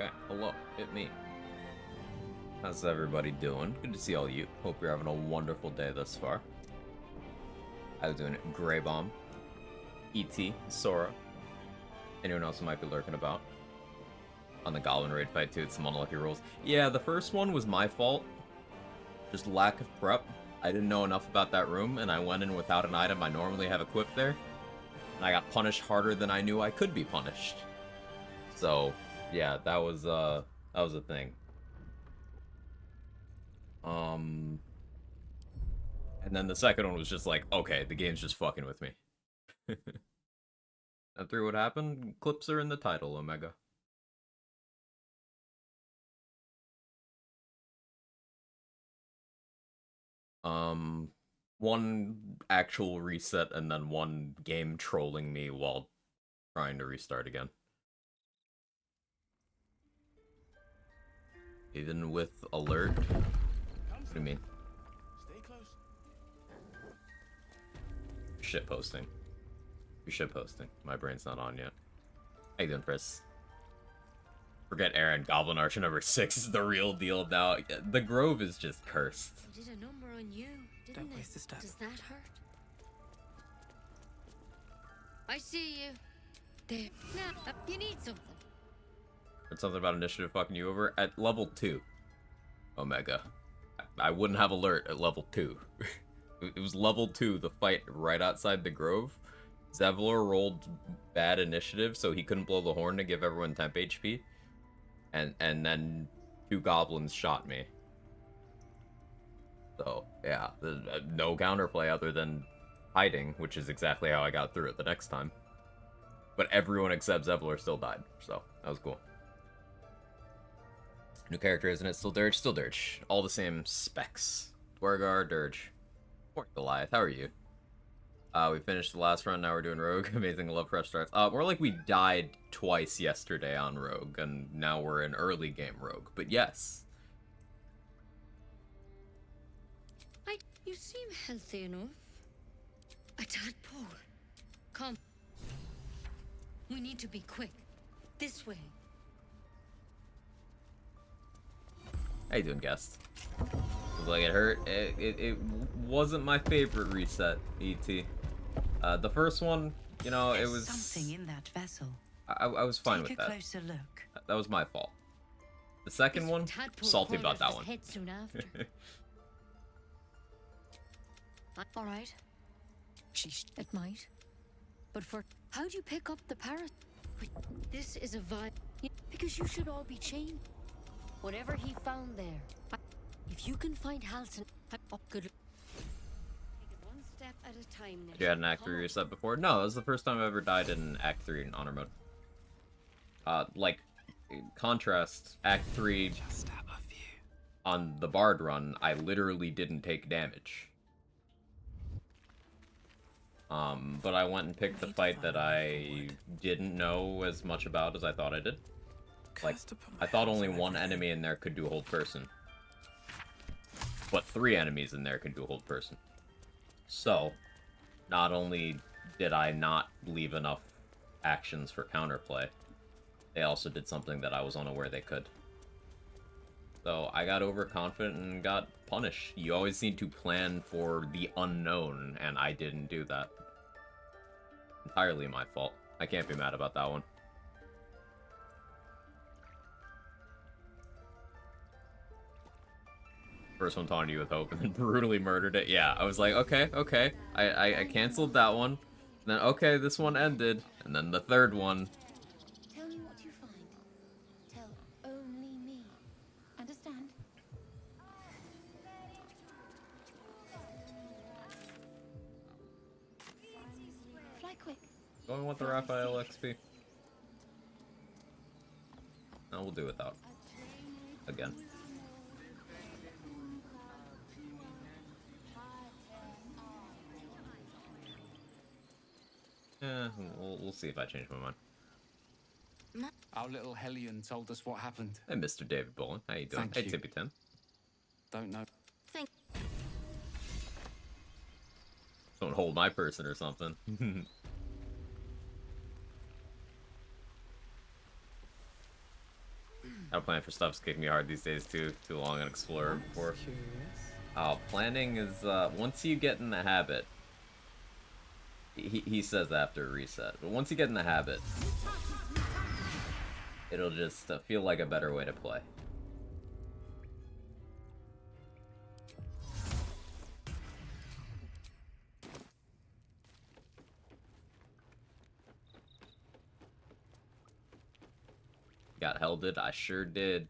Okay, hello, it me. How's everybody doing? Good to see all you. Hope you're having a wonderful day thus far. I was doing Grey Bomb, E.T., Sora, anyone else who might be lurking about. On the Goblin Raid fight too, it's some unlucky rolls. Yeah, the first one was my fault. Just lack of prep. I didn't know enough about that room, and I went in without an item I normally have equipped there. And I got punished harder than I knew I could be punished. So, yeah, that was a thing. And then the second one was just like, okay, the game's just fucking with me. And through what happened, clips are in the title, Omega. Um, one actual reset and then one game trolling me while trying to restart again. Even with alert? What do you mean? Stay close. Shit posting. You're shit posting. My brain's not on yet. How you doing, Chris? Forget Aaron. Goblin Archer number 6 is the real deal now. The Grove is just cursed. They did a number on you, didn't Don't they? waste a step. Does that hurt? I see you. There. Now, you need something. Heard something about initiative fucking you over at level 2. Omega. I wouldn't have alert at level 2. It was level 2, the fight right outside the Grove. Zevlor rolled bad initiative, so he couldn't blow the horn to give everyone temp HP. And then 2 goblins shot me. So, yeah, no counterplay other than hiding, which is exactly how I got through it the next time. But everyone except Zevlor still died, so that was cool. New character, isn't it? Still Dirge? Still Dirge. All the same specs. Dwargar, Dirge. Poor Goliath, how are you? We finished the last run, now we're doing Rogue. Amazing, love fresh starts. More like we died twice yesterday on Rogue, and now we're in early game Rogue. But yes. You seem healthy enough. A tadpole. Come. We need to be quick. This way. How you doing, guest? Like it hurt. It wasn't my favorite reset, ET. The first one, you know, it was something in that vessel. I was fine with Take that. a closer look. That was my fault. The second This one, tadpole salty about coiled that his one. head soon after. All right. It might. But for how do you pick up the parrot? Wait, this is a vibe. Because you should all be chained. Whatever he found there. If you can find Halsin, good. Take it one step at a time. Now. You had an Act 3 reset before? No, that was the first time I ever died in Act 3 in Honor Mode. Like, in contrast, Act 3 Just out of view. on the Bard run, I literally didn't take damage. But I went and picked the fight that I didn't know as much about as I thought I did. Like, I thought only one enemy in there could do hold person. But 3 enemies in there could do hold person. So, not only did I not leave enough actions for counterplay, they also did something that I was unaware they could. So I got overconfident and got punished. You always need to plan for the unknown, and I didn't do that. Entirely my fault. I can't be mad about that one. First one taunted you with hope and then brutally murdered it. Yeah, I was like, okay. I canceled that one. And then, okay, this one ended. And then the third one. Tell me what you find. Tell only me. Understand? Fly quick. Don't we want the Raphael XP? No, we'll do without. Again. Yeah, we'll see if I change my mind. Our little Hellion told us what happened. Hey, Mr. David Bolin. How you doing? Thank Hey, you. Tippy 10. Don't know. Thank. Don't hold my person or something. Gotta plan for stuff's kicking me hard these days too. Too long on Explorer before. Planning is once you get in the habit. He says after a reset, but once you get in the habit, it'll just feel like a better way to play. Got helded, I sure did.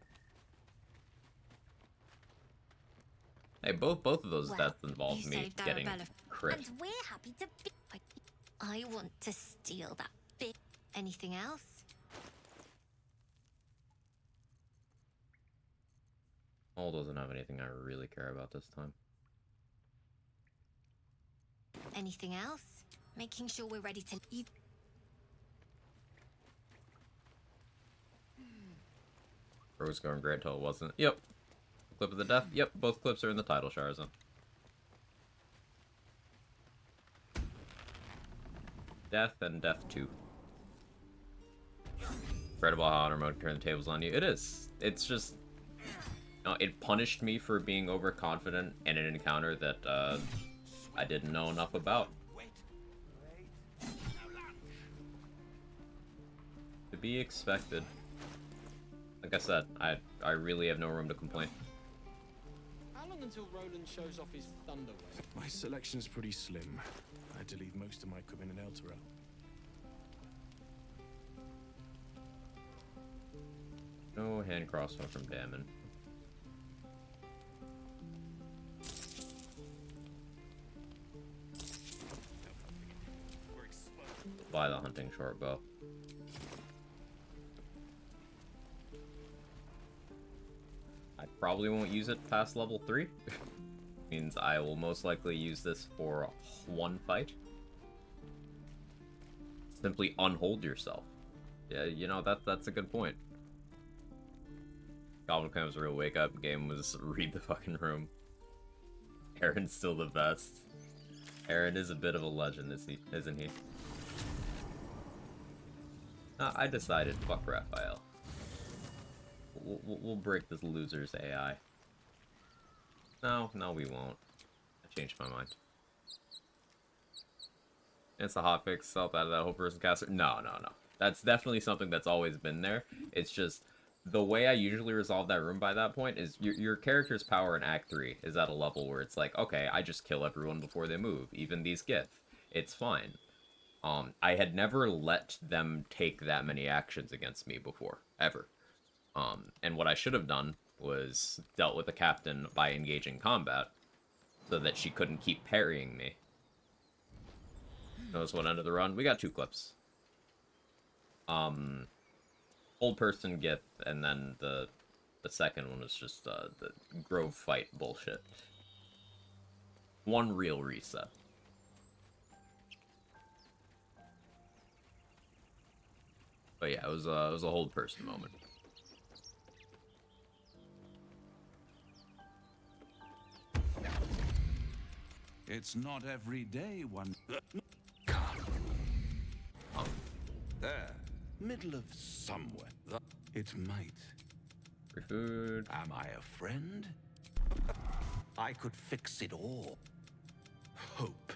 Hey, both of those deaths involved me getting crit. And we're happy to be. I want to steal that bit. Anything else? All doesn't have anything I really care about this time. Anything else? Making sure we're ready to eat. It was going great till it wasn't. Yep. Clip of the death. Yep, both clips are in the title, Sharzan. Death and Death 2. Incredible how honor mode can turn the tables on you. It is. It's just... it punished me for being overconfident in an encounter that I didn't know enough about. To be expected. Like I said, I really have no room to complain. How long until Roland shows off his thunder wave? My selection's pretty slim. I had to leave most of my equipment in Elturel. No hand crossbow from Dammon. Buy the hunting short bow. I probably won't use it past level 3. Means I will most likely use this for one fight. Simply unhold yourself. Yeah, you know, that's a good point. Goblin Claim's real wake up game was read the fucking room. Aaron's still the best. Aaron is a bit of a legend, isn't he? I decided, fuck Raphael. We'll break this loser's AI. No, we won't. I changed my mind. It's a hotfix, self out of that whole person caster. No. That's definitely something that's always been there. It's just the way I usually resolve that room by that point is your character's power in Act 3 is at a level where it's like, okay, I just kill everyone before they move, even these Gith. It's fine. I had never let them take that many actions against me before, ever. And what I should have done was dealt with the captain by engaging combat so that she couldn't keep parrying me. Notice what end of the run? We got 2 clips. Old person Gith, and then the second one was just the Grove fight bullshit. One real reset. But yeah, it was a hold person moment. It's not every day one... There. Middle of somewhere. It might. Free food. Am I a friend? I could fix it all. Hope.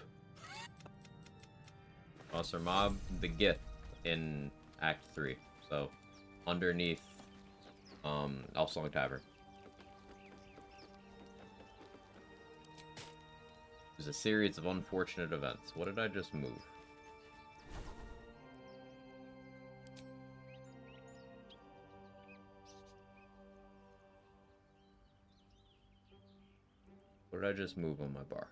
Monster mob, the Gith in Act 3. So, underneath Elfsong Tavern. There's a series of unfortunate events. What did I just move? What did I just move on my bar?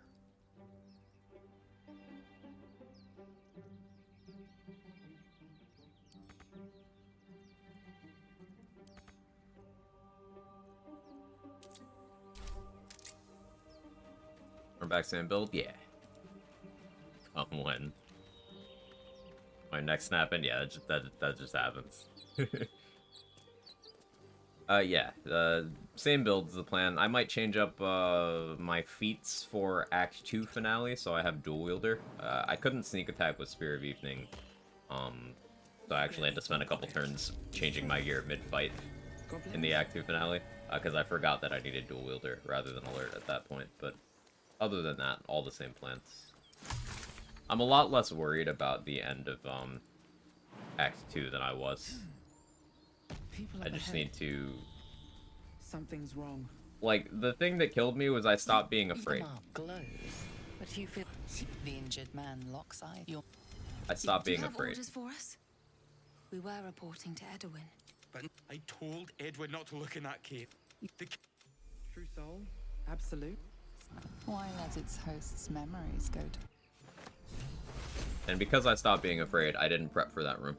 We're back to build? Yeah. Come when. My next snap in? Yeah, that just happens. Yeah, same build is the plan. I might change up my feats for Act 2 finale, so I have dual wielder. I couldn't sneak attack with Spear of Evening, so I actually had to spend a couple turns changing my gear mid-fight. in the Act 2 finale, because I forgot that I needed dual wielder rather than alert at that point, but other than that, all the same plans. I'm a lot less worried about the end of Act 2 than I was. People I up just ahead. need to... Something's wrong. Like, the thing that killed me was I stopped being afraid. The mark glows, but you feel the injured man Lockside. I stopped Do you being have afraid. orders for us? We were reporting to Edwin. But I told Edward not to look in that cave. True soul? Absolute? Why let its host's memories go to... And because I stopped being afraid, I didn't prep for that room.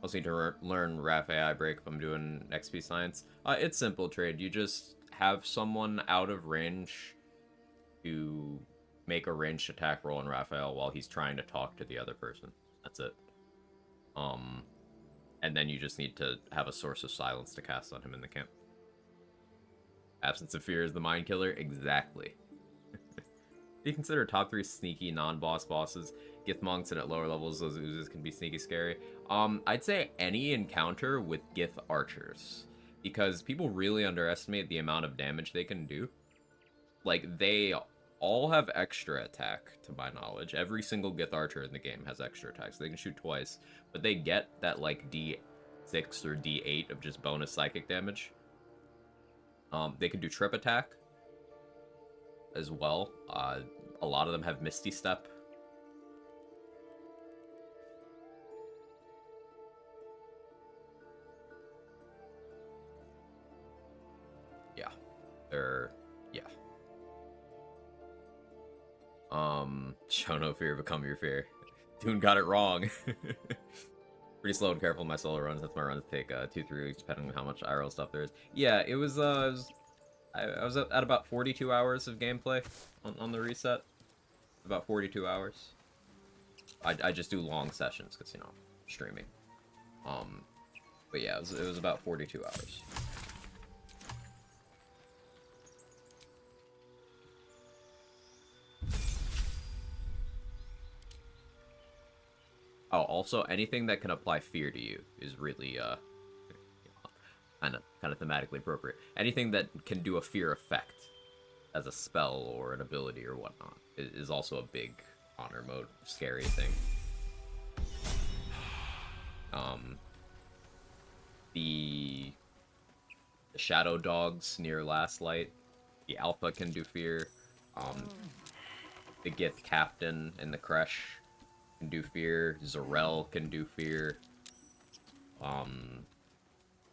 Also need to learn Raph AI break if I'm doing XP science. It's simple trade. You just have someone out of range to make a ranged attack roll on Raphael while he's trying to talk to the other person. That's it. And then you just need to have a source of silence to cast on him in the camp. Absence of Fear is the mind killer? Exactly. Do you consider top 3 sneaky non-boss bosses? Gith monks, and at lower levels those oozes can be sneaky scary. I'd say any encounter with Gith archers, because people really underestimate the amount of damage they can do. Like, they all have extra attack, to my knowledge. Every single Gith archer in the game has extra attacks. They can shoot twice, but they get that, like, D6 or D8 of just bonus psychic damage. They can do trip attack as well. A lot of them have Misty Step. Yeah. Yeah. Show no fear, become your fear. Dune got it wrong. Pretty slow and careful in my solo runs. That's my runs take 2-3 weeks, depending on how much IRL stuff there is. Yeah, it was, I was at about 42 hours of gameplay on the reset. About 42 hours. I just do long sessions because, you know, streaming. But yeah, it was about 42 hours. Oh, also anything that can apply fear to you is really kind of thematically appropriate. Anything that can do a fear effect as a spell or an ability or whatnot is also a big honor mode scary thing. The shadow dogs near Last Light, the alpha can do fear. The Gith captain and the Kresh can do fear. Zarel can do fear.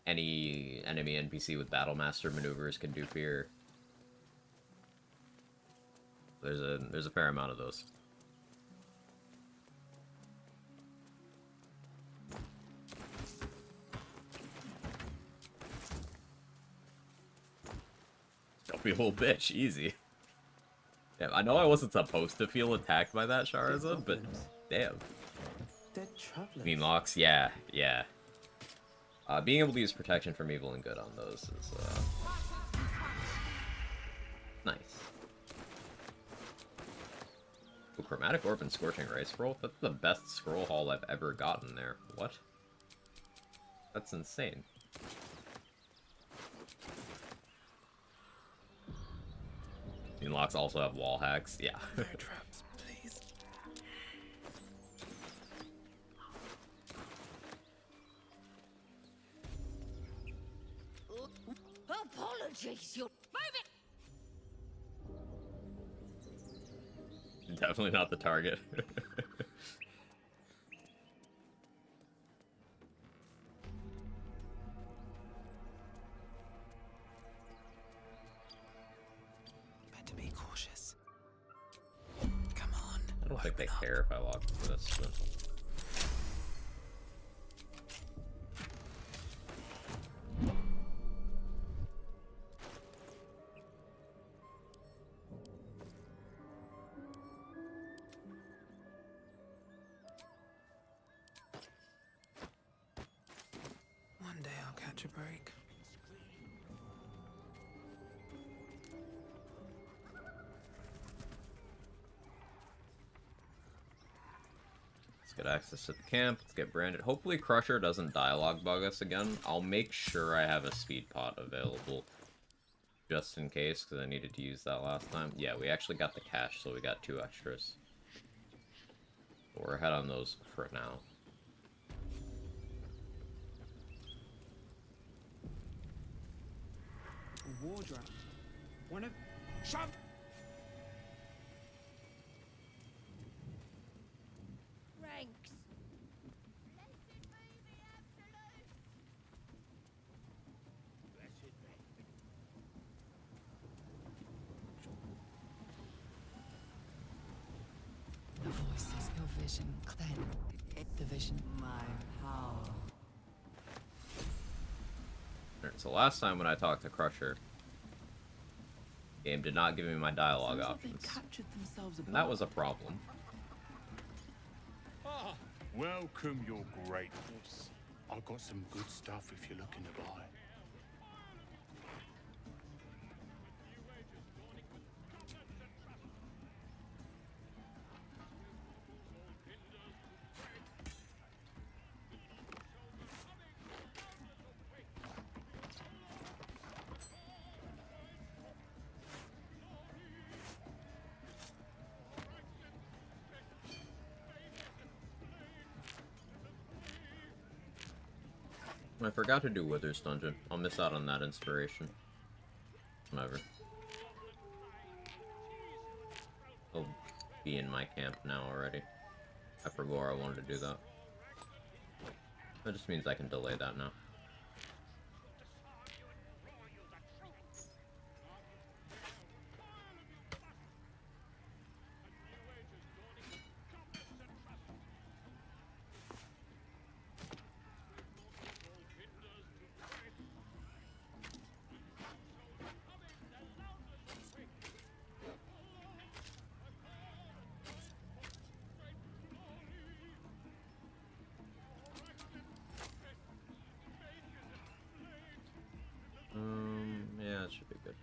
Any enemy NPC with Battlemaster maneuvers can do fear. There's a fair amount of those. Don't be a little bitch, easy. Yeah, I know I wasn't supposed to feel attacked by that Charizard, but damn. Dead travelers. Mean locks, yeah. Being able to use protection from evil and good on those is nice. Ooh, Chromatic Orb and Scorching Ray Scroll? That's the best scroll haul I've ever gotten there. What? That's insane. Mean locks also have wall hacks, yeah. No traps, please. Apologies, you're moving. Definitely not the target. Better be cautious. Come on. I don't think they care if I lock for this. But... One day I'll catch a break. Let's get access to the camp. Let's get branded. Hopefully Crusher doesn't dialogue bug us again. I'll make sure I have a speed pot available just in case, because I needed to use that last time. Yeah, we actually got the cash, so we got 2 extras. But we're ahead on those for now. A wardrobe. One of... Shove! Ranks. The voices, your vision, cleanse. The vision, my power. Alright, so last time when I talked to Crusher, the game did not give me my dialogue Sounds like they options. captured themselves And that was a problem. Ah, Welcome, your greatness. I've got some good stuff if you're looking to buy. I forgot to do Wither's Dungeon. I'll miss out on that inspiration. Whatever. I'll be in my camp now already. I forgot I wanted to do that. That just means I can delay that now. Yeah, it should be good.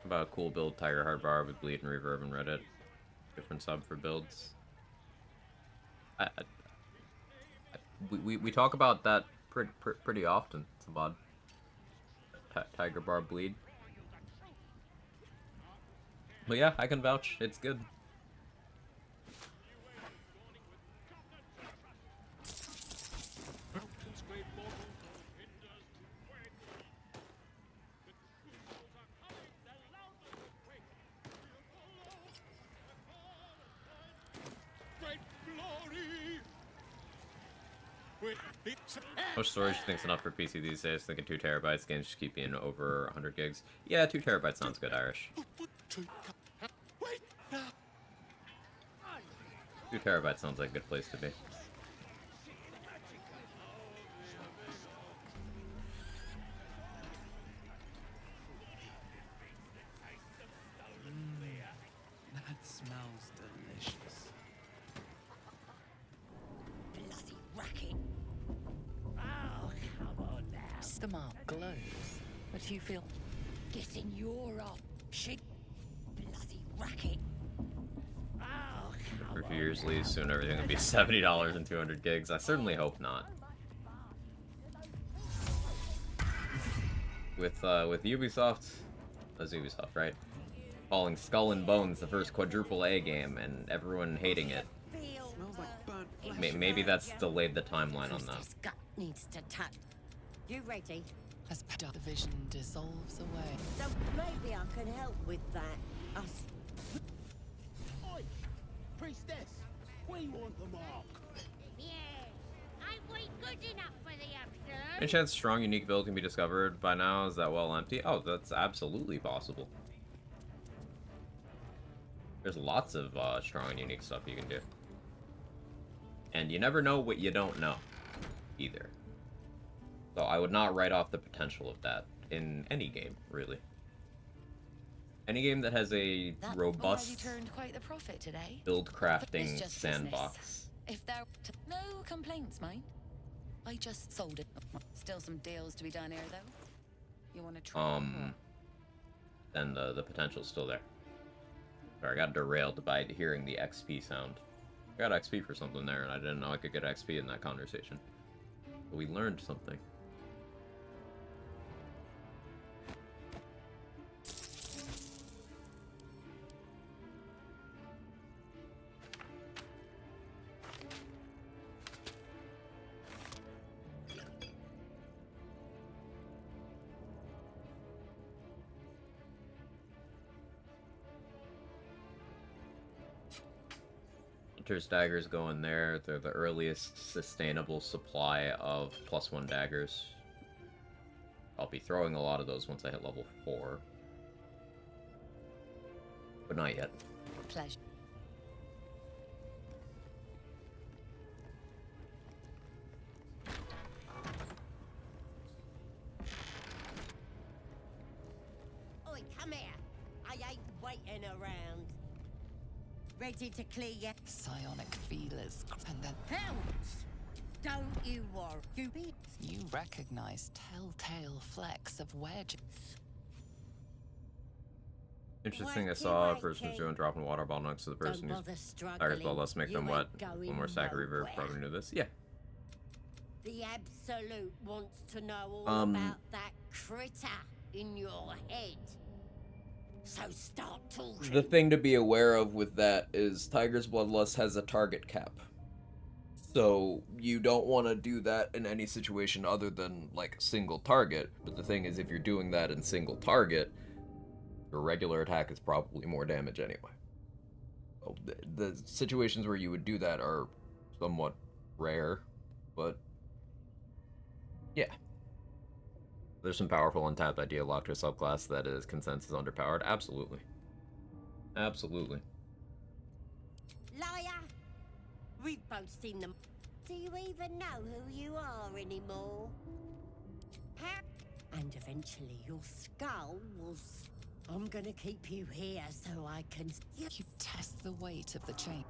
About a cool build, Tiger Heart Bar with Bleed and Reverb and Reddit. Different sub for builds. We talk about that pretty often, Sabad. Tiger Bar Bleed. But yeah, I can vouch. It's good. How much storage do you think's enough for PC these days? Thinking 2 terabytes. Games just keep being over 100 gigs. Yeah, 2 terabytes sounds good, Irish. 2 terabytes sounds like a good place to be. That smells delicious. Bloody racket. Oh, come on now. The mark glows, but you feel Getting your off. Shit. Bloody racket. Oh, For a few years, Lee, soon everything will be $70 and 200 gigs. I certainly hope not. With Ubisoft, that's Ubisoft, right? Calling Skull and Bones the first quadruple A game, and everyone hating it. Smells like burnt flesh. Maybe that's delayed the timeline on that. This gut needs to tap. You ready? as the vision dissolves away. So maybe I can help with that. Us. Oi! Priestess! We want the mark! Yeah. I ain't good enough for the absolute. Any chance strong unique build can be discovered by now? Is that well empty? Oh, that's absolutely possible. There's lots of strong and unique stuff you can do. And you never know what you don't know, either. So I would not write off the potential of that in any game, really. Any game that has a That robust already turned quite the profit today. build crafting It's just sandbox. business. If there no complaints, mind. I just sold it. Still some deals to be done here, though. You want to try? Then the potential's still there. Sorry, I got derailed by hearing the XP sound. I got XP for something there, and I didn't know I could get XP in that conversation. But we learned something. Hunter's daggers go in there. They're the earliest sustainable supply of +1 daggers. I'll be throwing a lot of those once I hit level 4. But not yet. Pleasure. Oi, come here. I ain't waiting around. Ready to clear ya? Psionic feelers. And then Helms! Don't you worry. you recognize telltale flecks of wedges. Interesting, I saw a person doing dropping water ball next to the person who's daggers, but let's make them wet. One more stack of reverb, probably knew this. Yeah. The Absolute wants to know all about that critter in your head. So start talking. The thing to be aware of with that is Tiger's Bloodlust has a target cap. So you don't want to do that in any situation other than like single target. But the thing is, if you're doing that in single target, your regular attack is probably more damage anyway. So the situations where you would do that are somewhat rare, but yeah. There's some powerful untapped idea locked to a subclass that is consensus underpowered. Absolutely. Absolutely. Liar! We've both seen them. Do you even know who you are anymore? And eventually your skull will... I'm gonna keep you here so I can... You test the weight of the chain.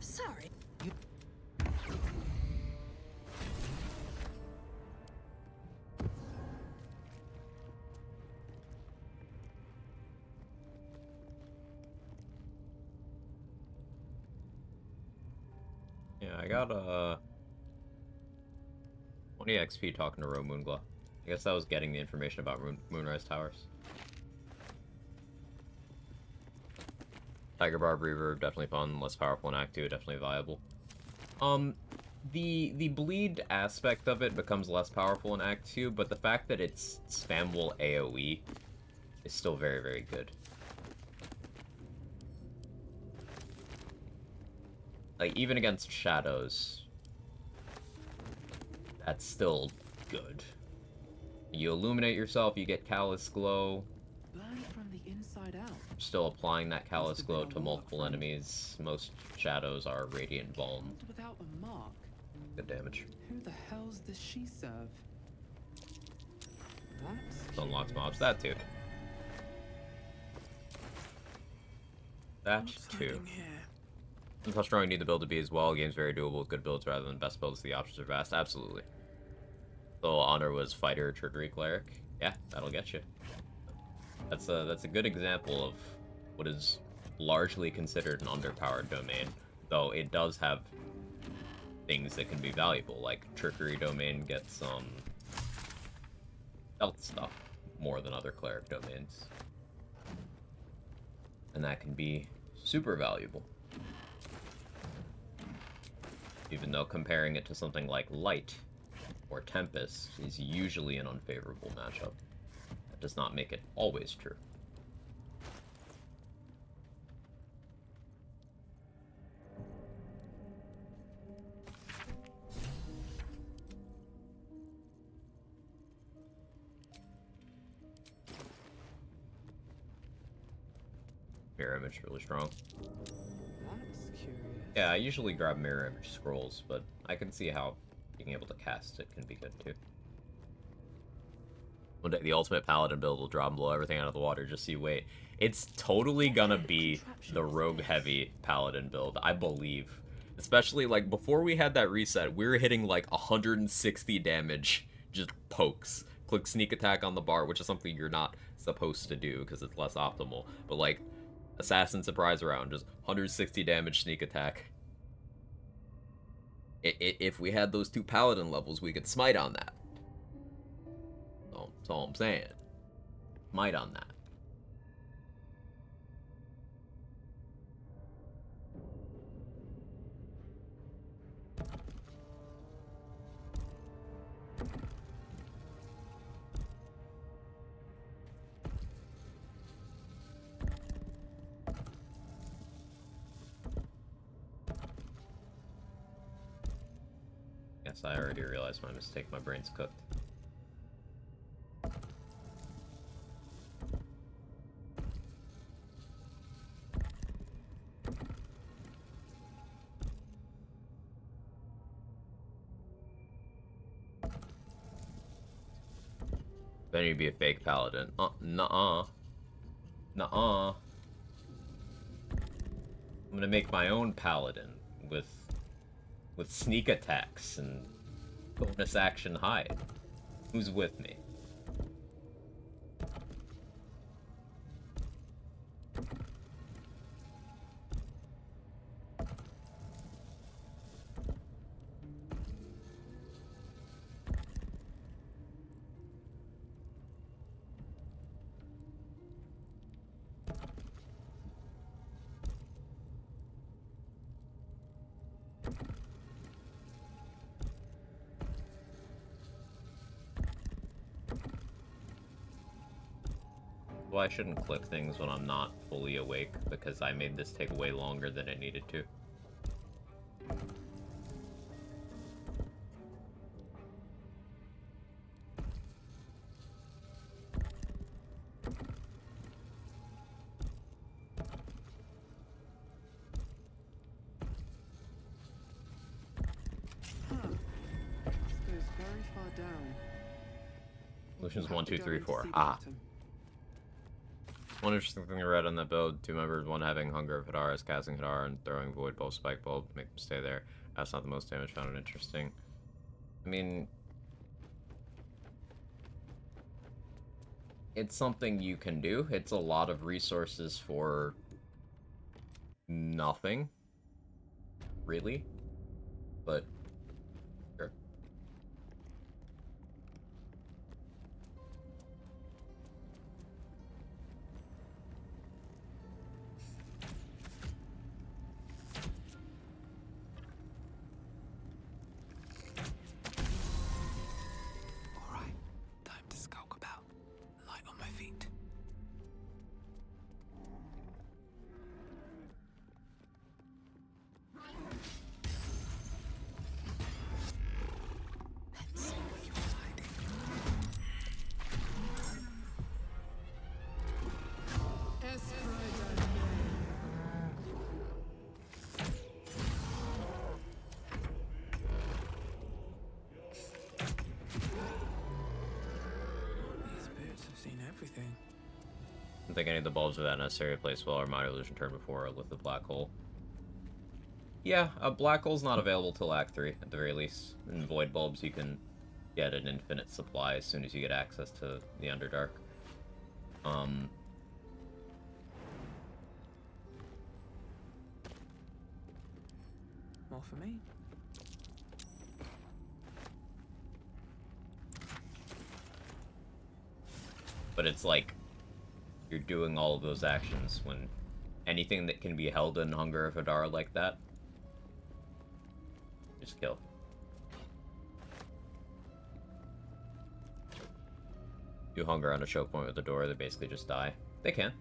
Sorry. Yeah, I got 20 XP talking to Roe Moonglaw. I guess that was getting the information about Moonrise Towers. Tiger Barb Reverb, definitely fun, less powerful in Act 2, definitely viable. The bleed aspect of it becomes less powerful in Act 2, but the fact that it's spammable AoE is still very, very good. Like, even against shadows, that's still good. You illuminate yourself, you get Callous Glow. Burn from the inside out. Still applying that Callous Glow to multiple enemies. Most shadows are Radiant Balm. Without a mark. Good damage. Who the hell's does she serve? That's Unlocks mobs. That too. That too. That's how strong you need the build to be as well. Game's very doable with good builds rather than best builds. The options are vast. Absolutely. So Honor was Fighter, Trickery Cleric. Yeah, that'll get you. That's a good example of what is largely considered an underpowered domain, though it does have things that can be valuable, like Trickery domain gets stealth stuff more than other cleric domains, and that can be super valuable. Even though comparing it to something like Light or Tempest is usually an unfavorable matchup. That does not make it always true. Mirror image really strong. That's curious. Yeah, I usually grab mirror image scrolls, but I can see how being able to cast it can be good too. One day the ultimate paladin build will drop and blow everything out of the water, just so you wait. It's totally gonna be the rogue heavy paladin build, I believe. Especially, like, before we had that reset, we were hitting, like, 160 damage, just pokes. Click sneak attack on the bar, which is something you're not supposed to do, because it's less optimal. But, like, assassin surprise round, just 160 damage sneak attack. If we had those 2 paladin levels, we could smite on that. So, that's all I'm saying. Smite on that. Yes, I already realized my mistake. My brain's cooked. Then you'd be a fake paladin. Nuh-uh. Nuh-uh. I'm gonna make my own paladin with sneak attacks and bonus action hide. Who's with me? Well, I shouldn't click things when I'm not fully awake, because I made this take way longer than it needed to. This goes very far down. Solutions 1, 2, 3, 4. Ah. One interesting thing I read on that build, 2 members, one having Hunger of Hadar is casting Hadar and throwing Void Bulb, Spike Bulb, make them stay there. That's not the most damage, found it interesting. I mean, it's something you can do. It's a lot of resources for nothing, really, but sure. I don't think any of the bulbs are that necessary to place well or minor illusion turn before or lift the black hole. Yeah, a black hole's not available till Act 3, at the very least. In Void Bulbs, you can get an infinite supply as soon as you get access to the Underdark. More for me. But it's like, you're doing all of those actions when anything that can be held in Hunger of Hadar like that, just kill. You hunger on a choke point with the door, they basically just die. They can.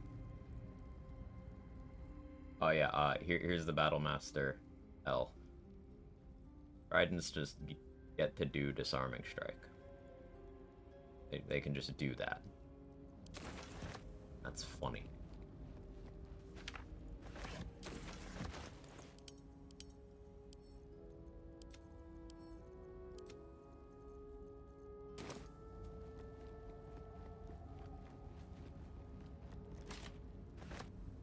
Oh yeah, here's the Battle Master L. Tridents just get to do Disarming Strike. They can just do that. That's funny.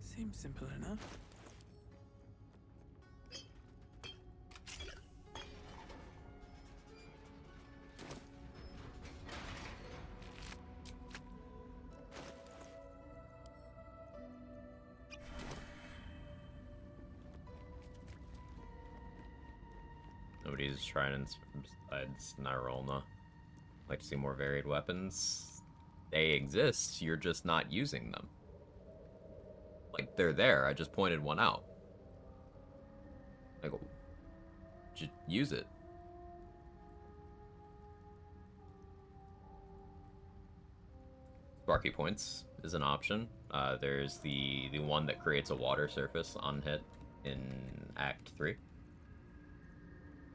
Seems simple enough. Nobody's trying besides Nyrolna. Like to see more varied weapons. They exist, you're just not using them. Like, they're there, I just pointed one out. Like, just use it. Sparky Points is an option. There's the one that creates a water surface on hit in Act 3.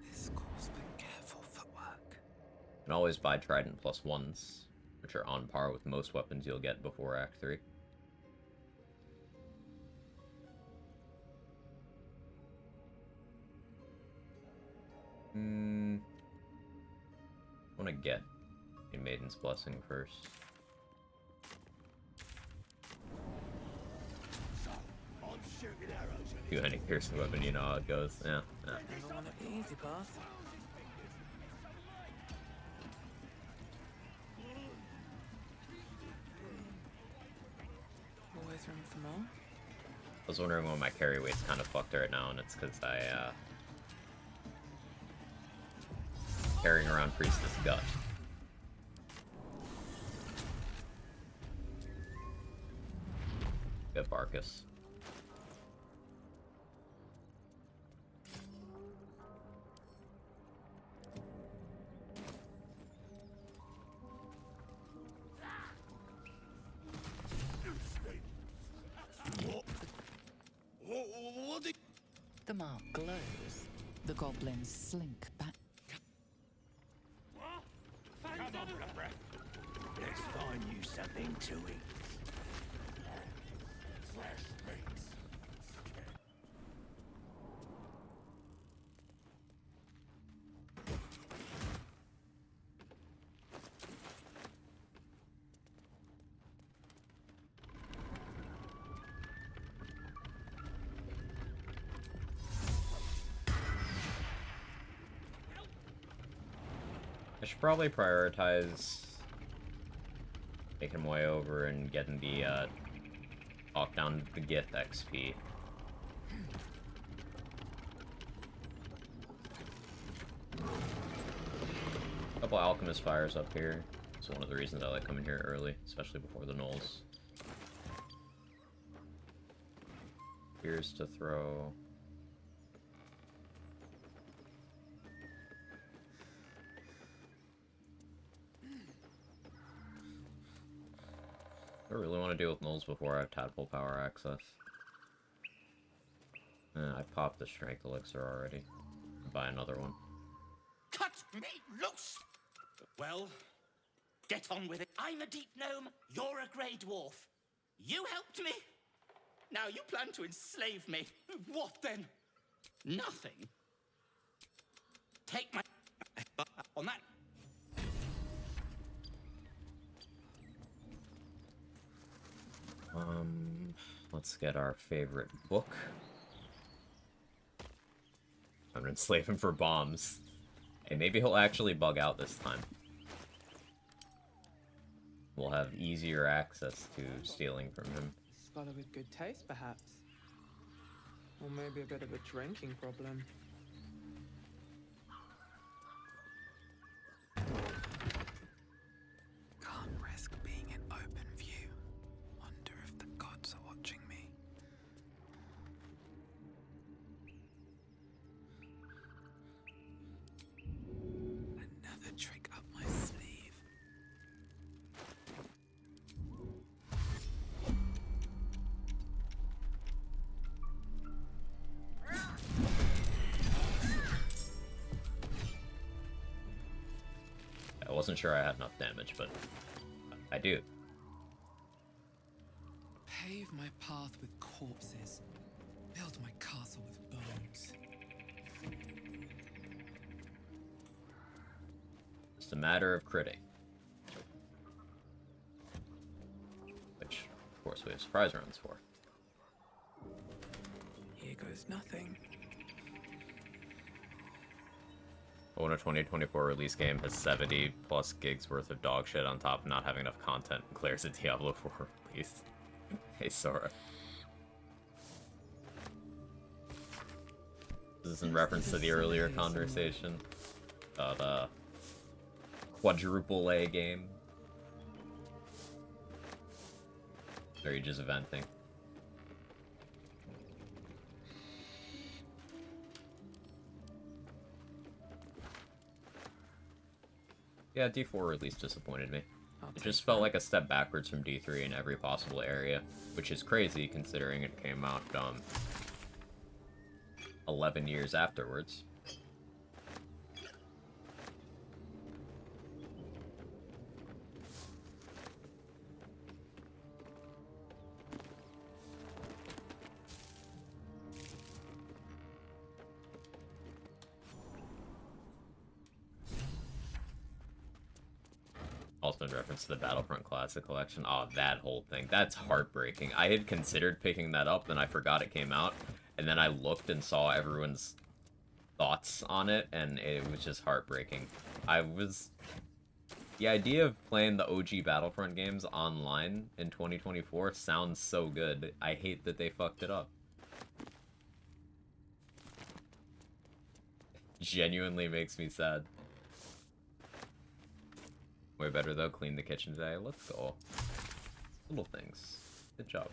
This calls for careful footwork. You can always buy Trident plus 1s, which are on par with most weapons you'll get before Act 3. I want to get a Maiden's Blessing first. Do any piercing weapon, you know how it goes. Yeah. Never want the easy path. Always room for more. I was wondering why my carry weight's kind of fucked right now, and it's because I, carrying around Priestess Gut. Get Barkus. The mark glows. The goblins slink back. Let's find you something to eat. I should probably prioritize making my way over and getting the talk down the Gith XP. Couple Alchemist Fires up here. It's one of the reasons I like coming here early, especially before the Gnolls. Spears to throw. I really want to deal with Gnolls before I have Tadpole Power access. I popped the Strength Elixir already. I'll buy another one. Cut me loose! Well, get on with it. I'm a deep gnome, you're a grey dwarf. You helped me. Now you plan to enslave me. What then? Nothing. Take my... on that. Let's get our favorite book. I'm gonna enslave him for bombs. Hey, maybe he'll actually bug out this time. We'll have easier access to stealing from him. Scholar with good taste, perhaps. Or maybe a bit of a drinking problem. Can't risk being in open view. Wonder if the gods are watching me. Another trick up my sleeve. I wasn't sure I had enough damage, but I do. Pave my path with corpses. Build my castle with bones. It's a matter of critting. Which, of course, we have surprise rounds for. Here goes nothing. When a 2024 release game has 70 plus gigs worth of dog shit on top of not having enough content, declares a Diablo 4 release. Hey, Sora. This is in reference to the earlier conversation about quadruple A game. Or are you just venting? Yeah, D4 release disappointed me. It just felt like a step backwards from D3 in every possible area, which is crazy considering it came out 11 years afterwards. Also in reference to the Battlefront Classic Collection. Oh, that whole thing. That's heartbreaking. I had considered picking that up, then I forgot it came out, and then I looked and saw everyone's thoughts on it, and it was just heartbreaking. The idea of playing the OG Battlefront games online in 2024 sounds so good. I hate that they fucked it up. Genuinely makes me sad. Way better though, clean the kitchen today. Let's go. Little things. Good job.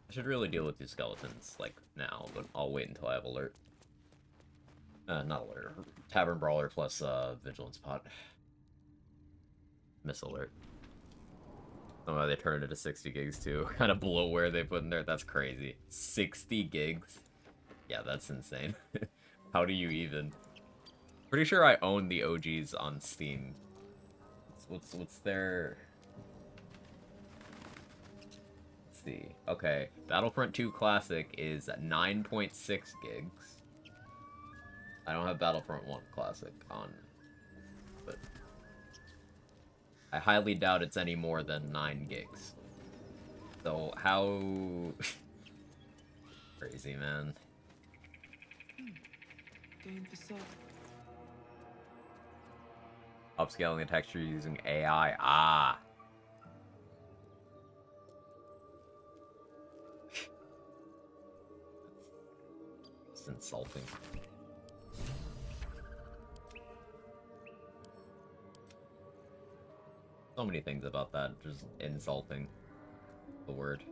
I should really deal with these skeletons, like, now, but I'll wait until I have alert. Not alert. Tavern Brawler plus, Vigilance Pot. Miss alert. Somehow they turned it to 60 gigs, too. Kind of bloatware they put in there. That's crazy. 60 gigs? Yeah, that's insane. How do you even... Pretty sure I own the OGs on Steam. What's their... See. Okay, Battlefront 2 Classic is 9.6 gigs. I don't have Battlefront 1 Classic on, but I highly doubt it's any more than 9 gigs. So how... Crazy, man. Game for sale. Upscaling the texture using AI. Ah. It's insulting. So many things about that, just insulting. The word.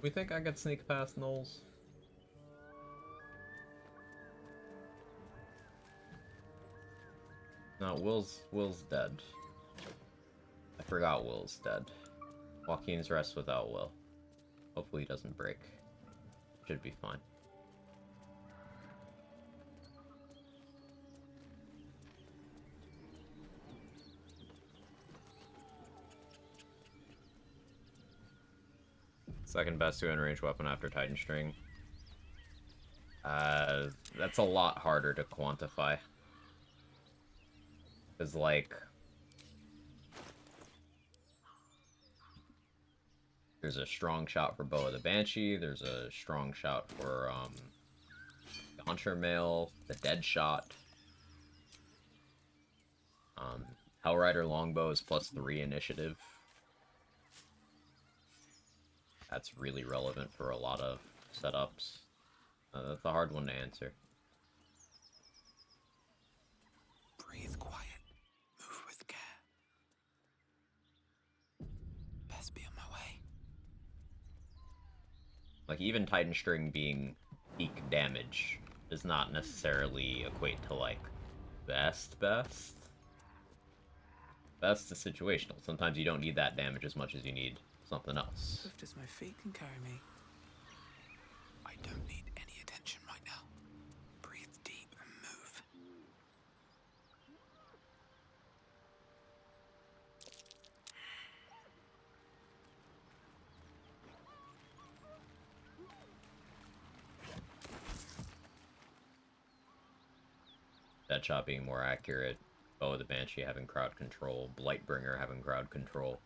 We think I could sneak past Knowles? No, Will's dead. I forgot Will's dead. Joaquin's rests without Will. Hopefully he doesn't break. Should be fine. Second best to in-range weapon after Titan String. That's a lot harder to quantify. Because, like... There's a strong shot for Bow of the Banshee, there's a strong shot for, Gaunter Mail, the Dead Shot. Hellrider Longbow is +3 initiative. That's really relevant for a lot of setups. That's a hard one to answer. Breathe quiet. Move with care. Best be on my way. Like, even Titan String being peak damage does not necessarily equate to, like, best. Best is situational. Sometimes you don't need that damage as much as you need something else. Swift as my feet can carry me. I don't need any attention right now. Deadshot being more accurate, Bow of the Banshee having crowd control, Blightbringer having crowd control,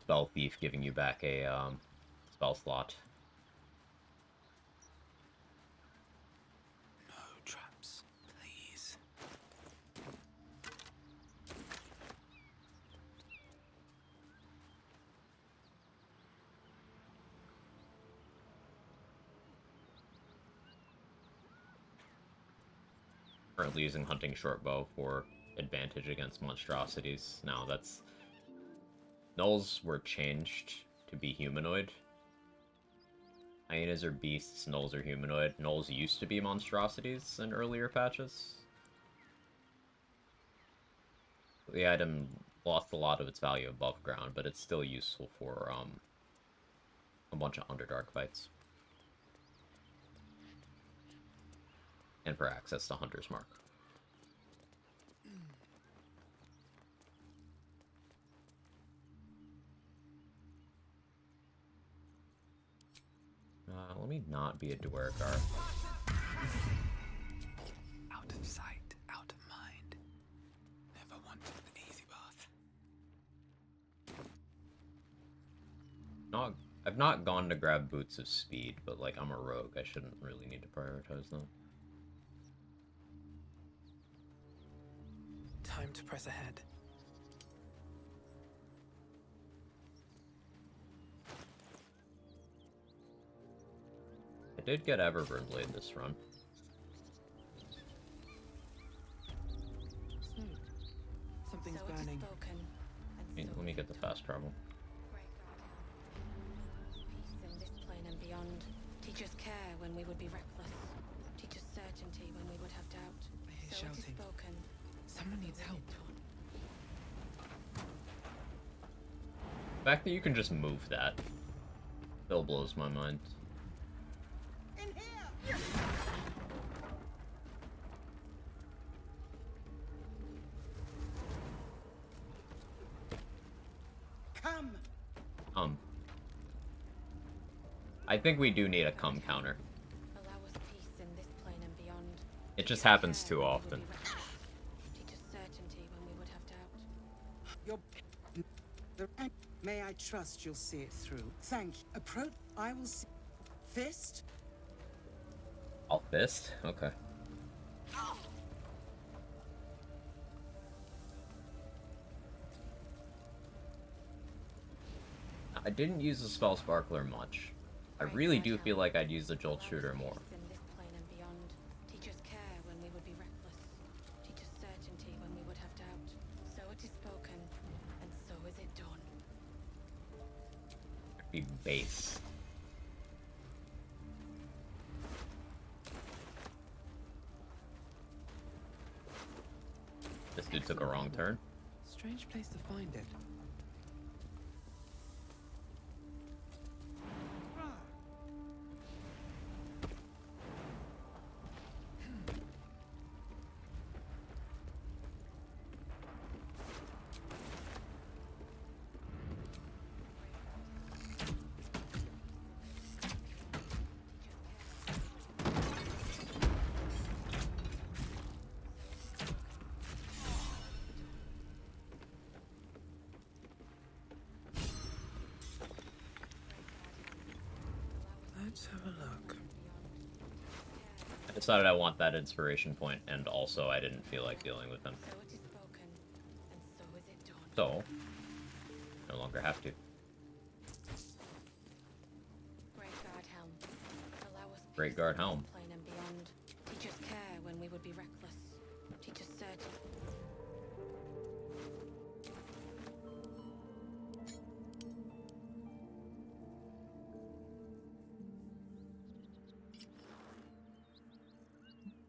Spell Thief giving you back a spell slot. No traps, please. Currently using Hunting Shortbow for advantage against monstrosities. Now that's... Gnolls were changed to be humanoid. Hyenas are beasts, gnolls are humanoid. Gnolls used to be monstrosities in earlier patches. The item lost a lot of its value above ground, but it's still useful for a bunch of Underdark fights. And for access to Hunter's Mark. Let me not be a Dwargar. Out of sight, out of mind. Never wanted the easy path. I've not gone to grab Boots of Speed, but like I'm a rogue, I shouldn't really need to prioritize them. Time to press ahead. I did get Everburn Blade this run. Something's burning. Let me get the fast travel. Peace in this plane and beyond. Teach us care when we would be reckless. Teach us certainty when we would have doubt. I hear So it is shouting. spoken. Someone needs help. The fact that you can just move that still blows my mind. In here! Come! I think we do need a come counter. Allow us peace in this plane and beyond. It just happens too often. Teach us certainty when we would have doubt. May I trust you'll see it through? Thank you. Approach. I will see. Fist. I'll fist? Okay. I didn't use the Spell Sparkler much. I really do feel like I'd use the Jolt Shooter more. In this plane and beyond. Teach us care when we would be reckless. Teach us certainty when we would have doubt. So it is spoken, and so is it done. Be base. This dude took a wrong turn. Strange place to find it. Let's have a look. I decided I want that inspiration point, and also I didn't feel like dealing with him. So it is spoken, and so is it done. So, no longer have to. Great Guard Helm. Allow us peace Great Guard in this Helm. plane and beyond. Teach us care when we would be reckless. Teach us certainty.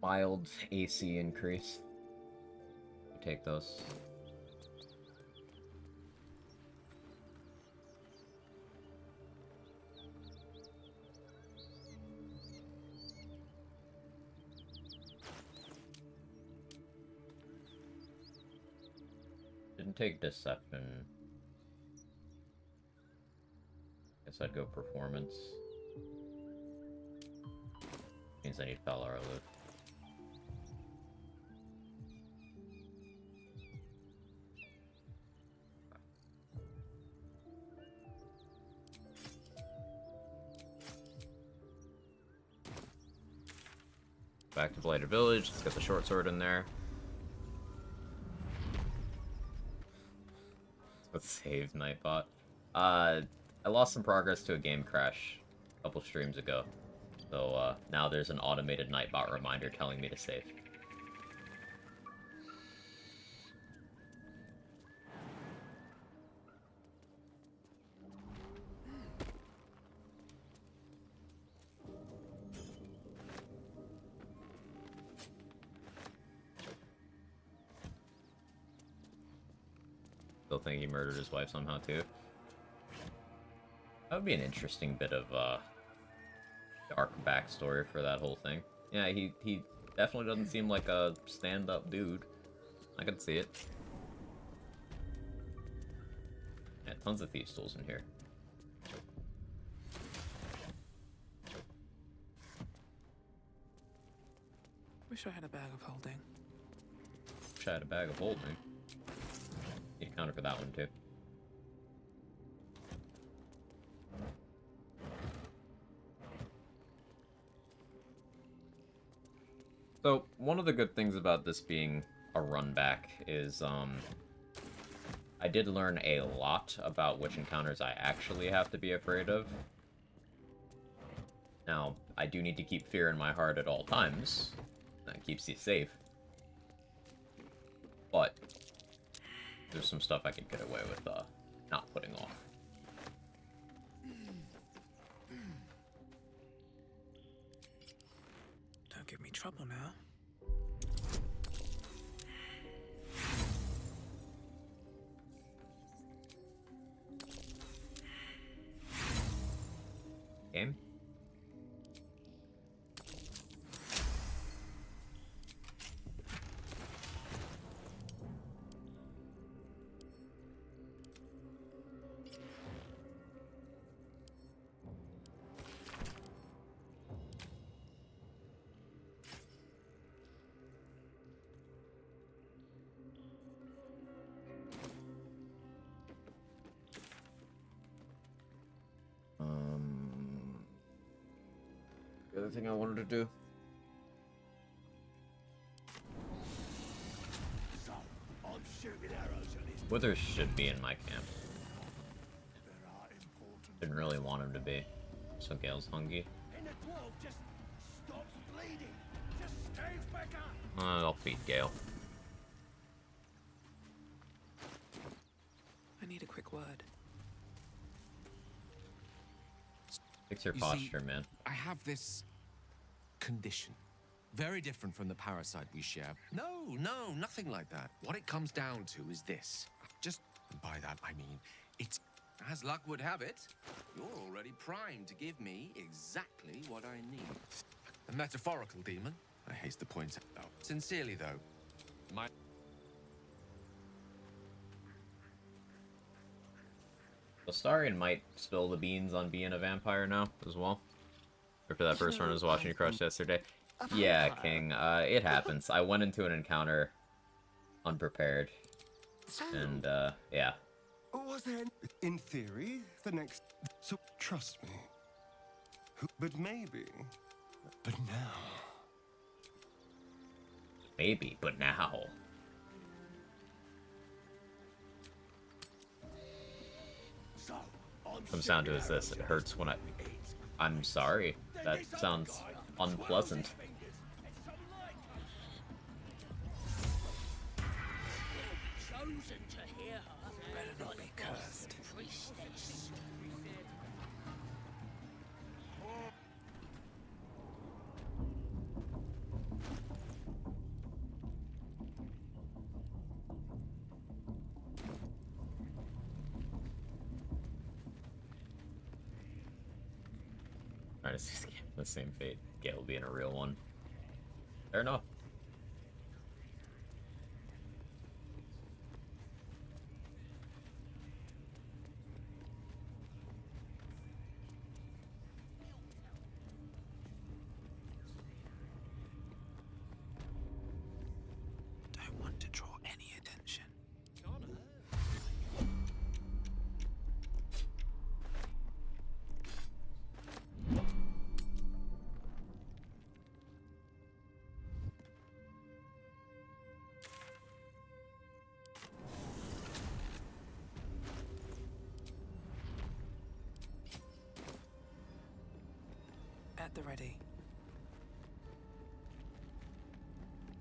Wild AC increase. Take those. Didn't take Deception. Guess I'd go Performance. Means I need Valar Loot. Back to Blighted Village. Let's get the short sword in there. Let's save Nightbot. I lost some progress to a game crash a couple streams ago. So now there's an automated Nightbot reminder telling me to save. Still think he murdered his wife somehow too. That would be an interesting bit of dark backstory for that whole thing. Yeah, he definitely doesn't seem like a stand-up dude. I can see it. Yeah, tons of thieves' tools in here. Wish I had a bag of holding. Wish I had a bag of holding. Need a counter for that one too. So, one of the good things about this being a run back is, I did learn a lot about which encounters I actually have to be afraid of. Now, I do need to keep fear in my heart at all times. That keeps you safe. But there's some stuff I could get away with not putting off. Don't give me trouble now. Game? The other thing I wanted to do. So, I'm shooting arrows at his... Withers should be in my camp. Didn't really want him to be. So Gale's hungry. And the dwarf just stops bleeding. Just stands back up. I'll feed Gale. I need a quick word. Fix your You posture, see, man. I have this condition. Very different from the parasite we share. No, nothing like that. What it comes down to is this. Just by that, I mean, it's... As luck would have it, you're already primed to give me exactly what I need. A metaphorical demon, I haste to point out. Sincerely, though, my... Astarion might spill the beans on being a vampire now, as well. After that first run I was watching you crush yesterday. Yeah, King, it happens. I went into an encounter unprepared. And, yeah. Was there, in theory, the next... So, trust me. But maybe... But now... Maybe, but now... Comes down to is this, it hurts when I'm sorry. That sounds unpleasant. Chosen to hear her. Better not be cursed. Priestess. Alright, it's the same fate. Gale being a real one. Fair enough. Don't want to draw any attention. At the ready.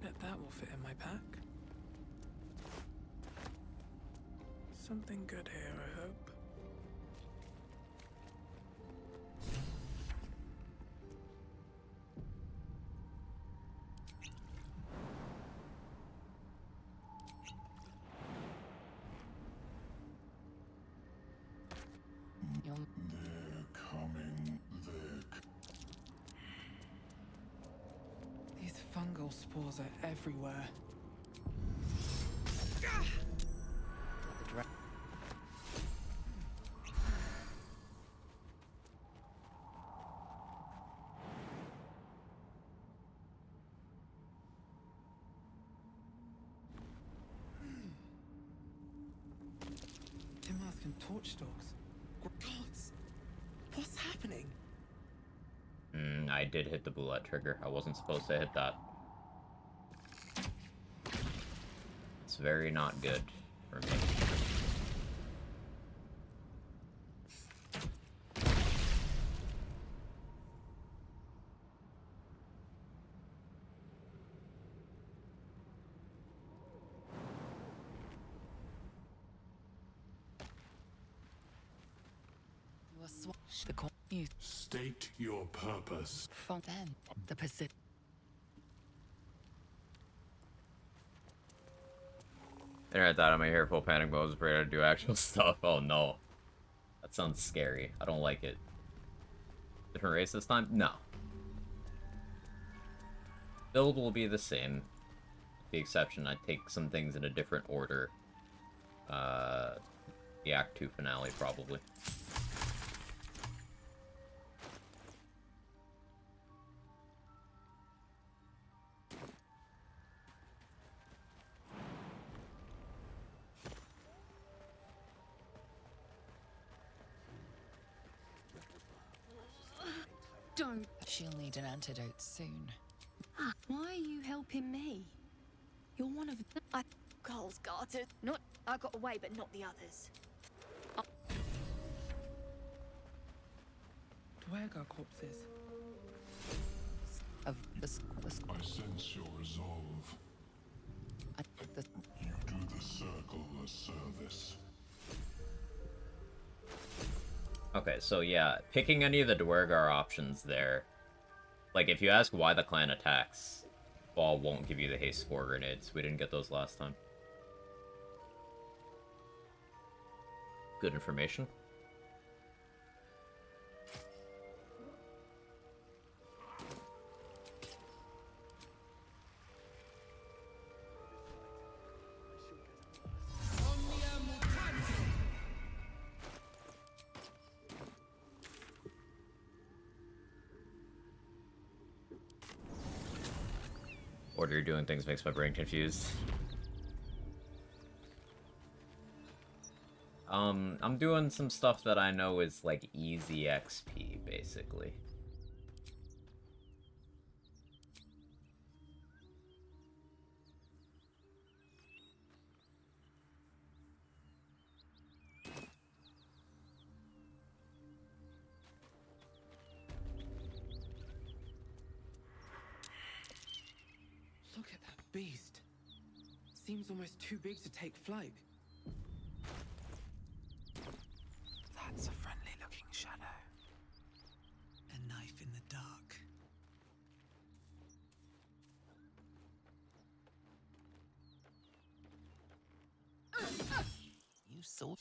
Bet that will fit in my pack. Something good here, I hope. They're coming. These fungal spores are everywhere. Timmask and torch dogs. Gods! What's happening? I did hit the bullet trigger. I wasn't supposed to hit that. It's very not good for me. State your purpose. From them, the Pacific. Internet thought I'm here full panic mode, was afraid to do actual stuff. Oh no. That sounds scary. I don't like it. Different race this time? No. Build will be the same. With the exception I take some things in a different order. The Act 2 finale, probably. Don't. She'll need an antidote soon. Why are you helping me? You're one of the... Cole's got it. Not I got away, but not the others. Dwergar corpses. Of the... I sense your resolve. You do the circle a service. Okay, so yeah, picking any of the Dwergar options there. Like, if you ask why the clan attacks, Ball won't give you the haste spore grenades. We didn't get those last time. Good information. Order you're doing things makes my brain confused. I'm doing some stuff that I know is like easy XP, basically. Look at that beast. Seems almost too big to take flight. That's a friendly-looking shadow. A knife in the dark. You saw...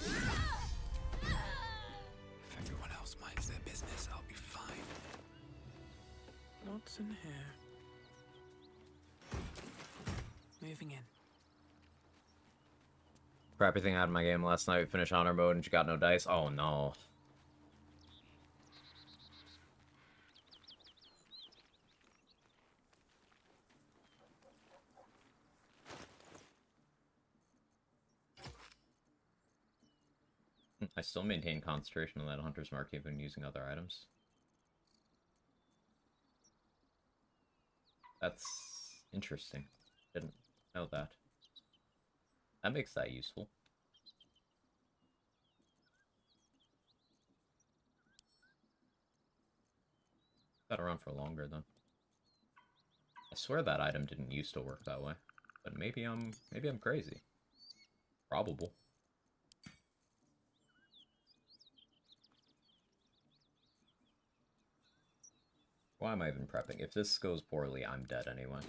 If everyone else minds their business, I'll be fine. What's in here? Moving in. Crappy thing out of my game last night. We finished honor mode and she got no dice. Oh no. I still maintain concentration on that hunter's mark even using other items. That's interesting. Didn't know that. That makes that useful. Got around for longer then. I swear that item didn't used to work that way, but maybe I'm crazy. Probable. Why am I even prepping? If this goes poorly, I'm dead anyway.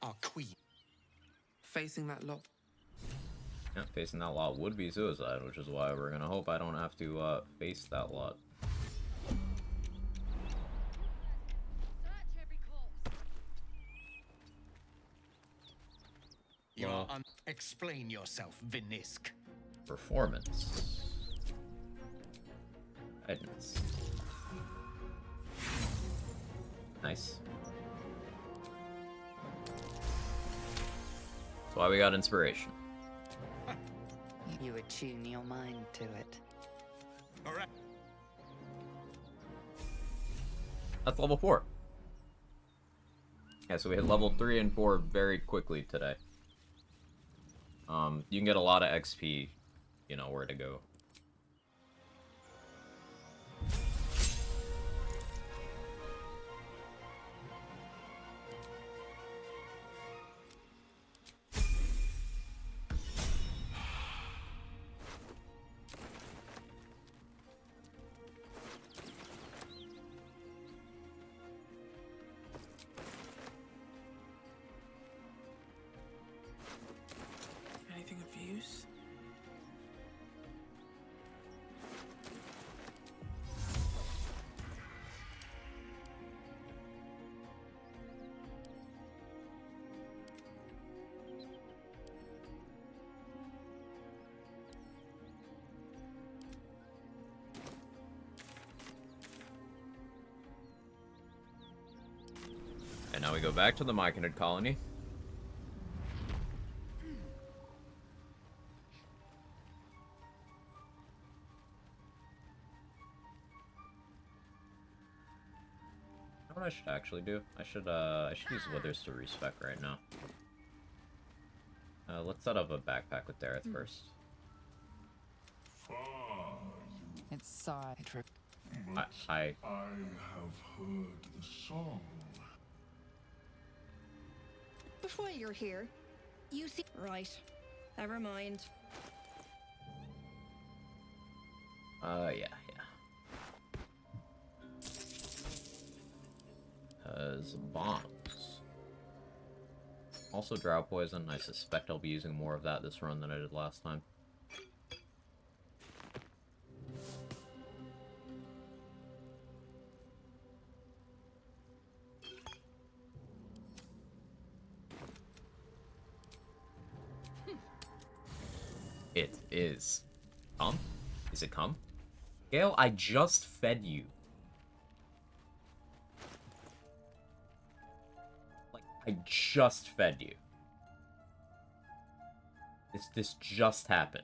Our queen. Facing that lot. Yeah, facing that lot would be suicide, which is why we're gonna hope I don't have to face that lot. Explain yourself, Vinisk. Performance. Guidance. Nice. That's why we got inspiration. You attune your mind to it. Alright. That's level 4. Yeah, so we hit level 3 and 4 very quickly today. You can get a lot of XP, you know where to go. Anything of use? And now we go back to the Myconid colony. You know what I should actually do? I should use Withers to respec right now. Let's set up a backpack with Dareth first. It's side. I have heard the song. Before you're here, you see. Right. Never mind. Yeah. Bombs. Also Drow Poison. I suspect I'll be using more of that this run than I did last time. It is. Come? Is it come? Gale, I just fed you. Like, I just fed you. This just happened.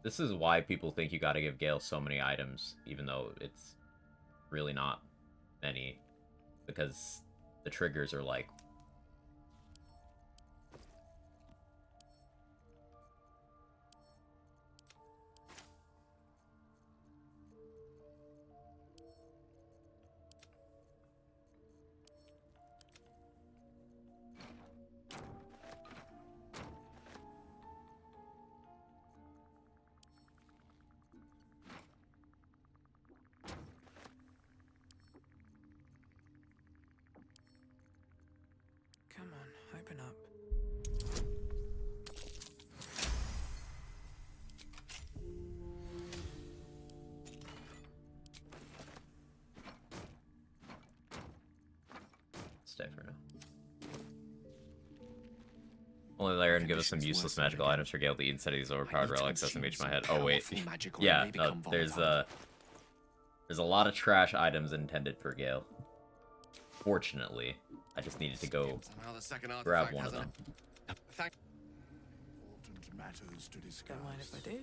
This is why people think you gotta give Gale so many items, even though it's really not many. Because the triggers are like... Come on, open up. Stay for now. Only layer and give us some useless magical items for Gale to eat instead of these overpowered relics. SMH my head. Oh wait, yeah, no, there's a lot of trash items intended for Gale. Fortunately, I just needed to go grab one of them. Important matters to discuss. Don't mind if I do.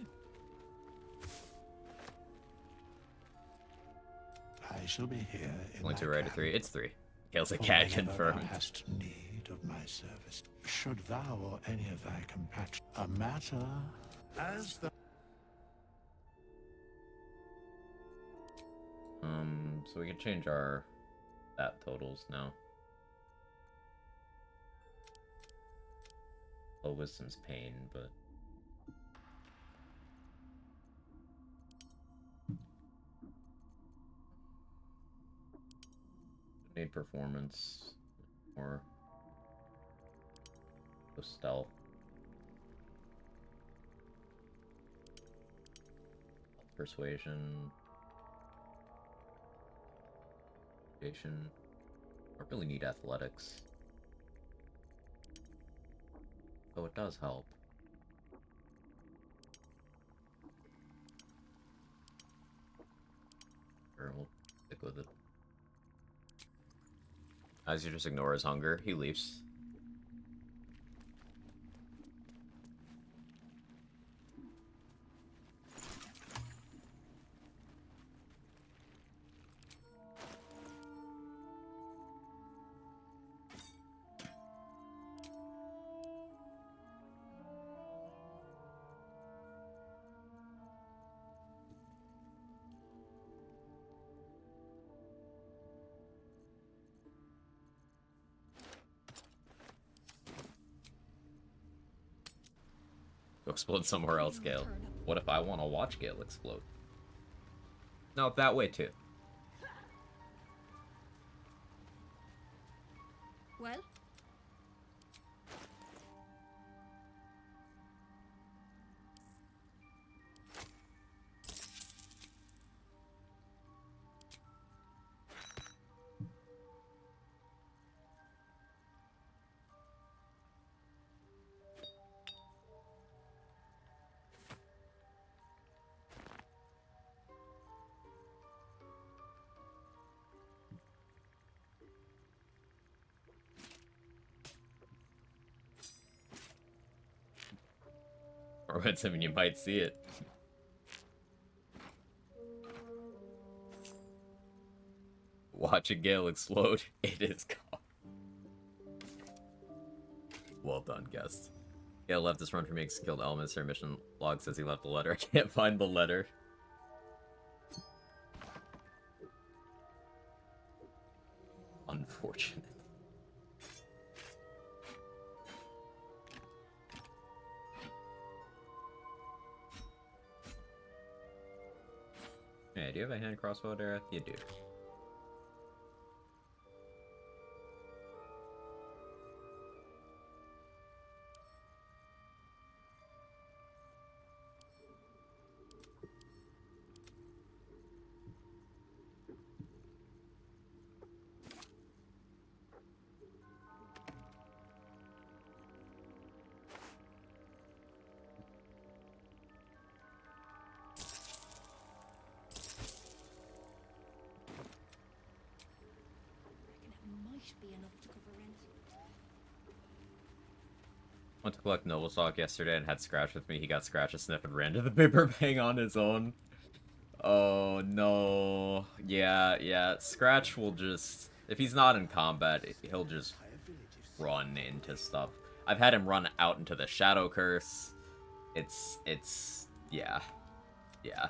I shall be here in Only my 2 right to camp. 3. It's 3. Gale's a For cat whatever confirmed. thou hast need. need of my service. Should thou or any of thy compatriots a matter as the So we can change our stat totals now. Low wisdom's pain, but need performance or stealth. Persuasion. I really need athletics. Though it does help. Sure, we'll stick with it. As you just ignore his hunger, he leaves. Go explode somewhere else, Gale. What if I want to watch Gale explode? No, that way too. Well? Or when something you might see it. Watch a Gale explode. It is gone. Well done, guest. Gale left this run for being skilled elements. Her mission log says he left a letter. I can't find the letter. Unfortunate. Yeah, do you have a hand crossbow, Dareth? You do. Be enough to cover rent. Went to collect Noble yesterday and had Scratch with me. He got Scratch a sniff and ran to the paper bang on his own. Oh no. Yeah. Scratch will just... If he's not in combat, he'll just run into stuff. I've had him run out into the Shadow Curse. It's... Yeah. Yeah.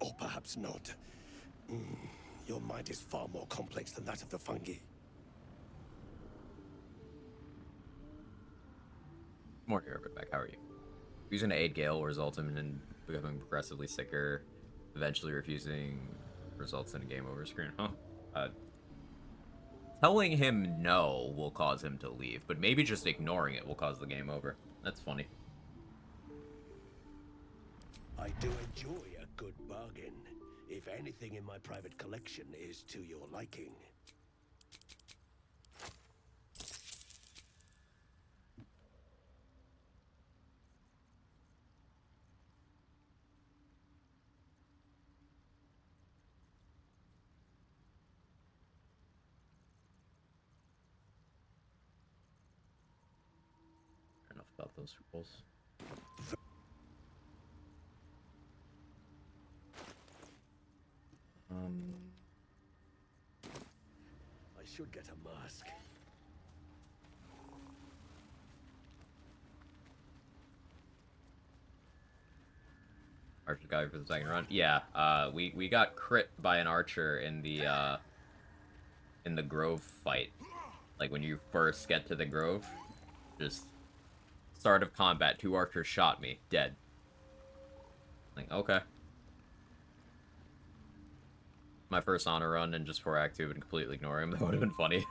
Or perhaps not. Your mind is far more complex than that of the fungi. Morning, Back. How are you? Using to aid Gale results him in becoming progressively sicker, eventually refusing results in a game over screen. Huh. Telling him no will cause him to leave, but maybe just ignoring it will cause the game over. That's funny. I do enjoy a good bargain, if anything in my private collection is to your liking. Enough about those rules. should get a mask. Archer guy for the second run. Yeah, we got crit by an archer in the Grove fight. Like when you first get to the Grove, just start of combat, 2 archers shot me, dead. Like, okay. My first honor run and just for Act 2 and completely ignore him, that would have been funny.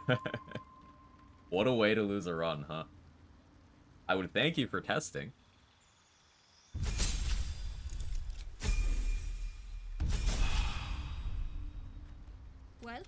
What a way to lose a run, huh? I would thank you for testing. Well?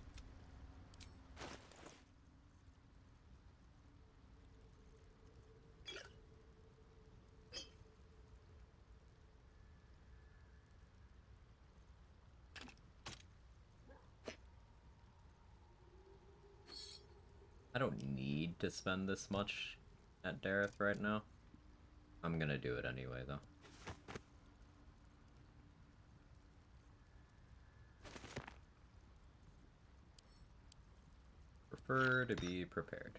I don't need to spend this much at Dareth right now. I'm gonna do it anyway, though. Prefer to be prepared.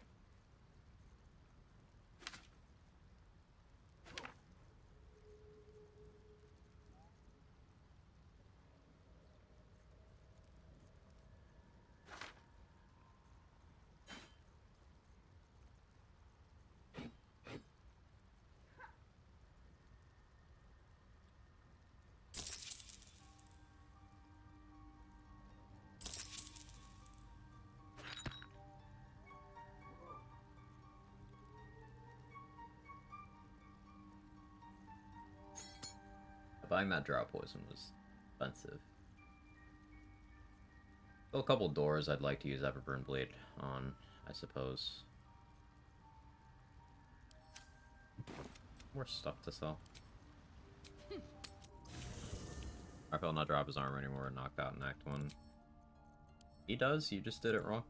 Buying that Drow Poison was expensive. Still a couple doors I'd like to use Everburn Blade on, I suppose. More stuff to sell. Raphael not drop his armor anymore, knocked out in Act 1. He does, you just did it wrong.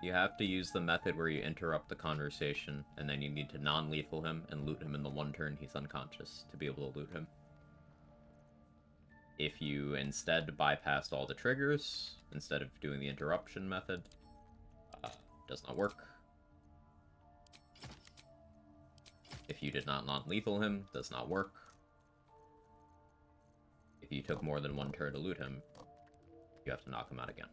You have to use the method where you interrupt the conversation, and then you need to non-lethal him and loot him in the one turn he's unconscious to be able to loot him. If you instead bypassed all the triggers, instead of doing the interruption method, does not work. If you did not non-lethal him, does not work. If you took more than one turn to loot him, you have to knock him out again.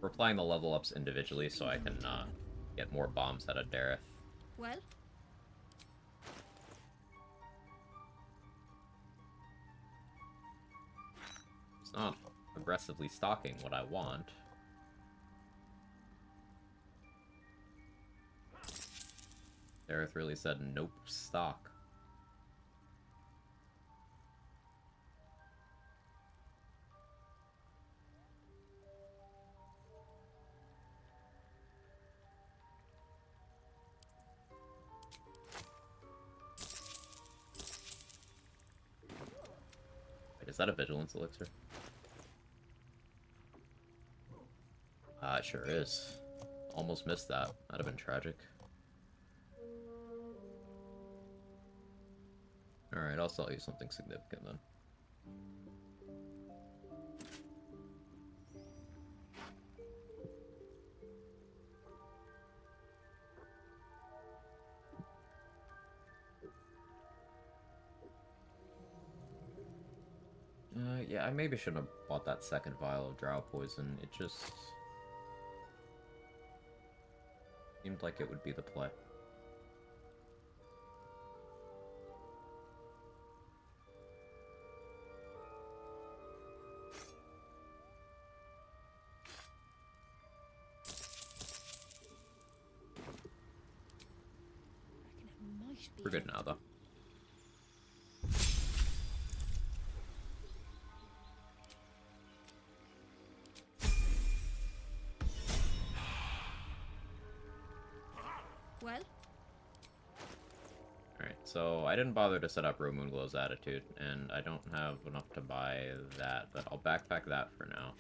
We're applying the level ups individually so I can get more bombs out of Dareth. Well? It's not aggressively stalking what I want. Dareth really said nope, stalk. Is that a vigilance elixir? It sure is. Almost missed that. That'd have been tragic. Alright, I'll sell you something significant then. Yeah, I maybe shouldn't have bought that second vial of Drow Poison. It just seemed like it would be the play. We're good now, though. Well? Alright, so I didn't bother to set up Rue Moonglow's attitude, and I don't have enough to buy that, but I'll backpack that for now.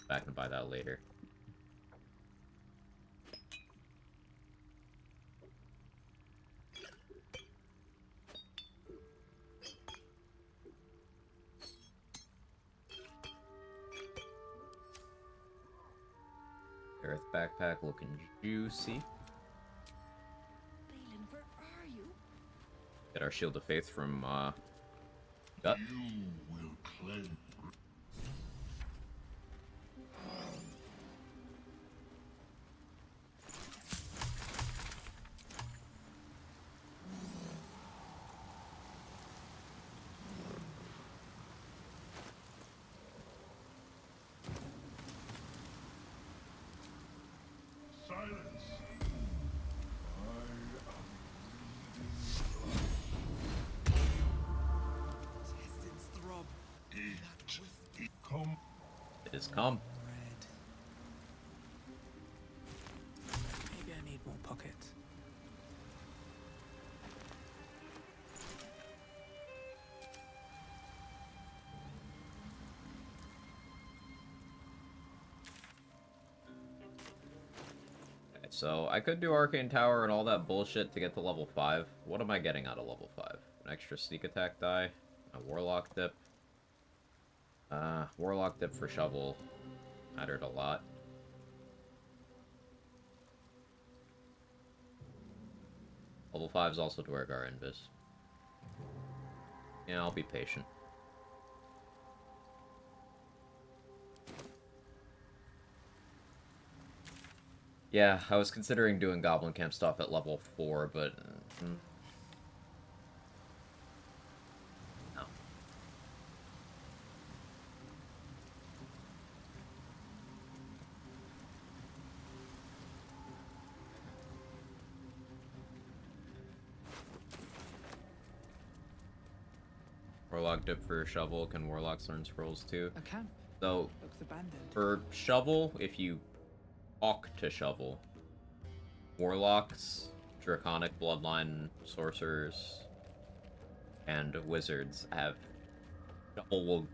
Back and buy that later. Earth backpack looking juicy. Balin, where are you? Get our Shield of Faith from, Gut. You will claim. Silence. Intestines throb. Come. It is come. Maybe I need more pockets. Okay, so I could do Arcane Tower and all that bullshit to get to level 5. What am I getting out of level 5? An extra sneak attack die, a Warlock dip. Warlock dip for Shovel mattered a lot. Level 5 is also Dwergar Invis. Yeah, I'll be patient. Yeah, I was considering doing Goblin Camp stuff at level 4, but... no. Warlock dip for Shovel. Can Warlocks learn scrolls too? I can. So, Looks abandoned. for Shovel, if you talk to Shovel, Warlocks, Draconic Bloodline Sorcerers, and Wizards have Shovel will,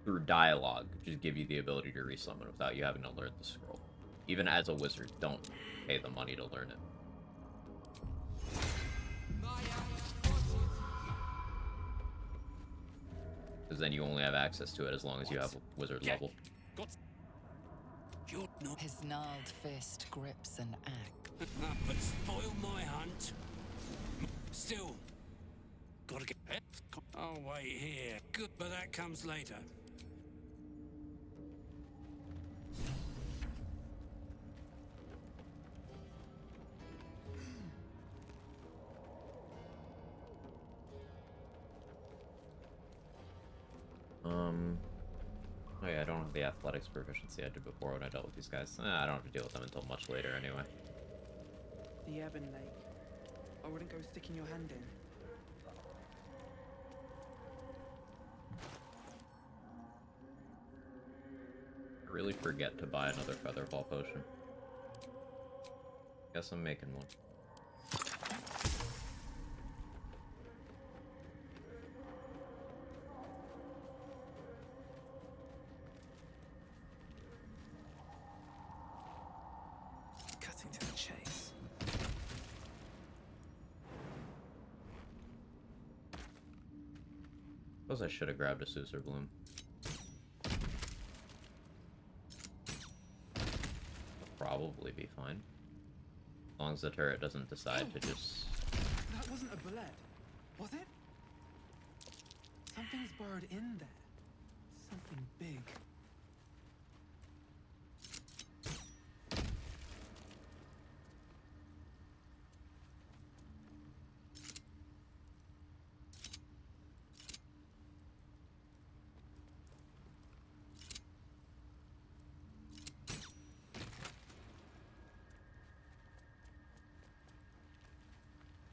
through dialogue, just give you the ability to resummon without you having to learn the scroll. Even as a wizard, don't pay the money to learn it. Because then you only have access to it as long as you have a wizard level. His gnarled fist grips an axe. But spoil my hunt. Still, gotta get. I'll wait here. Good, but that comes later. Oh yeah, I don't have the athletics proficiency I did before when I dealt with these guys. I don't have to deal with them until much later anyway. The Ebon Lake. I wouldn't go sticking your hand in. I really forget to buy another Featherfall potion. Guess I'm making one. Cutting to the chase. Suppose I should have grabbed a Susur Bloom. Probably be fine. As long as the turret doesn't decide to just... That wasn't a bullet, was it? Something's burrowed in there. Something big.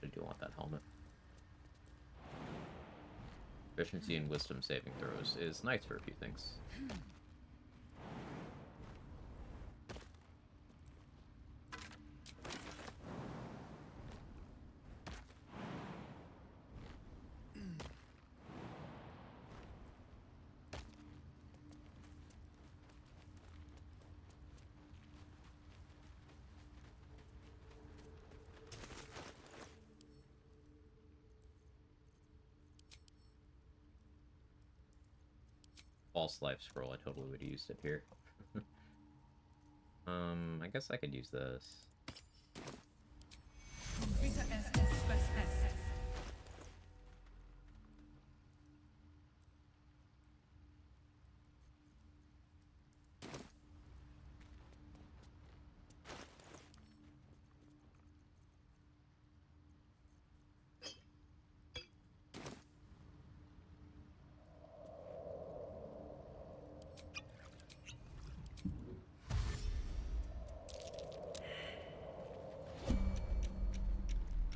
I do want that helmet. Efficiency and wisdom saving throws is nice for a few things. false life scroll. I totally would have used it here. I guess I could use this.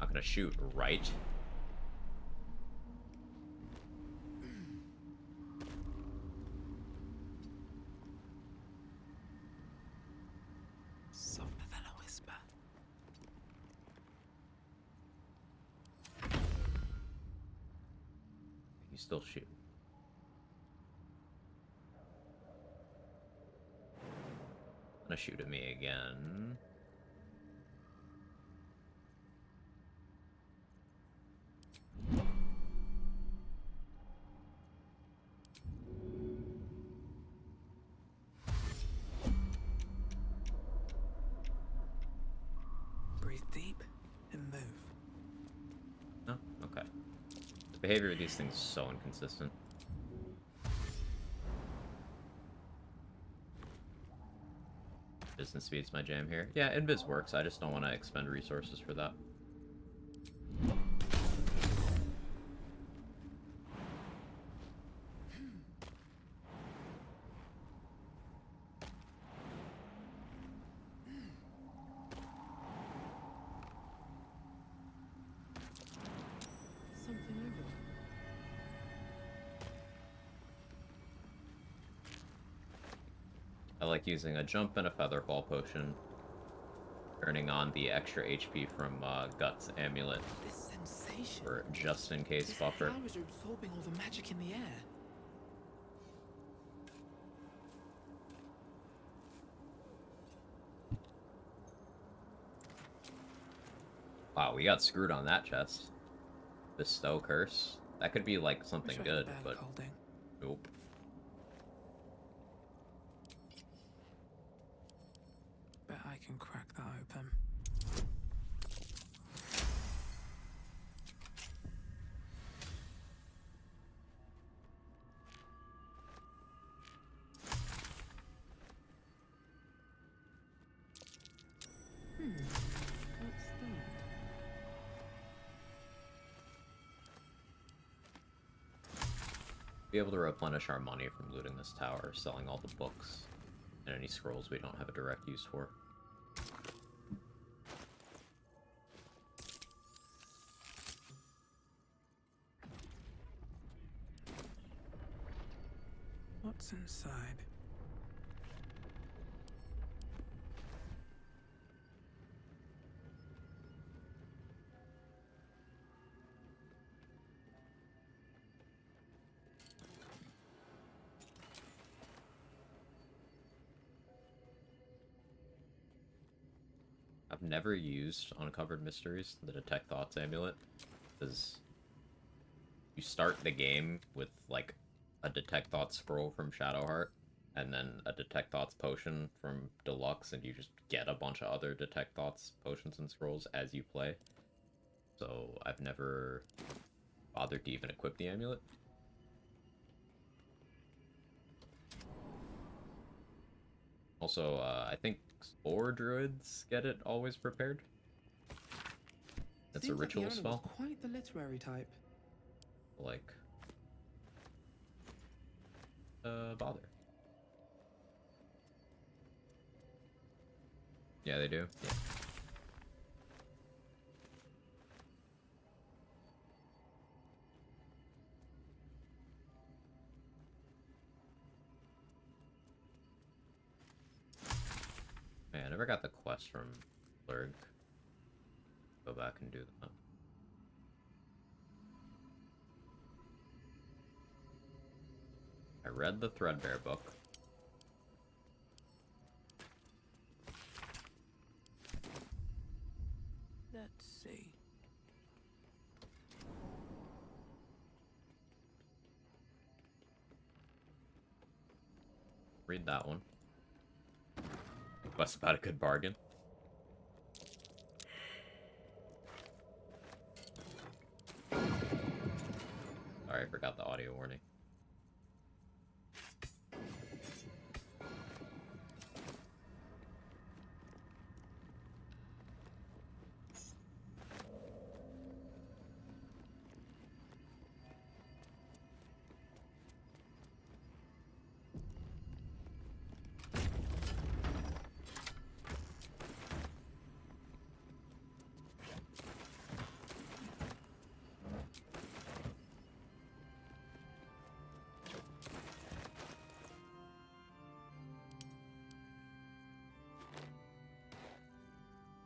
Not gonna shoot, right? Softer than a whisper. You still shoot. Gonna shoot at me again. Breathe deep and move. Oh, okay. The behavior of these things is so inconsistent. Business speed's my jam here. Yeah, Invis works. I just don't want to expend resources for that. Something over there. I like using a jump and a featherfall potion, turning on the extra HP from Guts Amulet This sensation. for just in case These buffer. flowers are absorbing all the magic in the air. Wow, we got screwed on that chest. Bestow Curse. That could be like something Wish I had a good, bag but holding. nope. Bet I can crack that open. What's that? Be able to replenish our money from looting this tower, selling all the books, and any scrolls we don't have a direct use for. What's inside? I've never used Uncovered Mysteries, the Detect Thoughts amulet, because you start the game with like a Detect Thoughts scroll from Shadowheart, and then a Detect Thoughts potion from Deluxe, and you just get a bunch of other Detect Thoughts potions and scrolls as you play. So I've never bothered to even equip the amulet. Also, I think Spore Druids get it always prepared. It's a Seems like ritual Iona was spell. quite the literary type. Like, bother. Yeah, they do. Yeah. Man, I never got the quest from Blurg. Go back and do that. I read the Threadbare book. Let's see. Read that one. That's about a good bargain. Sorry, I forgot the audio warning.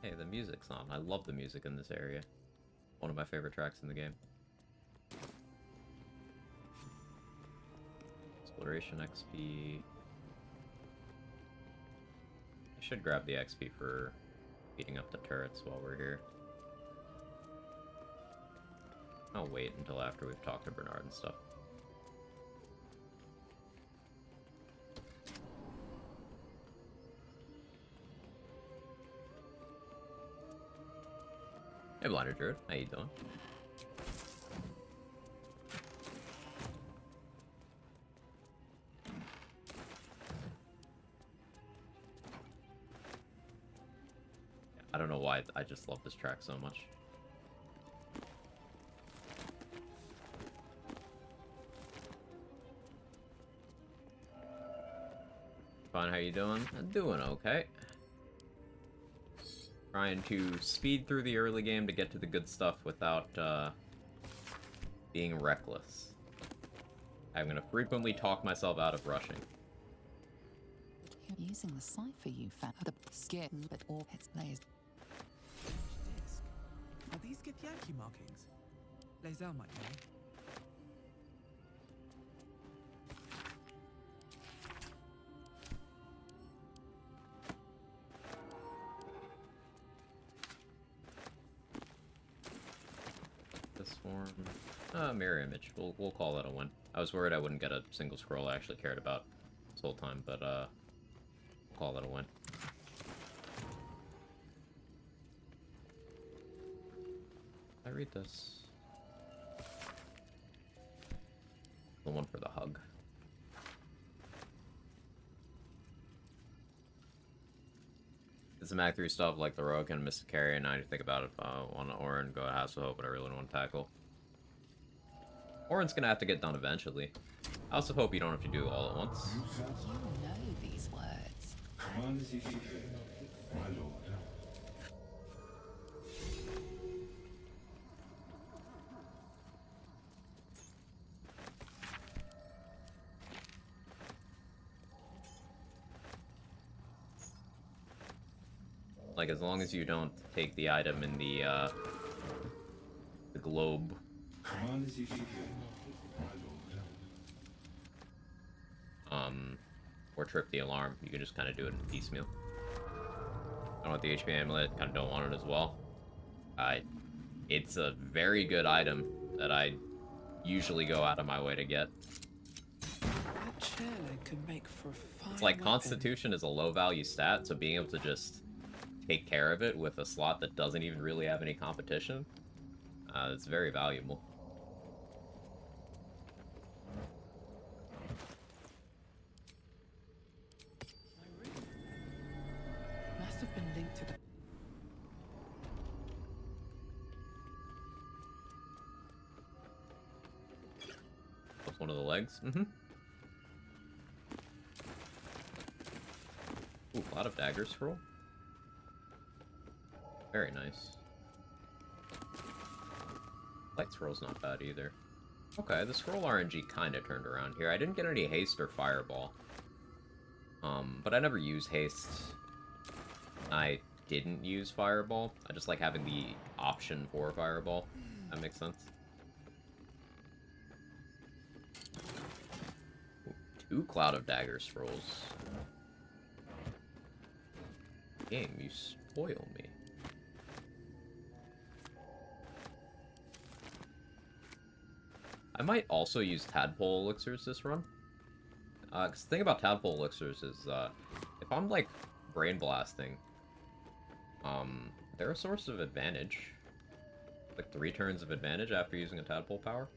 Hey, the music's on. I love the music in this area. One of my favorite tracks in the game. Exploration XP. I should grab the XP for beating up the turrets while we're here. I'll wait until after we've talked to Bernard and stuff. Hey, Blinder Druid, how you doing? I don't know why, I just love this track so much. Fine, how you doing? I'm doing okay. Trying to speed through the early game to get to the good stuff without being reckless. I'm gonna frequently talk myself out of rushing. You're using the cipher you found. The skin, but all its layers. Disc. Are these Githyanki markings? Lae'zel might know. Mirror image. We'll call that a win. I was worried I wouldn't get a single scroll I actually cared about this whole time, but we'll call that a win. I read this. The one for the hug. It's some Act 3 stuff like the Rogue and Mystic Carrier, and I think about it if I want to Orin, go to Hasselhoff, but I really don't want to tackle. Orin's gonna have to get done eventually. I also hope you don't have to do it all at once. You know these words. Command as you see fit, my lord. Like, as long as you don't take the item in the globe. Command as you see fit, my lord. Or trip the alarm. You can just kind of do it in piecemeal. I don't want the HP amulet, kind of don't want it as well. It's a very good item that I usually go out of my way to get. That chair leg could make for a fine It's like weapon. Constitution is a low value stat, so being able to just take care of it with a slot that doesn't even really have any competition, it's very valuable. Must have been linked to the... That's one of the legs. Mm-hmm. Ooh, a lot of dagger scroll. Very nice. Light scroll's not bad either. Okay, the scroll RNG kind of turned around here. I didn't get any haste or fireball. But I never use haste. I didn't use fireball. I just like having the option for fireball. That makes sense. Ooh, 2 Cloud of Dagger scrolls. Game, you spoil me. I might also use Tadpole elixirs this run. Cause the thing about tadpole elixirs is, if I'm like brain blasting, they're a source of advantage. Like 3 turns of advantage after using a tadpole power.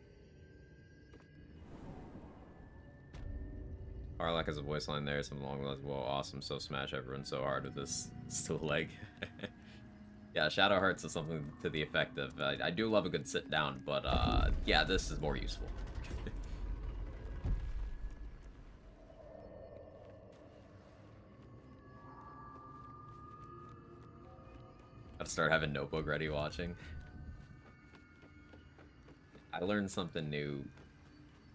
Arlak has a voice line there, something along the lines of, "Whoa, awesome, so smash everyone so hard with this stool leg." Yeah, Shadow Hearts is something to the effect of, I do love a good sit down, but yeah, this is more useful. Gotta start having Notebook ready watching. I learn something new,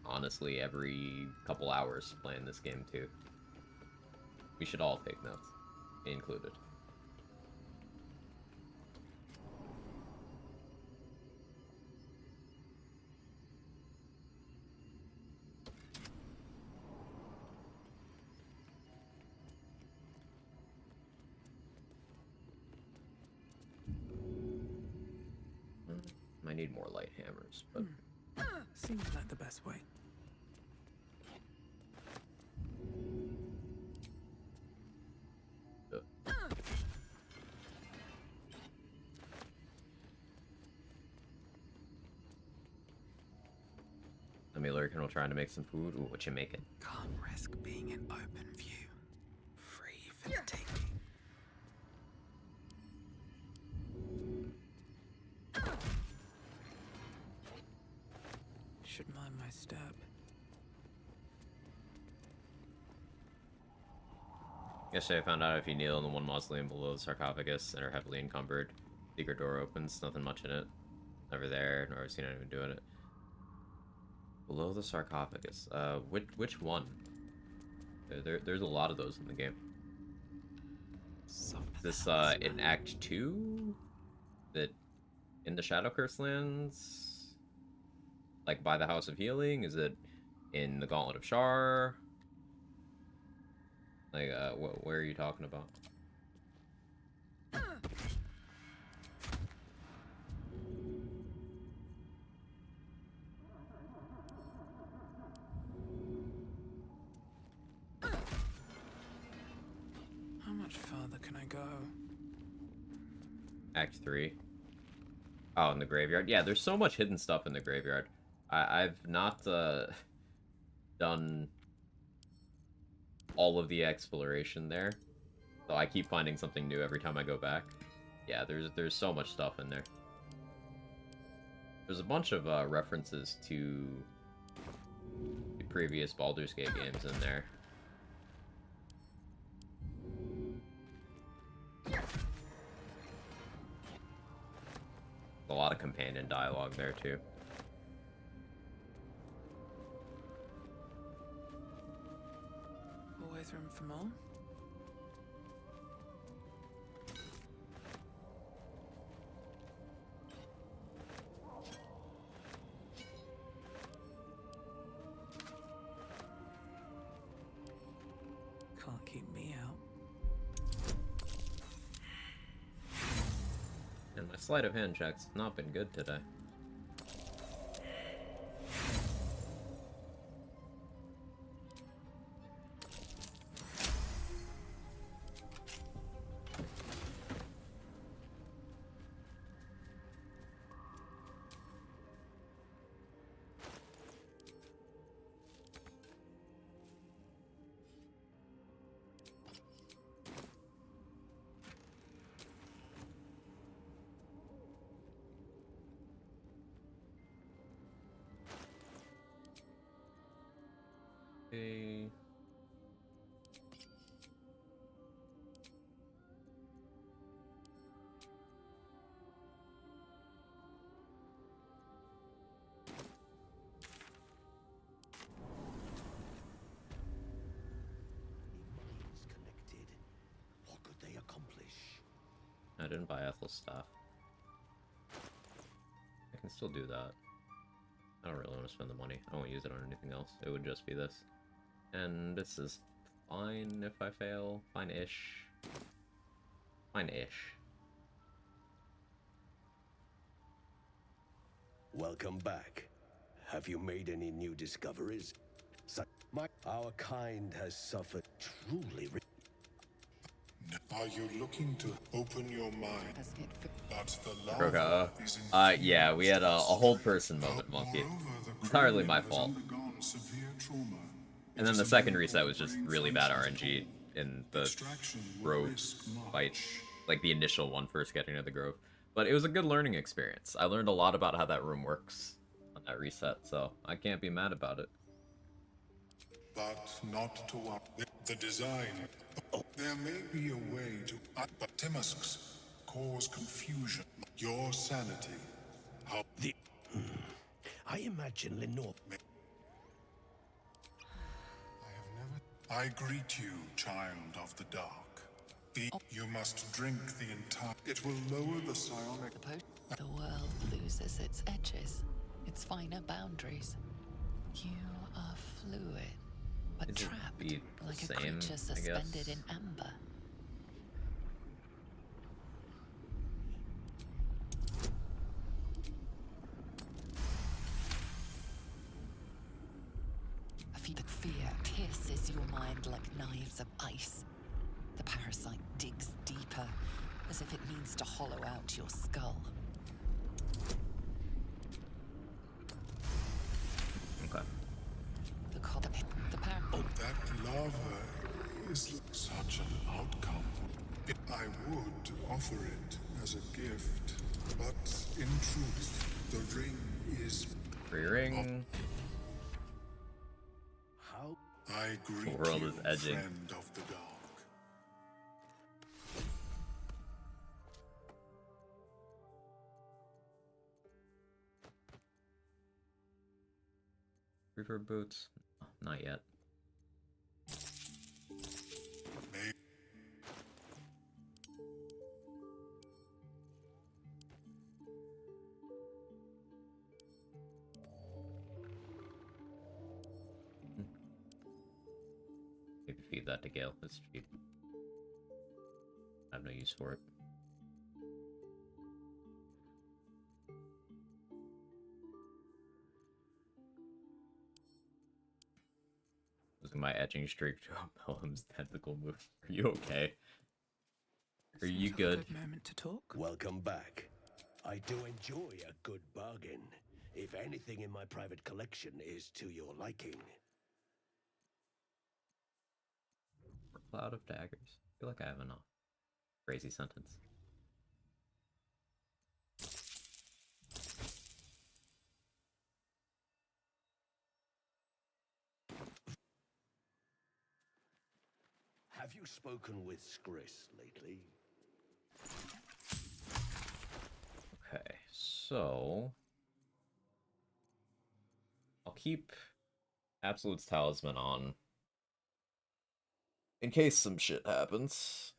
honestly, every couple hours playing this game, too. We should all take notes, me included. I need more light hammers, but... Seems like the best way. Let me lurking while trying to make some food. Ooh, what you making? Can't risk being in open view. Free for the taking. Should mind my step. Yesterday I found out if you kneel in the one mausoleum below the sarcophagus and are heavily encumbered, secret door opens, nothing much in it. Never there, nor have seen anyone doing it. Below the sarcophagus. Which one? There's a lot of those in the game. Is this, in Act 2? That in the Shadow Curse lands? Like by the House of Healing? Is it in the Gauntlet of Shar? Like, where are you talking about? How much farther can I go? Act 3. Oh, in the graveyard? Yeah, there's so much hidden stuff in the graveyard. I've not done all of the exploration there, so I keep finding something new every time I go back. Yeah, there's so much stuff in there. There's a bunch of references to the previous Baldur's Gate games in there. A lot of companion dialogue there too. Always room for more? Can't keep me out. And my sleight of hand checks have not been good today. Okay. What could they accomplish? I didn't buy Ethel's stuff. I can still do that. I don't really want to spend the money. I won't use it on anything else. It would just be this. And this is fine if I fail. Fine-ish. Fine-ish. Welcome back. Have you made any new discoveries? Our kind has suffered truly. Are you looking to open your mind? But the Okay. lava is in Yeah, we had a whole person moment, Monkey. Entirely my fault. severe trauma. And then the second reset was just really bad RNG in the Grove fight. Like the initial one first getting to the Grove. But it was a good learning experience. I learned a lot about how that room works on that reset, so I can't be mad about it. But not to what the design. There may be a way to, but Timusks cause confusion. Your sanity. How I imagine Lenore. I greet you, child of the dark. You must drink the entire. It will lower the psionic. The world loses its edges, its finer boundaries. You are fluid, but Is it trapped the like a same, creature I suspended guess? in amber. Fear pierces your mind like knives of ice. The parasite digs deeper, as if it needs to hollow out your skull. Okay. That lava is such an outcome. I would offer it as a gift, but in truth, the ring is Free ring. How I greet The world you, is edging. friend of the dark. Reaper boots? Not yet. Maybe feed that to Gale. It's cheap. I have no use for it. Losing my etching streak to a Pelham's tentacle move. Are you okay? Are you good? Moment to talk. Welcome back. I do enjoy a good bargain. If anything in my private collection is to your liking. Cloud of daggers. I feel like I have enough. Crazy sentence. Have you spoken with Skris lately? Okay, so I'll keep Absolute's Talisman on in case some shit happens.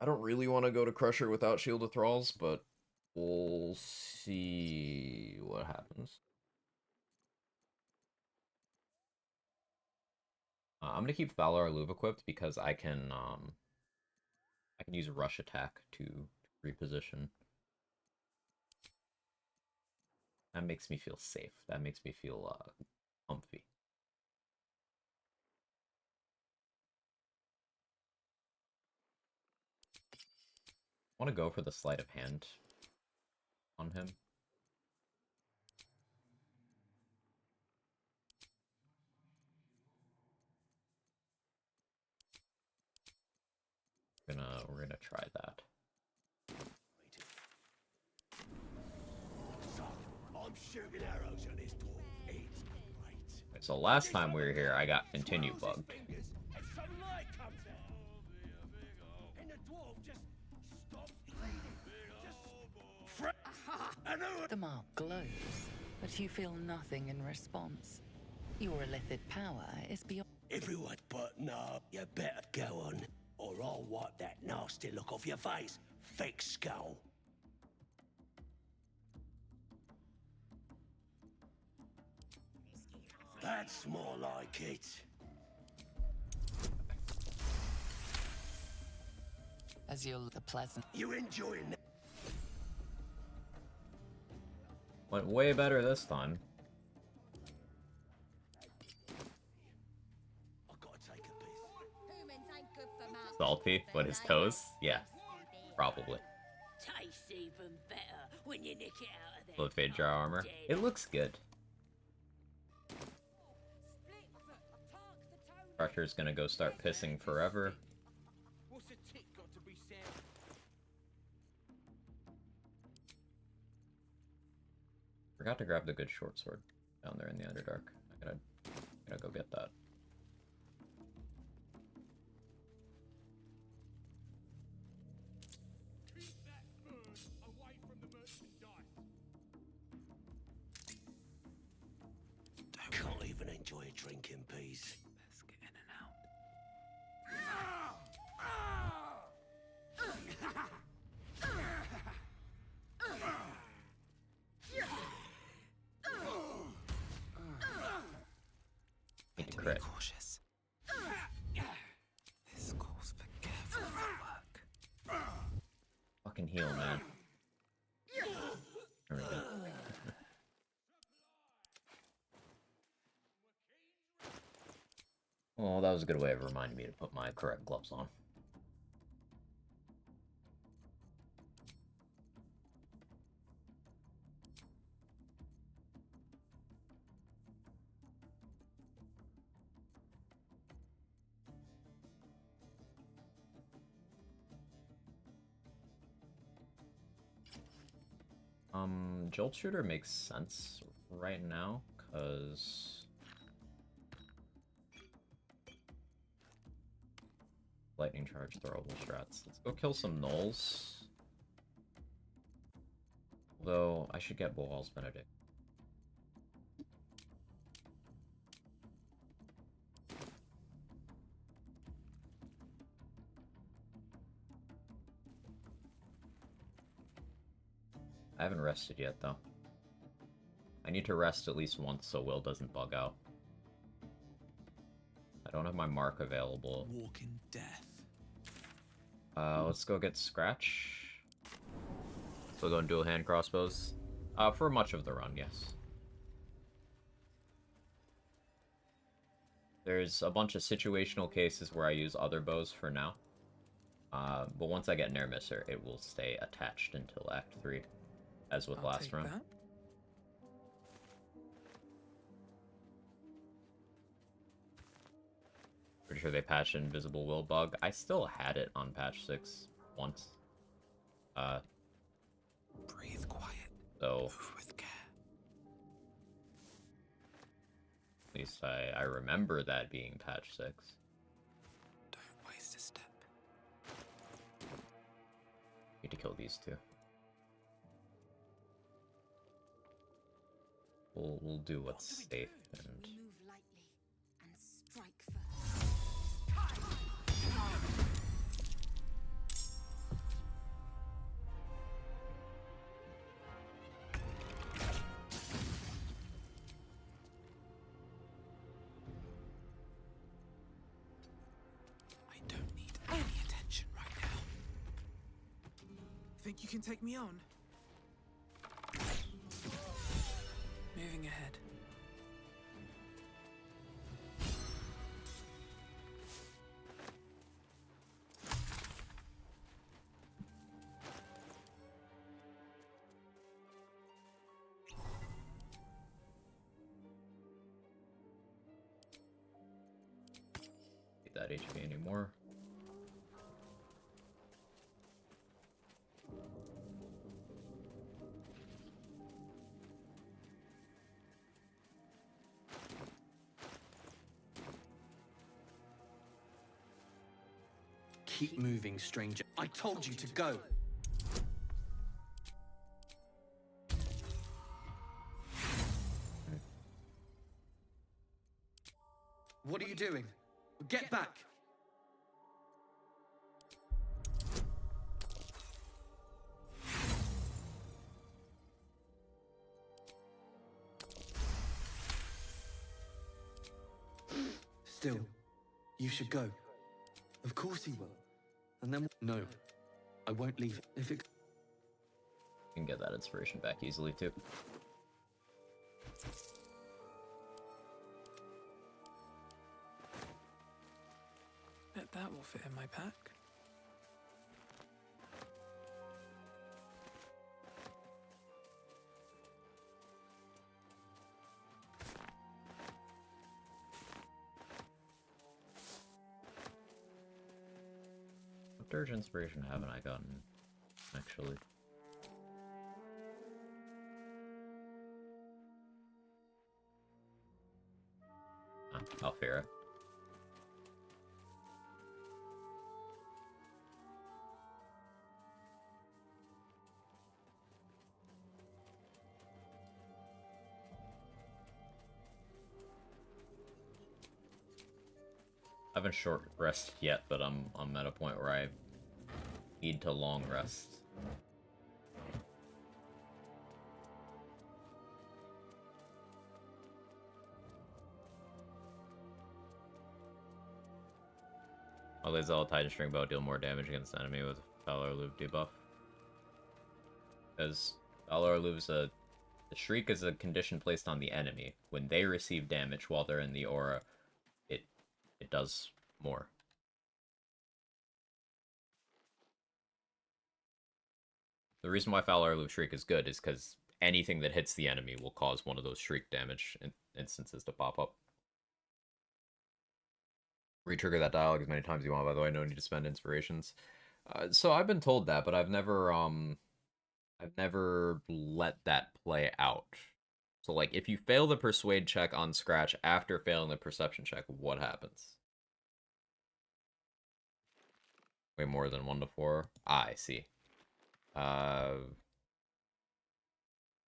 I don't really want to go to Crusher without Shield of Thralls, but we'll see what happens. I'm gonna keep Valar Luve equipped because I can use Rush Attack to reposition. That makes me feel safe. That makes me feel comfy. I want to go for the sleight of hand on him. We're gonna try that. I'm shooting arrows at this dwarf. It's great. So last time we were here, I got continue bugged. And some light comes out. And the dwarf just stops bleeding. The mark glows, but you feel nothing in response. Your illithid power is beyond. Everyone but no, you better go on, or I'll wipe that nasty look off your face, fake skull. That's more like it. As you're the pleasant. You enjoying that? Went way better this time. Salty? What, his toes? Yeah, probably. Tastes even better when you nick it out of there. Blood Fade Jar armor. It looks good. Crusher's gonna go start pissing forever. What's a tick got to be said? Forgot to grab the good short sword down there in the Underdark. I gotta go get that. Can't even enjoy a drink in peace. Let's get in and out. Need to crit. Cautious. This calls for careful footwork. Fucking heal, man. There we go. Well, that was a good way of reminding me to put my correct gloves on. Jolt Shooter makes sense right now, because lightning charge throwable strats. Let's go kill some gnolls. Although, I should get Bohal's Benedict. I haven't rested yet, though. I need to rest at least once so Will doesn't bug out. I don't have my mark available. Walking death. Let's go get Scratch. So go and dual hand crossbows. For much of the run, yes. There's a bunch of situational cases where I use other bows for now. But once I get Nair Misser, it will stay attached until Act 3. As with last run. That. Pretty sure they patched Invisible Will bug. I still had it on patch 6 once. Breathe quiet. So move with care. At least I remember that being patch 6. Don't waste a step. Need to kill these two. We'll do what's safe and We move lightly and strike first. I don't need any attention right now. Think you can take me on? Moving ahead. need that HP anymore. Keep moving, stranger. I told you to go. What are you doing? Get back! Still, you should go. Of course he will. And then, no, I won't leave it. If it... You can get that inspiration back easily, too. Bet that was fit in my pack. What Dirge Inspiration haven't I gotten, actually? Alfira. I haven't short rested yet, but I'm at a point where I need to long rest. Alazal Titan String Bow deal more damage against the enemy with Valor Loop debuff. Because Valor Loop's the Shriek is a condition placed on the enemy. When they receive damage while they're in the aura, it does more. The reason why Valor Loop Shriek is good is because anything that hits the enemy will cause one of those Shriek damage instances to pop up. Retrigger that dialogue as many times as you want, by the way, no need to spend inspirations. So I've been told that, but I've never let that play out. So, like, if you fail the Persuade check on Scratch after failing the Perception check, what happens? Way more than 1 to 4? Ah, I see.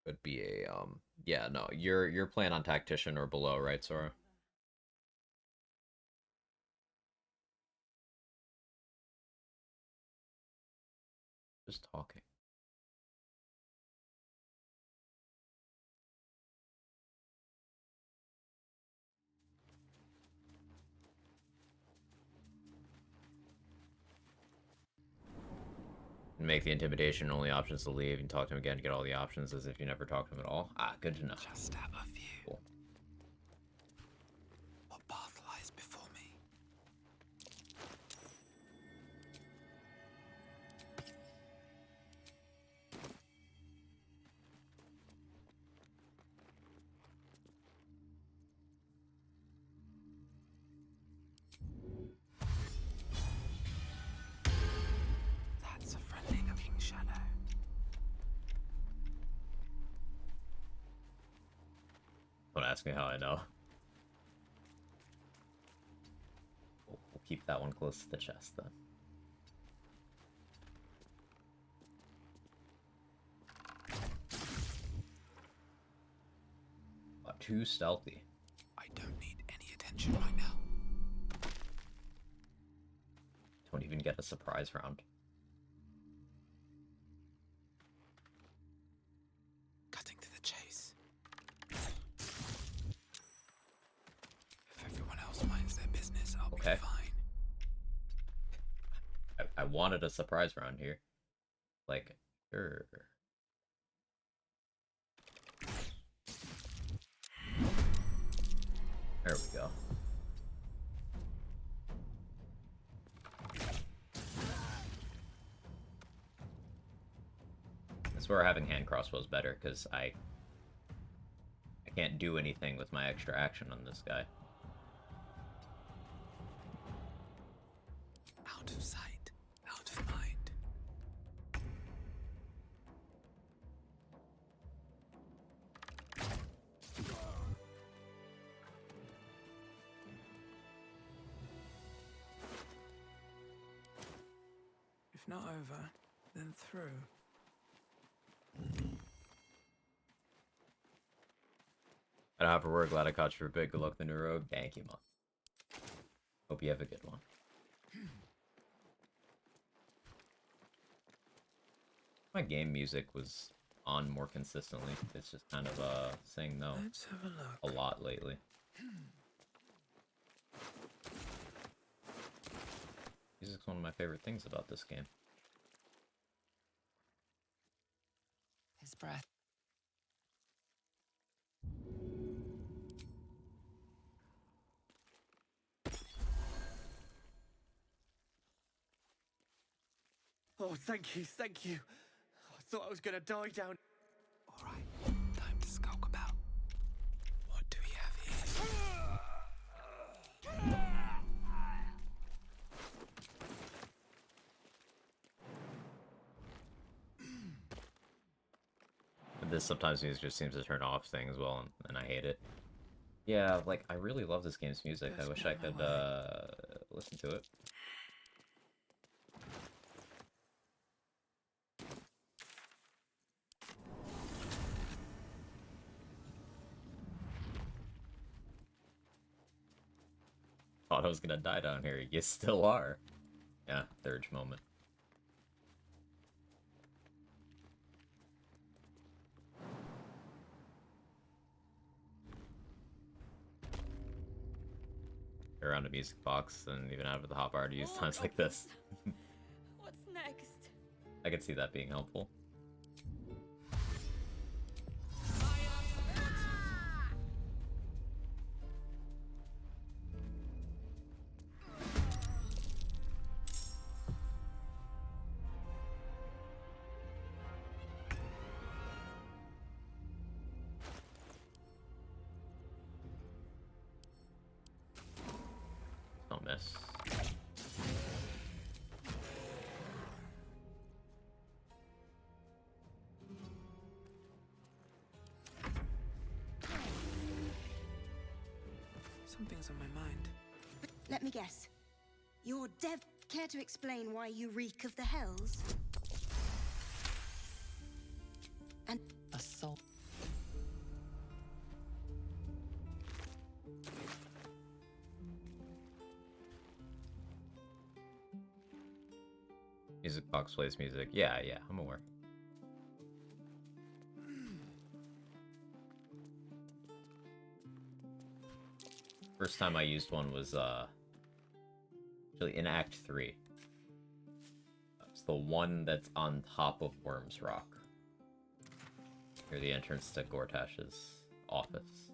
Would be a, yeah, no, you're playing on Tactician or below, right, Sora? Just talking. Make the intimidation only options to leave and talk to him again to get all the options as if you never talked to him at all. Ah, good to know. Just have a few. Cool. What path lies before me? That's a friendly looking shadow. Don't ask me how I know. We'll keep that one close to the chest then. Too stealthy. I don't need any attention right now. Don't even get a surprise round. Cutting to the chase. If everyone else minds their business, I'll be fine. I wanted a surprise round here. Like, sure. There we go. That's where having hand crossbows better, because I can't do anything with my extra action on this guy. Out of sight, out of mind. If not over, then through. I don't have a word. Glad I caught you for a bit. Good luck with the new rogue. Thank you, Mom. Hope you have a good one. My game music was on more consistently. It's just kind of saying no. Let's have a look. A lot lately. Music's one of my favorite things about this game. His breath. Oh, thank you, thank you. I thought I was gonna die down. All right, time to skulk about. What do we have here? This sometimes music just seems to turn off things as well, and I hate it. Yeah, like, I really love this game's music. I wish I could, listen to it. Thought I was gonna die down here. You still are. Yeah, Thurge moment. Around a music box and even out of the hotbar to use times like this. What's next? I could see that being helpful. Don't miss. Something's on my mind. Let me guess. You're Dev. Care to explain why you reek of the hells? And assault. Music box plays music. Yeah, I'm aware. First time I used one was actually in Act 3. It's the one that's on top of Worm's Rock. Near the entrance to Gortash's office.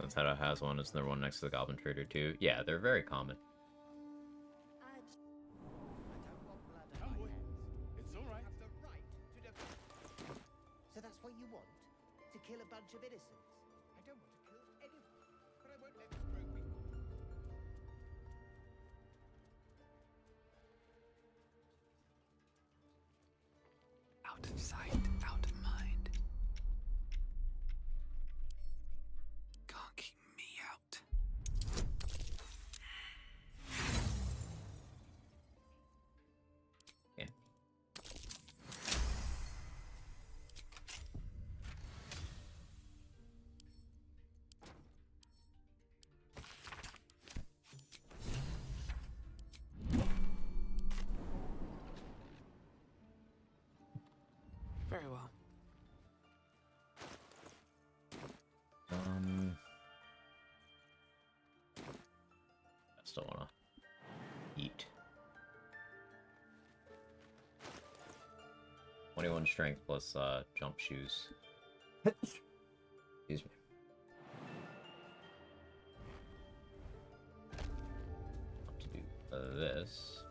Senseido has one. Is there one next to the Goblin Trader too? Yeah, they're very common. It's all right. So that's what you want? To kill a bunch of innocents? I don't want to kill anyone, but I won't let this broke me. Out of sight, out of mind. Can't keep me out. Yeah. Very well. I still wanna eat. 21 strength plus jump shoes. Excuse me. Have to do this.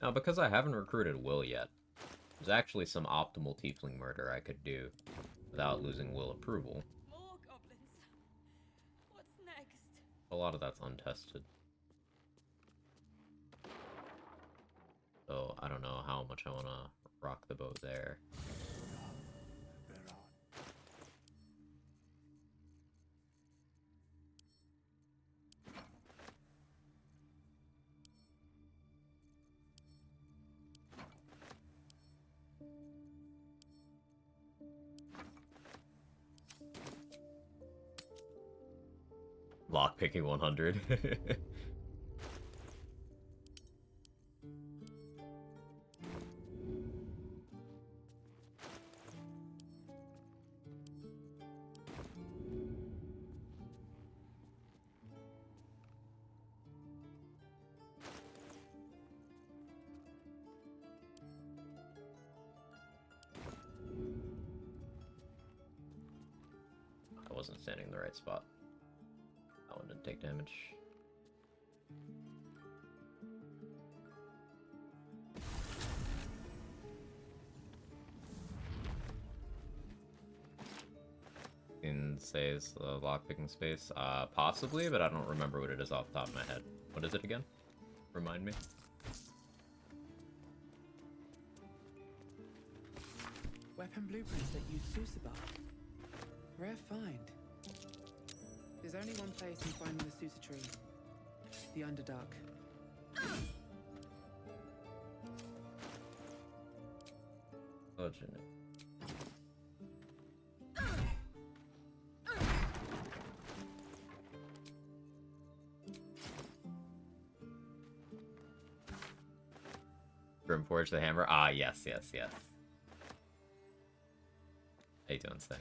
Now, because I haven't recruited Will yet, there's actually some optimal tiefling murder I could do without losing Will approval. More goblins. What's next? A lot of that's untested. So I don't know how much I want to rock the boat there. Lockpicking 100. I wasn't standing in the right spot. That one didn't take damage. In says the lockpicking space, possibly, but I don't remember what it is off the top of my head. What is it again? Remind me. Weapon blueprints that use Susabar. Rare find. There's only one place in finding the Susa tree. The Underdark. Legend. Grimforge the hammer. Ah, yes, yes, yes. How you doing, Stan?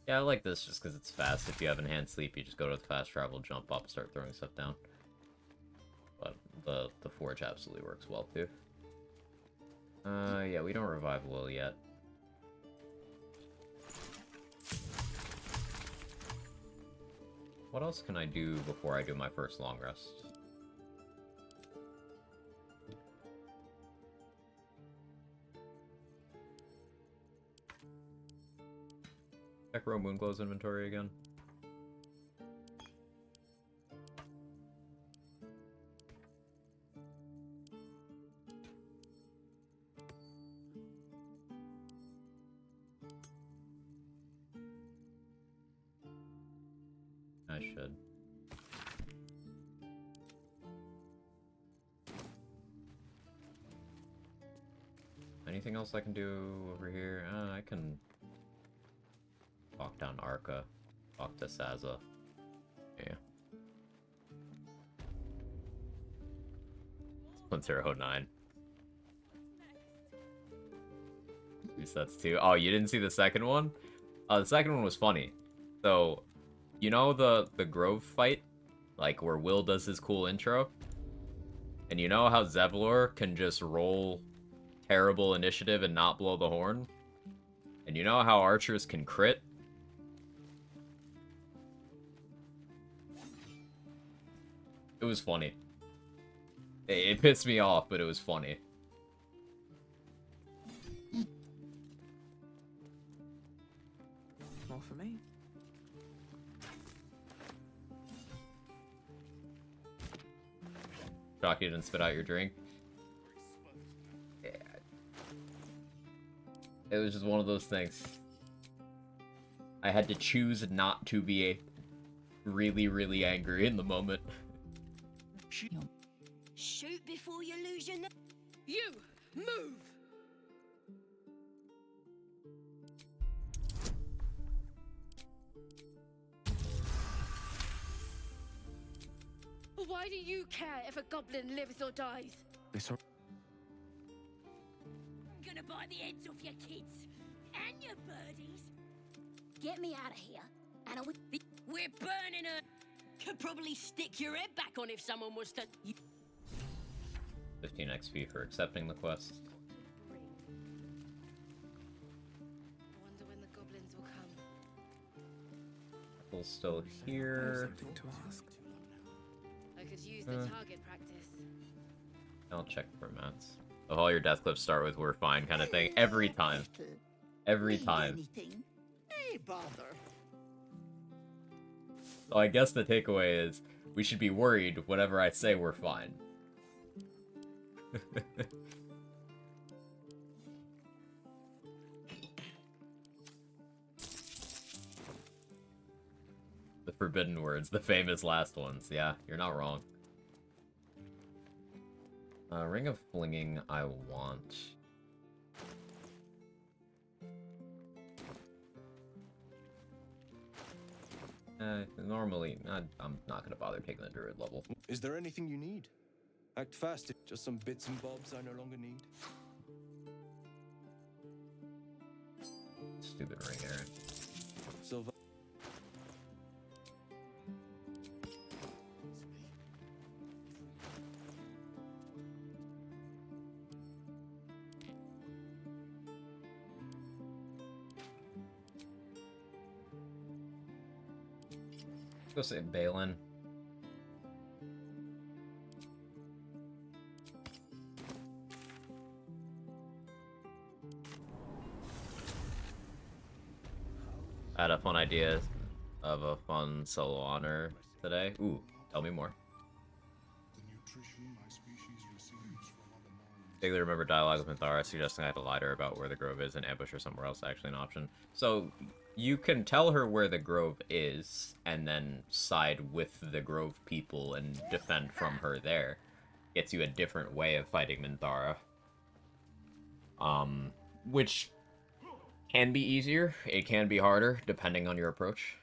Yeah, I like this just because it's fast. If you have enhanced sleep, you just go to the fast travel, jump up, start throwing stuff down. But the forge absolutely works well too. Yeah, we don't revive Will yet. What else can I do before I do my first long rest? Check Row Moonglow's inventory again. I should. Anything else I can do over here? I can talk down Arca, talk to Saza. Yeah. Splinter 09. Resets too. Oh, you didn't see the second one? The second one was funny. So, you know the Grove fight? Like, where Will does his cool intro? And you know how Zevlor can just roll terrible initiative and not blow the horn? And you know how archers can crit? It was funny. It pissed me off, but it was funny. More for me. Shock you didn't spit out your drink. Yeah. It was just one of those things. I had to choose not to be really, really angry in the moment. Shoot before you lose your... You! Move! Why do you care if a goblin lives or dies? I'm gonna buy the heads off your kids and your birdies. Get me out of here, and we're burning her. Could probably stick your head back on if someone was to... 15 XP for accepting the quest. I wonder when the goblins will come. Apple's still here. Something to ask. I could use the target practice. I'll check for mats. Of all your death clips start with "we're fine" kind of thing every time. Every time. Hey, bother. So I guess the takeaway is we should be worried whenever I say we're fine. The forbidden words, the famous last ones. Yeah, you're not wrong. Ring of Flinging I want. Normally, I'm not gonna bother taking the druid level. Is there anything you need? Act fast. Just some bits and bobs I no longer need. Stupid ring, Aaron. Silver. Go say Balin. I had a fun idea of a fun solo honor today. Ooh, tell me more. Vaguely remember dialogue with Minthara suggesting I had to lie to her about where the grove is and ambush her somewhere else, actually an option. So you can tell her where the grove is and then side with the grove people and defend from her there. Gets you a different way of fighting Minthara. Which can be easier, it can be harder, depending on your approach.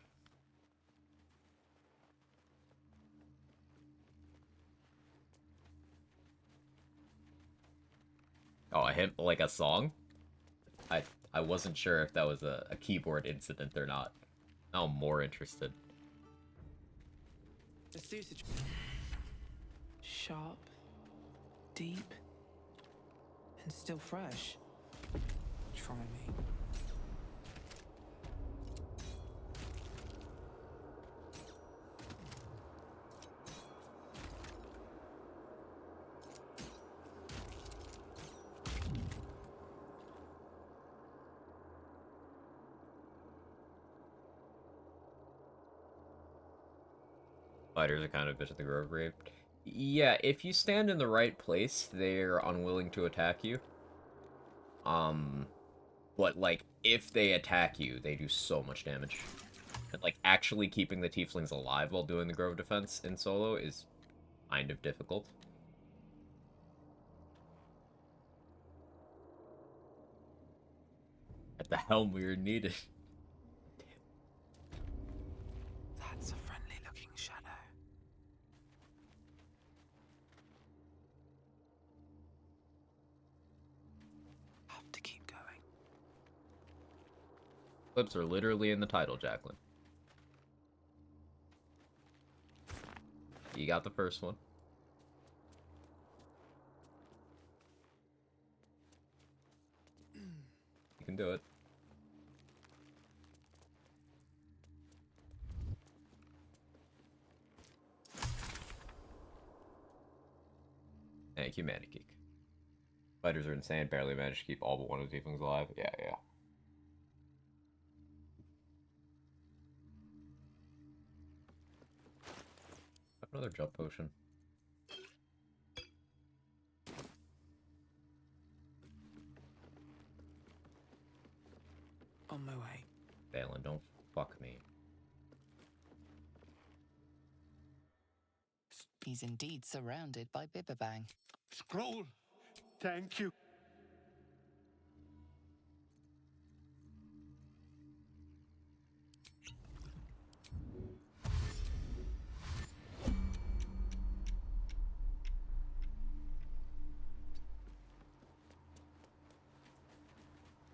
Oh, I hit like a song? I wasn't sure if that was a keyboard incident or not. Now I'm more interested. The sausage. Sharp, deep, and still fresh. Try me. Fighters are kind of bitch at the grove raid. Yeah, if you stand in the right place, they're unwilling to attack you. But like, if they attack you, they do so much damage. And like, actually keeping the tieflings alive while doing the grove defense in solo is kind of difficult. At the helm we are needed. That's a friendly looking shadow. Have to keep going. Clips are literally in the title, Jacqueline. You got the first one. You can do it. Thank you, Manigeek. Fighters are insane, barely managed to keep all but one of the tieflings alive. Yeah. Another jump potion. On my way. Balin, don't fuck me. He's indeed surrounded by Bibberbang. Scroll! Thank you.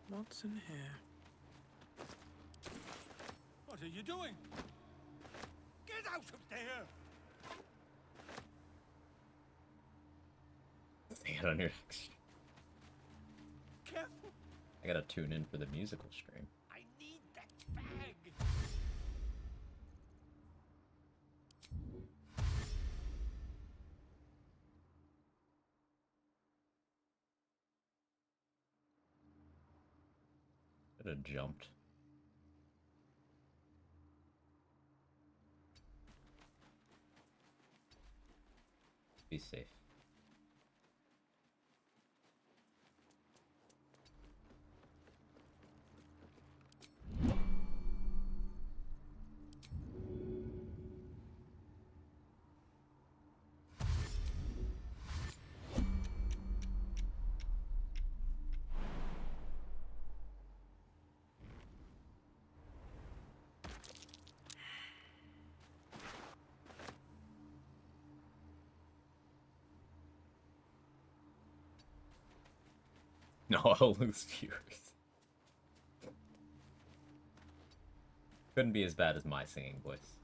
What's in here? What are you doing? Get out of there! Get on your. Careful! I gotta tune in for the musical stream. I need that bag! Could have jumped. Be safe. No, I'll lose viewers. Couldn't be as bad as my singing voice.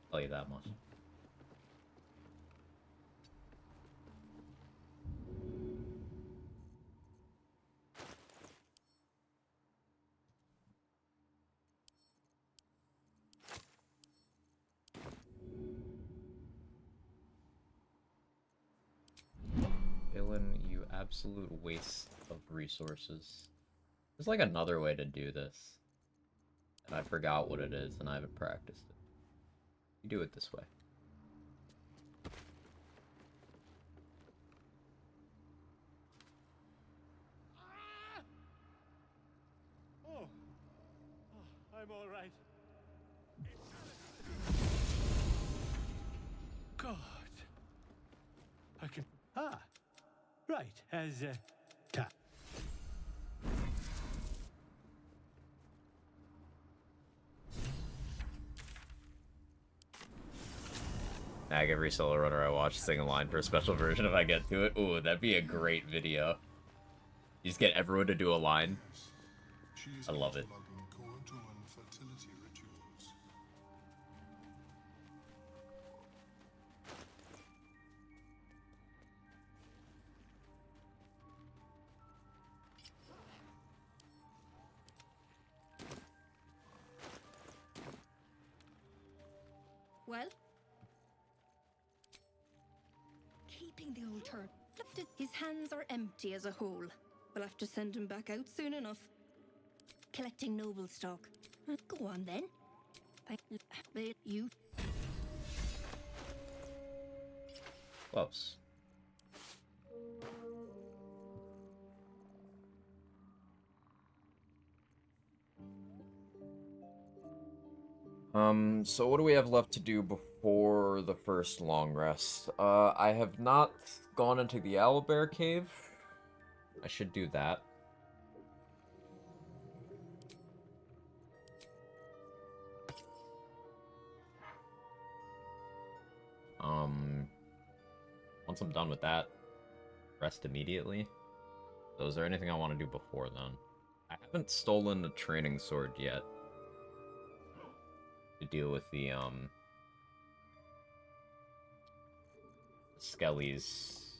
I'll tell you that much. Dylan, you absolute waste of resources. There's like another way to do this. And I forgot what it is, and I haven't practiced it. You do it this way. Oh, I'm all right. God. I can... Ah, right, as, tap. Nag every solo runner I watch sing a line for a special version if I get to it. Ooh, that'd be a great video. You just get everyone to do a line. I love it. Well? Keeping the old turd. His hands are empty as a whole. We'll have to send him back out soon enough. Collecting noble stock. Go on then. You. Close. So what do we have left to do before the first long rest? I have not gone into the Owlbear Cave. I should do that. Once I'm done with that, rest immediately. So is there anything I want to do before then? I haven't stolen the training sword yet. To deal with the, Skellies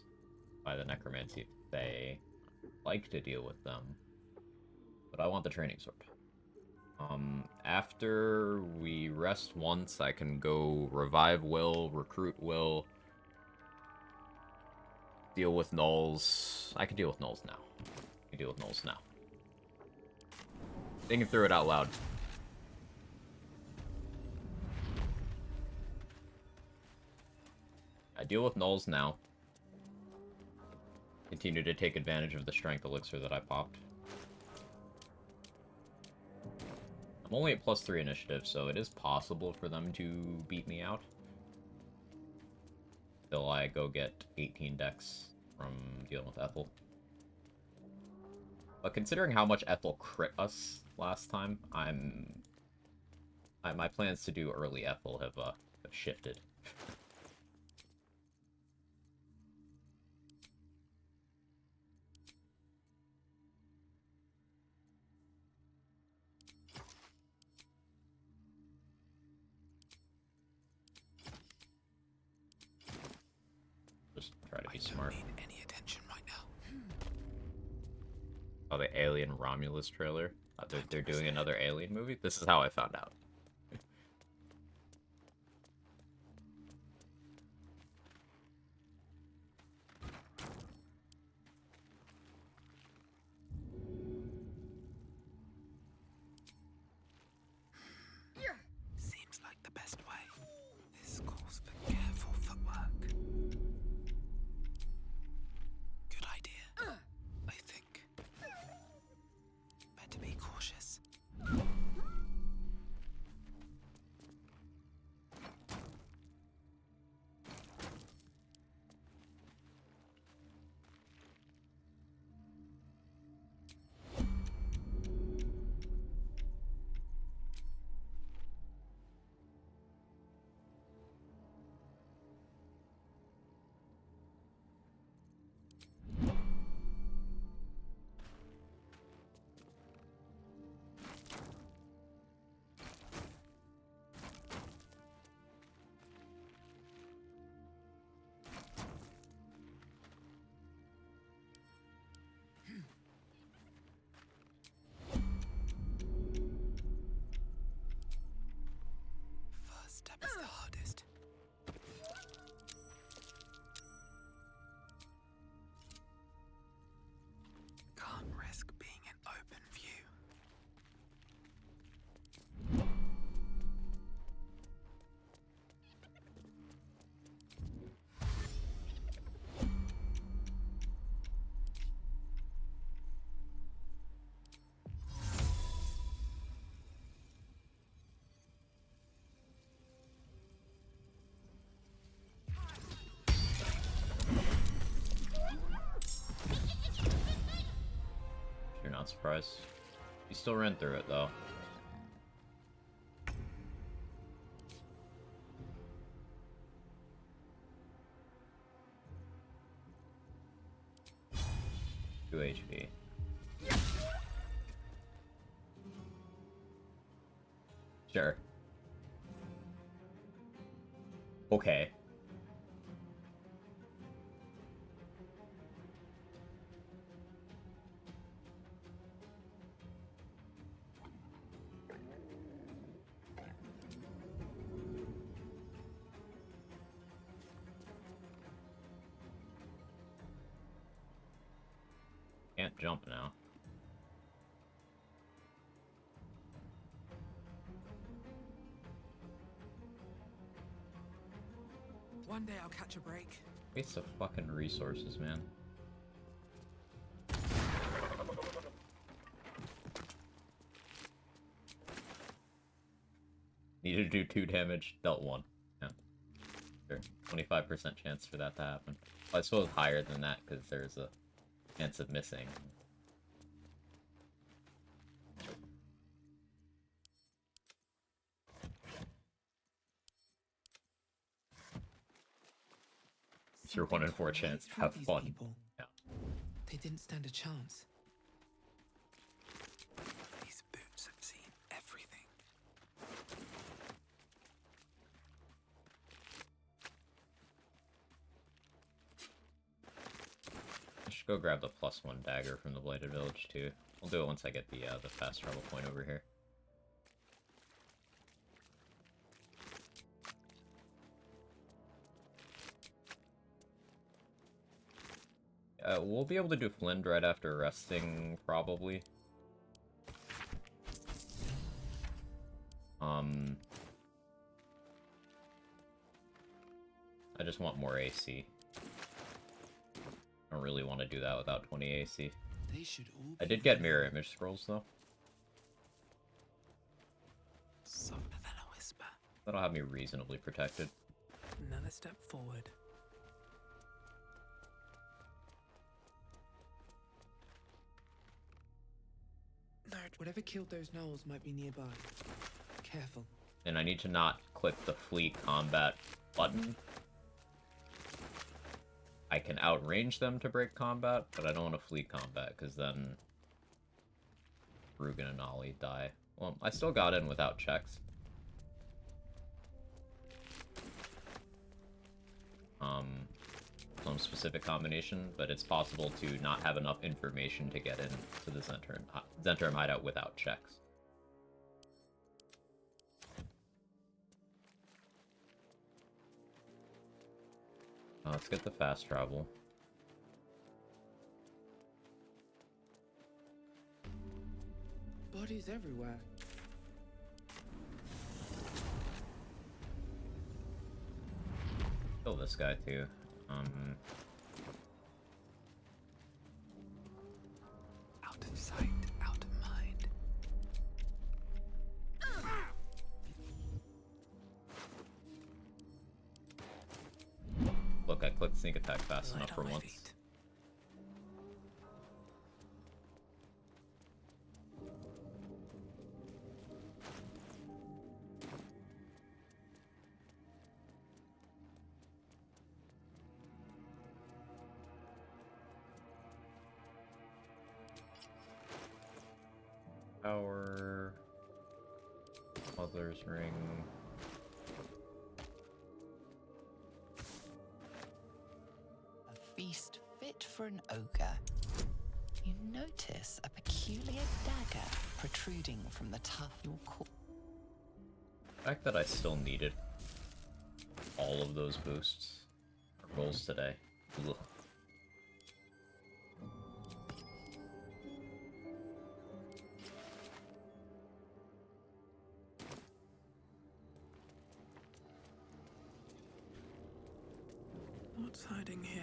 by the Necromancy Fae. I'd like to deal with them, but I want the training sword. After we rest once, I can go revive Will, recruit Will, deal with Knowles. I can deal with Knowles now. I can deal with Knowles now. Thinking through it out loud. I deal with Knowles now. Continue to take advantage of the strength elixir that I popped. I'm only at +3 initiative, so it is possible for them to beat me out. Till I go get 18 dex from dealing with Ethel. But considering how much Ethel crit us last time, my plans to do early Ethel have shifted. Try to be smart. Don't need any attention right now. Oh, the Alien Romulus trailer. They're doing another Alien movie? This is how I found out. Seems like the best way. This calls for careful footwork. Good idea, I think. Better be cautious. price. You still ran through it though. Two HP. Sure. Okay. Can't jump now. One day I'll catch a break. Waste of fucking resources, man. Needed to do 2 damage, dealt 1. Yeah. Sure. 25% chance for that to happen. Well, I suppose higher than that because there's a chance of missing. It's your 1 in 4 chance. Have fun. People. Yeah. They didn't stand a chance. These boots have seen everything. I should go grab the +1 dagger from the Bladed Village too. I'll do it once I get the fast travel point over here. We'll be able to do Flint right after resting, probably. I just want more AC. I don't really want to do that without 20 AC. They should all I did get mirror image scrolls though. Softer than a whisper. That'll have me reasonably protected. Another step forward. Whatever killed those gnolls might be nearby. Careful. And I need to not click the flee combat button. I can outrange them to break combat, but I don't want to flee combat, because then Rugen and Ollie die. Well, I still got in without checks. Some specific combination, but it's possible to not have enough information to get in to the Zhentarim hideout without checks. Let's get the fast travel. Bodies everywhere. Kill this guy too. Out of sight, out of mind. Look, I clicked sneak attack fast enough for once. Power. Mother's ring. A feast fit for an ogre. You notice a peculiar dagger protruding from the tuft of your core. The fact that I still needed all of those boosts or rolls today. Ugh. What's hiding here?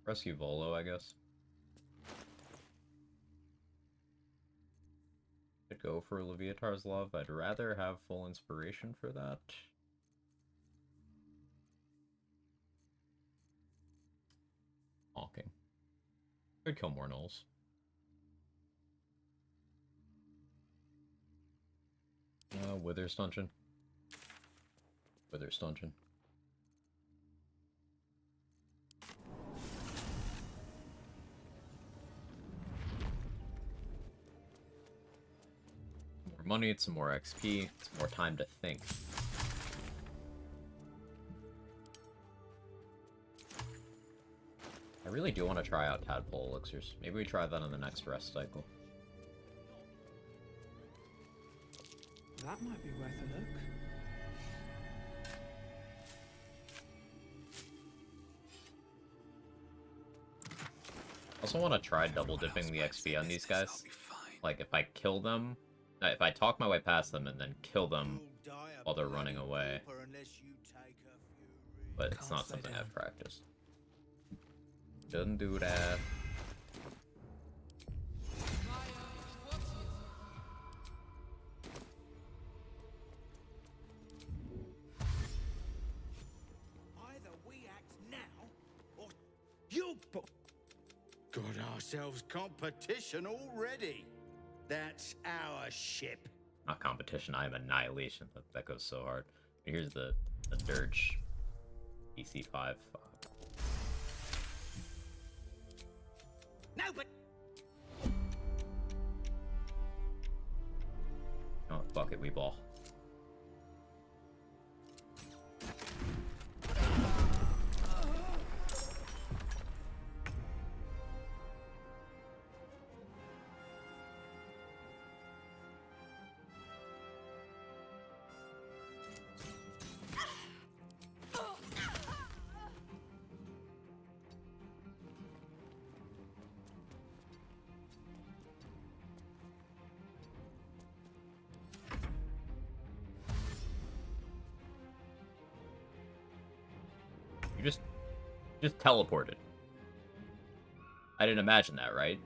Rescue Volo, I guess. go for Leviatar's Love. I'd rather have full inspiration for that. Hawking. Could kill more gnolls. Wither's Dungeon. Wither's Dungeon. More money, it's some more XP, it's more time to think. I really do want to try out Tadpole Elixirs. Maybe we try that on the next rest cycle. That might be worth a look. I also want to try double dipping the XP on these guys. Like, if I kill them, if I talk my way past them and then kill them while they're running away. But it's not something I've practiced. Doesn't do that. Either we act now, or you got ourselves competition already. That's our ship. Not competition, I am annihilation. That goes so hard. Here's the Dirge. PC5. No, but Oh, fuck it, we ball. You just teleported. I didn't imagine that, right?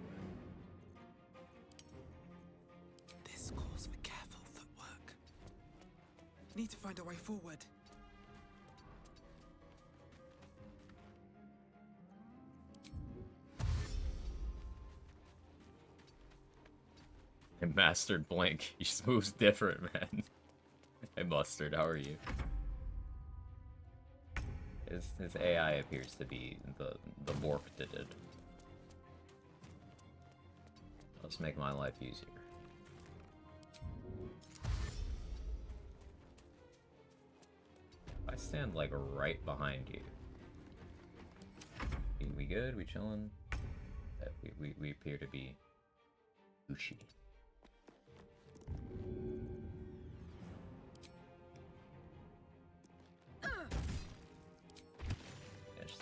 This calls for careful footwork. Need to find a way forward. I mastered Blink. Your move's different, man. Hey, Mustard, how are you? His AI appears to be the warped-ed. Let's make my life easier. I stand like right behind you. We good? We chilling? We appear to be Uchi.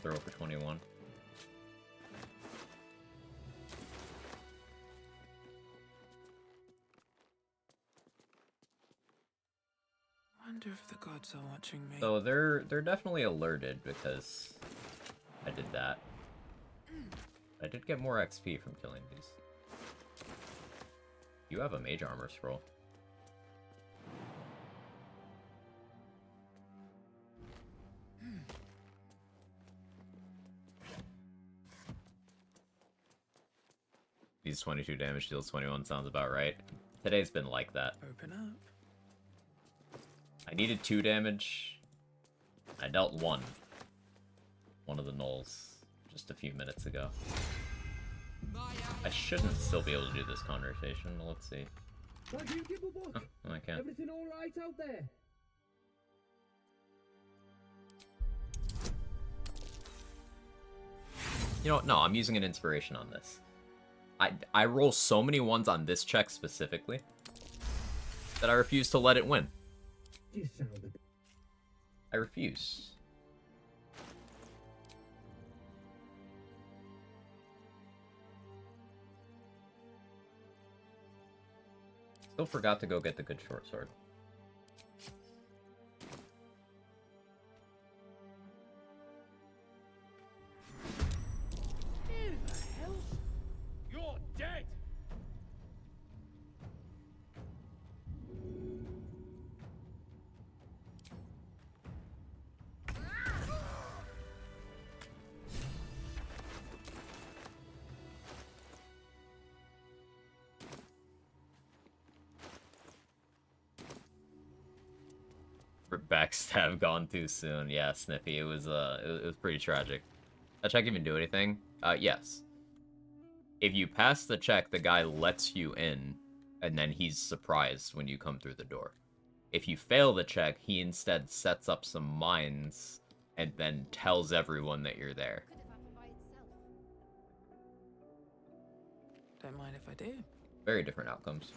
Throw for 21. Wonder if the gods are watching me. So they're definitely alerted because I did that. I did get more XP from killing these. You have a mage armor scroll. These 22 damage deals 21 sounds about right. Today's been like that. Open up. I needed 2 damage. I dealt 1. One of the gnolls just a few minutes ago. I shouldn't still be able to do this conversation. Let's see. Oh, I can't. Everything all right out there? You know what? No, I'm using an inspiration on this. I roll so many ones on this check specifically that I refuse to let it win. I refuse. Still forgot to go get the good short sword. You're dead! Backstab gone too soon. Yeah, Sniffy. It was pretty tragic. That check even do anything? Yes. If you pass the check, the guy lets you in, and then he's surprised when you come through the door. If you fail the check, he instead sets up some mines and then tells everyone that you're there. Don't mind if I do. Very different outcomes.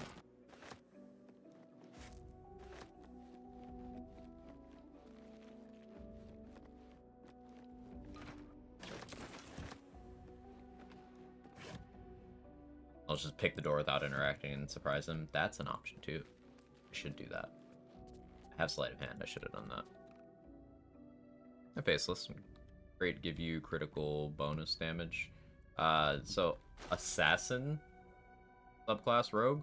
I'll just pick the door without interacting and surprise them. That's an option too. I should do that. I have sleight of hand. I should have done that. A faceless. Great, give you critical bonus damage. So assassin subclass rogue,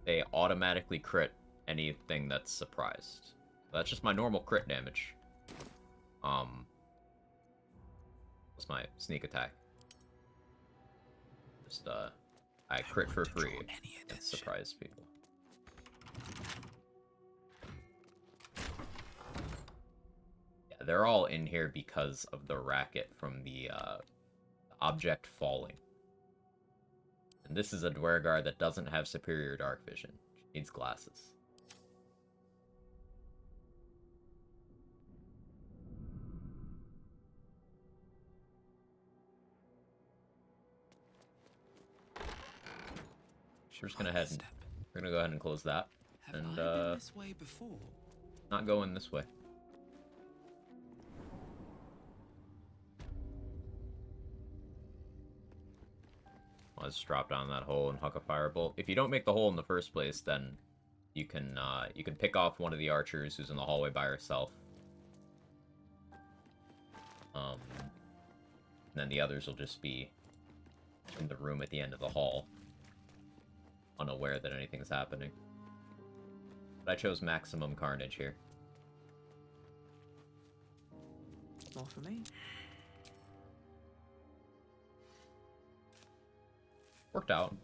they automatically crit anything that's surprised. So that's just my normal crit damage. What's my sneak attack? Just I crit for free and surprise people. Yeah, they're all in here because of the racket from the object falling. And this is a Dwergar that doesn't have superior dark vision. She needs glasses. We're just gonna we're gonna go ahead and close that, and I been this way before? Not going this way. Let's drop down that hole and huck a firebolt. If you don't make the hole in the first place, then you can pick off one of the archers who's in the hallway by herself. And then the others will just be in the room at the end of the hall, unaware that anything's happening. But I chose maximum carnage here. More for me. Worked out.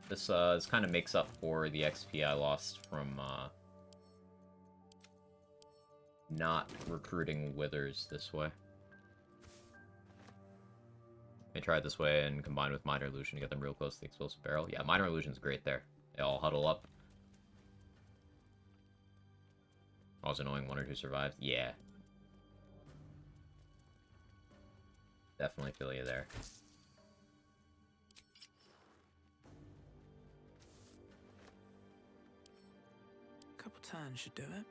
This kind of makes up for the XP I lost from not recruiting withers this way. I tried this way and combined with Minor Illusion to get them real close to the explosive barrel. Yeah, Minor Illusion's great there. They all huddle up. Always annoying one or two survives. Yeah. Definitely feel you there. Couple turns should do it.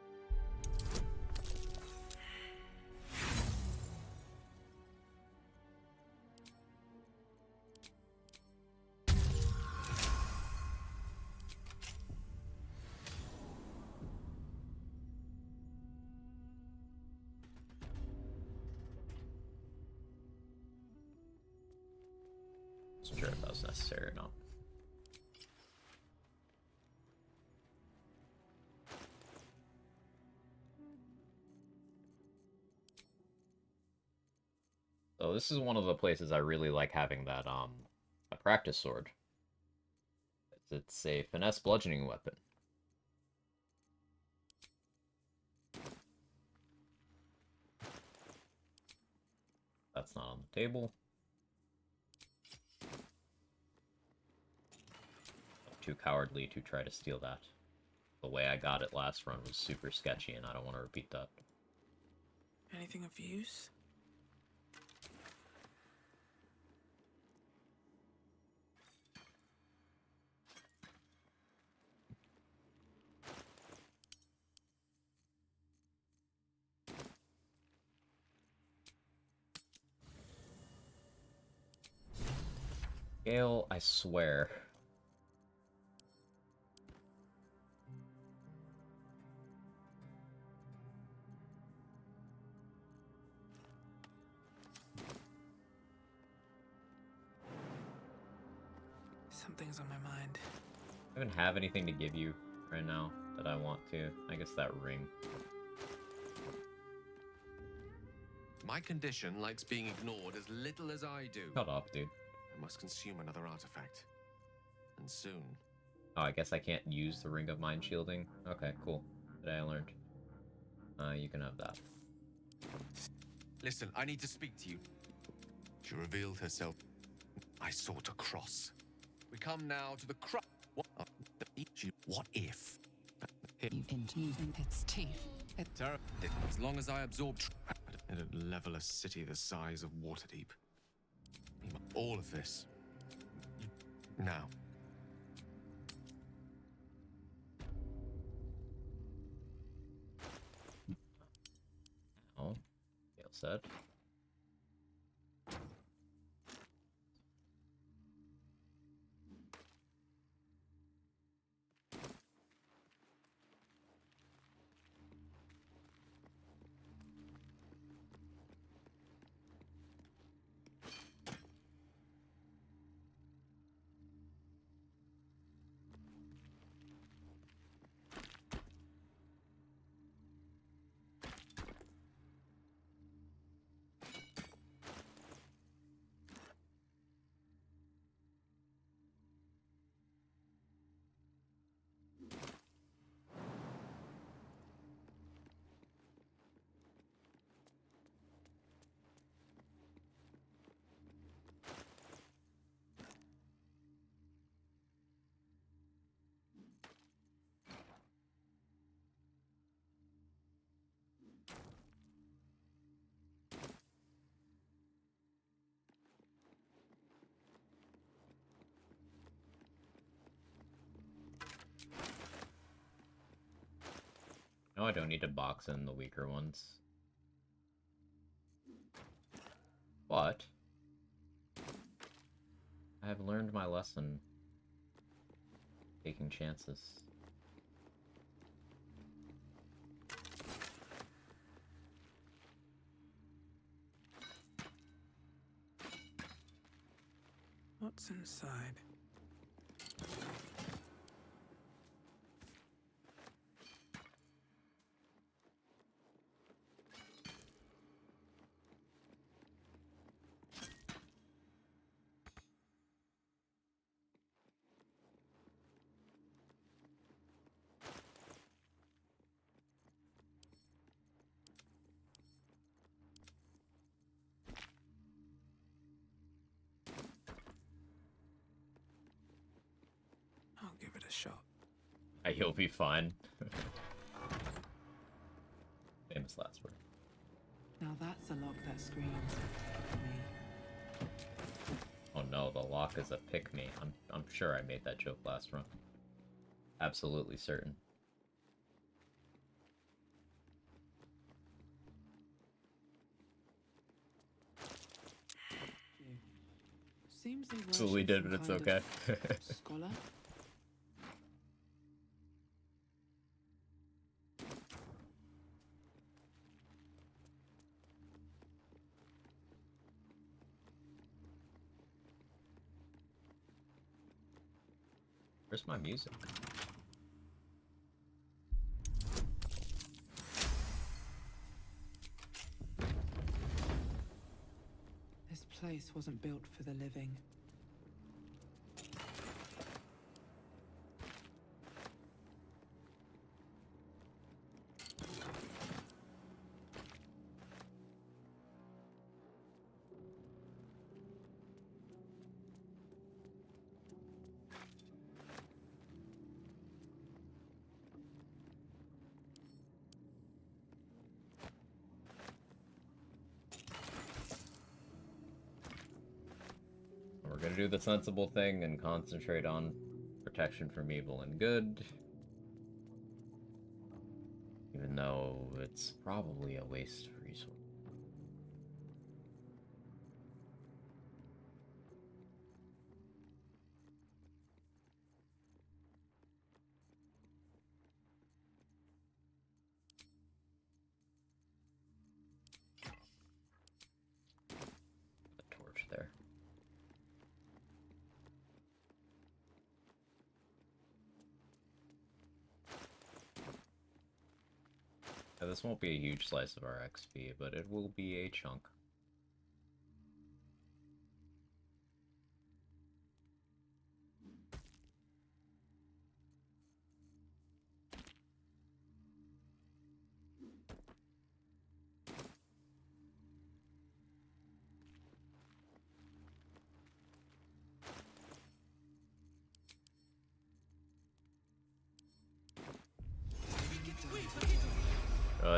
Wasn't sure if that was necessary or not. So this is one of the places I really like having that a practice sword. It's a finesse bludgeoning weapon. That's not on the table. Too cowardly to try to steal that. The way I got it last run was super sketchy, and I don't want to repeat that. Anything of use? Gale, I swear. Something's on my mind. I don't even have anything to give you right now that I want to. I guess that ring. My condition likes being ignored as little as I do. Shut up, dude. I must consume another artifact. And soon. Oh, I guess I can't use the Ring of Mind Shielding. Okay, cool. Today I learned. You can have that. Listen, I need to speak to you. She revealed herself. I sought a cross. We come now to the cross. What if? Its teeth. As long as I absorb it'd level a city the size of Waterdeep. All of this. Now. Oh, Gale said. No, I don't need to box in the weaker ones. But I have learned my lesson. Taking chances. What's inside? I'll give it a shot. You'll be fine. Famous last word. Now that's a lock that screams me. Oh no, the lock is a pick me. I'm sure I made that joke last run. Absolutely certain. Seems they Absolutely did, but it's okay. Scholar. Where's my music? This place wasn't built for the living. We're gonna do the sensible thing and concentrate on protection from evil and good. Even though it's probably a waste of resources. The torch there. Now, this won't be a huge slice of our XP, but it will be a chunk.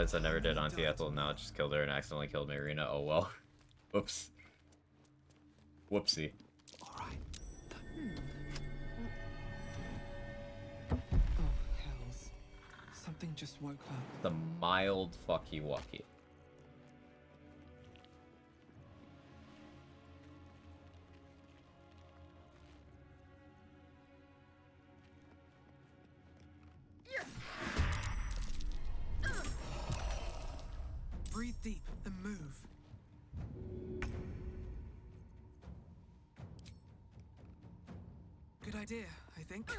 realized I never did Auntie Ethel, now it just killed her and accidentally killed Marina. Oh well. Whoops. Whoopsie. Oh, hells. Something just woke up. The mild fucky wucky. Breathe deep and move. Good idea, I think.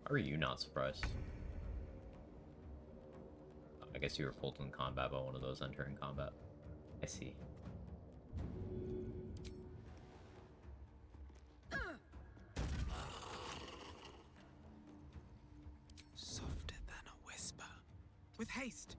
How are you not surprised? I guess you were pulled in combat by one of those entering combat. I see. Softer than a whisper. With haste.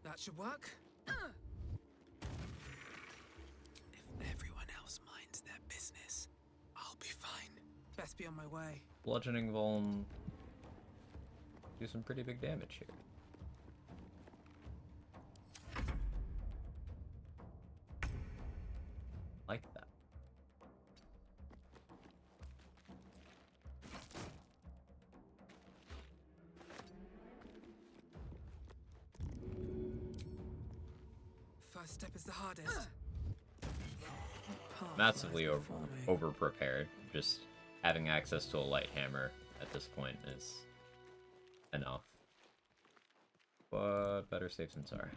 That should work. If everyone else minds their business, I'll be fine. Best be on my way. Bludgeoning Vuln do some pretty big damage here. Like that. First step is the hardest. Massively over prepared. Just having access to a light hammer at this point is enough. But better safe than sorry.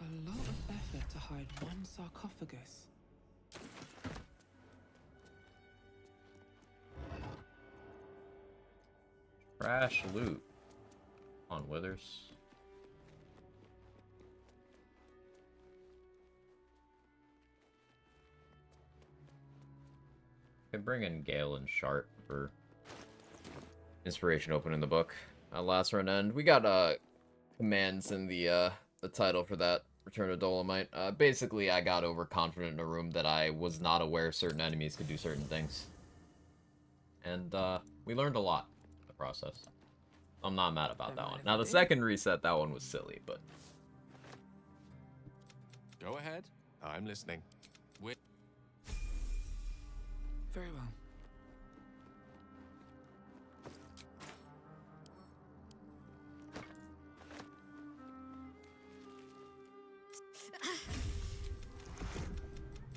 A lot of effort to hide one sarcophagus. Trash loot on Withers. Can bring in Gale and Shart for inspiration open in the book. Last run end. We got commands in the title for that. Return of Dolomite. Basically, I got overconfident in a room that I was not aware certain enemies could do certain things. And we learned a lot in the process. I'm not mad about that one. Now, the second reset, that one was silly, but... Go ahead. I'm listening. Very well.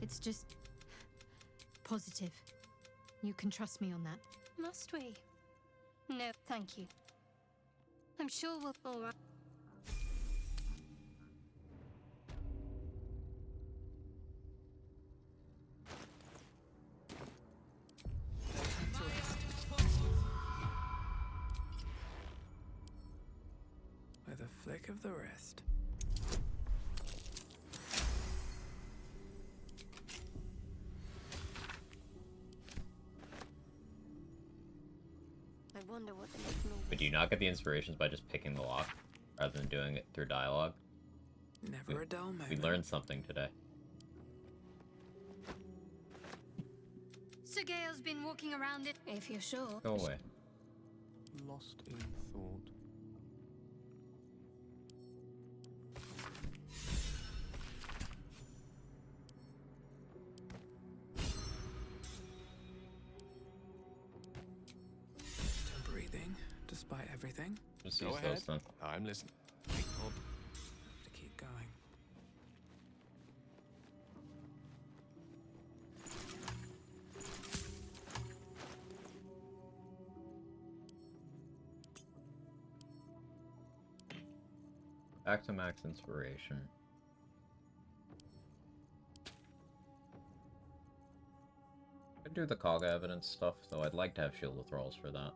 It's just positive. You can trust me on that. Must we? No, thank you. I'm sure we'll all right. With a flick of the wrist. I wonder what the next move But do you not get the inspirations by just picking the lock, rather than doing it through dialogue? Never a dull moment. We learned something today. Sir Gale's been walking around it, if you're sure. Go away. Lost in thought. Still breathing, despite everything. Just Go use ahead. those then. I'm listening. Back to max inspiration. Could do the Kaga evidence stuff, though I'd like to have Shield of Thralls for that.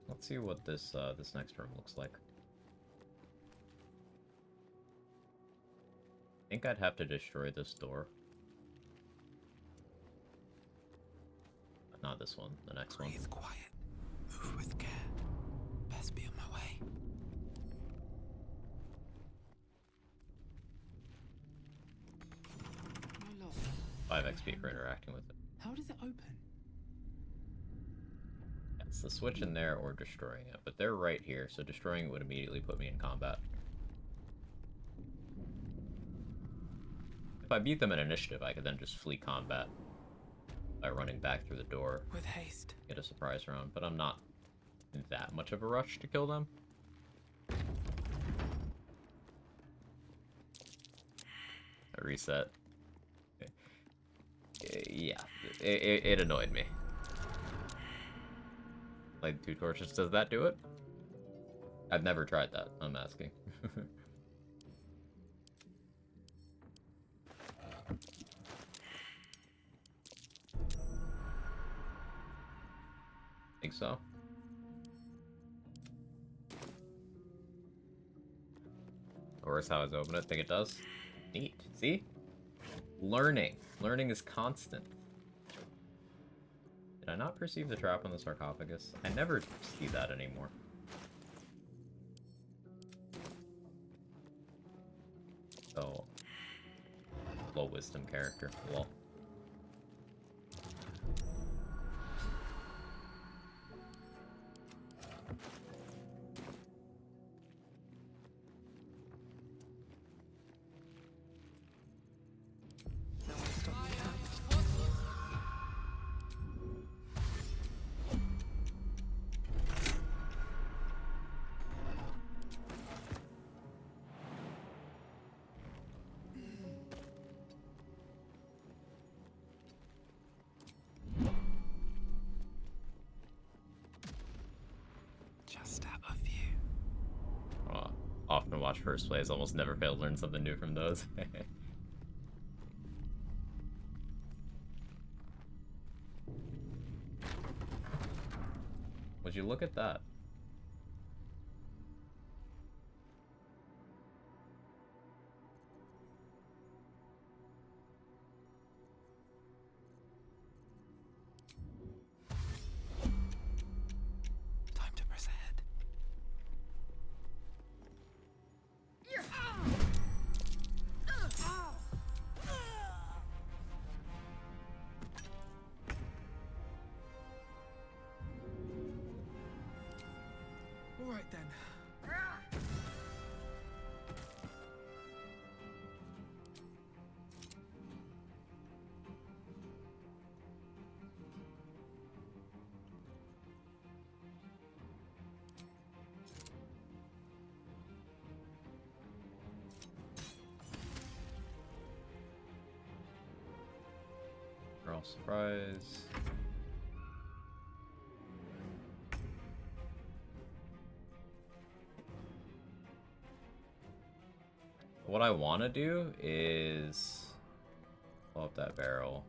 Let's see what this this next room looks like. I think I'd have to destroy this door. But not this one, the next one. Breathe quiet. Move with care. Best be on my way. 5 XP for interacting with it. How does it open? It's the switch in there or destroying it, but they're right here, so destroying it would immediately put me in combat. If I beat them in initiative, I could then just flee combat by running back through the door. With haste. Get a surprise round, but I'm not in that much of a rush to kill them. A reset. Yeah, it annoyed me. Like 2 torches, does that do it? I've never tried that, I'm asking. Think so. Or is how I open it. Think it does. Neat. See? Learning. Learning is constant. Did I not perceive the trap on the sarcophagus? I never see that anymore. So, low wisdom character. Well. Just out of view. Often watch first plays, almost never fail to learn something new from those. Would you look at that? Time to press ahead. All right then. Roll surprise. What I want to do is pull up that barrel.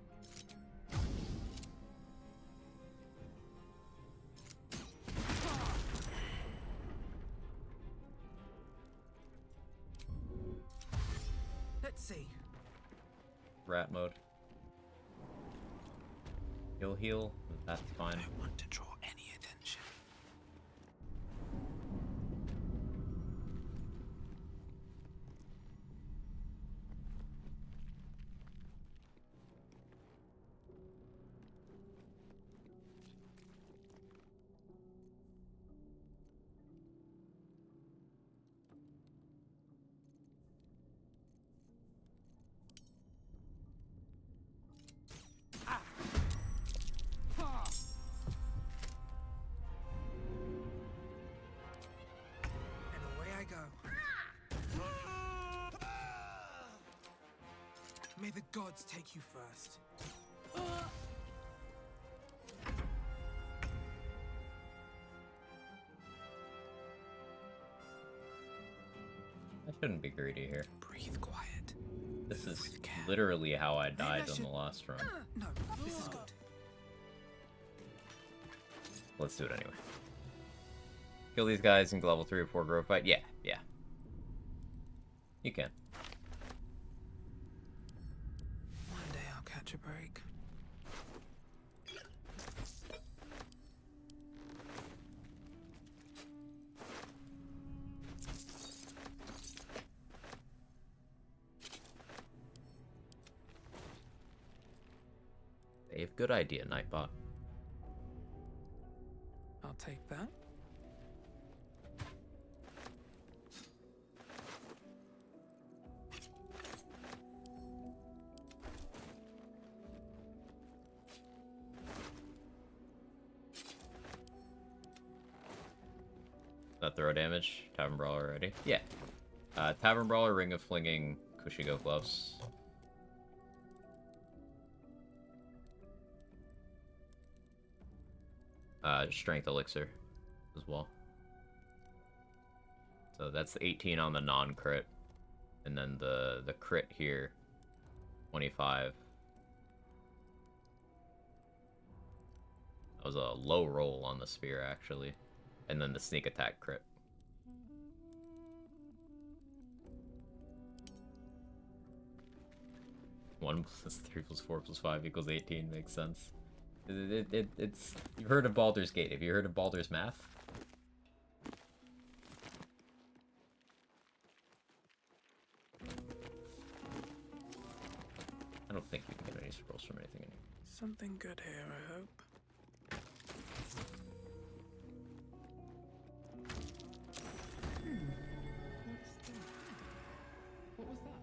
Let's see. Rat mode. Heal, that's fine. I don't want to draw any attention. May the gods take you first. I shouldn't be greedy here. Breathe quiet. This is literally how I died on the last run. No, this is good. Let's do it anyway. Kill these guys and level 3 or 4 grow fight? Yeah. You can. One day I'll catch a break. Dave, good idea, Nightbot. I'll take that. That throw damage? Tavern Brawler ready? Yeah. Tavern Brawler, Ring of Flinging, Kushigo Gloves. Strength Elixir as well. So that's 18 on the non-crit. And then the crit here, 25. That was a low roll on the spear, actually. And then the sneak attack crit. One plus 3 plus 4 plus 5 equals 18 makes sense. It's you've heard of Baldur's Gate. Have you heard of Baldur's Math? I don't think you can get any scrolls from anything anymore. Something good here, I hope. What was that?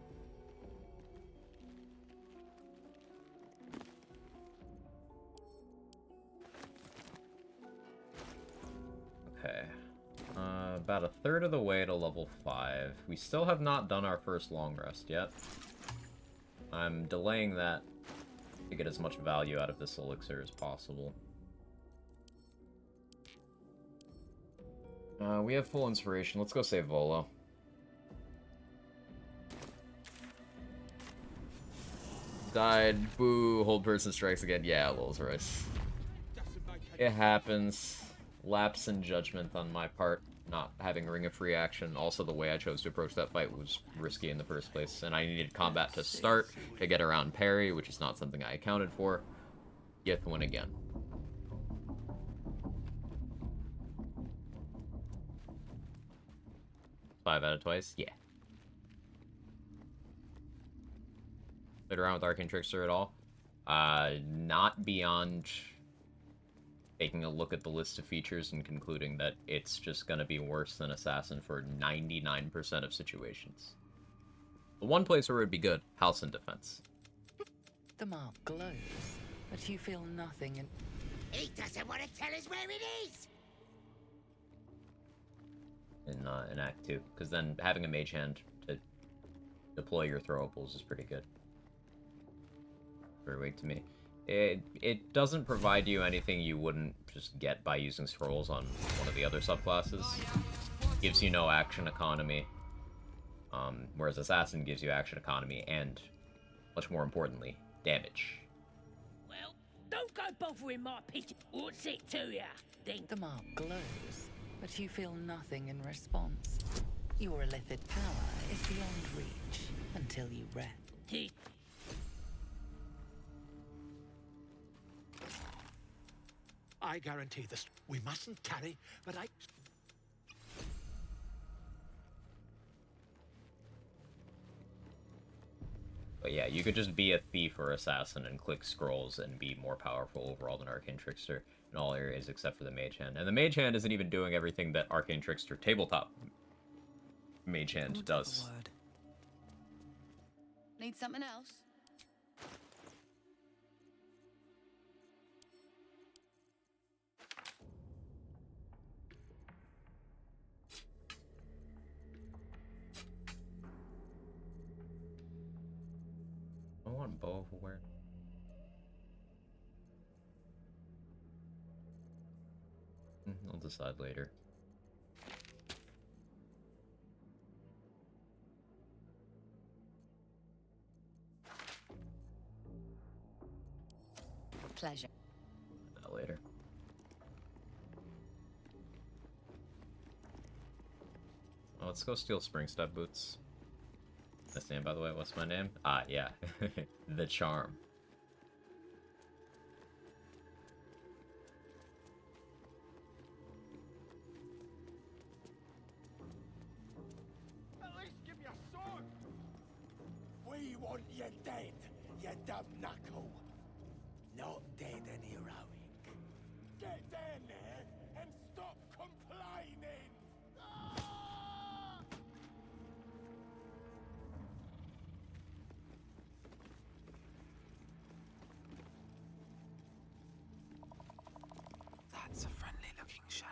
Okay. About a third of the way to level 5. We still have not done our first long rest yet. I'm delaying that to get as much value out of this elixir as possible. We have full inspiration. Let's go save Volo. Died. Boo. Hold person strikes again. Yeah, Rolls Royce. It happens. Lapse in judgment on my part, not having Ring of Free Action. Also, the way I chose to approach that fight was risky in the first place, and I needed combat to start to get around parry, which is not something I accounted for. Yet win again. Five out of twice? Yeah. Played around with Arcane Trickster at all? Not beyond taking a look at the list of features and concluding that it's just gonna be worse than Assassin for 99% of situations. The one place where it would be good, House and Defense. The mark glows, but you feel nothing in... He doesn't want to tell us where it is! In Act 2, because then having a mage hand to deploy your throwables is pretty good. Very weak to me. It doesn't provide you anything you wouldn't just get by using scrolls on one of the other subclasses. Gives you no action economy, whereas Assassin gives you action economy and, much more importantly, damage. Well, don't go bothering my pity. What's it to ya? Then the mark glows, but you feel nothing in response. Your illithid power is beyond reach until you rest. I guarantee this. We mustn't tarry, but I... But yeah, you could just be a thief or assassin and click scrolls and be more powerful overall than Arcane Trickster in all areas except for the Mage Hand. And the Mage Hand isn't even doing everything that Arcane Trickster tabletop Mage Hand does. Need something else? want Bow of Awareness. I'll decide later. Pleasure. Later. Well, let's go steal spring step boots. That's the name, by the way. What's my name? Ah, yeah. The Charm. At least give me a sword! We want you dead, you dumb knuckle. Not dead and heroic. Get down there and stop complaining! Ah! That's a friendly looking shadow.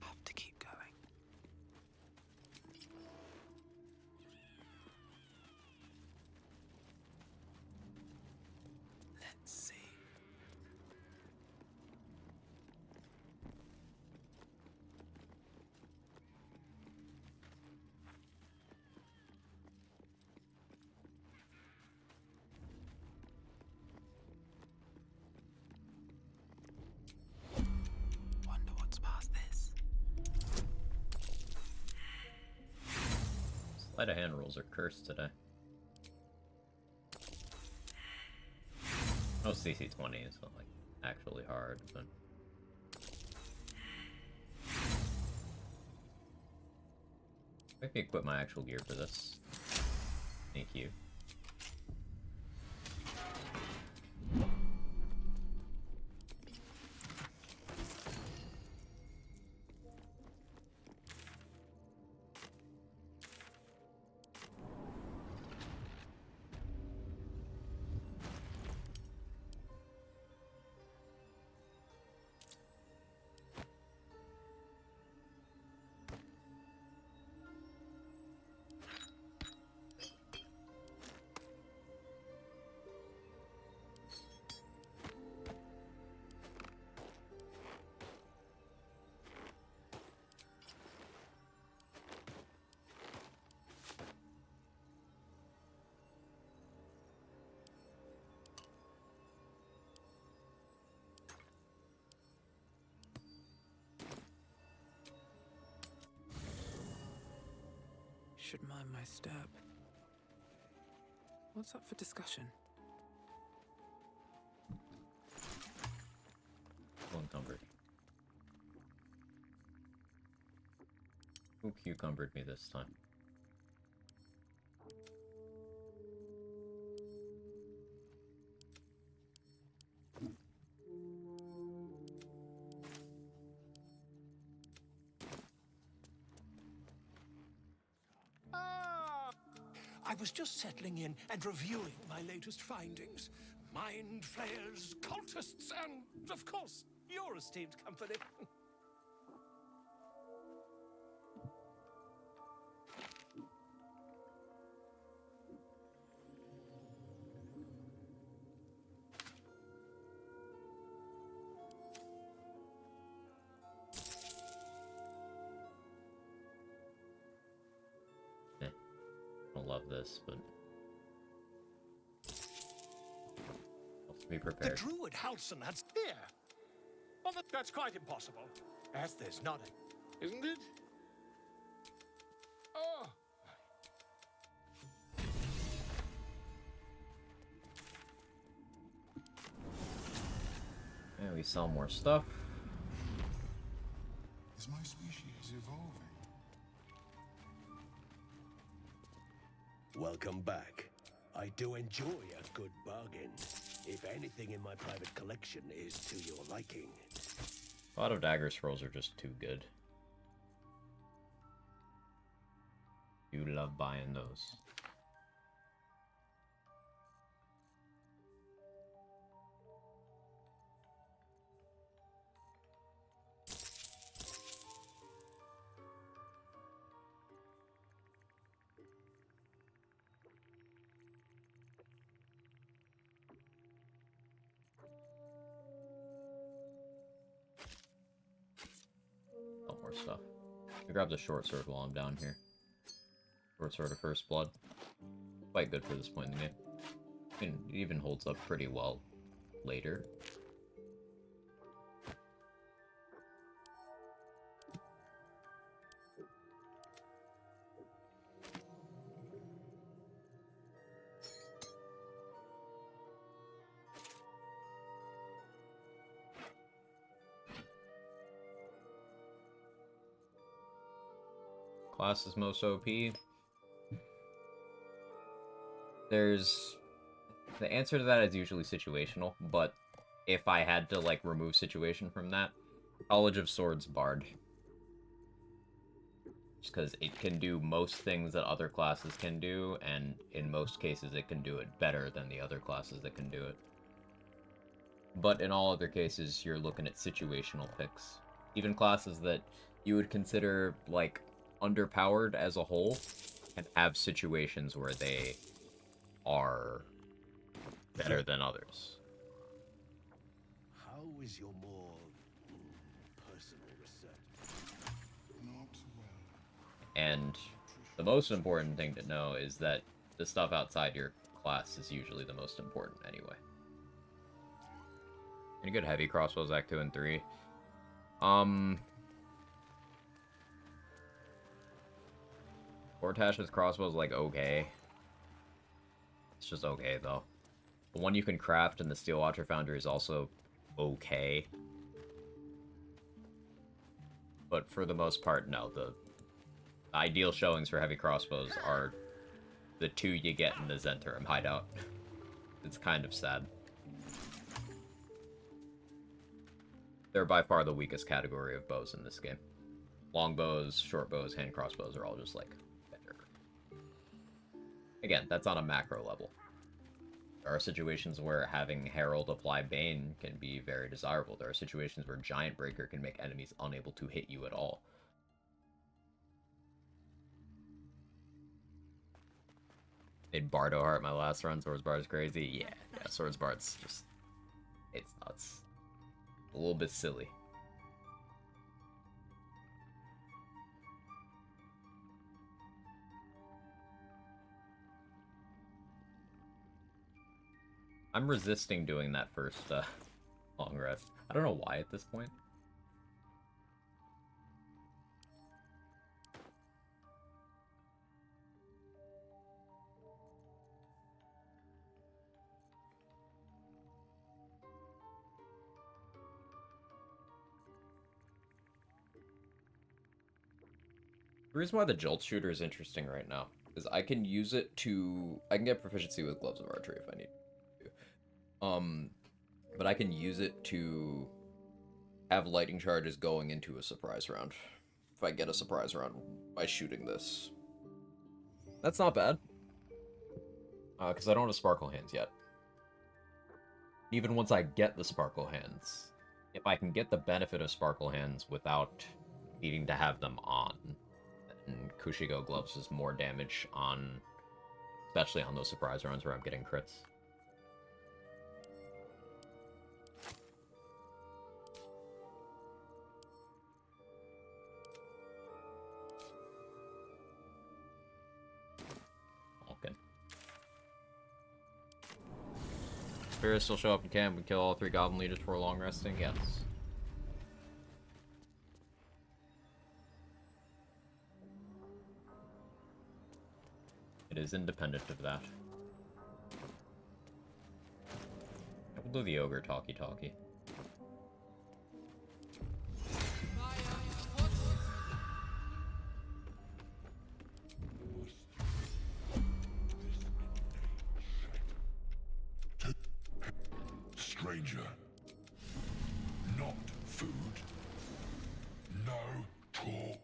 Have to keep going. Let's see. Wonder what's past this. Sleight of hand rules are cursed today. Oh, CC20 is not like actually hard, but maybe equip my actual gear for this. Thank you. Should mind my step. What's up for discussion? Unencumbered. Who cucumbered me this time? I was just settling in and reviewing my latest findings. Mind flayers, cultists, and, of course, your esteemed company. I don't love this, but helps me prepare. The druid Halson had here. Well, that's quite impossible. As there's not a... Isn't it? Oh! And we sell more stuff. Is my species evolving? Welcome back. I do enjoy a good bargain. If anything in my private collection is to your liking. A lot of dagger scrolls are just too good. You love buying those. more stuff. I grab the short sword while I'm down here. Short sword of First Blood. Quite good for this point in the game. It even holds up pretty well later. Class is most OP. There's... The answer to that is usually situational, but if I had to, like, remove situation from that, College of Swords Bard. Just because it can do most things that other classes can do, and in most cases it can do it better than the other classes that can do it. But in all other cases, you're looking at situational picks. Even classes that you would consider, like, underpowered as a whole can have situations where they are better than others. How is your more personal research? Not well. And the most important thing to know is that the stuff outside your class is usually the most important anyway. Any good heavy crossbows, Act 2 and 3? Portash's crossbow is like okay. It's just okay though. The one you can craft in the Steel Watcher Foundry is also okay. But for the most part, no. The ideal showings for heavy crossbows are the two you get in the Zhentarim hideout. It's kind of sad. They're by far the weakest category of bows in this game. Longbows, short bows, hand crossbows are all just like better. Again, that's on a macro level. There are situations where having Herald apply Bane can be very desirable. There are situations where Giant Breaker can make enemies unable to hit you at all. Made Bardo Heart my last run. Swords Bard's crazy. Yeah, Swords Bard's just... it's nuts. A little bit silly. I'm resisting doing that first long rest. I don't know why at this point. The reason why the Jolt Shooter is interesting right now is I can use it to... I can get proficiency with Gloves of Archery if I need to. But I can use it to have lightning charges going into a surprise round. If I get a surprise round by shooting this. That's not bad. Because I don't have Sparkle Hands yet. Even once I get the Sparkle Hands, if I can get the benefit of Sparkle Hands without needing to have them on, then Kushigo Gloves is more damage on, especially on those surprise rounds where I'm getting crits. Spirits still show up in camp and kill all 3 goblin leaders before long resting? Yes. It is independent of that. We'll do the ogre talkie-talkie. Stranger. Not food. No talk.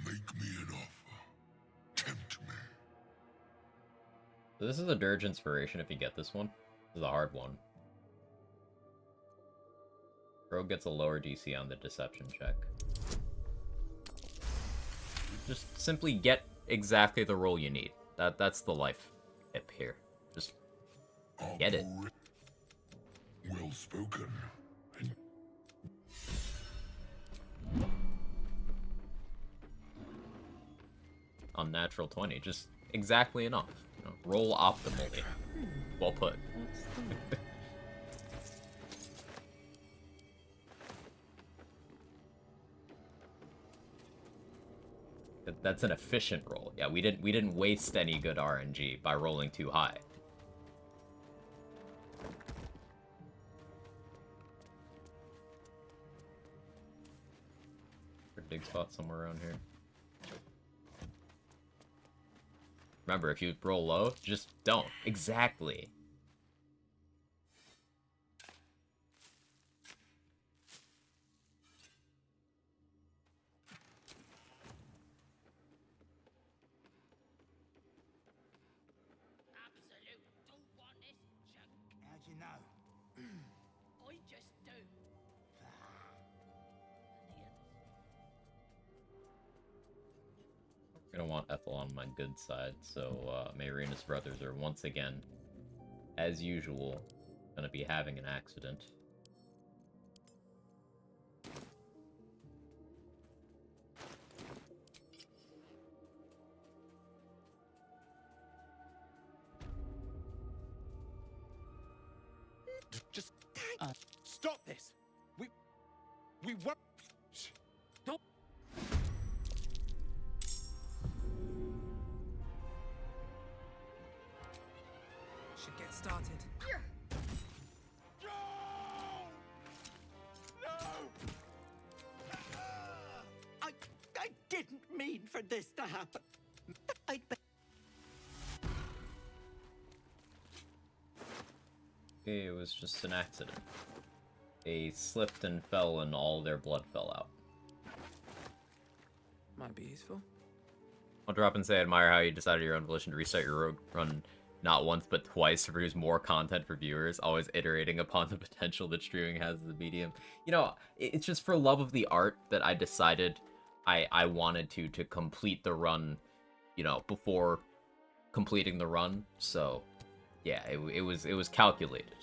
Make me an offer. Tempt me. So this is a Dirge Inspiration if you get this one. This is a hard one. Rogue gets a lower DC on the Deception check. Just simply get exactly the roll you need. That's the life tip here. Just get it. Well spoken. unnatural 20. Just exactly enough. You know, roll optimally. Well put. That's an efficient roll. Yeah, we didn't waste any good RNG by rolling too high. Big spot somewhere around here. Remember, if you roll low, just don't. Exactly. How'd you know? I just do. I'm gonna want Ethel on my good side, so Mayrina's brothers are once again, as usual, gonna be having an accident. Just stop this. We won't. Stop. Should get started. I didn't mean for this to happen. It was just an accident. They slipped and fell and all their blood fell out. Might be useful. I'll drop and say I admire how you decided your own volition to restart your rogue run not once but twice to produce more content for viewers, always iterating upon the potential that streaming has as a medium. You know, it's just for love of the art that I decided I wanted to complete the run, you know, before completing the run. So, yeah, it was calculated.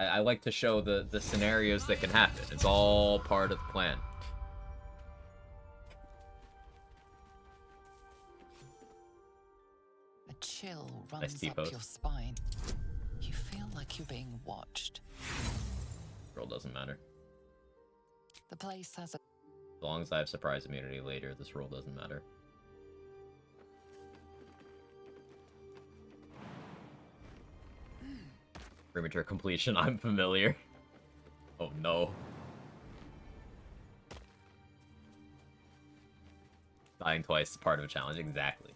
I like to show the scenarios that can happen. It's all part of the plan. A chill Nice runs up T-pose. your spine. You feel like you're being watched. Roll doesn't matter. The place has a... As long as I have surprise immunity later, this roll doesn't matter. Premature completion, I'm familiar. Oh no. Dying twice is part of a challenge. Exactly.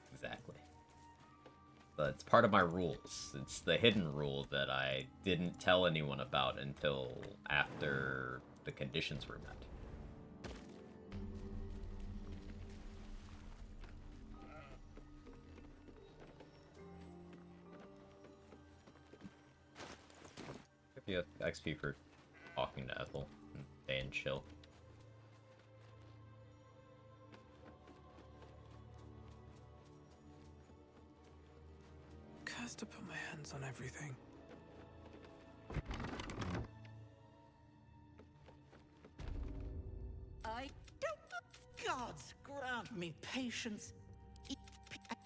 But it's part of my rules. It's the hidden rule that I didn't tell anyone about until after the conditions were met. Give you XP for talking to Ethel and staying chill. Cursed to put my hands on everything. I don't. Gods grant me patience.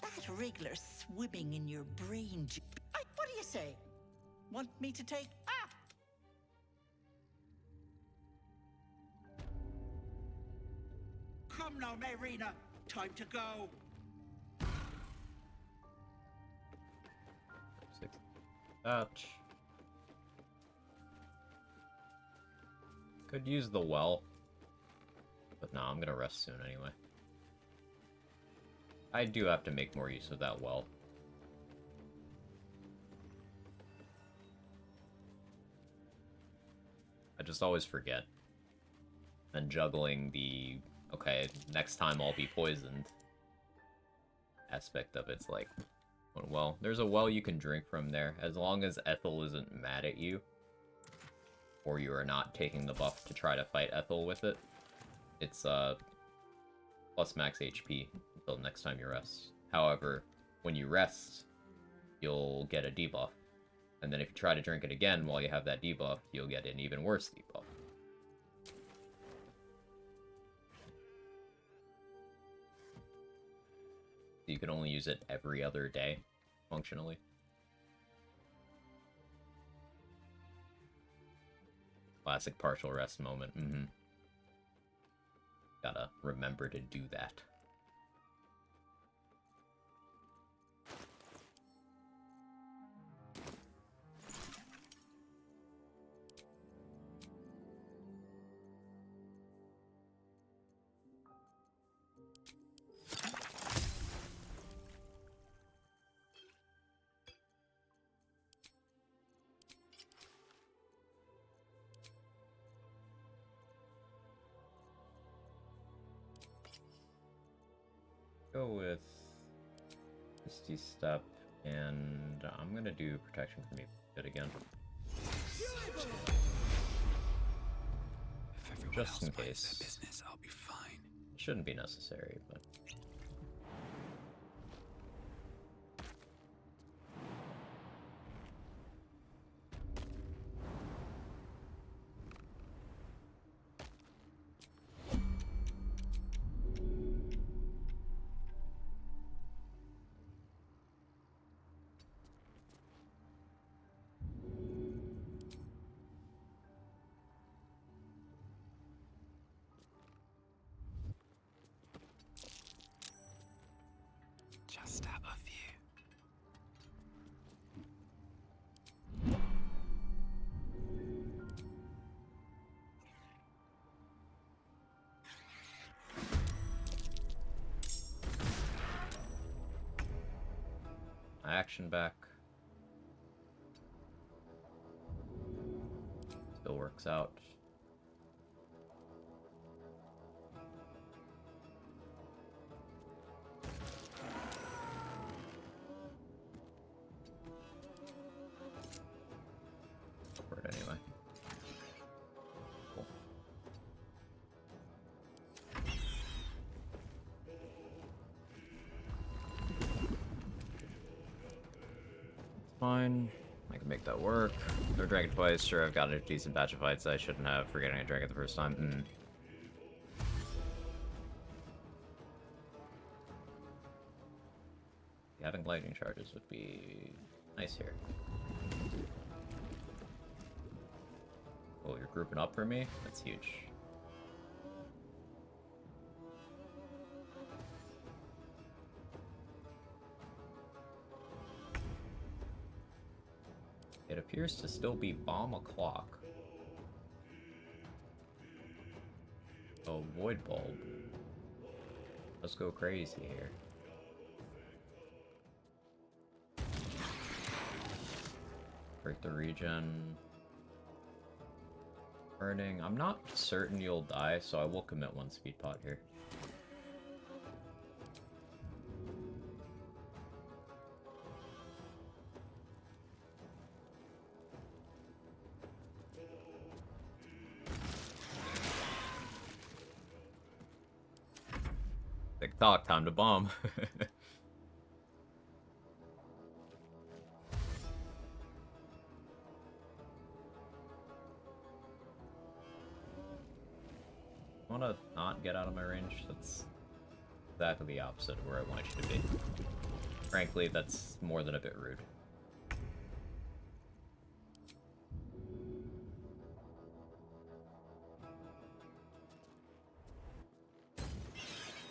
That wriggler swimming in your brain. What do you say? Want me to take? Come now, Mayrina. Time to go. Ouch. Could use the well. But nah, I'm gonna rest soon anyway. I do have to make more use of that well. I just always forget. And juggling the, okay, next time I'll be poisoned aspect of it's like, well, there's a well you can drink from there. As long as Ethel isn't mad at you, or you are not taking the buff to try to fight Ethel with it, it's plus max HP until next time you rest. However, when you rest, you'll get a debuff. And then if you try to drink it again while you have that debuff, you'll get an even worse debuff. you could only use it every other day, functionally. Classic partial rest moment. Gotta remember to do that. Go with Misty Step, and I'm gonna do Protection from Evil again. Just in case. Business, I'll be fine. Shouldn't be necessary, but... Just out of view. Action back. Still works out. Anyway. Cool. Fine. I can make that work. No dragon twice. Sure, I've got a decent batch of fights. I shouldn't have for getting a dragon the first time. Having lightning charges would be nice here. Oh, you're grouping up for me? That's huge. It appears to still be bomb o'clock. Oh, void bulb. Let's go crazy here. Break the regen. Burning. I'm not certain you'll die, so I will commit one speed pot here. TikTok, time to bomb. Want to not get out of my range? That's exactly the opposite of where I want you to be. Frankly, that's more than a bit rude.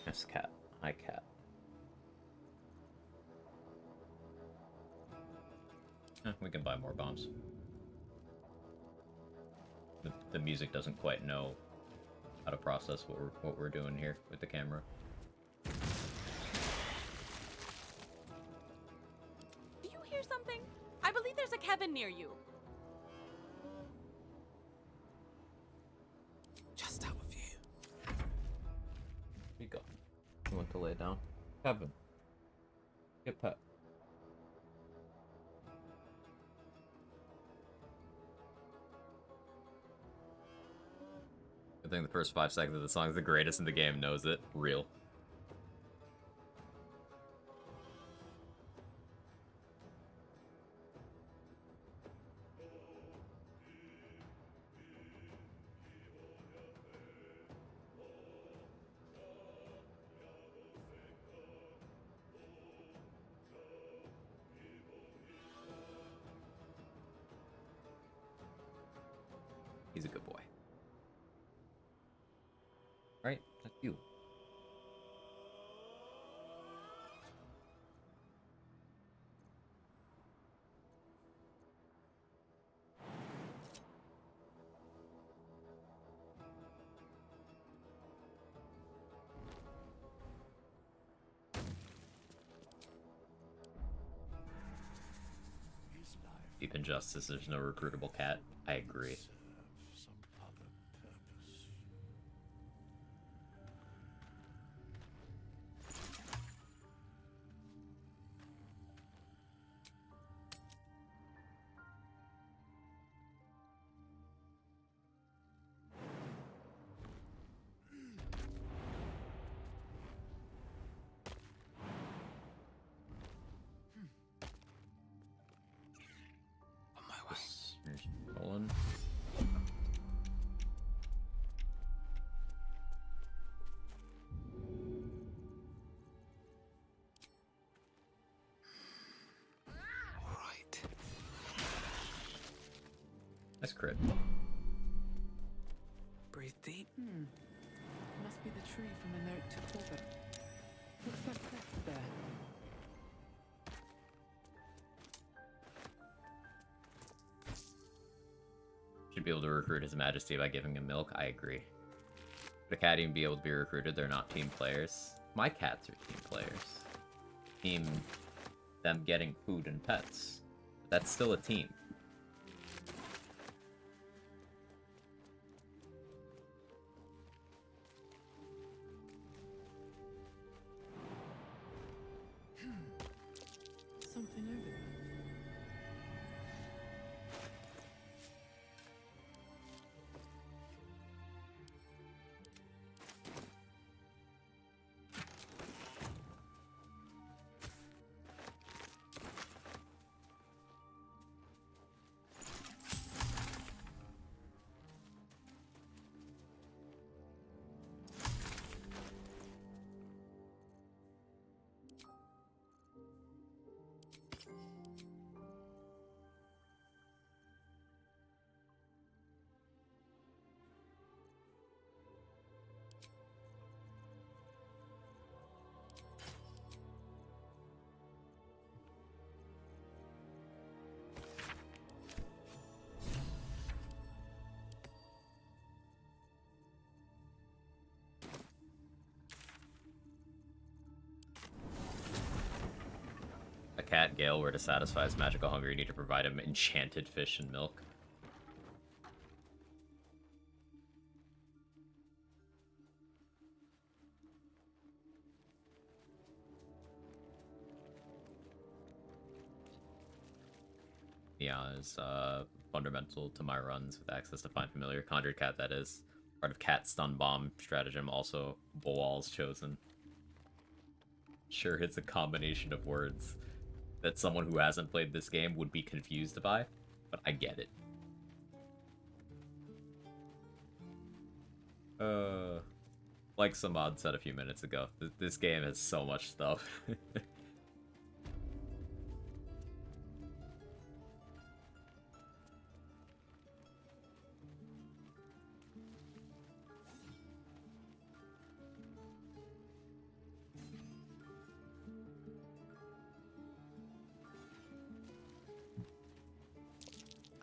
Yes, cat. Hi, cat. We can buy more bombs. The music doesn't quite know how to process what we're doing here with the camera. Do you hear something? I believe there's a Kevin near you. Just out of view. Here you go. You want to lay down? Kevin. Get pet. I think the first 5 seconds of the song is the greatest in the game, knows it. Real. Right? That's you. Deep injustice, there's no recruitable cat. I agree. Rolling. Right. That's crit. Breathe deep. Must be the tree from the note to Corbett. Looks like that's there. Should be able to recruit His Majesty by giving him milk. I agree. Should a cat even be able to be recruited? They're not team players. My cats are team players. Team them getting food and pets. But that's still a team. Something over there. A cat Gale were to satisfy his magical hunger, you need to provide him enchanted fish and milk. Yeah, is fundamental to my runs with access to Find Familiar. Conjured Cat, that is. Part of Cat Stun Bomb stratagem, also Boal's chosen. Sure, it's a combination of words that someone who hasn't played this game would be confused by, but I get it. Like Samad said a few minutes ago, this game has so much stuff.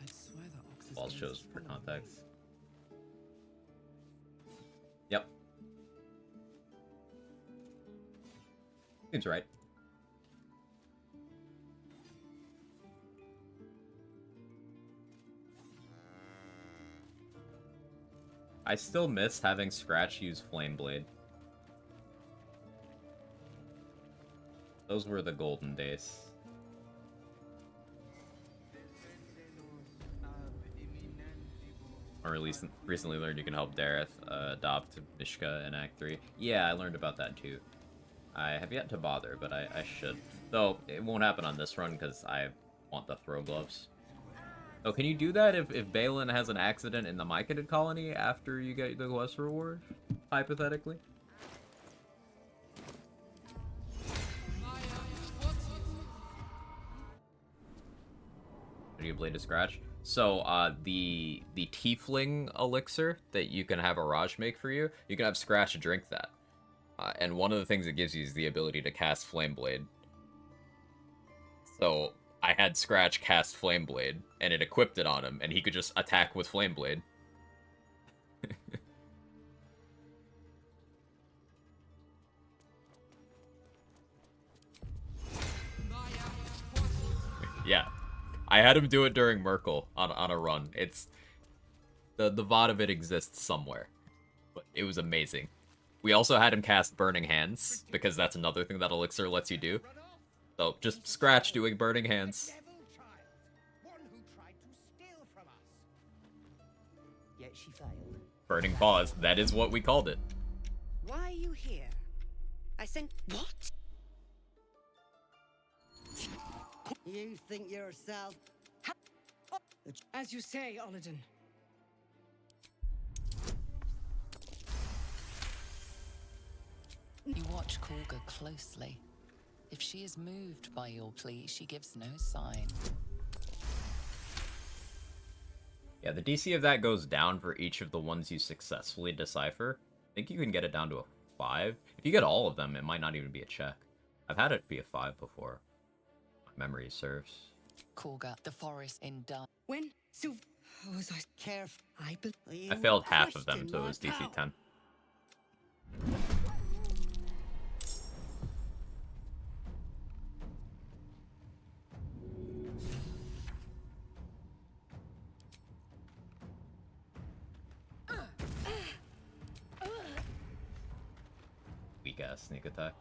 I swear that ox is Balls going shows to for follow me. context. Yep. Seems right. I still miss having Scratch use Flame Blade. Those were the golden days. I recently learned you can help Dareth adopt Mishka in Act 3. Yeah, I learned about that too. I have yet to bother, but I should. Though, it won't happen on this run because I want the throw gloves. Oh, can you do that if Balin has an accident in the Myconid colony after you get the quest reward? Hypothetically? Did you Blade to Scratch? So, the Tiefling elixir that you can have Araj make for you, you can have Scratch drink that. And one of the things it gives you is the ability to cast Flameblade. So, I had Scratch cast Flameblade, and it equipped it on him, and he could just attack with Flameblade. Yeah. I had him do it during Merkel on a run. It's... The VOD of it exists somewhere. But it was amazing. We also had him cast Burning Hands, because that's another thing that Elixir lets you do. So, just Scratch doing Burning Hands. Yet she failed. Burning Paws, that is what we called it. Why are you here? I sent... What? You think yourself... As you say, Olladin. You watch Korga closely. If she is moved by your plea, she gives no sign. Yeah, the DC of that goes down for each of the ones you successfully decipher. I think you can get it down to a 5. If you get all of them, it might not even be a check. I've had it be a 5 before. My memory serves. Korga, the forest in dark. When? So... Was I careful? I failed half of them, so it was DC 10. Weak ass sneak attack.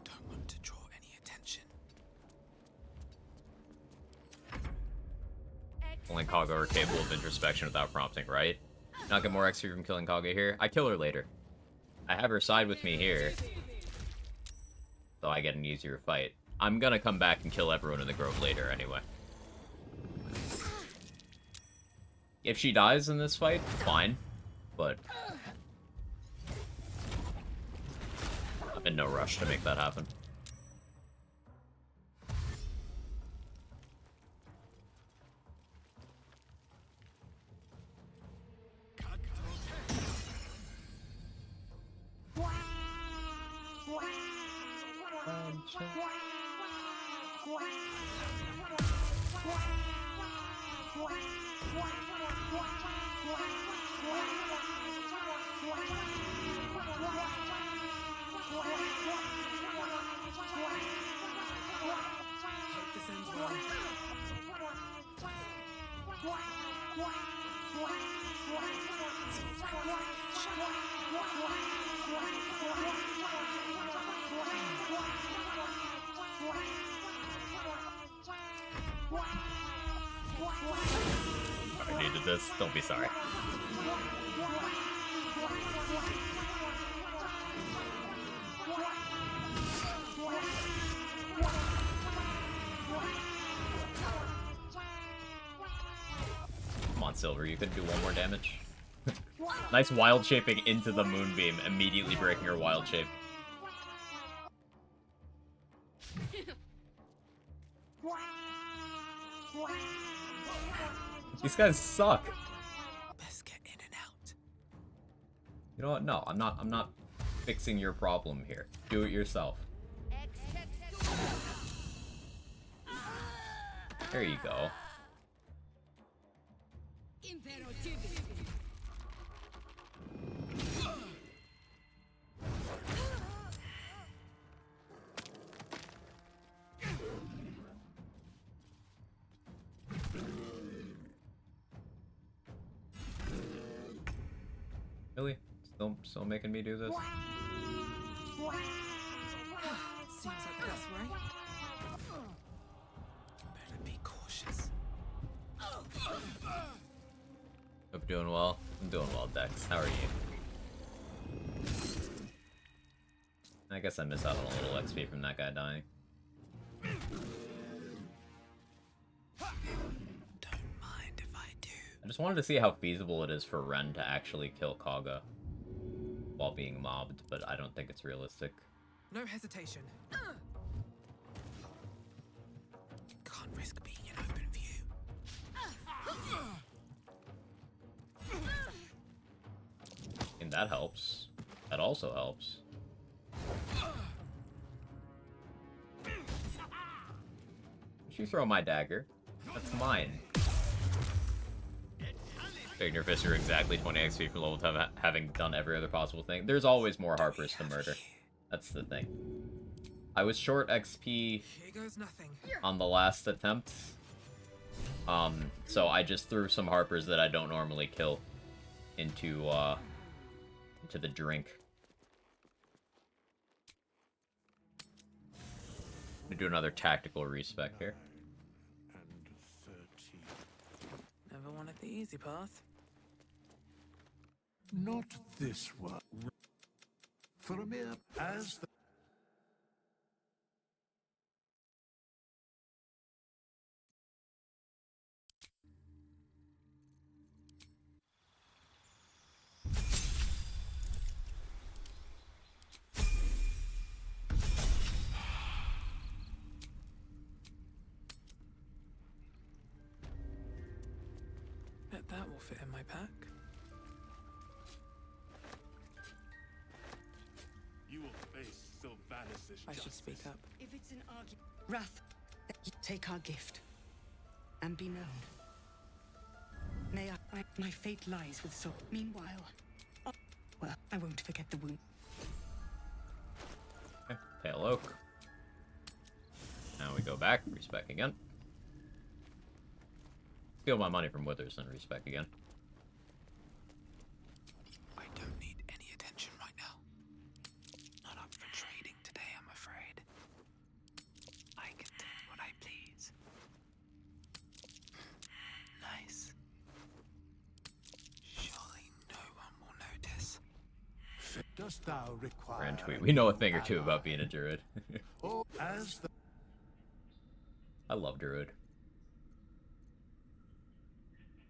Don't want to draw any attention. Only Kaga are capable of introspection without prompting, right? Not get more XP from killing Kaga here. I kill her later. I have her side with me here. So I get an easier fight. I'm gonna come back and kill everyone in the grove later anyway. If she dies in this fight, fine. But I'm in no rush to make that happen. I needed this. Don't be sorry. Come on, Silver, you could do one more damage. Nice wild shaping into the moonbeam, immediately breaking her wild shape. These guys suck. Best get in and out. You know what? No, I'm not fixing your problem here. Do it yourself. There you go. Really? Still making me do this? Seems like that's right. Better be cautious. Hope you're doing well. I'm doing well, Dex. How are you? I guess I missed out on a little XP from that guy dying. I just wanted to see how feasible it is for Ren to actually kill Kaga while being mobbed, but I don't think it's realistic. No hesitation. Can't risk being in open view. And that helps. That also helps. You throw my dagger. That's mine. Ignore Fist, you're exactly 20 XP for level 10, having done every other possible thing. There's always more Harpers to murder. That's the thing. I was short XP on the last attempt. So I just threw some Harpers that I don't normally kill into the drink. I'm gonna do another tactical respec here. Never wanted the easy path. Not this one. Faramir, as the... Bet that will fit in my pack. You will face Sylvanas' I should speak up. If it's an argument, Wrath, take our gift and be known. May my fate lies with so. Meanwhile, well, I won't forget the wound. Okay, Pale Oak. Now we go back, respec again. Steal my money from Withers and respec again. I don't need any attention right now. Not up for trading today, I'm afraid. I can do what I please. Nice. Surely no one will notice. Dost thou require... Grand tweet. We know a thing or two about being a druid. Oh, as the... I love druid.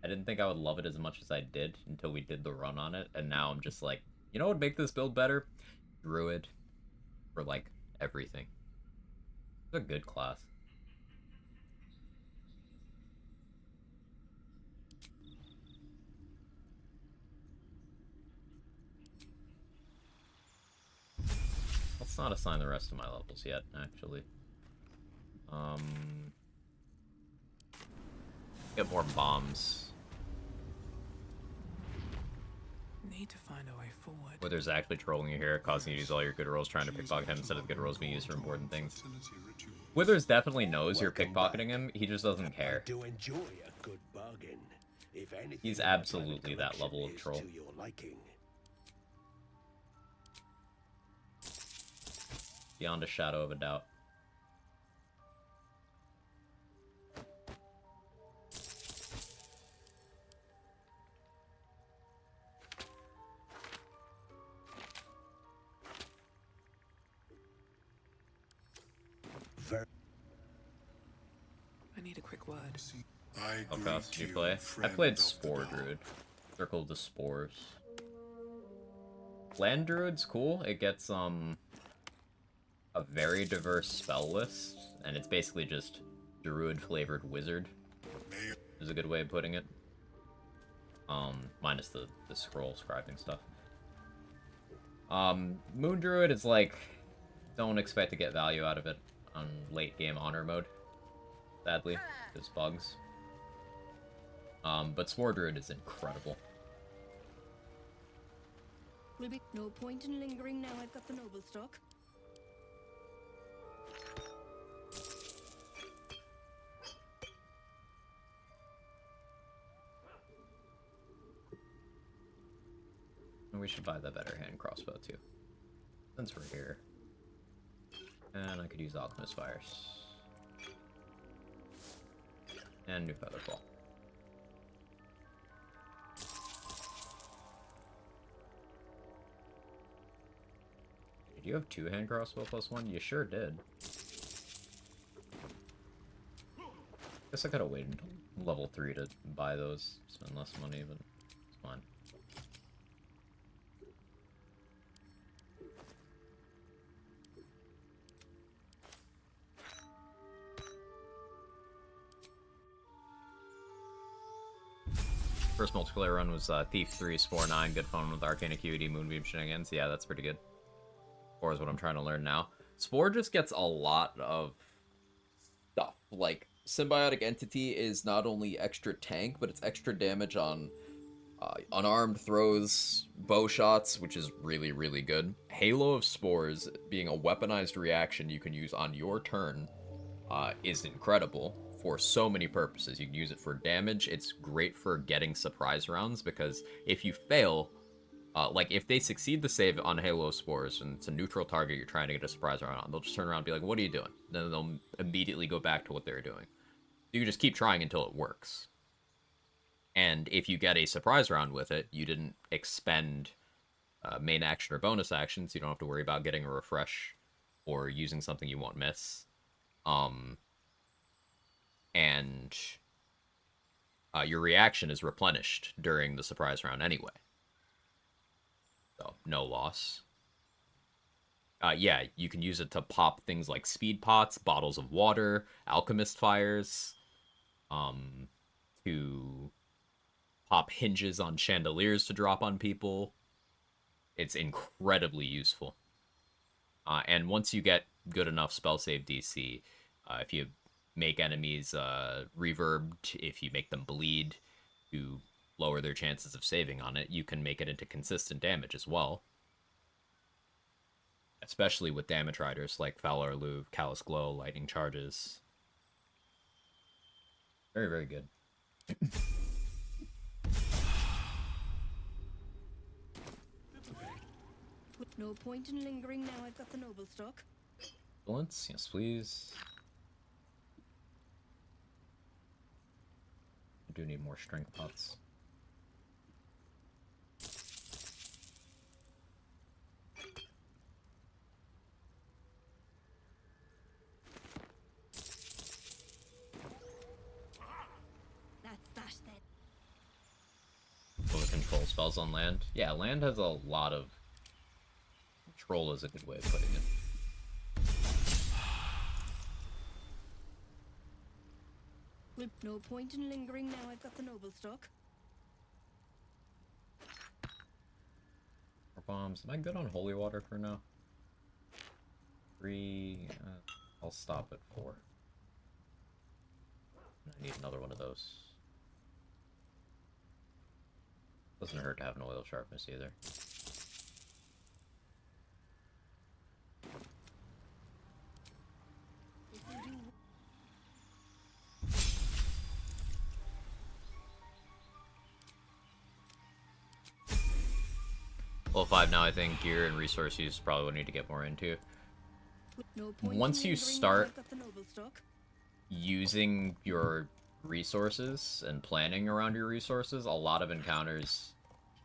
I didn't think I would love it as much as I did until we did the run on it, and now I'm just like, you know what would make this build better? Druid. For, like, everything. It's a good class. Let's not assign the rest of my levels yet, actually. Get more bombs. Need to find a way forward. Wither's actually trolling you here, causing you to use all your good rolls, trying to pickpocket him instead of the good rolls being used for important things. Withers definitely knows you're pickpocketing him, he just doesn't care. I do enjoy a good bargain. If anything, He's absolutely that level of troll. to your liking. Beyond a shadow of a doubt. I need a quick word. What class did you play? I played Spore Druid. Circle of the Spores. Land Druid's cool. It gets, a very diverse spell list, and it's basically just Druid-flavored wizard, is a good way of putting it. Minus the scroll scribing stuff. Moon Druid is like, don't expect to get value out of it on late game honor mode. Sadly, there's bugs. But Spore Druid is incredible. Will be no point in lingering now I've got the noble stock. And we should buy the better hand crossbow too, since we're here. And I could use Alchemist Fires. And New Featherfall. Did you have 2 hand crossbow plus 1? You sure did. Guess I could have waited until level 3 to buy those, spend less money, but it's fine. first multiplayer run was Thief 3, Spore 9, good fun with Arcane Acuity, Moonbeam Shenanigans. Yeah, that's pretty good. Spore is what I'm trying to learn now. Spore just gets a lot of stuff. Like, Symbiotic Entity is not only extra tank, but it's extra damage on unarmed throws, bow shots, which is really, really good. Halo of Spores, being a weaponized reaction you can use on your turn, is incredible for so many purposes. You can use it for damage. It's great for getting surprise rounds, because if you fail, like if they succeed the save on Halo of Spores and it's a neutral target you're trying to get a surprise round on, they'll just turn around and be like, what are you doing? Then they'll immediately go back to what they were doing. You can just keep trying until it works. And if you get a surprise round with it, you didn't expend main action or bonus actions. You don't have to worry about getting a refresh or using something you won't miss. And your reaction is replenished during the surprise round anyway. So, no loss. Yeah, you can use it to pop things like speed pots, bottles of water, alchemist fires, to pop hinges on chandeliers to drop on people. It's incredibly useful. And once you get good enough spell save DC, if you make enemies reverbed, if you make them bleed to lower their chances of saving on it, you can make it into consistent damage as well. Especially with damage riders like Fowler Louvre, Callous Glow, Lightning Charges. Very, very good. No point in lingering now I've got the noble stock. Excellence, yes please. I do need more strength pots. That's that then. Full control spells on land. Yeah, land has a lot of... Control is a good way of putting it. No point in lingering now I've got the noble stock. More bombs. Am I good on holy water for now? 3. I'll stop at 4. I need another one of those. Doesn't hurt to have an oil sharpness either. Level 5 now, I think gear and resource use is probably what I need to get more into. Once you start using your resources and planning around your resources, a lot of encounters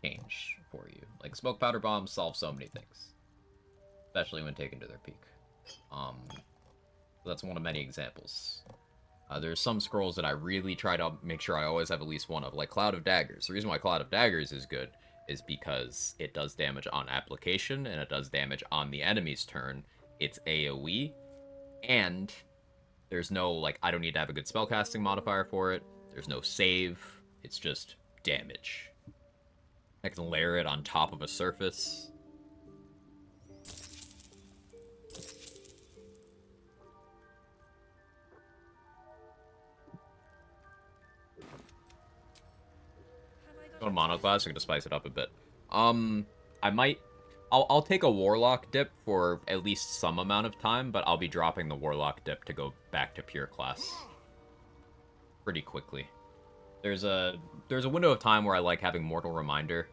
change for you. Like smoke powder bombs solve so many things, especially when taken to their peak. That's one of many examples. There's some scrolls that I really try to make sure I always have at least one of, like Cloud of Daggers. The reason why Cloud of Daggers is good is because it does damage on application, and it does damage on the enemy's turn. It's AoE, and there's no, like, I don't need to have a good spellcasting modifier for it. There's no save. It's just damage. I can layer it on top of a surface. Go to monoclass, we're gonna spice it up a bit. I'll take a warlock dip for at least some amount of time, but I'll be dropping the warlock dip to go back to pure class pretty quickly. There's a window of time where I like having Mortal Reminder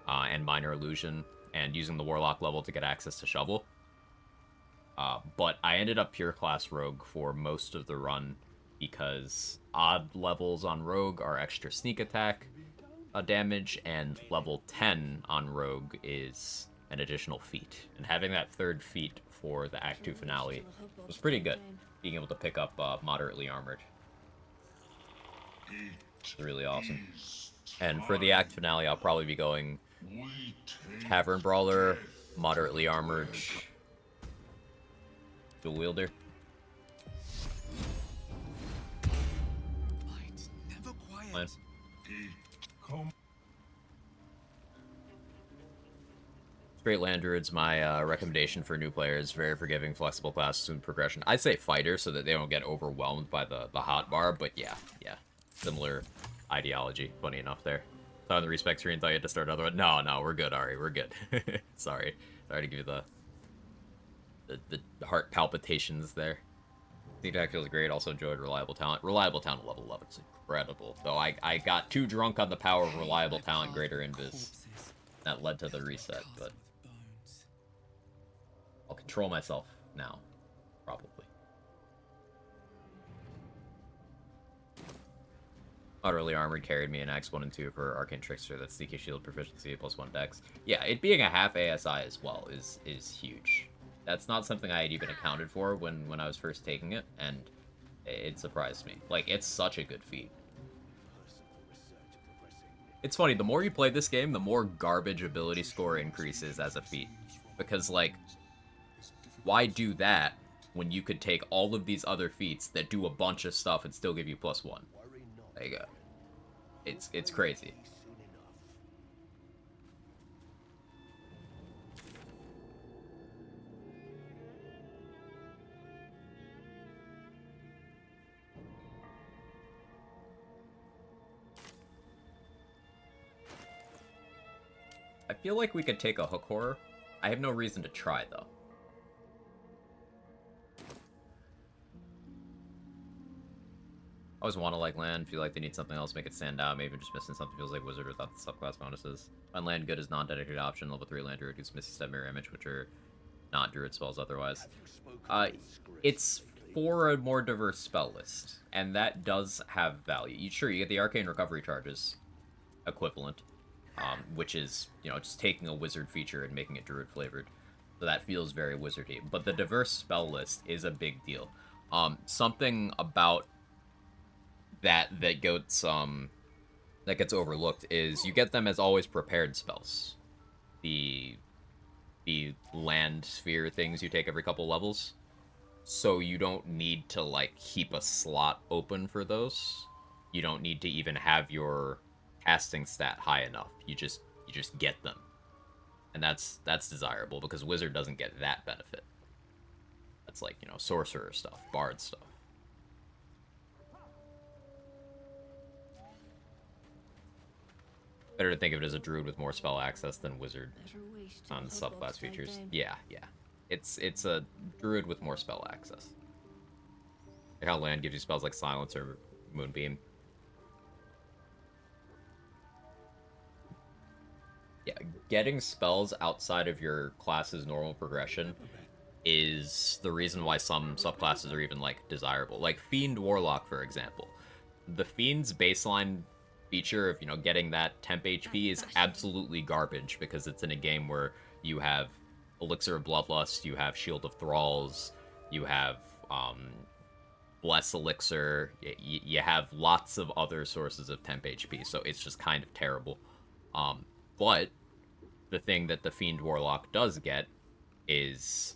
and Minor Illusion and using the warlock level to get access to Shovel. But I ended up pure class rogue for most of the run because odd levels on rogue are extra sneak attack damage, and level 10 on rogue is an additional feat. And having that third feat for the Act 2 finale was pretty good, being able to pick up moderately armored. It's really awesome. And for the Act finale, I'll probably be going Tavern Brawler, moderately armored, dual wielder. Come. Great Land Druid's my recommendation for new players. Very forgiving, flexible class, smooth progression. I'd say fighter so that they don't get overwhelmed by the hotbar, but yeah. Similar ideology, funny enough there. Thought on the respec screen, thought you had to start another one. No, we're good, Ari, we're good. Sorry to give you the heart palpitations there. D-Deck feels great, also enjoyed Reliable Talent. Reliable Talent level 11 is incredible. Though I got too drunk on the power of Reliable Talent, Greater Invis. That led to the reset, but I'll control myself now, probably. Utterly Armored carried me in Acts 1 and 2 for Arcane Trickster. That's DK Shield Proficiency +1 Dex. Yeah, it being a half ASI as well is huge. That's not something I had even accounted for when I was first taking it, and it surprised me. Like, it's such a good feat. It's funny, the more you play this game, the more garbage ability score increases as a feat. Because, like, why do that when you could take all of these other feats that do a bunch of stuff and still give you +1? There you go. It's crazy. I feel like we could take a Hook Horror. I have no reason to try, though. I always want to like land, feel like they need something else, make it stand out, maybe just missing something, feels like Wizard without the subclass bonuses. Find land good is non-dedicated option, level 3 land druid, who's Misty Step, Mirror Image, which are not druid spells otherwise. It's for a more diverse spell list, and that does have value. Sure, you get the Arcane Recovery charges equivalent, which is, you know, just taking a wizard feature and making it druid flavored. So that feels very wizardy. But the diverse spell list is a big deal. Something about that gets overlooked is you get them as always prepared spells. The land sphere things you take every couple levels. So you don't need to like keep a slot open for those. You don't need to even have your casting stat high enough. You just get them. And that's desirable because Wizard doesn't get that benefit. That's like, you know, sorcerer stuff, bard stuff. Better to think of it as a druid with more spell access than wizard on the subclass features. Yeah. It's a druid with more spell access. Like how land gives you spells like Silence or Moonbeam. Yeah, getting spells outside of your class's normal progression is the reason why some subclasses are even, like, desirable. Like Fiend Warlock, for example. The Fiend's baseline feature of, you know, getting that temp HP is absolutely garbage because it's in a game where you have Elixir of Bloodlust, you have Shield of Thralls, you have Bless Elixir, you have lots of other sources of temp HP, so it's just kind of terrible. But the thing that the Fiend Warlock does get is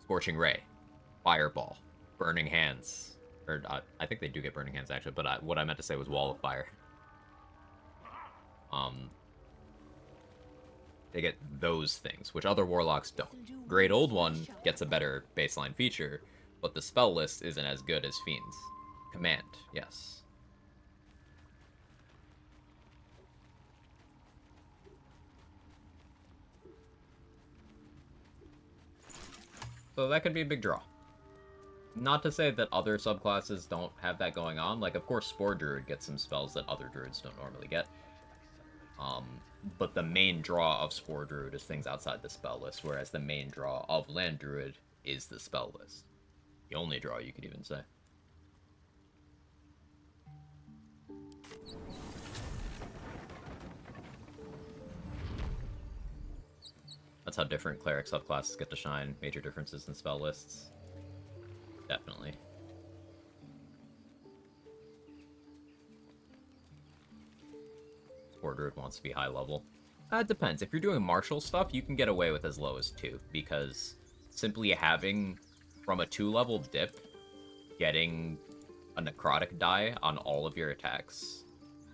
Scorching Ray, Fireball, Burning Hands. Or, I think they do get Burning Hands, actually, but what I meant to say was Wall of Fire. They get those things, which other Warlocks don't. Great Old One gets a better baseline feature, but the spell list isn't as good as Fiend's. Command, yes. So that could be a big draw. Not to say that other subclasses don't have that going on. Like, of course, Spore Druid gets some spells that other druids don't normally get. But the main draw of Spore Druid is things outside the spell list, whereas the main draw of Land Druid is the spell list. The only draw, you could even say. That's how different cleric subclasses get to shine. Major differences in spell lists. Definitely. Spore Druid wants to be high level. It depends. If you're doing martial stuff, you can get away with as low as 2, because simply having, from a 2-level dip, getting a necrotic die on all of your attacks,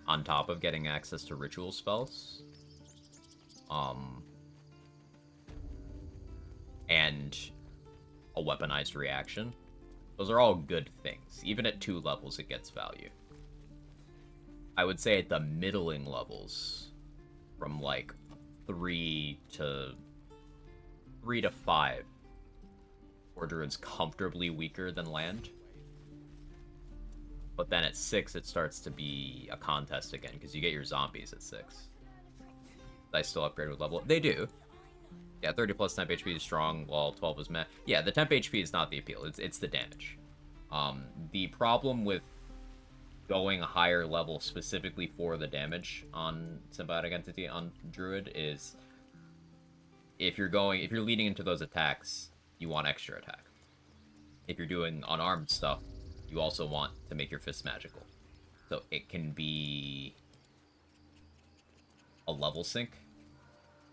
on top of getting access to ritual spells, and a weaponized reaction. Those are all good things. Even at 2 levels, it gets value. I would say at the middling levels, from like 3 to 5, Spore Druid's comfortably weaker than land. But then at 6, it starts to be a contest again, because you get your zombies at 6. I still upgrade with level? They do. Yeah, 30 plus temp HP is strong, while 12 is meh. Yeah, the temp HP is not the appeal, it's the damage. The problem with going a higher level specifically for the damage on Symbiotic Entity on Druid is if you're leading into those attacks, you want extra attack. If you're doing unarmed stuff, you also want to make your fists magical. So it can be a level sync.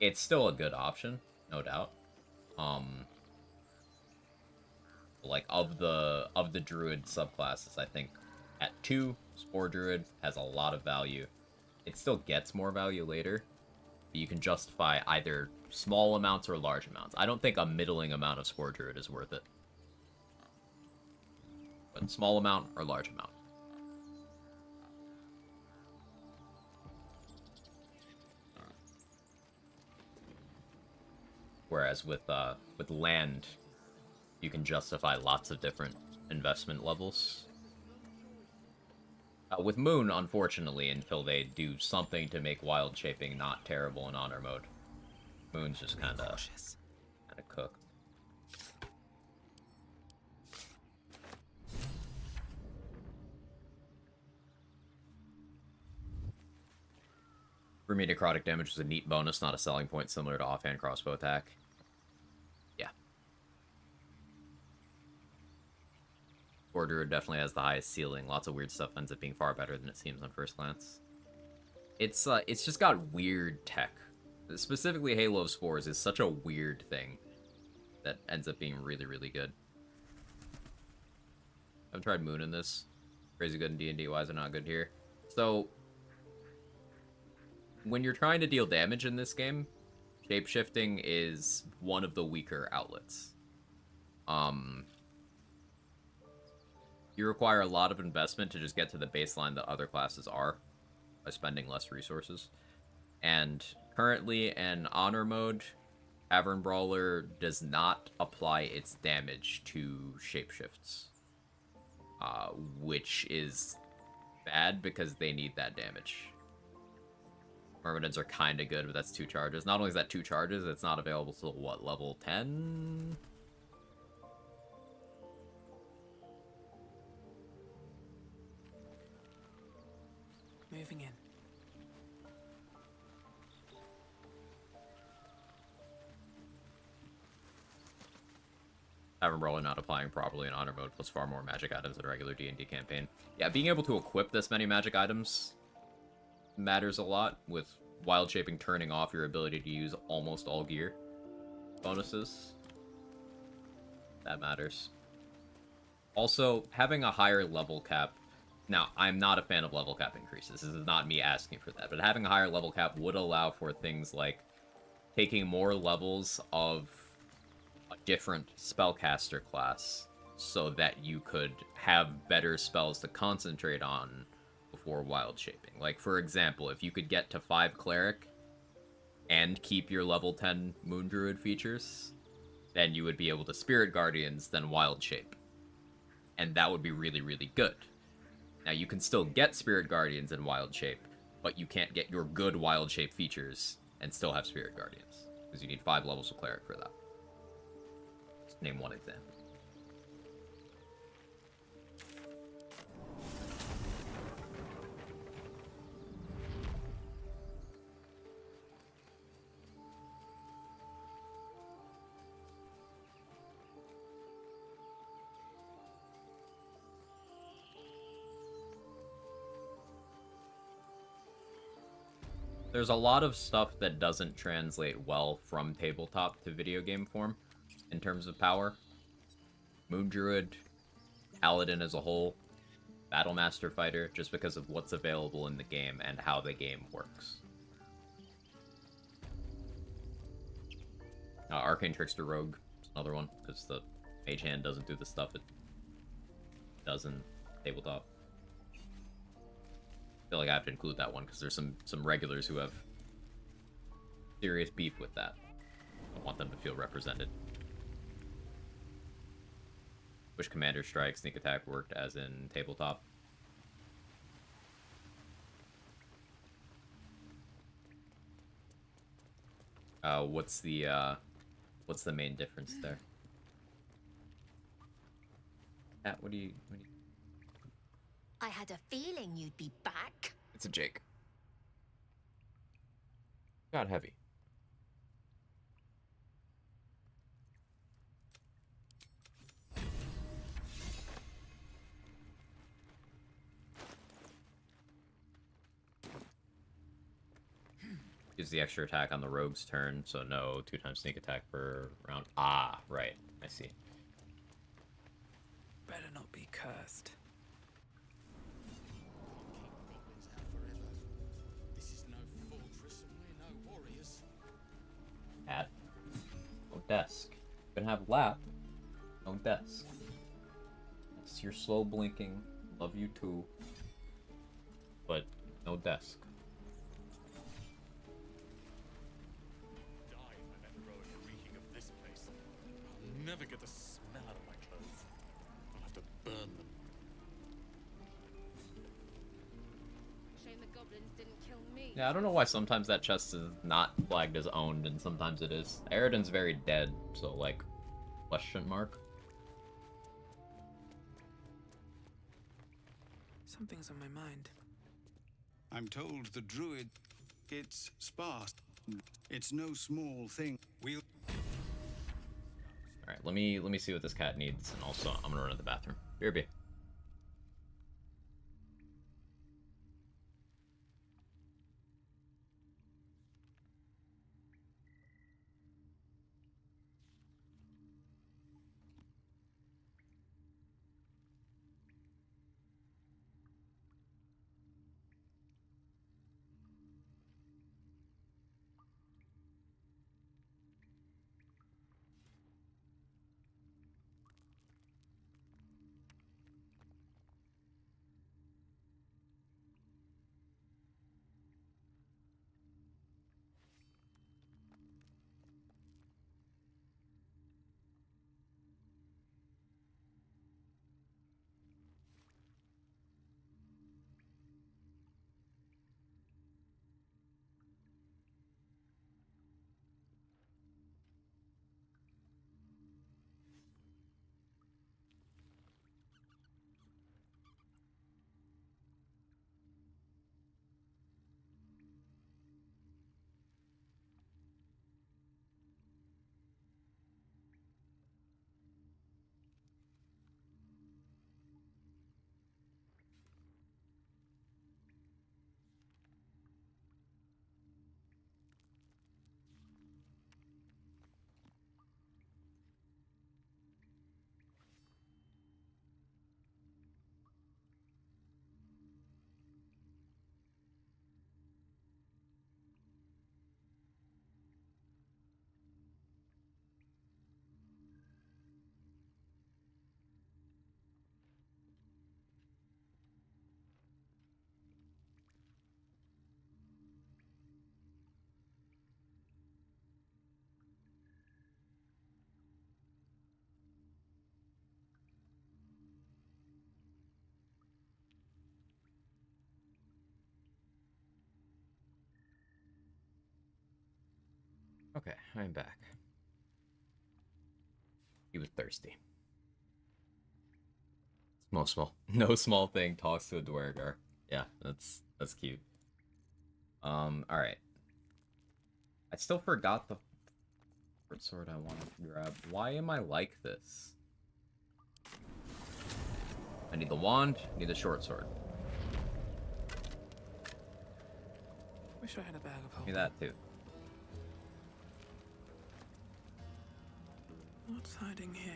It's still a good option, no doubt. Like of the Druid subclasses, I think at 2, Spore Druid has a lot of value. It still gets more value later, but you can justify either small amounts or large amounts. I don't think a middling amount of Spore Druid is worth it. But small amount or large amount. Whereas with land, you can justify lots of different investment levels. With Moon, unfortunately, until they do something to make Wild Shaping not terrible in Honor Mode, Moon's just kind of cooked. For me, necrotic damage was a neat bonus, not a selling point, similar to offhand crossbow attack. Yeah. Spore Druid definitely has the highest ceiling. Lots of weird stuff ends up being far better than it seems on first glance. It's just got weird tech. Specifically, Halo of Spores is such a weird thing that ends up being really, really good. I've tried Moon in this. Crazy good in D&D. Why is it not good here? So when you're trying to deal damage in this game, shapeshifting is one of the weaker outlets. You require a lot of investment to just get to the baseline that other classes are by spending less resources. And currently in Honor Mode, Tavern Brawler does not apply its damage to shapeshifts. Which is bad because they need that damage. Myrmidons are kind of good, but that's 2 charges. Not only is that 2 charges, it's not available till, what, level 10? Moving in. Tavern Brawler not applying properly in Honor Mode plus far more magic items than a regular D&D campaign. Yeah, being able to equip this many magic items matters a lot, with Wild Shaping turning off your ability to use almost all gear bonuses. That matters. Also, having a higher level cap. Now, I'm not a fan of level cap increases. This is not me asking for that. But having a higher level cap would allow for things like taking more levels of a different spellcaster class so that you could have better spells to concentrate on before Wild Shaping. Like, for example, if you could get to 5 Cleric and keep your level 10 Moon Druid features, then you would be able to Spirit Guardians, then Wild Shape. And that would be really, really good. Now, you can still get Spirit Guardians and Wild Shape, but you can't get your good Wild Shape features and still have Spirit Guardians, because you need 5 levels of Cleric for that. Just name one example. There's a lot of stuff that doesn't translate well from tabletop to video game form in terms of power. Moon Druid, Paladin as a whole, Battlemaster Fighter, just because of what's available in the game and how the game works. Arcane Trickster Rogue, another one, because the mage hand doesn't do the stuff it does in tabletop. I feel like I have to include that one, because there's some regulars who have serious beef with that. I want them to feel represented. Wish Commander Strike Sneak Attack worked as in tabletop. What's the main difference there? Cat, what do you... I had a feeling you'd be back. It's a Jake. Got heavy. Gives the extra attack on the rogue's turn, so no 2x sneak attack per round. Ah, right. I see. Better not be cursed. This is no fortress, and we're no warriors. At no desk. You can have lap, no desk. It's your slow blinking. Love you too. But no desk. Never get the smell out of my clothes. I'll have to burn them. Shame the goblins didn't kill me. Yeah, I don't know why sometimes that chest is not flagged as owned and sometimes it is. Eridan's very dead, so like, question mark. Something's on my mind. I'm told the druid, it's sparse. It's no small thing. We'll... Alright, let me see what this cat needs, and also I'm gonna run to the bathroom. BRB. Okay, I'm back. He was thirsty. No small thing talks to a Dwergar. Yeah, that's cute. Alright. I still forgot the sword I wanted to grab. Why am I like this? I need the wand, I need the short sword. Wish I had a bag of holding. Give me that too. What's hiding here?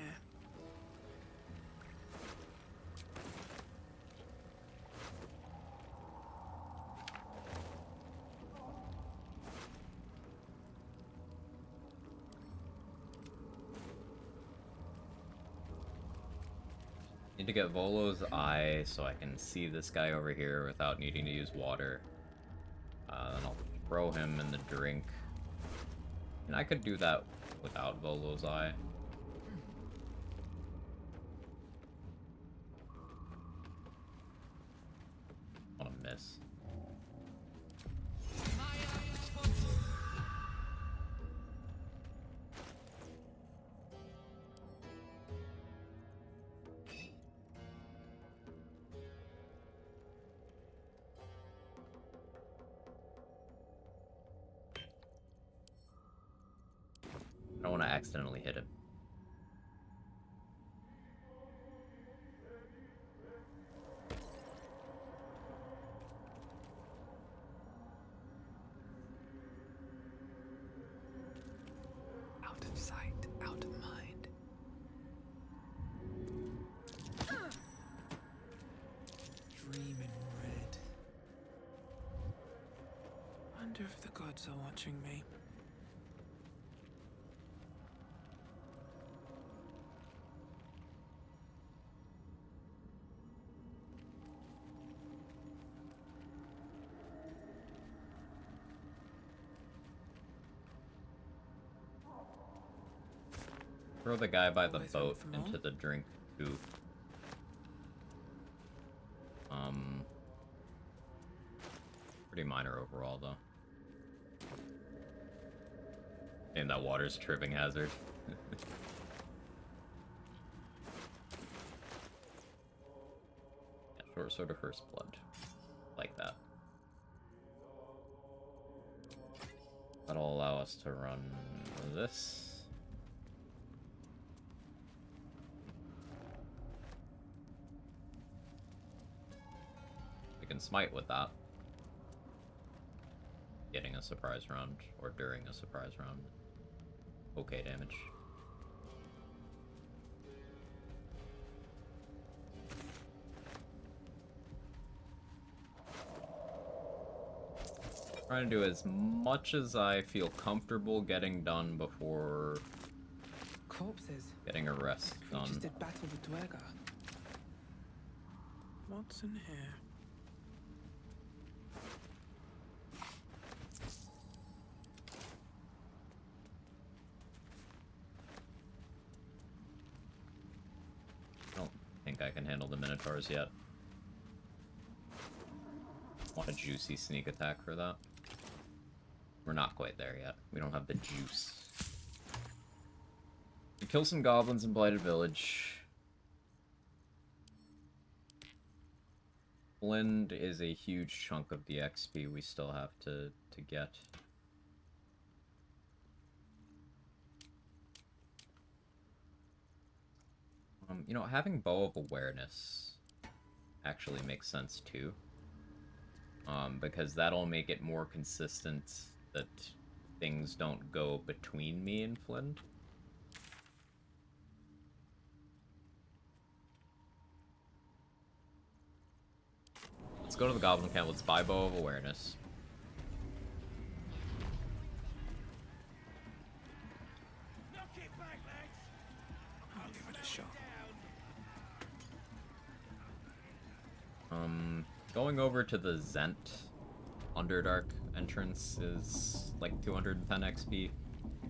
Need to get Volo's eye so I can see this guy over here without needing to use water. Then I'll throw him in the drink. And I could do that without Volo's eye. I want to miss. I don't want to accidentally hit him. Out of sight, out of mind. Dream in red. Wonder if the gods are watching me. Throw the guy by the boat into the drink too. Pretty minor overall though. And that water's a tripping hazard. Yeah, short sword of first blood. Like that. That'll allow us to run this. We can smite with that. Getting a surprise round, or during a surprise round. Okay damage. Trying to do as much as I feel comfortable getting done before Corpses. getting a rest done. Just did battle with Dwergar. What's in here? I don't think I can handle the Minotaurs yet. Want a juicy sneak attack for that? We're not quite there yet. We don't have the juice. We kill some goblins in Blighted Village. Blend is a huge chunk of the XP we still have to get. You know, having Bow of Awareness actually makes sense too. Because that'll make it more consistent that things don't go between me and Flynn. Let's go to the Goblin Camp. Let's buy Bow of Awareness. I'll give it a shot. Going over to the Zent Underdark entrance is like 210 XP.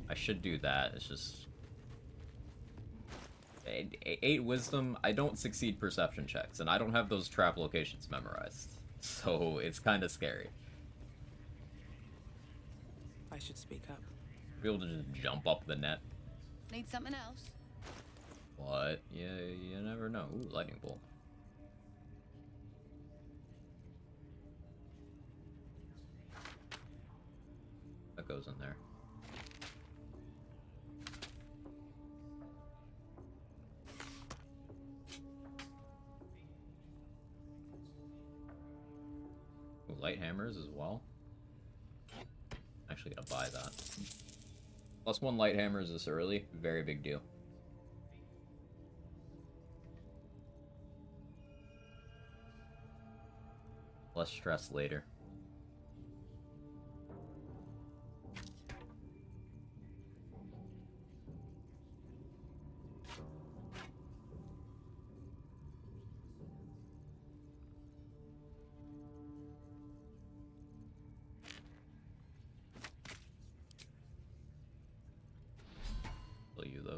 I should do that. It's just 8 wisdom. I don't succeed perception checks, and I don't have those trap locations memorized, so it's kind of scary. I should speak up. Be able to just jump up the net. Need something else? What? Yeah, you never know. Ooh, lightning bolt. That goes in there. Ooh, light hammers as well. Actually gotta buy that. +1 light hammers this early, very big deal. Less stress later.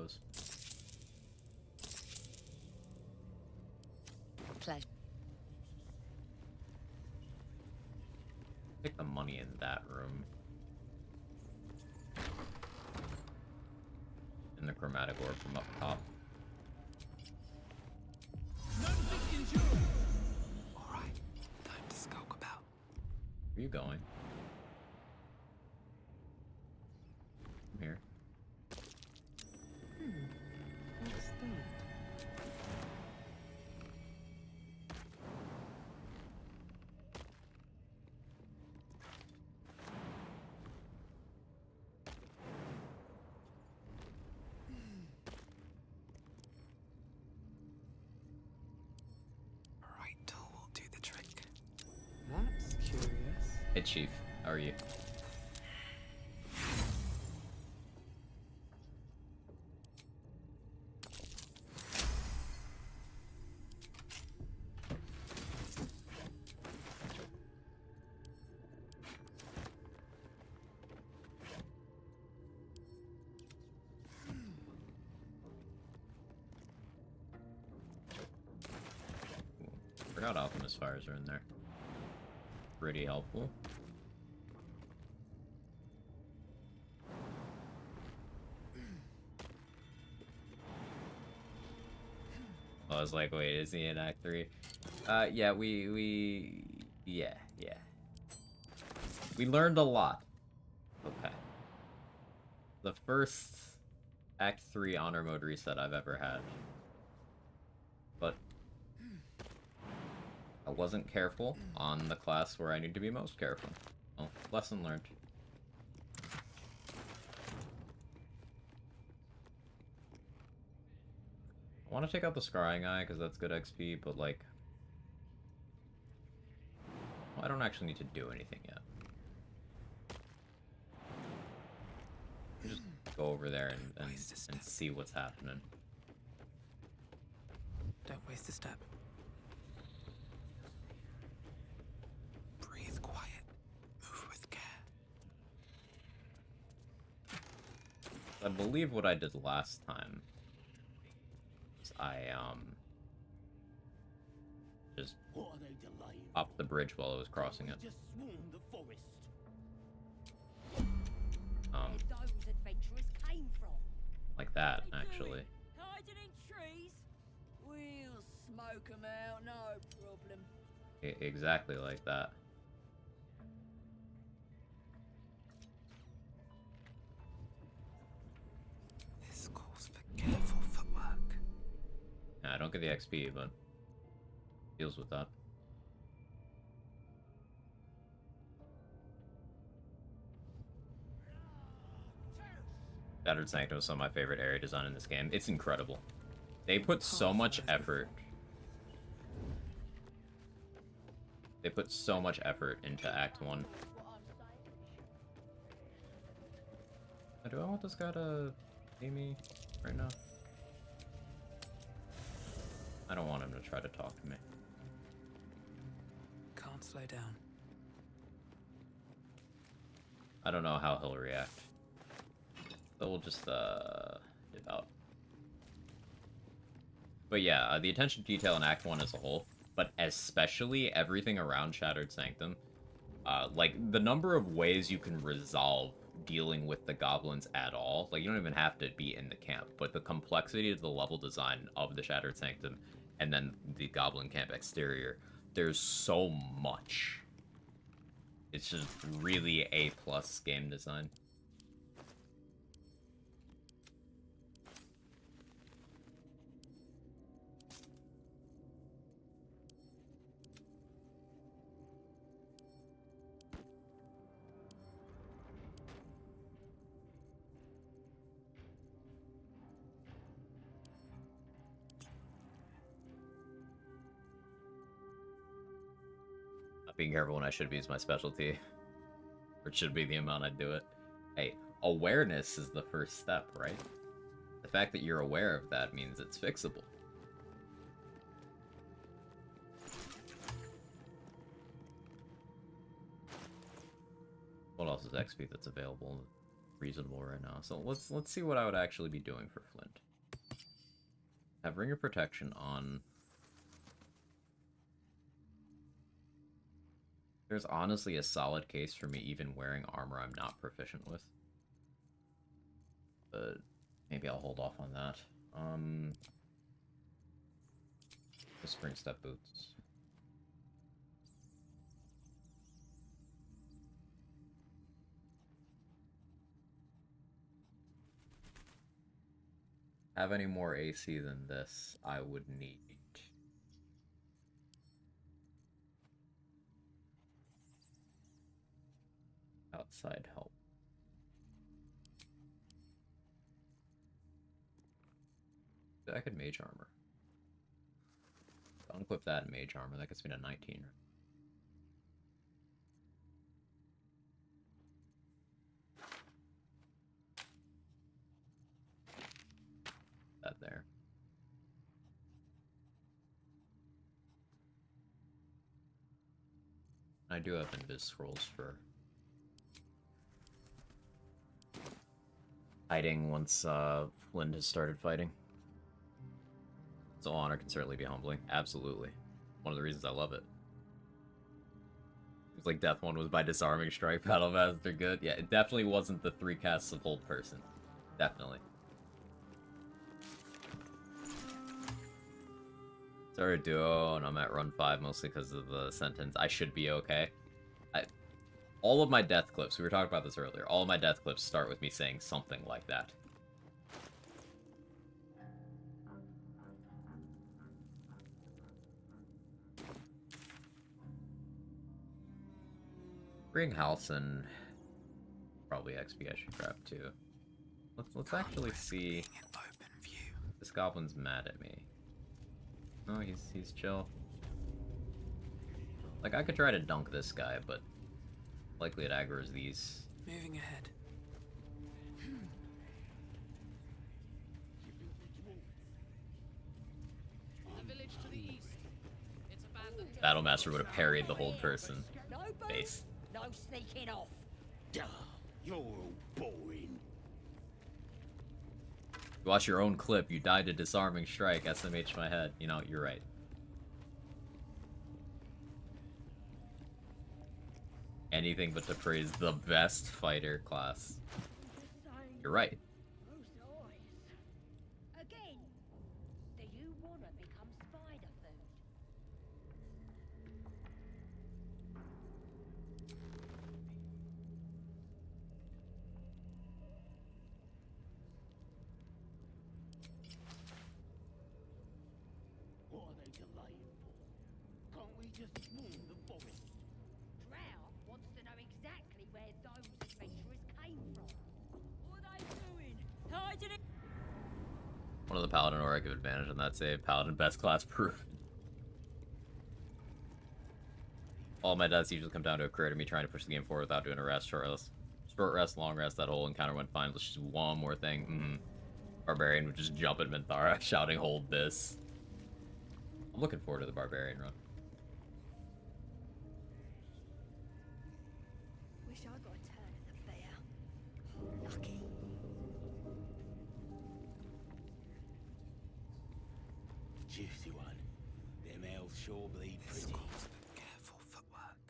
goes. Pleasure. Take the money in that room. In the chromatic orb from up top. Alright, time to skulk about. Where are you going? I'm here. What's that? Right tool will do the trick. That's curious. Hey Chief, how are you? Forgot Alchemist Fires are in there. Pretty helpful. I was like, wait, is he in Act 3? Yeah, yeah. We learned a lot. Okay. The first Act 3 honor mode reset I've ever had. But I wasn't careful on the class where I need to be most careful. Well, lesson learned. I want to take out the Scrying Eye because that's good XP, but like, well, I don't actually need to do anything yet. Just go over there and see what's happening. Don't waste a step. Breathe quiet. Move with care. I believe what I did last time was I just What are they delaying? popped the bridge while I was crossing it. Just swarm the forest. Where those adventurers came from. Like that, actually. Hiding in trees? We'll smoke 'em out, no problem. Exactly like that. This calls for careful footwork. Yeah, I don't get the XP, but deals with that. Shattered Sanctum is some of my favorite area design in this game. It's incredible. They put so much effort. They put so much effort into Act 1. Do I want this guy to see me right now? I don't want him to try to talk to me. Can't slow down. I don't know how he'll react. So we'll just dip out. But yeah, the attention to detail in Act 1 as a whole, but especially everything around Shattered Sanctum. Like, the number of ways you can resolve dealing with the goblins at all. Like, you don't even have to be in the camp, but the complexity of the level design of the Shattered Sanctum and then the goblin camp exterior, there's so much. It's just really A+ game design. Being careful when I should be is my specialty. Or it should be the amount I do it. Hey, awareness is the first step, right? The fact that you're aware of that means it's fixable. What else is XP that's available? reasonable right now. So let's see what I would actually be doing for Flint. Have Ring of Protection on. There's honestly a solid case for me even wearing armor I'm not proficient with. But maybe I'll hold off on that. The Spring Step Boots. Have any more AC than this, I would need outside help. I could mage armor. I'll unequip that in mage armor. That gets me to 19. That there. I do have invis scrolls for hiding once Flynn has started fighting. So honor can certainly be humbling. Absolutely. One of the reasons I love it. It's like Death One was by Disarming Strike, Battle Master good. Yeah, it definitely wasn't the 3 casts of Hold Person. Definitely. Sorry, duo, and I'm at run 5 mostly because of the sentence. I should be okay. All of my death clips, we were talking about this earlier, all of my death clips start with me saying something like that. Bring Halson. Probably XP I should grab too. Let's actually see. This goblin's mad at me. No, he's chill. Like, I could try to dunk this guy, but likely it aggroes these. Moving ahead. The village to the east. It's abandoned. Battlemaster would have parried the Hold Person base. No sneaking off. Duh, you're all boring. You watch your own clip, you died to Disarming Strike, SMH my head. You know, you're right. Anything but to praise the best fighter class. You're right. Again, do you want to become spider food? What are they delaying for? Can't we just swarm the forest? Drow wants to know exactly where those adventurers came from. What are they doing? Hiding it. One of the Paladin Aura give advantage on that save. Paladin best class proof. All my deaths usually come down to a crit of me trying to push the game forward without doing a rest, short rest, long rest. That whole encounter went fine. Let's just do one more thing. Barbarian would just jump at Minthara, shouting, "Hold this." I'm looking forward to the Barbarian run. Wish I got a turn at the fair. Lucky. Juicy one. Them elves sure bleed pretty. Careful footwork.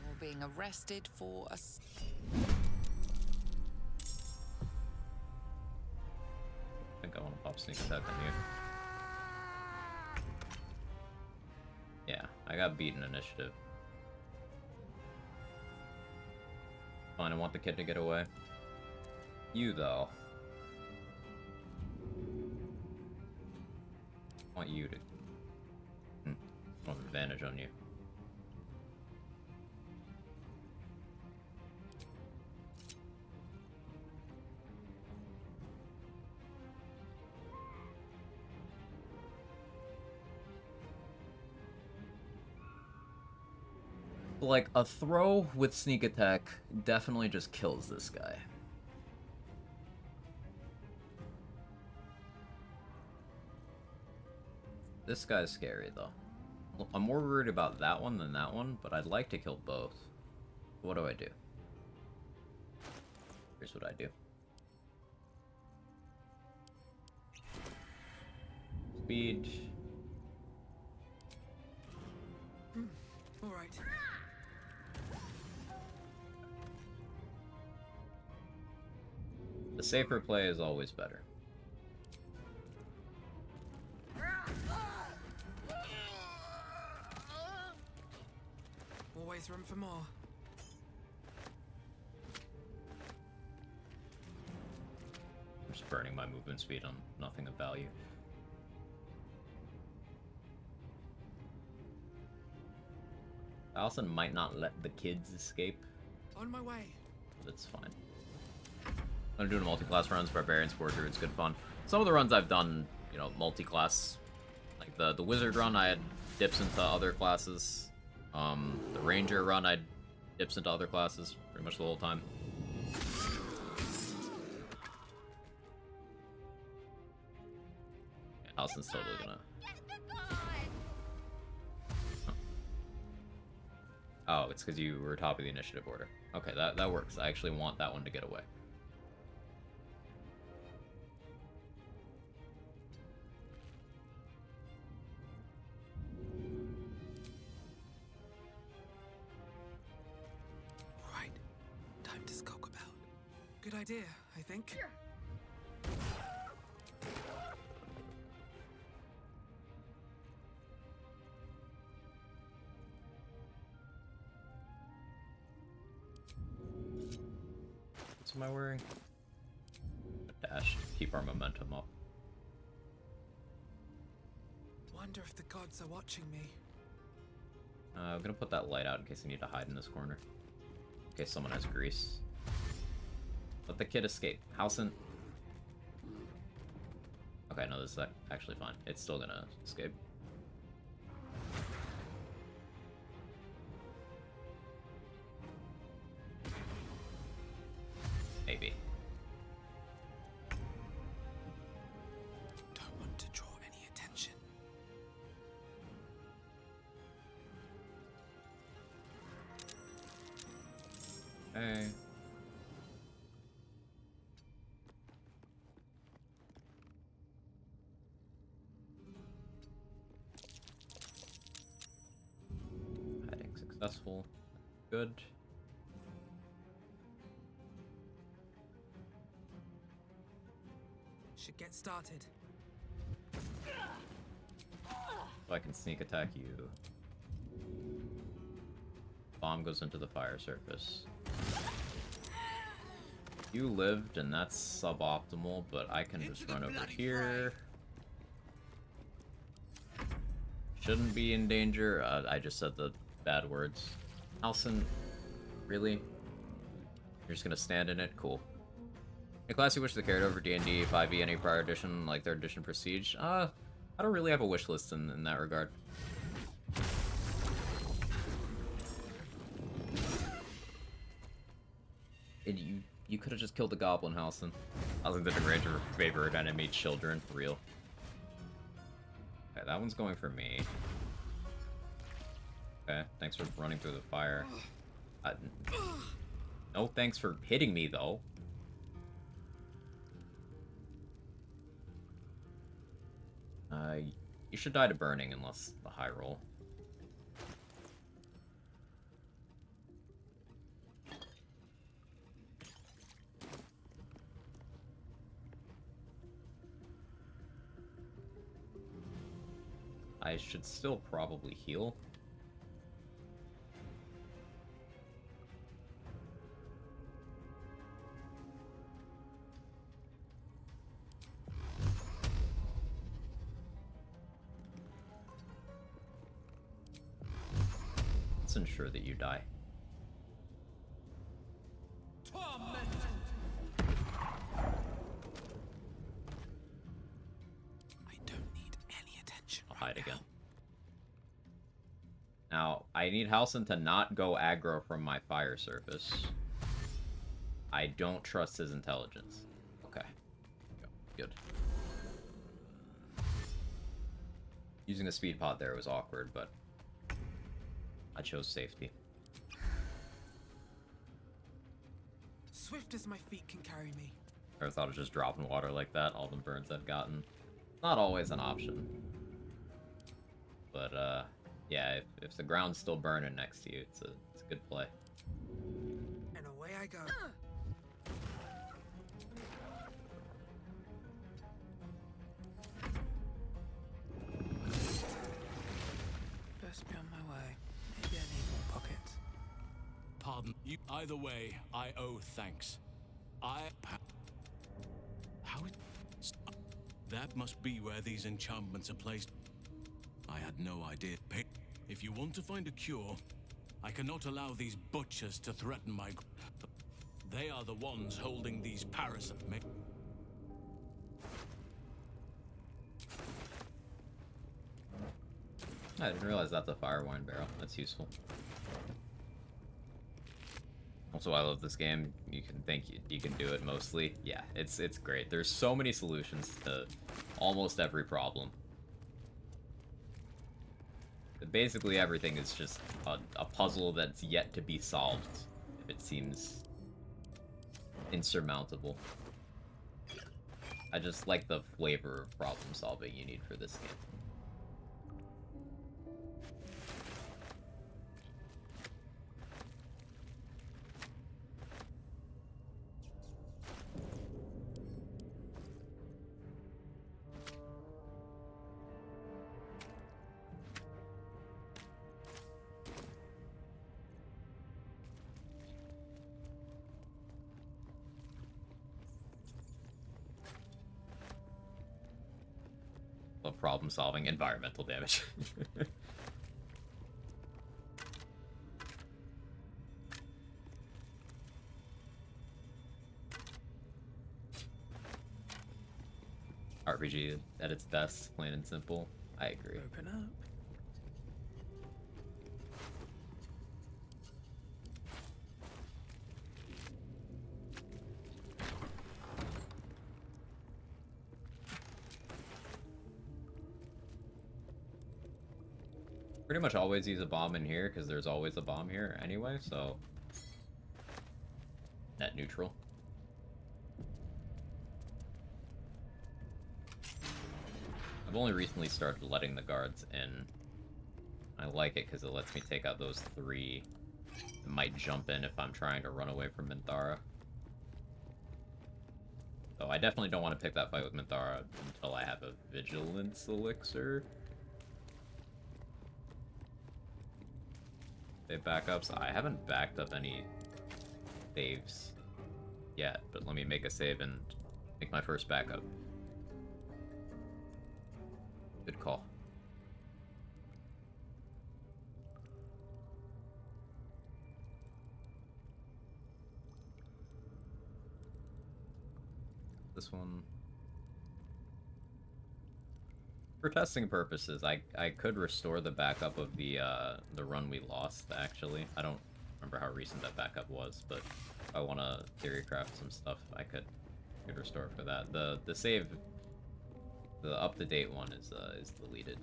You're being arrested for a... I think I want to pop sneak attack on you. Yeah, I got beaten initiative. Fine, I want the kid to get away. You, though. I want you to... I want advantage on you. Like, a throw with sneak attack definitely just kills this guy. This guy's scary, though. I'm more worried about that one than that one, but I'd like to kill both. What do I do? Here's what I do. Speed. All right. The safer play is always better. Always room for more. I'm just burning my movement speed on nothing of value. Allison might not let the kids escape. On my way. That's fine. I'm doing multi-class runs, Barbarians, War Druids, good fun. Some of the runs I've done, you know, multi-class. Like the Wizard run, I had dips into other classes. The Ranger run, I had dips into other classes pretty much the whole time. Yeah, Allison's totally gonna... Oh, it's because you were top of the initiative order. Okay, that works. I actually want that one to get away. Right. Time to skulk about. Good idea, I think. What am I wearing? A dash to keep our momentum up. Wonder if the gods are watching me. I'm gonna put that light out in case I need to hide in this corner. In case someone has grease. Let the kid escape. Halsin. Okay, no, this is actually fine. It's still gonna escape. Maybe. Don't want to draw any attention. Hey. Hiding successful. Good. Should get started. So I can sneak attack you. Bomb goes into the fire surface. You lived, and that's suboptimal, but I can just run over here. Shouldn't be in danger. I just said the bad words. Halsin, really? You're just gonna stand in it? Cool. Any class you wish to carry over D&D, 5e, any prior edition, like 3rd edition Prestige? I don't really have a wish list in that regard. And you could have just killed the Goblin, Halsin. Halsin did a great your favorite enemy, children, for real. Okay, that one's going for me. Okay, thanks for running through the fire. No thanks for hitting me, though. You should die to burning unless the high roll. I should still probably heal. Let's ensure that you die. I'll hide again. Now, I need Halsin to not go aggro from my fire surface. I don't trust his intelligence. Okay. Good. Using a speed pot there was awkward, but I chose safety. Swift as my feet can carry me. Never thought of just dropping water like that, all the burns I've gotten. Not always an option. But, yeah, if the ground's still burning next to you, it's a good play. And away I go. Best be on my way. Maybe I need more pockets. Pardon you. Either way, I owe thanks. How it... That must be where these enchantments are placed. I had no idea. If you want to find a cure, I cannot allow these butchers to threaten my... They are the ones holding these parasites. I didn't realize that's a fire wine barrel. That's useful. Also, I love this game. You can think you can do it mostly. Yeah, it's great. There's so many solutions to almost every problem. Basically, everything is just a puzzle that's yet to be solved. If it seems insurmountable. I just like the flavor of problem solving you need for this game. Love problem solving, environmental damage. RPG at its best, plain and simple. I agree. Open up. Pretty much always use a bomb in here because there's always a bomb here anyway, so net neutral. I've only recently started letting the guards in. I like it because it lets me take out those three that might jump in if I'm trying to run away from Minthara. So I definitely don't want to pick that fight with Minthara until I have a Vigilance Elixir. Save backups. I haven't backed up any saves yet, but let me make a save and make my first backup. Good call. This one. For testing purposes, I could restore the backup of the run we lost, actually. I don't remember how recent that backup was, but if I want to theorycraft some stuff, I could restore for that. The save, the up-to-date one is deleted.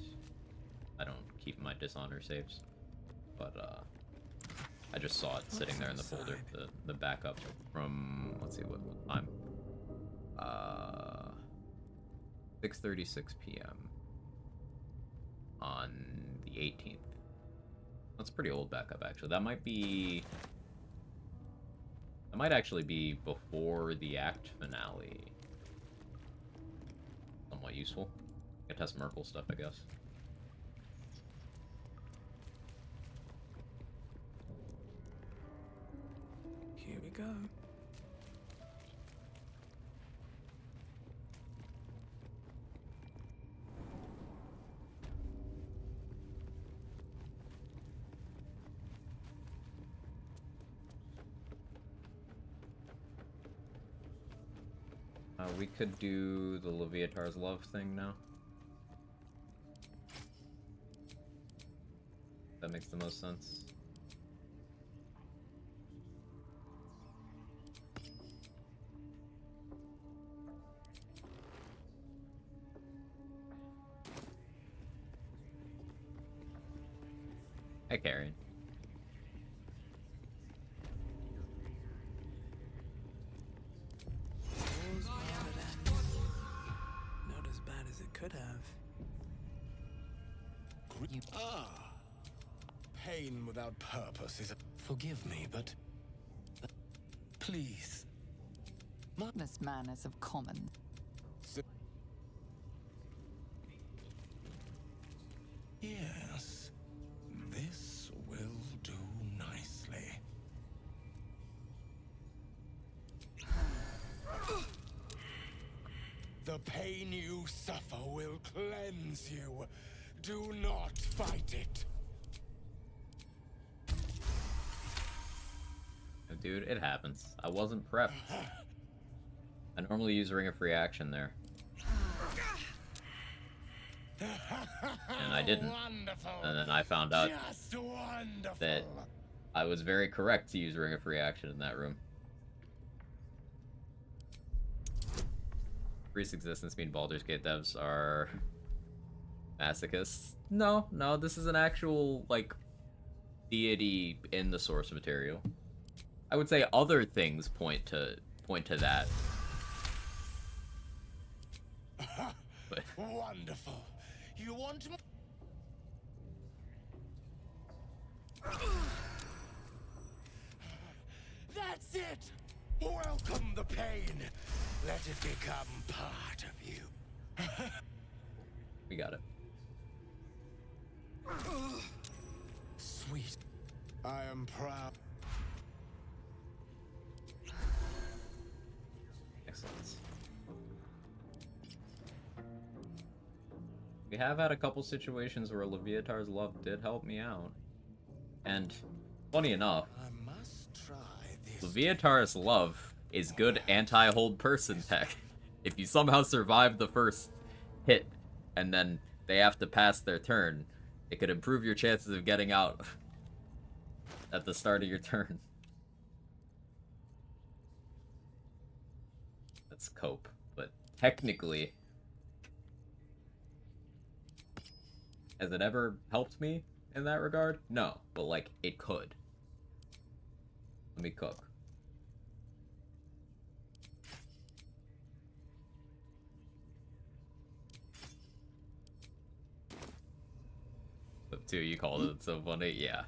I don't keep my Dishonor saves, but I just saw it sitting there in the folder, the backup from, let's see, what time? 6:36 p.m. on the 18th. That's a pretty old backup, actually. That might actually be before the act finale. Somewhat useful. I can test Merkle stuff, I guess. Here we go. We could do the Leviatar's Love thing now. That makes the most sense. Hey, Carrion. All's well that ends. Not as bad as it could have. Pain without purpose is a... Forgive me, but... Please. This man is of common. Yes. This will do nicely. The pain you suffer will cleanse you. Do not fight it. Dude, it happens. I wasn't prepped. I normally use Ring of Reaction there. And I didn't. Wonderful. And then I found out Just wonderful. that I was very correct to use Ring of Reaction in that room. Priest Existence mean Baldur's Gate devs are masochists? No, this is an actual, like, deity in the source material. I would say other things point to that. But Wonderful. You want more? That's it! Welcome the pain. Let it become part of you. we got it. Sweet. I am proud. Excellent. We have had a couple situations where Leviatar's love did help me out. And, funny enough, I must try this. Leviatar's love is good anti-hold person tech. If you somehow survive the first hit, and then they have to pass their turn, it could improve your chances of getting out at the start of your turn. That's cope, but technically, has it ever helped me in that regard? No, but like, it could. Let me cook. Flip 2, you called it so funny. Yeah.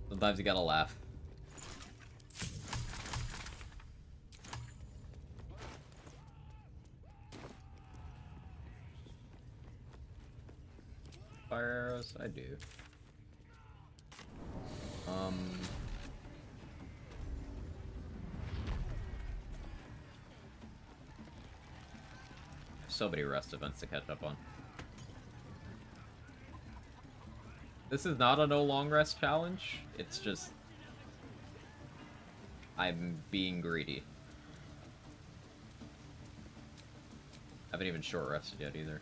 Sometimes you gotta laugh. Fire arrows? I do. So many rest events to catch up on. This is not a no long rest challenge. It's just I'm being greedy. I haven't even short rested yet either.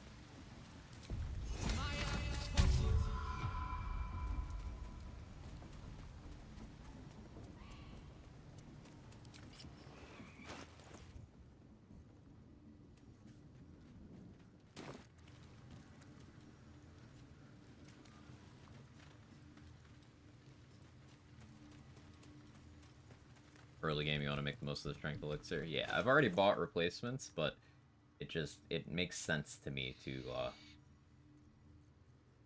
Early game, you want to make the most of the strength elixir. Yeah, I've already bought replacements, but it makes sense to me to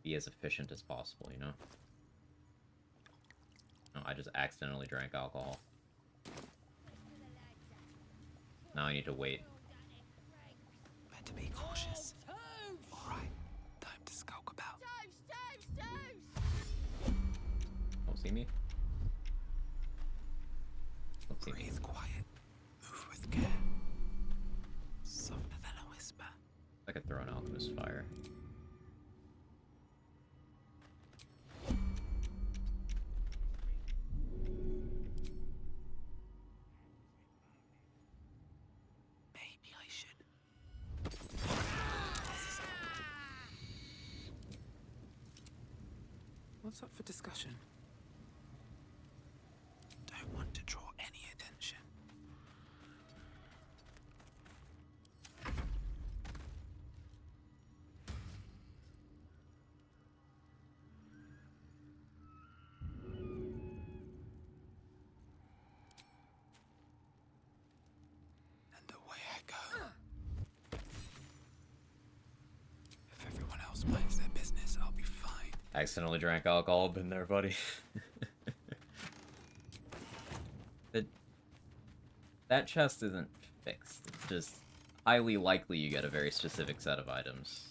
be as efficient as possible, you know? No, I just accidentally drank alcohol. Now I need to wait. Better be cautious. Alright, time to skulk about. Don't see me? Don't see me. Breathe quiet. Move with care. Softer than a whisper. I could throw an alchemist fire. Maybe I should. What's up for discussion? Don't want to draw any attention. I accidentally drank alcohol. Been there, buddy. That chest isn't fixed. It's just highly likely you get a very specific set of items.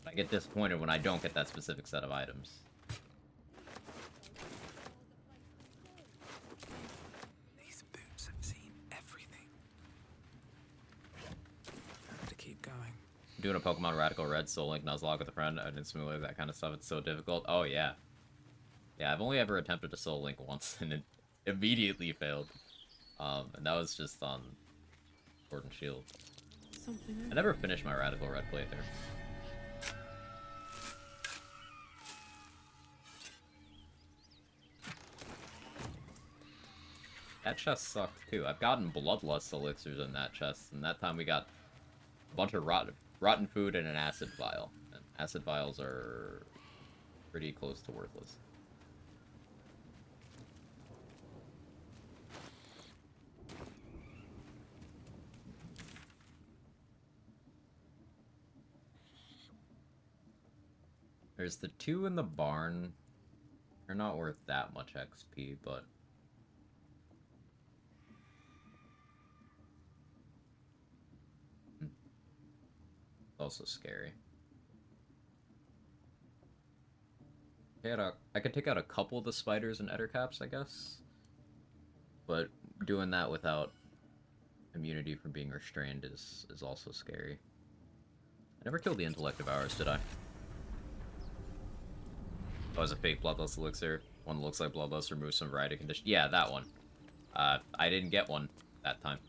I get disappointed when I don't get that specific set of items. These boots have seen everything. Have to keep going. Doing a Pokemon Radical Red Soul Link Nuzlocke with a friend and simulate that kind of stuff, it's so difficult. Oh yeah. Yeah, I've only ever attempted to Soul Link once and it immediately failed. And that was just on Sword and Shield. I never finished my Radical Red playthrough. That chest sucked too. I've gotten Bloodlust elixirs in that chest, and that time we got a bunch of rotten food and an acid vial. And acid vials are pretty close to worthless. There's the 2 in the barn. They're not worth that much XP, but... It's also scary. I could take out a couple of the spiders and ettercaps, I guess. But doing that without immunity from being restrained is also scary. I never killed the intellect devourers, did I? Oh, it's a fake Bloodlust elixir. One that looks like Bloodlust removes some variety condition. Yeah, that one. I didn't get one that time.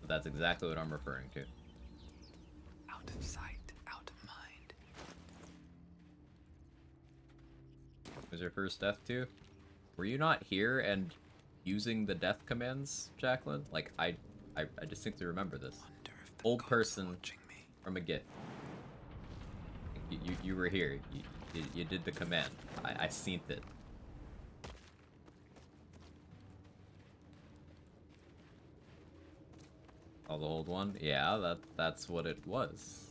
But that's exactly what I'm referring to. Out of sight, out of mind. Was your first death too? Were you not here and using the death commands, Jacqueline? Like, I distinctly remember this. Old person from a Git. You were here. You did the command. I seen it. Oh, the old one? Yeah, that's what it was.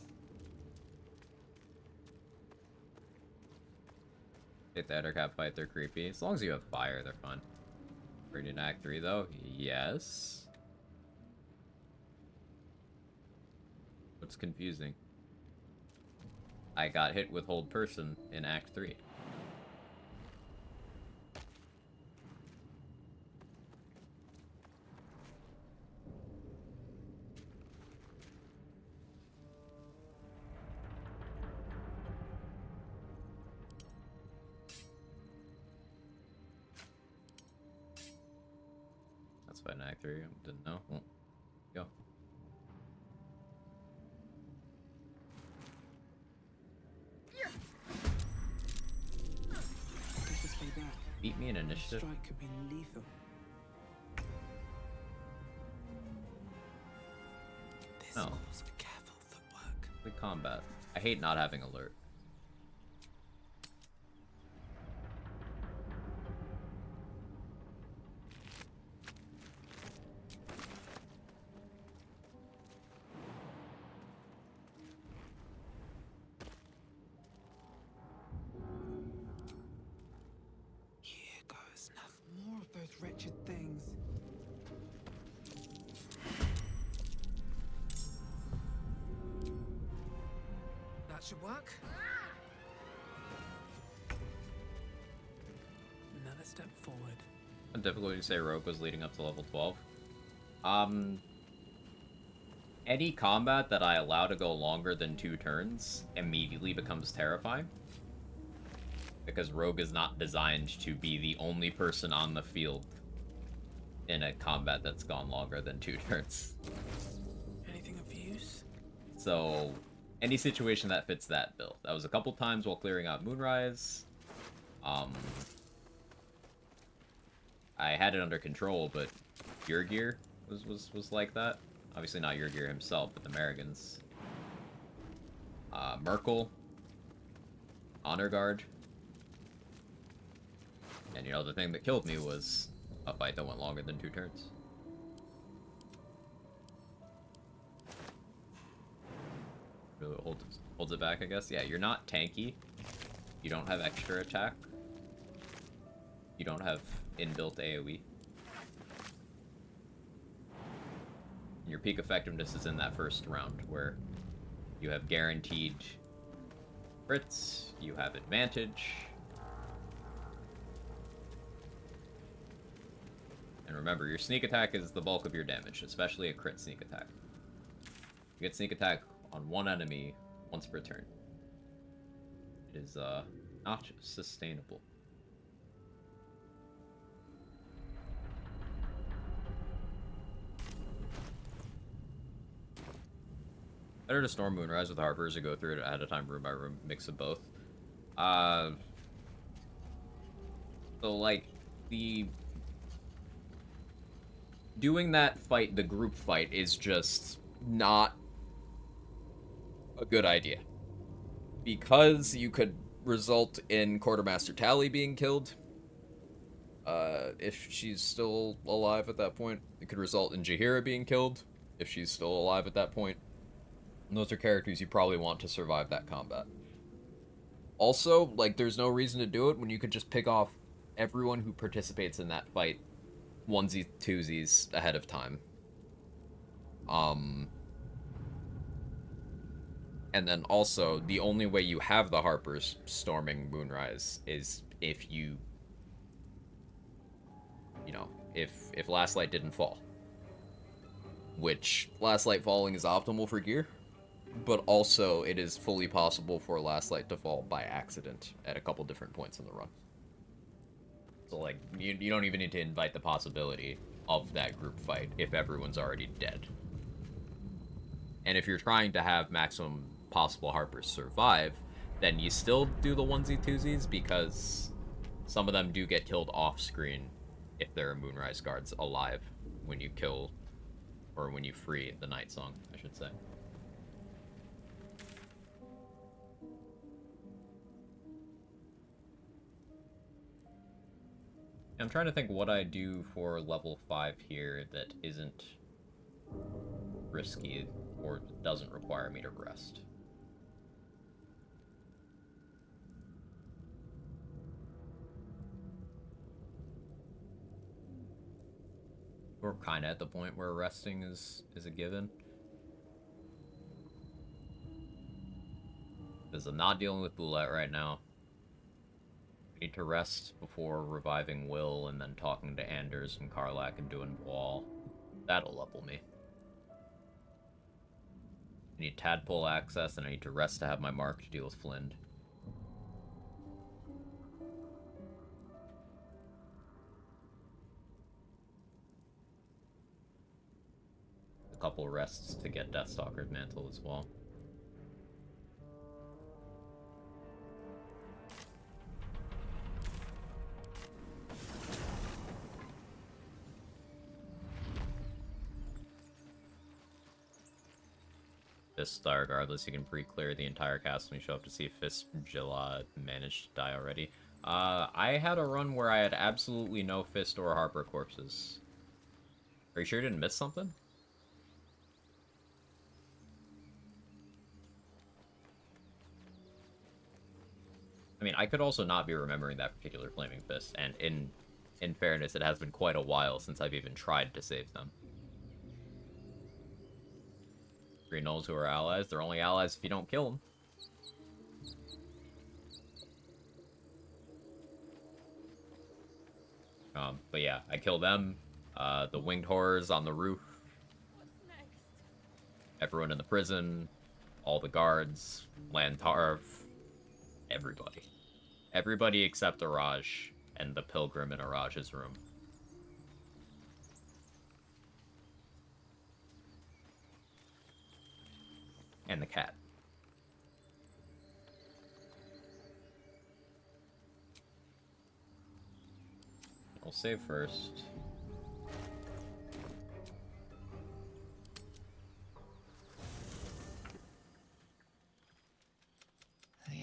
Hit the Ettercap fight, they're creepy. As long as you have fire, they're fun. Ready in Act 3 though? Yes. What's confusing? I got hit with Hold Person in Act 3. That's fine, Act 3. Didn't know. Well, go. Beat me in initiative. Strike could be lethal. This No. calls for careful footwork. Good combat. I hate not having alert. Here goes nothing. More of those wretched things. That should work. Another step forward. How difficult would you say Rogue was leading up to level 12? Any combat that I allow to go longer than 2 turns immediately becomes terrifying. Because Rogue is not designed to be the only person on the field in a combat that's gone longer than 2 turns. Anything of use? So, any situation that fits that build. That was a couple times while clearing out Moonrise. I had it under control, but Yurgir was like that. Obviously not Yurgir himself, but the Marigans. Merkel. Honor Guard. And you know, the thing that killed me was a fight that went longer than 2 turns. Really hold holds it back, I guess. Yeah, you're not tanky. You don't have extra attack. You don't have inbuilt AoE. Your peak effectiveness is in that first round, where you have guaranteed crits, you have advantage. And remember, your sneak attack is the bulk of your damage, especially a crit sneak attack. You get sneak attack on one enemy once per turn. It is not sustainable. Better to Storm Moonrise with Harpers or go through it ahead of time, room by room, mix of both. So, like, doing that fight, the group fight, is just not a good idea. Because you could result in Quartermaster Tally being killed. If she's still alive at that point. It could result in Jaheira being killed, if she's still alive at that point. And those are characters you probably want to survive that combat. Also, like, there's no reason to do it when you could just pick off everyone who participates in that fight onesie twosies ahead of time. And then also, the only way you have the Harpers storming Moonrise is if you know, if Last Light didn't fall. Which, Last Light falling is optimal for gear, but also it is fully possible for Last Light to fall by accident at a couple different points in the run. So, like, you don't even need to invite the possibility of that group fight if everyone's already dead. And if you're trying to have maximum possible Harpers survive, then you still do the onesie twosies, because some of them do get killed off screen if there are Moonrise guards alive when you kill, or when you free the Night Song, I should say. I'm trying to think what I do for level 5 here that isn't risky or doesn't require me to rest. We're kind of at the point where resting is a given. Because I'm not dealing with Boulette right now. I need to rest before reviving Will and then talking to Anders and Karlach and doing Wall. That'll level me. I need Tadpole access, and I need to rest to have my mark to deal with Flind. A couple rests to get Deathstalker's Mantle as well. Fist, regardless, you can pre-clear the entire cast when you show up to see if Fist Jilla managed to die already. I had a run where I had absolutely no Fist or Harper corpses. Are you sure you didn't miss something? I mean, I could also not be remembering that particular Flaming Fist, and in fairness, it has been quite a while since I've even tried to save them. Green Gnolls who are allies, they're only allies if you don't kill them. But yeah, I kill them, the winged horrors on the roof, everyone in the prison, all the guards, Lantarv, everybody. Everybody except Araj and the pilgrim in Araj's room. And the cat. I'll save first.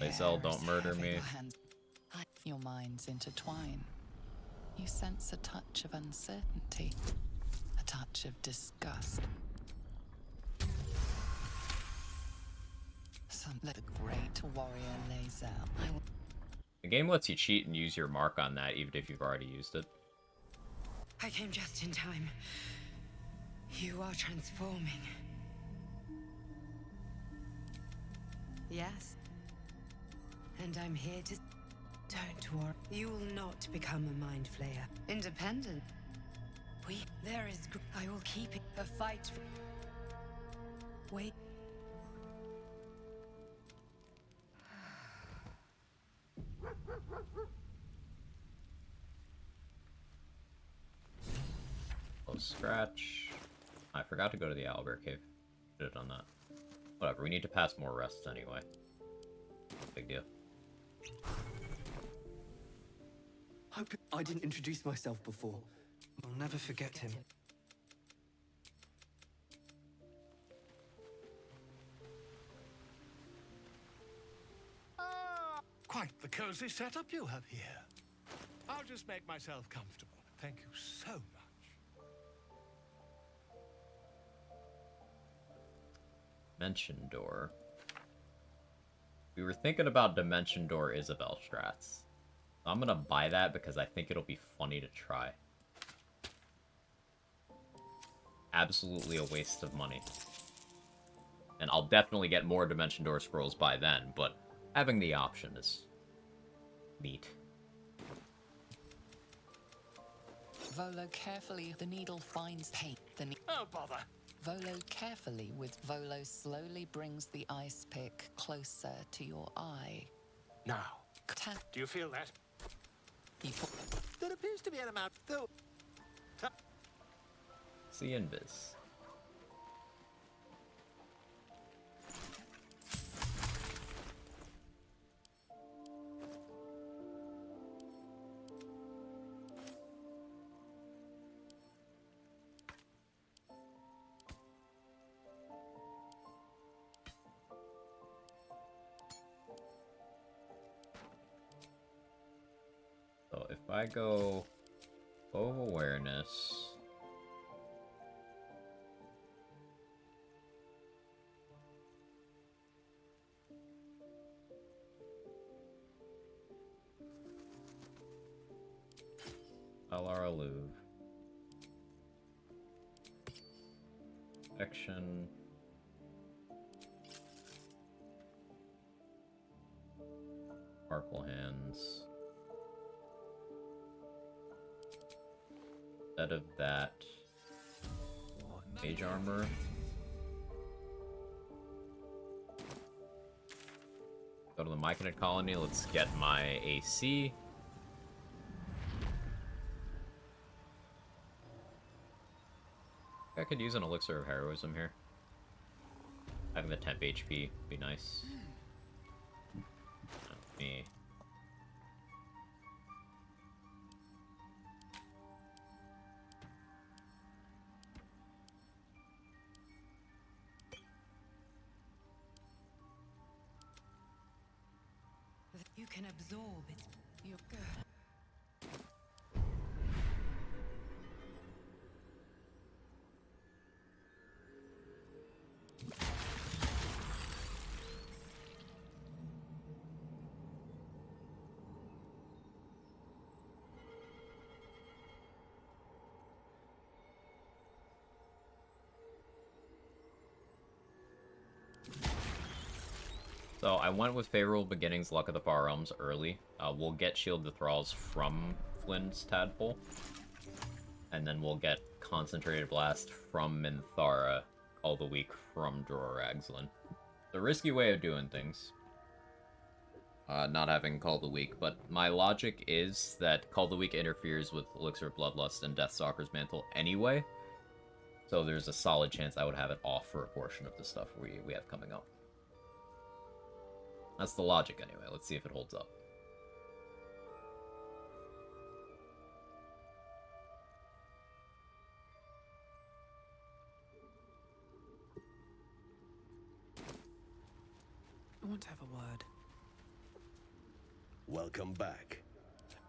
Lae'zel, don't murder me. Your minds intertwine. You sense a touch of uncertainty, a touch of disgust. Some let the great warrior lays out. The game lets you cheat and use your mark on that, even if you've already used it. I came just in time. You are transforming. Yes. And I'm here to... Don't worry. You will not become a mind flayer. Independent. There is... I will keep it. The fight... Wait. Scratch. I forgot to go to the Owlbear Cave. Should have done that. Whatever, we need to pass more rests anyway. Big deal. Hope I didn't introduce myself before. I'll never forget him. Quite the cozy setup you have here. I'll just make myself comfortable. Thank you so much. Dimension Door. We were thinking about Dimension Door Isabel strats. I'm gonna buy that because I think it'll be funny to try. Absolutely a waste of money. And I'll definitely get more Dimension Door scrolls by then, but having the option is neat. Volo carefully, the needle finds paint. Oh, bother. Volo carefully with Volo slowly brings the ice pick closer to your eye. Now, do you feel that? There appears to be an amount, though. See Invis. So if I go Bow of Awareness, Alara Louvre, Action, Sparkle Hands. Instead of that, Mage Armor. Go to the Myconid Colony, let's get my AC. I could use an Elixir of Heroism here. Having the temp HP would be nice. Me. You can absorb it. You're good. So I went with Favorable Beginnings, Luck of the Far Realms early. We'll get Shield of the Thralls from Flynn's Tadpole. And then we'll get Concentrated Blast from Minthara, Call the Weak from Jorah Ragzlin. The risky way of doing things. Not having Call the Weak, but my logic is that Call the Weak interferes with Elixir of Bloodlust and Deathstalker's Mantle anyway. So there's a solid chance I would have it off for a portion of the stuff we have coming up. That's the logic anyway. Let's see if it holds up. I want to have a word. Welcome back.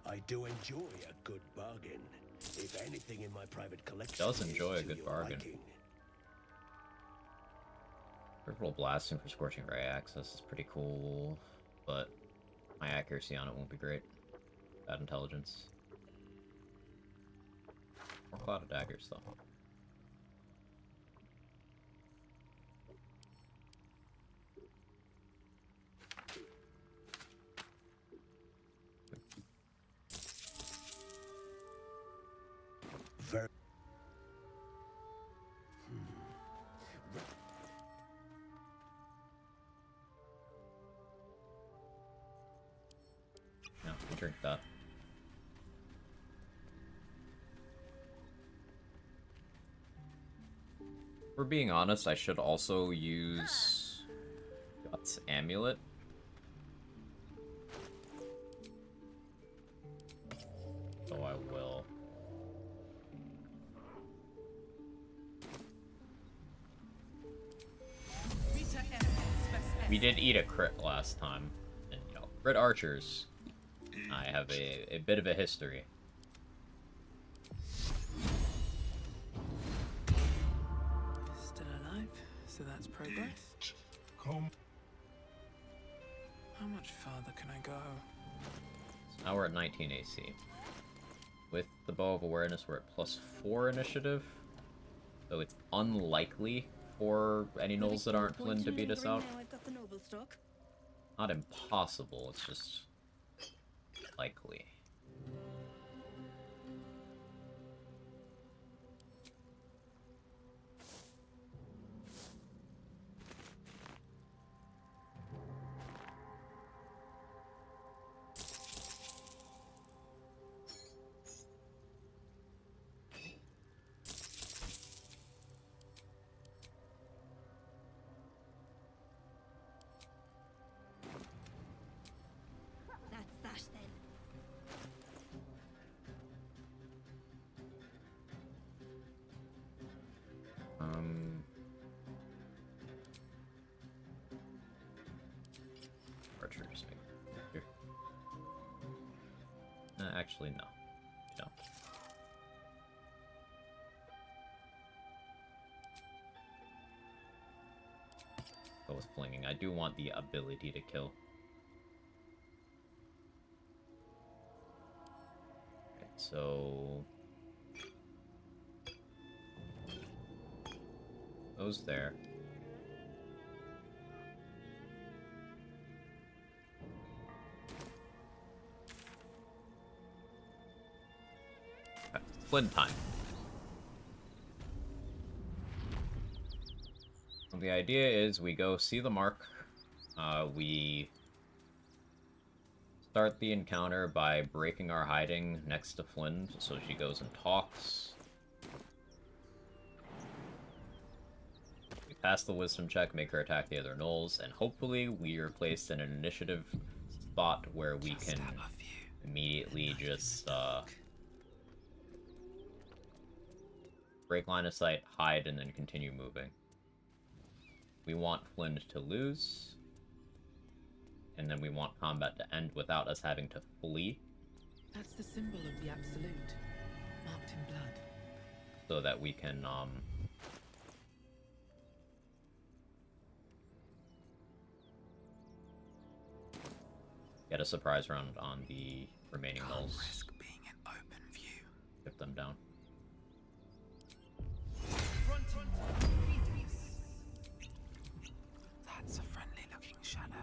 I do enjoy a good bargain. If anything in my private collection Does enjoy is a to good your bargain. liking. Orbital blasting for scorching ray access is pretty cool, but my accuracy on it won't be great. Bad intelligence. More cloud of daggers though. Very. No, we drink that. For being honest, I should also use Guts Amulet. So I will. We did eat a crit last time, and you know, crit archers. I have a bit of a history. Still alive, so that's progress. Come. How much farther can I go? So now we're at 19 AC. With the Bow of Awareness, we're at +4 initiative. So it's unlikely for any gnolls that aren't Flynn to beat us out. Now I've got the noble stock. Not impossible, it's just likely. That's that then. Archers, maybe. Here. Actually, no. You don't. Go with flinging. I do want the ability to kill. Okay, so those there. Okay, Flynn time. So the idea is we go see the mark. We start the encounter by breaking our hiding next to Flynn, so she goes and talks. We pass the wisdom check, make her attack the other gnolls, and hopefully we are placed in an initiative spot where we can immediately just break line of sight, hide, and then continue moving. We want Flynn to lose, and then we want combat to end without us having to flee, That's the symbol of the Absolute, marked in blood. so that we can get a surprise round on the remaining gnolls. Risk being in open view. Get them down. That's a friendly looking shadow.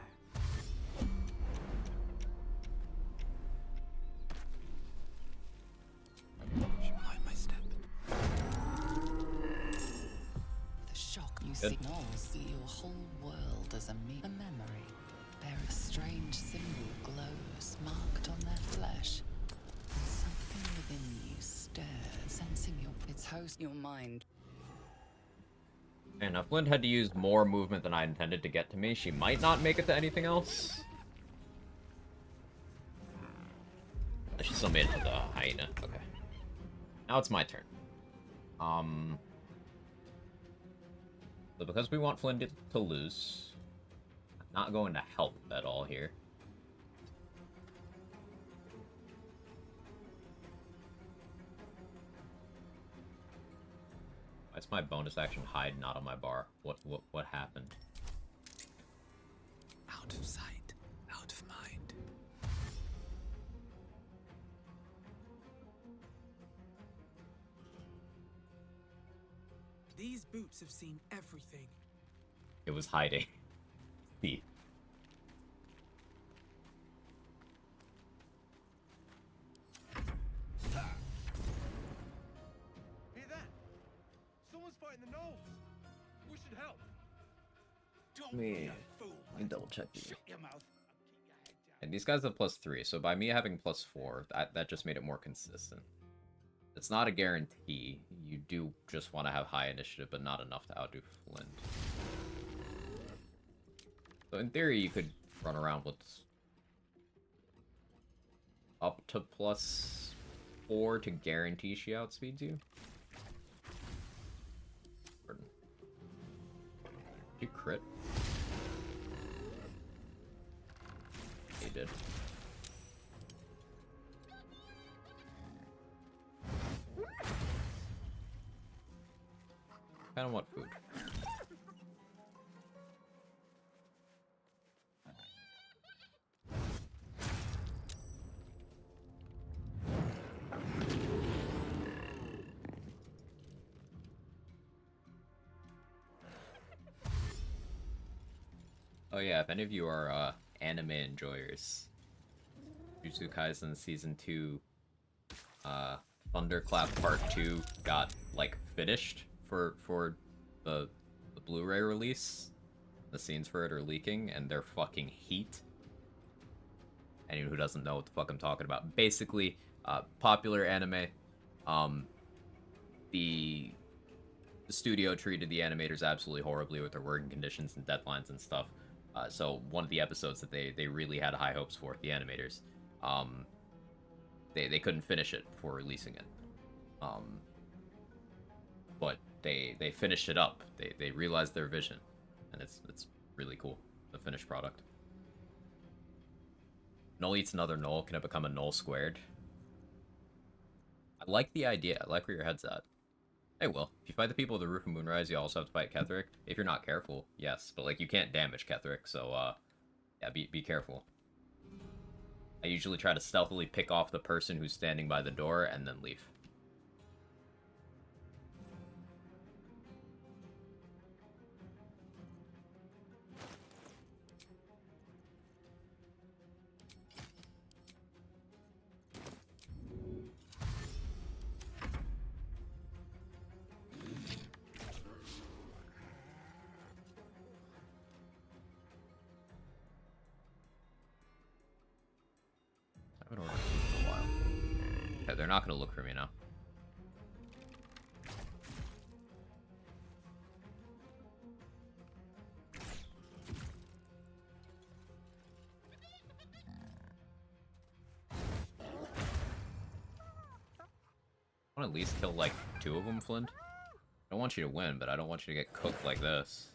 Should hide my step. The shock you Good. see gnolls see your whole world as a memory. Bear a strange symbol glows marked on their flesh. And something within you stirs, sensing its host your mind. And if Flynn had to use more movement than I intended to get to me, she might not make it to anything else. She still made it to the hyena. Okay. Now it's my turn. So because we want Flynn to lose, I'm not going to help at all here. Why's my bonus action hide not on my bar? What happened? These boots have seen everything. It was hiding. Thief. Hear that? Someone's fighting the gnolls. We should help. Don't Me, be a fool. let me double check these. Shut your mouth. And these guys have +3, so by me having +4, that just made it more consistent. It's not a guarantee. You do just want to have high initiative, but not enough to outdo Flint. So in theory, you could run around with up to +4 to guarantee she outspeeds you. Pardon. Did you crit? He did. Kind of want food. Oh yeah, if any of you are anime enjoyers, Jujutsu Kaisen Season 2 Thunderclap Part 2 got like finished for the Blu-ray release. The scenes for it are leaking and they're fucking heat. Anyone who doesn't know what the fuck I'm talking about. Basically, popular anime, the studio treated the animators absolutely horribly with their working conditions and deadlines and stuff. So one of the episodes that they really had high hopes for, the animators, they couldn't finish it before releasing it. But they finished it up. They realized their vision, and it's really cool, the finished product. Null eats another Null. Can it become a Null squared? I like the idea. I like where your head's at. Hey, Will, if you fight the people of the Roof of Moonrise, you also have to fight Ketheric. If you're not careful, yes. But, like, you can't damage Ketheric, so, yeah, be careful. I usually try to stealthily pick off the person who's standing by the door and then leave. I haven't ordered food for a while. Okay, they're not gonna look for me now. I want to at least kill like 2 of them, Flint. I don't want you to win, but I don't want you to get cooked like this.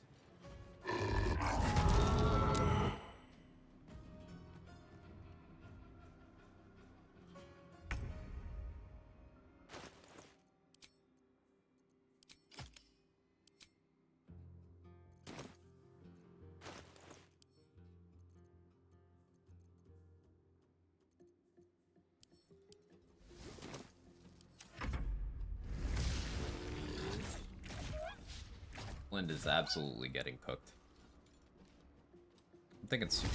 Flint is absolutely getting cooked. I'm thinking sushi.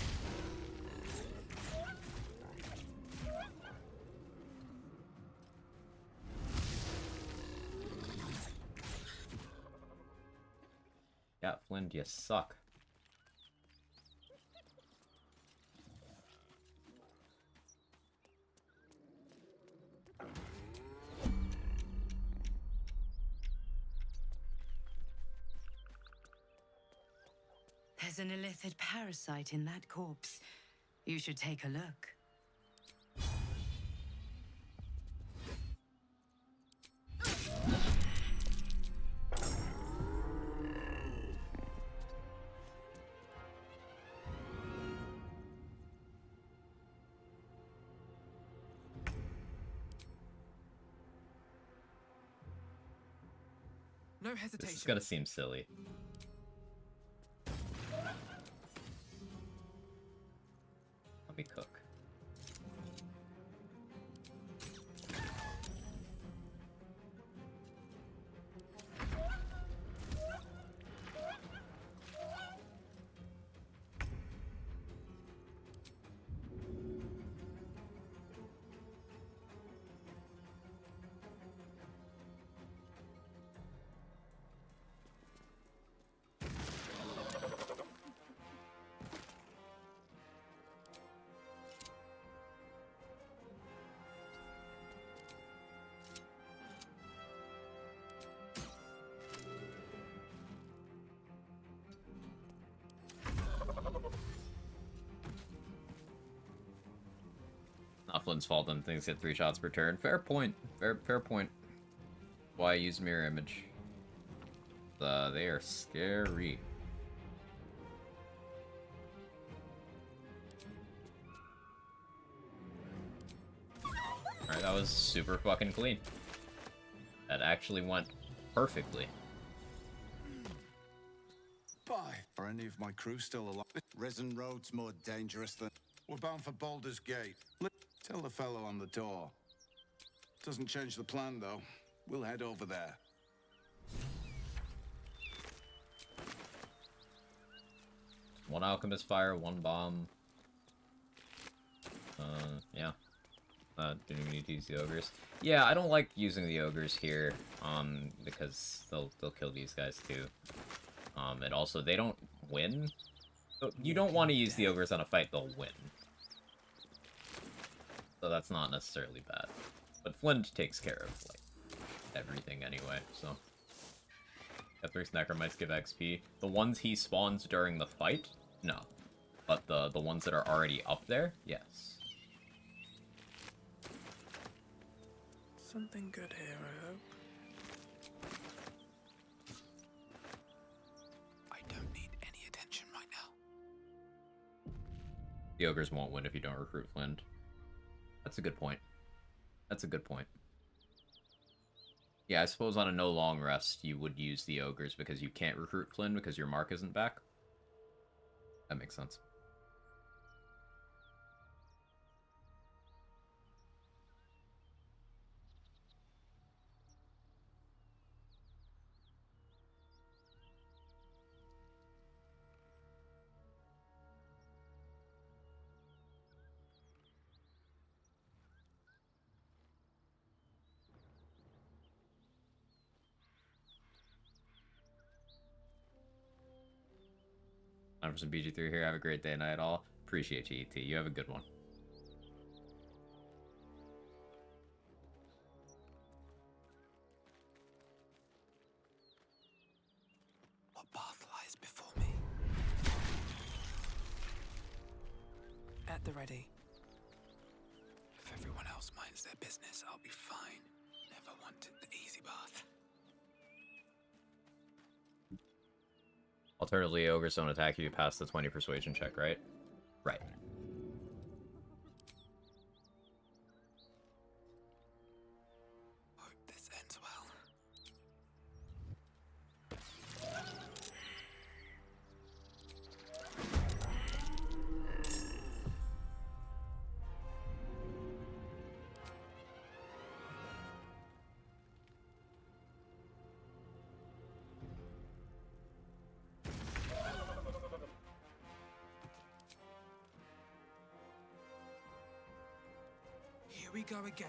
Yeah, Flint, you suck. There's an illithid parasite in that corpse. You should take a look. No hesitation. This is gonna seem silly. Let me cook. Not Flint's fault when things get 3 shots per turn. Fair point. Fair point. Why I use mirror image. They are scary. Alright, that was super fucking clean. That actually went perfectly. Bye. Are any of my crew still alive? Risen Road's more dangerous than... We're bound for Baldur's Gate. Tell the fellow on the door. Doesn't change the plan, though. We'll head over there. One alchemist fire, 1 bomb. Yeah. Didn't even need to use the ogres. Yeah, I don't like using the ogres here, because they'll kill these guys too. And also they don't win. You don't want to use the ogres on a fight they'll win. So that's not necessarily bad. But Flint takes care of, like, everything anyway, so... Etheric Necromites give XP. The ones he spawns during the fight? No. But the ones that are already up there? Yes. Something good here, I hope. I don't need any attention right now. The ogres won't win if you don't recruit Flint. That's a good point. That's a good point. Yeah, I suppose on a no long rest you would use the ogres because you can't recruit Flynn because your mark isn't back. That makes sense. I'm for some BG3 here. Have a great day, night all. Appreciate you, ET. You have a good one. What path lies before me? At the ready. If everyone else minds their business, I'll be fine. Never wanted the easy path. Alternatively, ogres don't attack you past the 20 persuasion check, right? Right. Hope this ends well. Here we go again.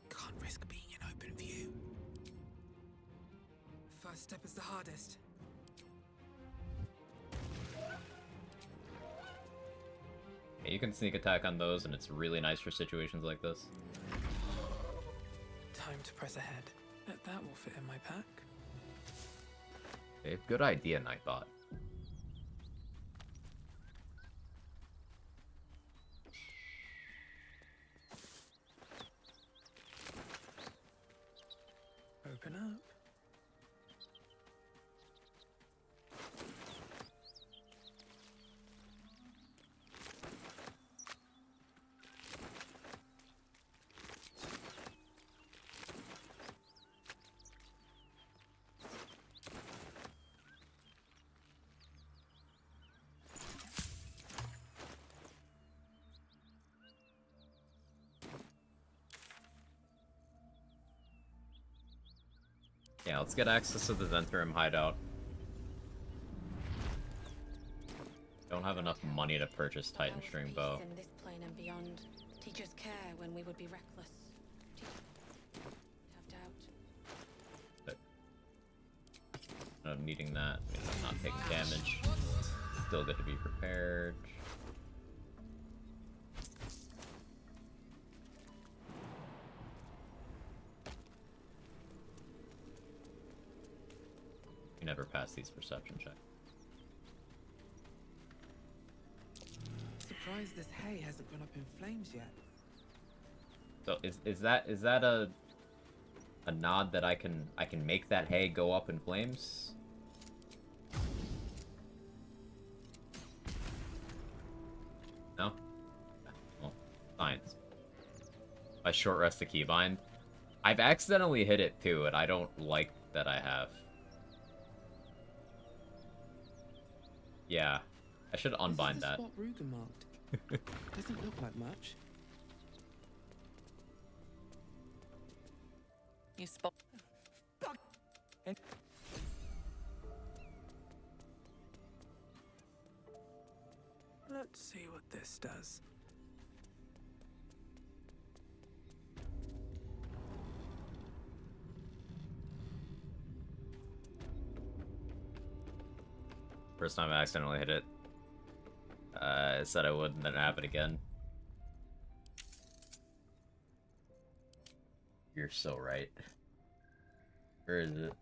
Can't risk being in open view. First step is the hardest. Yeah, you can sneak attack on those, and it's really nice for situations like this. Time to press ahead. Bet that will fit in my pack. Okay, good idea, Nightbot. Open up. Yeah, let's get access to the Zentrum hideout. Don't have enough money to purchase Titan String Bow. In this plane and beyond, teachers care when we would be reckless. Have doubt. But needing that means I'm not taking damage. Still good to be prepared. never pass these perception checks. Surprised this hay hasn't gone up in flames yet. So is that a nod that I can make that hay go up in flames? No? Well, science. I short rest the keybind. I've accidentally hit it too, and I don't like that I have. Yeah. I should unbind that. Spot Ruger marked. Doesn't look like much. You spot. Let's see what this does. First time I accidentally hit it. I said I wouldn't, then it happened again. You're so right. Where is it?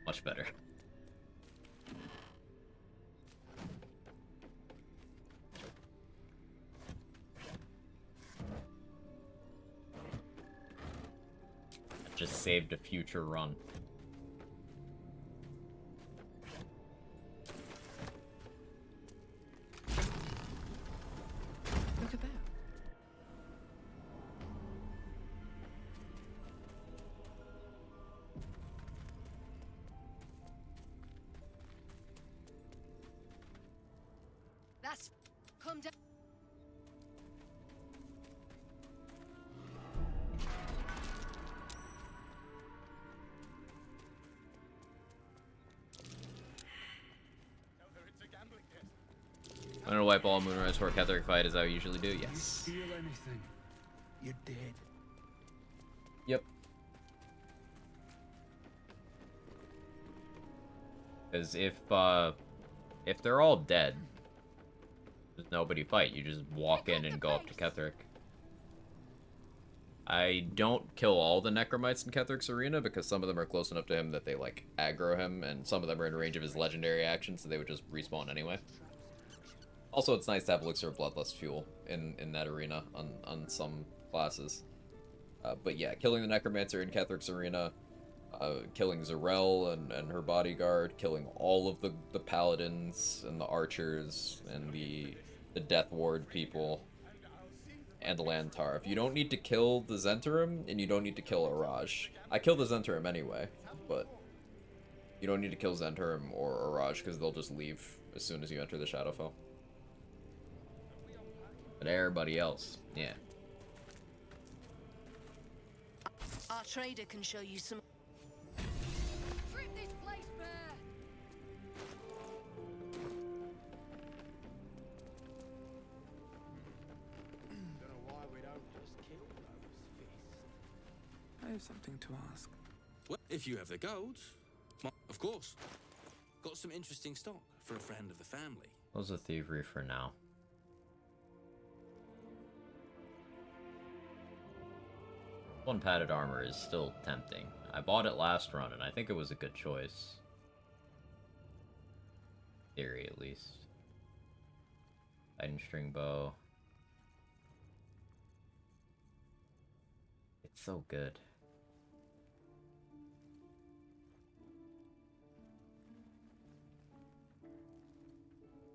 Much better. Just saved a future run. Look at that. That's come down. I'm gonna wipe all Moonrise for a Ketheric fight as I usually do, yes. You feel anything? You're dead. Yep. Because if they're all dead, there's nobody fight. You just walk in and go up to Ketheric. I don't kill all the Necromites in Ketheric's arena because some of them are close enough to him that they like aggro him, and some of them are in range of his legendary action, so they would just respawn anyway. Also, it's nice to have Elixir of Bloodlust fuel in that arena on some classes. But yeah, killing the Necromancer in Ketheric's arena, killing Zarel and her bodyguard, killing all of the Paladins and the Archers and the Death Ward people, and the Lantar. If you don't need to kill the Zhentarim, and you don't need to kill Araj. I kill the Zhentarim anyway, but you don't need to kill Zhentarim or Araj because they'll just leave as soon as you enter the Shadowfell. But everybody else, yeah. Our trader can show you some. Strip this place bare! Don't know why we don't just kill those fists. I have something to ask. Well, if you have the gold, of course. Got some interesting stock for a friend of the family. Close the thievery for now. One padded armor is still tempting. I bought it last run, and I think it was a good choice. Theory, at least. Titan string bow. It's so good.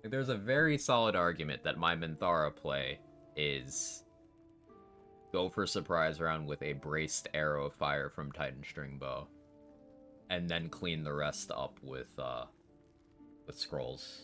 There's a very solid argument that my Minthara play is go for surprise round with a braced arrow of fire from Titan string bow, and then clean the rest up with scrolls.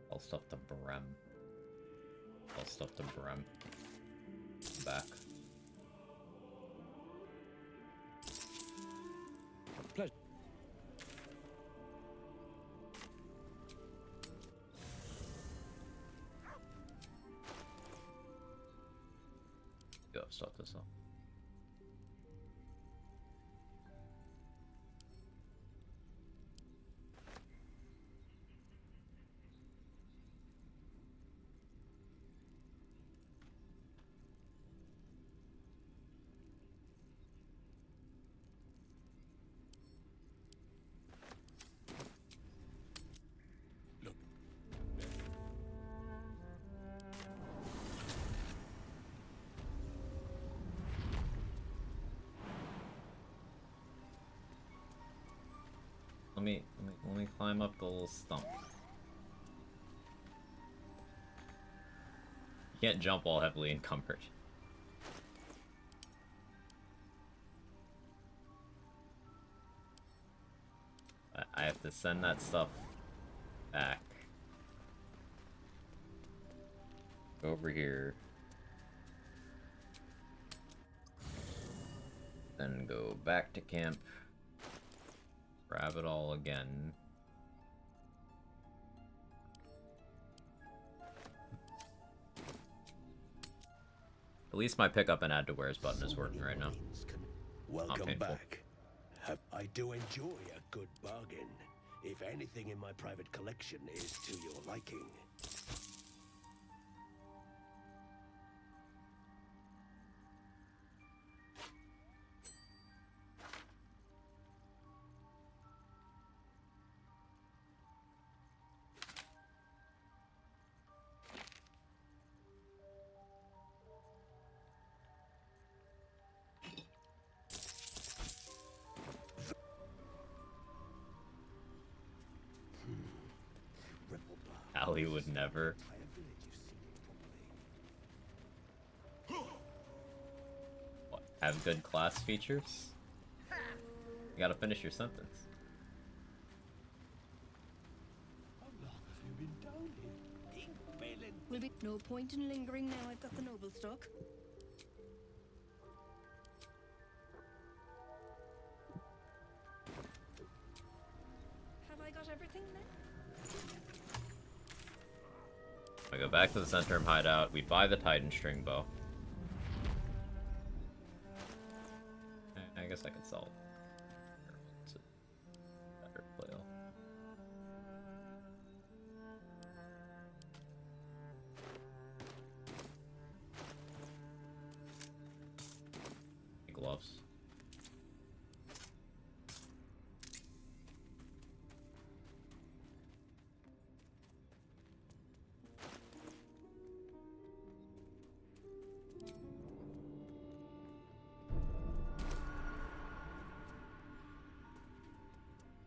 All stuff to Brem. All stuff to Brem. Back. Pleasure. Go, start this up. Let me climb up the little stump. You can't jump while heavily encumbered. I have to send that stuff back. Over here. Then go back to camp. Grab it all again. At least my pick up and add to where's button is working right now. Welcome back. I do enjoy a good bargain. If anything in my private collection is to your liking. Ali would never. What, have good class features? You gotta finish your sentence. Will be no point in lingering now I've got the noble stock. Have I got everything then? I go back to the Centerm hideout. We buy the Titan string bow. I guess I could sell it. It's a better flail. Gloves.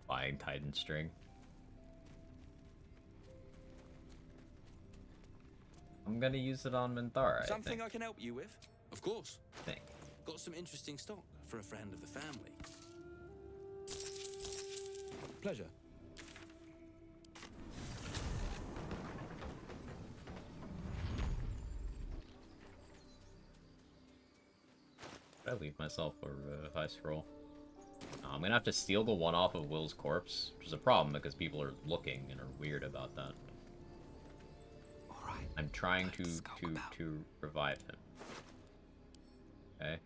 Buying Titan string. I'm gonna use it on Minthara, I Something think. I can help you with? Of course. Think. Got some interesting stock for a friend of the family. Pleasure. Did I leave myself a high scroll? I'm gonna have to steal the one off of Will's corpse, which is a problem because people are looking and are weird about that. Alright. I'm trying to revive him. Okay.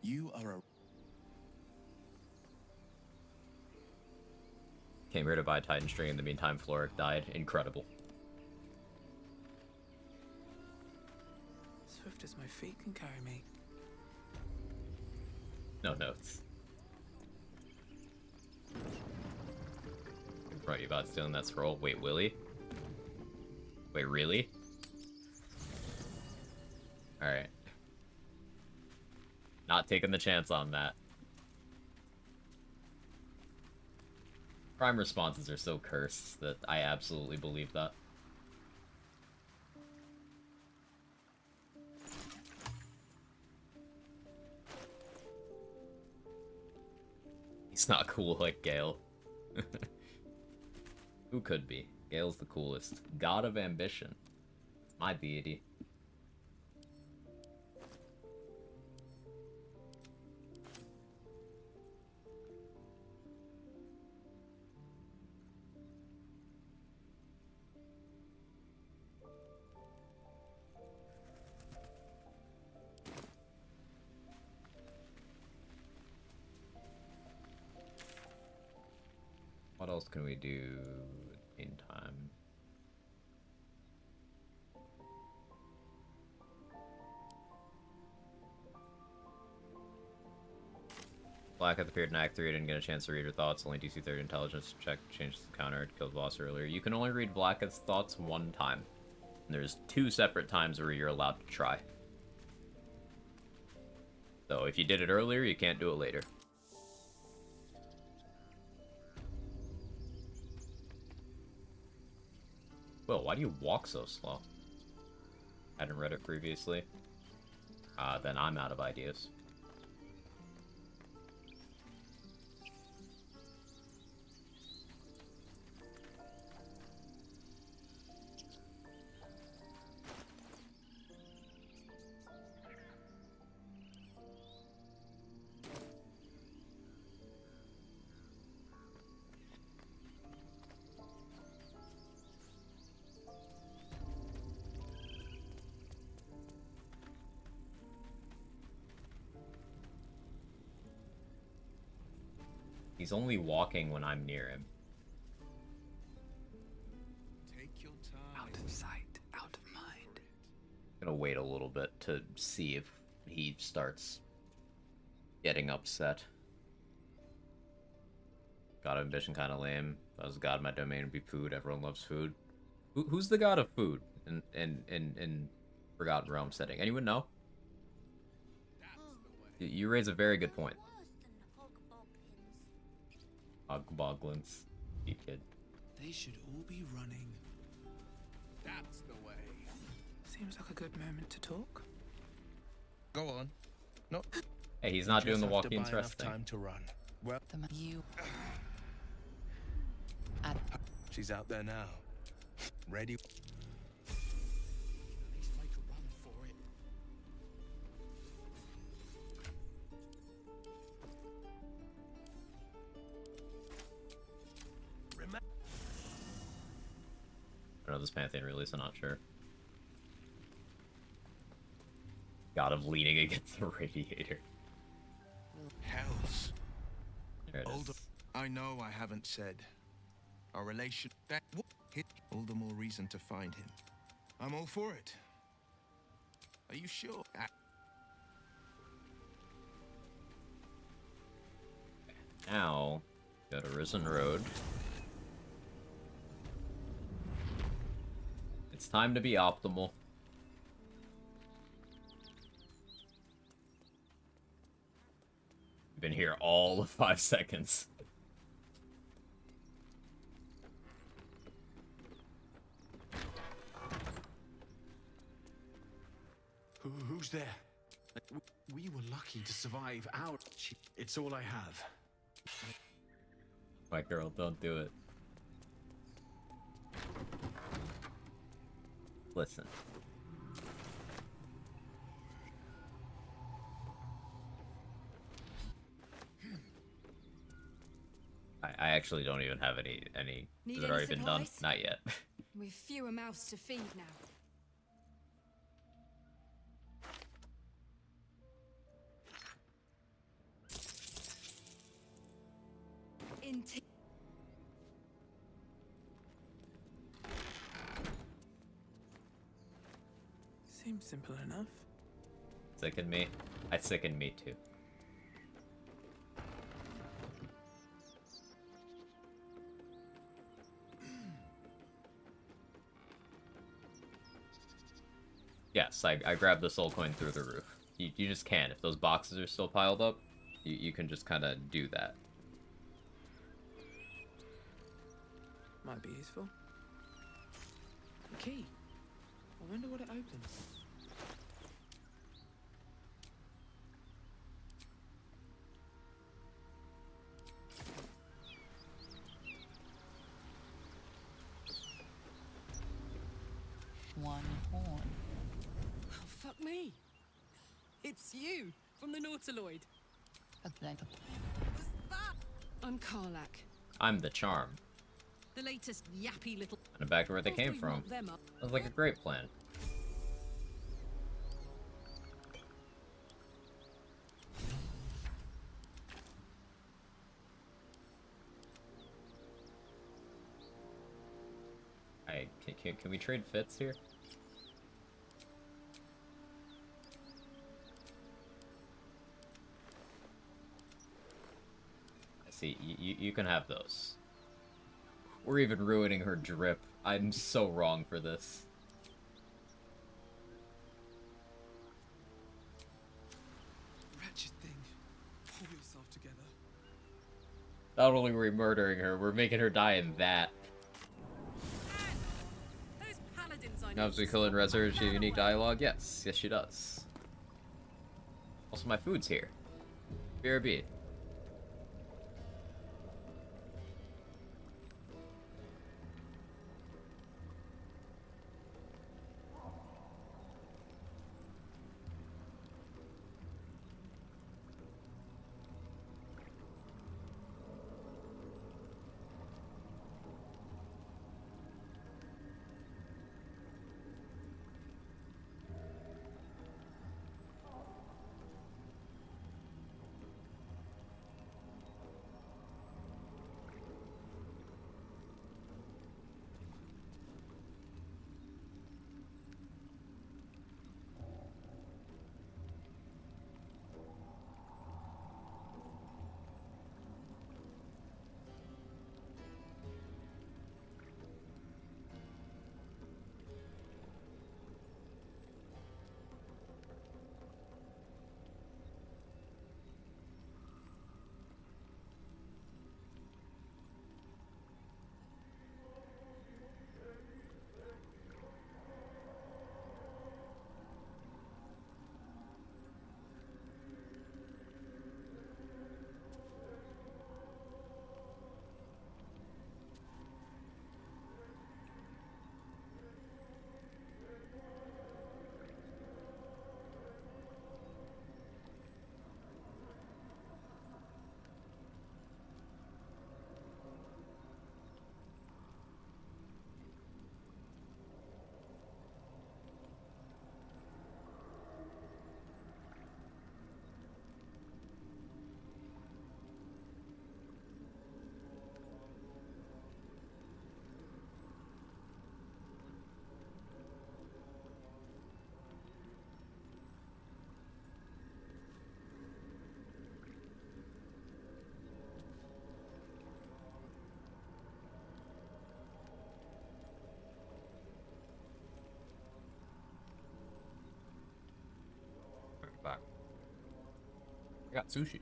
You are a... Came here to buy Titan string. In the meantime, Floric died. Incredible. Swift as my feet can carry me. No notes. Right, you about stealing that scroll? Wait, Willie? Wait, really? Alright. Not taking the chance on that. Prime responses are so cursed that I absolutely believe that. He's not cool like Gale. Who could be? Gale's the coolest. God of ambition. My deity. can we do in time? Blacketh appeared in Act 3. I didn't get a chance to read her thoughts. Only DC 30 intelligence check changed the counter to kill the boss earlier. You can only read Blacketh's thoughts one time. And there's 2 separate times where you're allowed to try. So if you did it earlier, you can't do it later. Will, why do you walk so slow? Hadn't read it previously. Then I'm out of ideas. He's only walking when I'm near him. Take your time. Out of sight, out of mind. I'm gonna wait a little bit to see if he starts getting upset. God of ambition kind of lame. If I was god, my domain would be food. Everyone loves food. Who's the god of food in Forgotten Realm setting? Anyone know? You raise a very good point. Boglins, you kid. They should all be running. That's the way. Seems like a good moment to talk. Go on. No. Hey, he's not doing the Just have to Waukeen's buy rest enough thing. time to run. Well, You. she's out there now. Ready. At least make a run for it. I don't know this Pantheon release, I'm not sure. God of leaning against the radiator. Hells. There it Older. is. I know I haven't said. Our relation. That. All the more reason to find him. I'm all for it. Are you sure? Now, go to Risen Road. It's time to be optimal. Been here all of 5 seconds. Who's there? We were lucky to survive our... It's all I have. My girl, don't do it. Listen. I actually don't even have any Need has it any already been done? supplies? Not yet. We've fewer mouths to feed now. Seems simple enough. Sicken me. I sicken me too. Yes, I grabbed the soul coin through the roof. You just can. If those boxes are still piled up, you can just kind of do that. Might be useful. A key. I wonder what it opens. One horn. Oh, fuck me. It's you, from the Nautiloid. I'm Karlak, I'm the charm. the latest yappy little... And back to where they came We from. want them up. Sounds like a great plan. Can we trade fits here? I see. You can have those. We're even ruining her drip. I'm so wrong for this. Wretched thing. Pull yourself together. Not only were we murdering her, we're making her die in that. Those paladins I Now, know. does Cullen Reserve she have unique dialogue? Yes, yes she does. Also, my food's here. BRB. Back. I got sushi.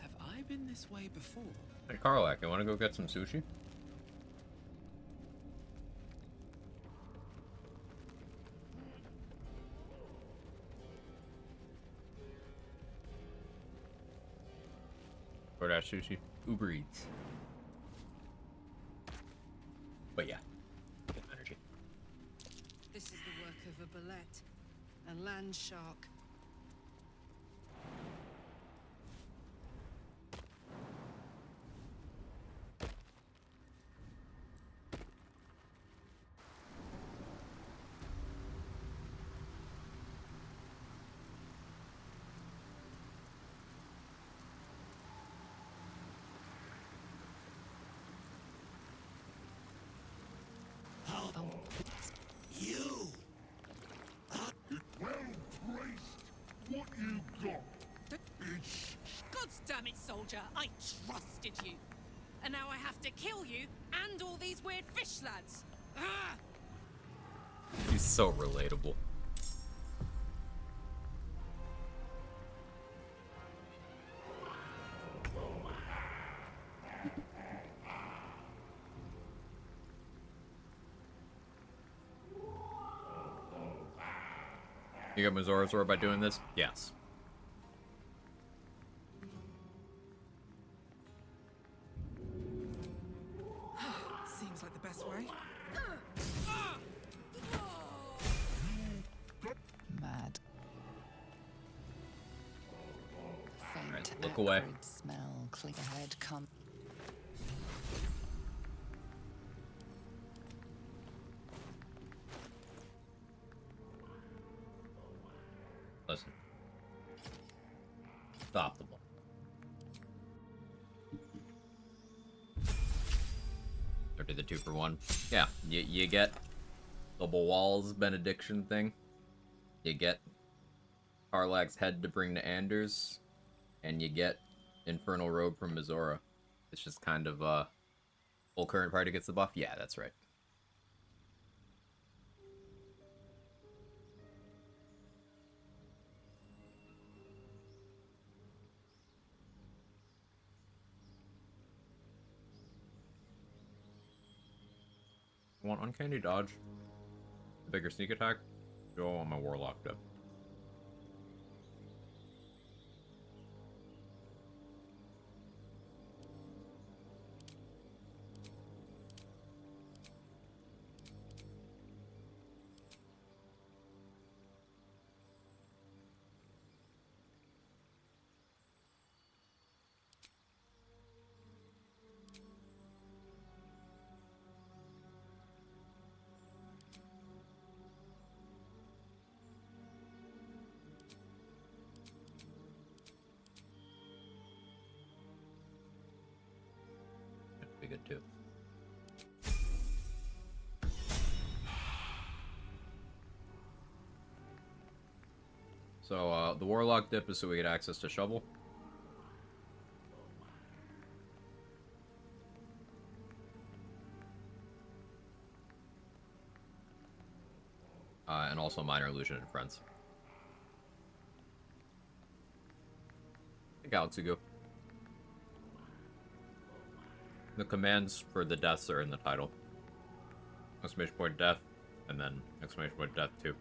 Have I been this way before? Hey, Karlak, you want to go get some sushi? Or that sushi? Uber Eats. But yeah, good energy. This is the work of a bullet, a land shark. You! Well placed. What you got? It's... God damn it, soldier! I trusted you! And now I have to kill you and all these weird fish lads! Ah! He's so relatable. You got Mazora's Orb by doing this? Yes. Seems like the best way. Mad. Faint, Right, look away. acrid smell, clear ahead, come. Listen. Stop the ball. do the 2-for-1. Yeah, you get double walls benediction thing. You get Karlach's head to bring to Anders, and you get Infernal Robe from Mizora. It's just kind of full current party gets the buff. Yeah, that's right. Want Uncanny Dodge, a bigger sneak attack, go on my Warlock dip. Be good too. So the Warlock dip is so we get access to Shovel. And also Minor Illusion and Friends. Galaxy Go. The commands for the deaths are in the title. Exclamation point death, and then exclamation point death 2.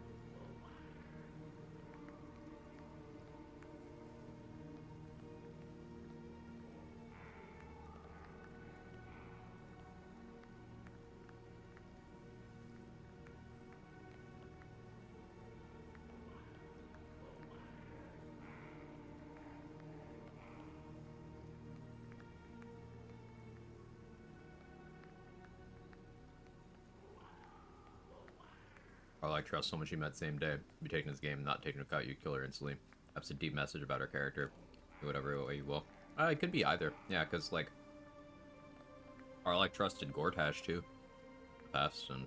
I like trust so much you met same day. Be taking this game, not taking a out, you kill her instantly. That's a deep message about her character. Do whatever way you will. It could be either. Yeah, because like Arlek trusted Gortash too. Past and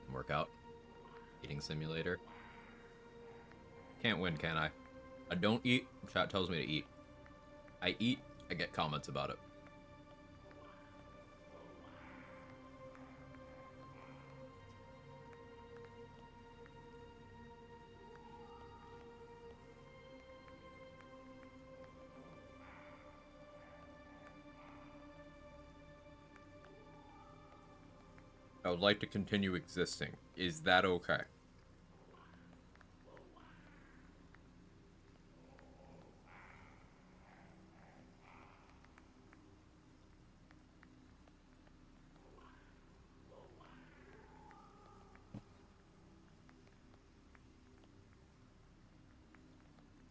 didn't work out. Eating simulator. Can't win, can I? I don't eat. Chat tells me to eat. I eat. I get comments about it. I would like to continue existing. Is that okay?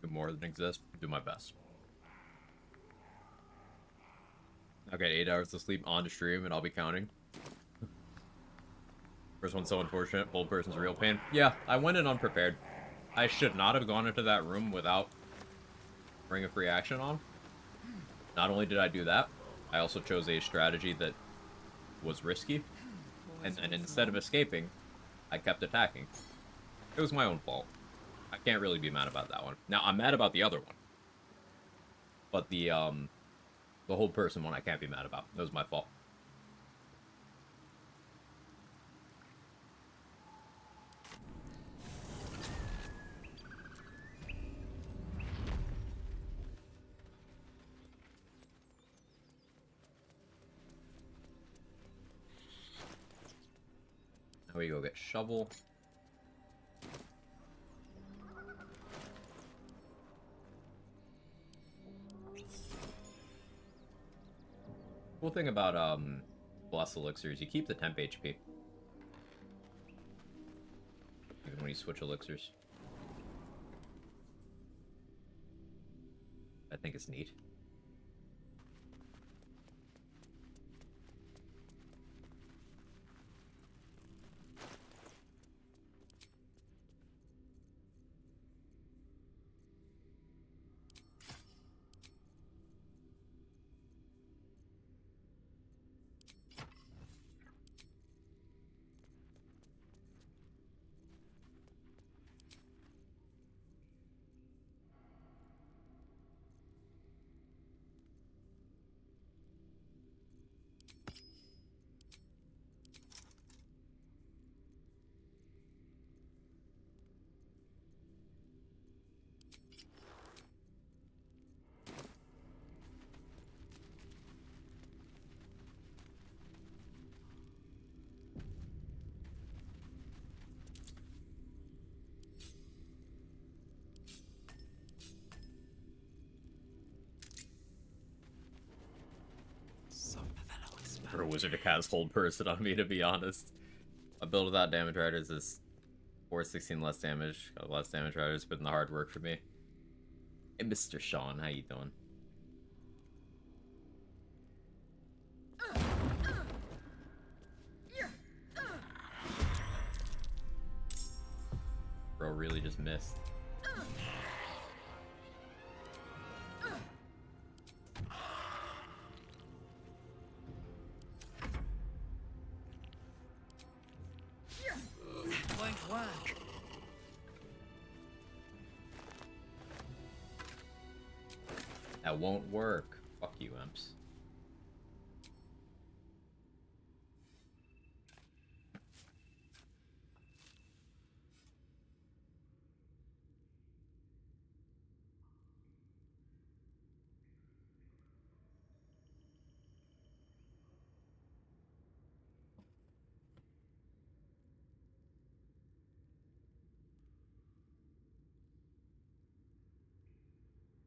Do more than exist. Do my best. I'll get 8 hours of sleep on the stream and I'll be counting. First one's so unfortunate. Bold person's a real pain. Yeah, I went in unprepared. I should not have gone into that room without Ring of Free Action on. Not only did I do that, I also chose a strategy that was risky. And instead of escaping, I kept attacking. It was my own fault. I can't really be mad about that one. Now, I'm mad about the other one. But the whole person one I can't be mad about. It was my fault. Now we go get Shovel. Cool thing about Bless Elixirs, you keep the temp HP. Even when you switch elixirs. I think it's neat. for a wizard to cast Hold Person on me, to be honest. A build without damage riders is 416 less damage. Got less damage riders, putting the hard work for me. Hey, Mr. Sean, how you doing? Bro really just missed. Won't work. That won't work. Fuck you, imps.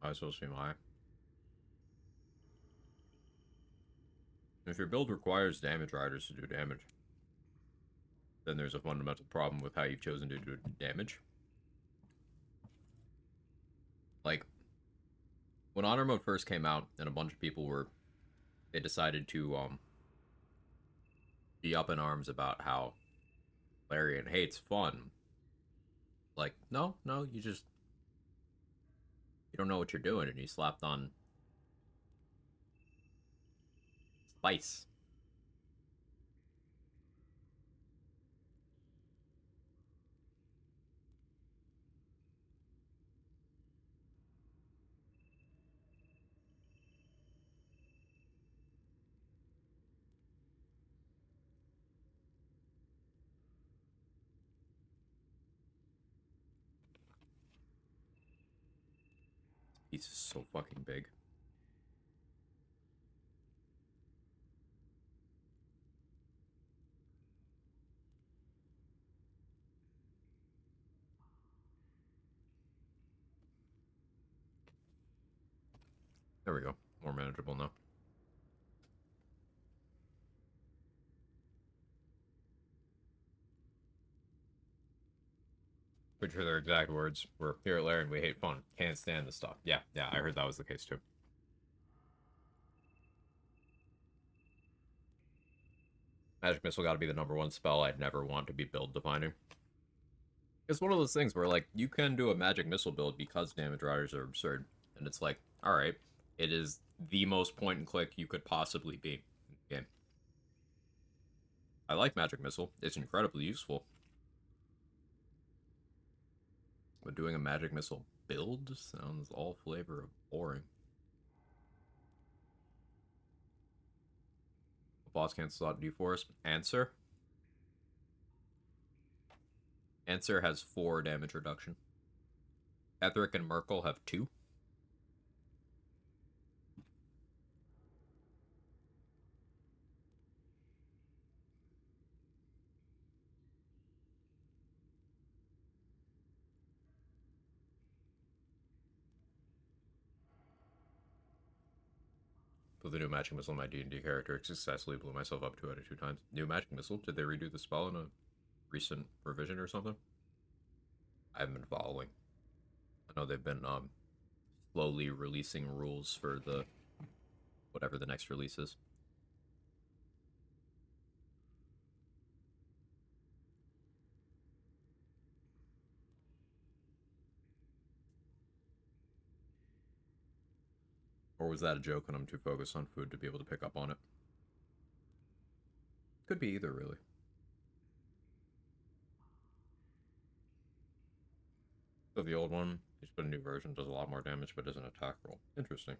I was supposed to be my. If your build requires damage riders to do damage, then there's a fundamental problem with how you've chosen to do damage. Like, when Honor Mode first came out, and a bunch of people they decided to, be up in arms about how Larian hates fun. Like, no, you don't know what you're doing, and you slapped on spice. This piece is so fucking big. There we go. More manageable now. Pretty sure their exact words were, "Here at Larian, we hate fun. Can't stand the stuff." Yeah, I heard that was the case too. Magic Missile gotta be the #1 spell I'd never want to be build defining. It's one of those things where, like, you can do a Magic Missile build because damage riders are absurd. And it's like, alright, it is the most point and click you could possibly be in the game. I like Magic Missile. It's incredibly useful. But doing a Magic Missile build sounds all flavor of boring. Boss can't slot D4s. Answer. Answer has 4 damage reduction. Etheric and Merkel have 2. With the new Magic Missile, my D&D character successfully blew myself up 2 out of 2 times. New Magic Missile? Did they redo the spell in a recent revision or something? I haven't been following. I know they've been slowly releasing rules for the whatever the next release is. Or was that a joke and I'm too focused on food to be able to pick up on it? Could be either, really. So the old one, they just put a new version, does a lot more damage, but doesn't attack roll. Interesting.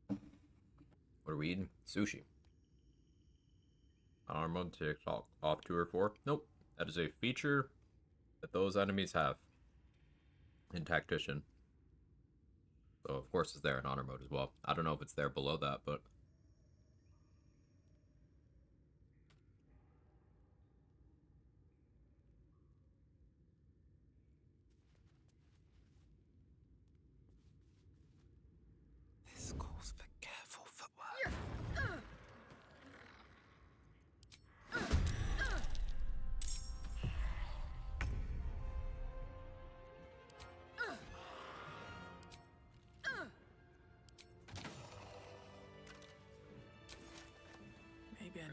What are we eating? Sushi. Armor to take off 2 or 4? Nope. That is a feature that those enemies have in Tactician. So of course it's there in Honor Mode as well. I don't know if it's there below that, but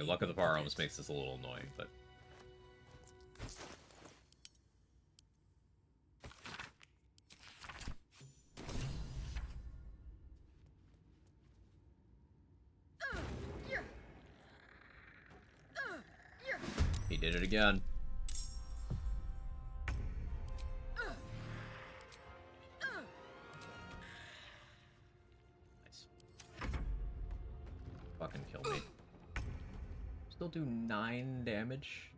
The luck of the bar almost makes this a little annoying, but... He did it again. Nice. Fucking kill me. Still do 9 damage?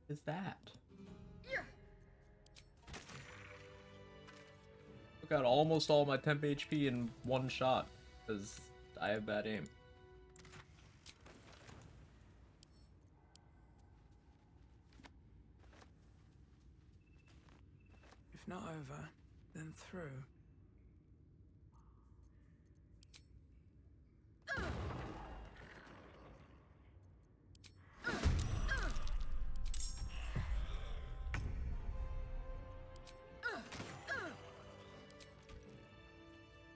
What is that? Took out almost all my temp HP in one shot, because I have bad aim. If not over, then through.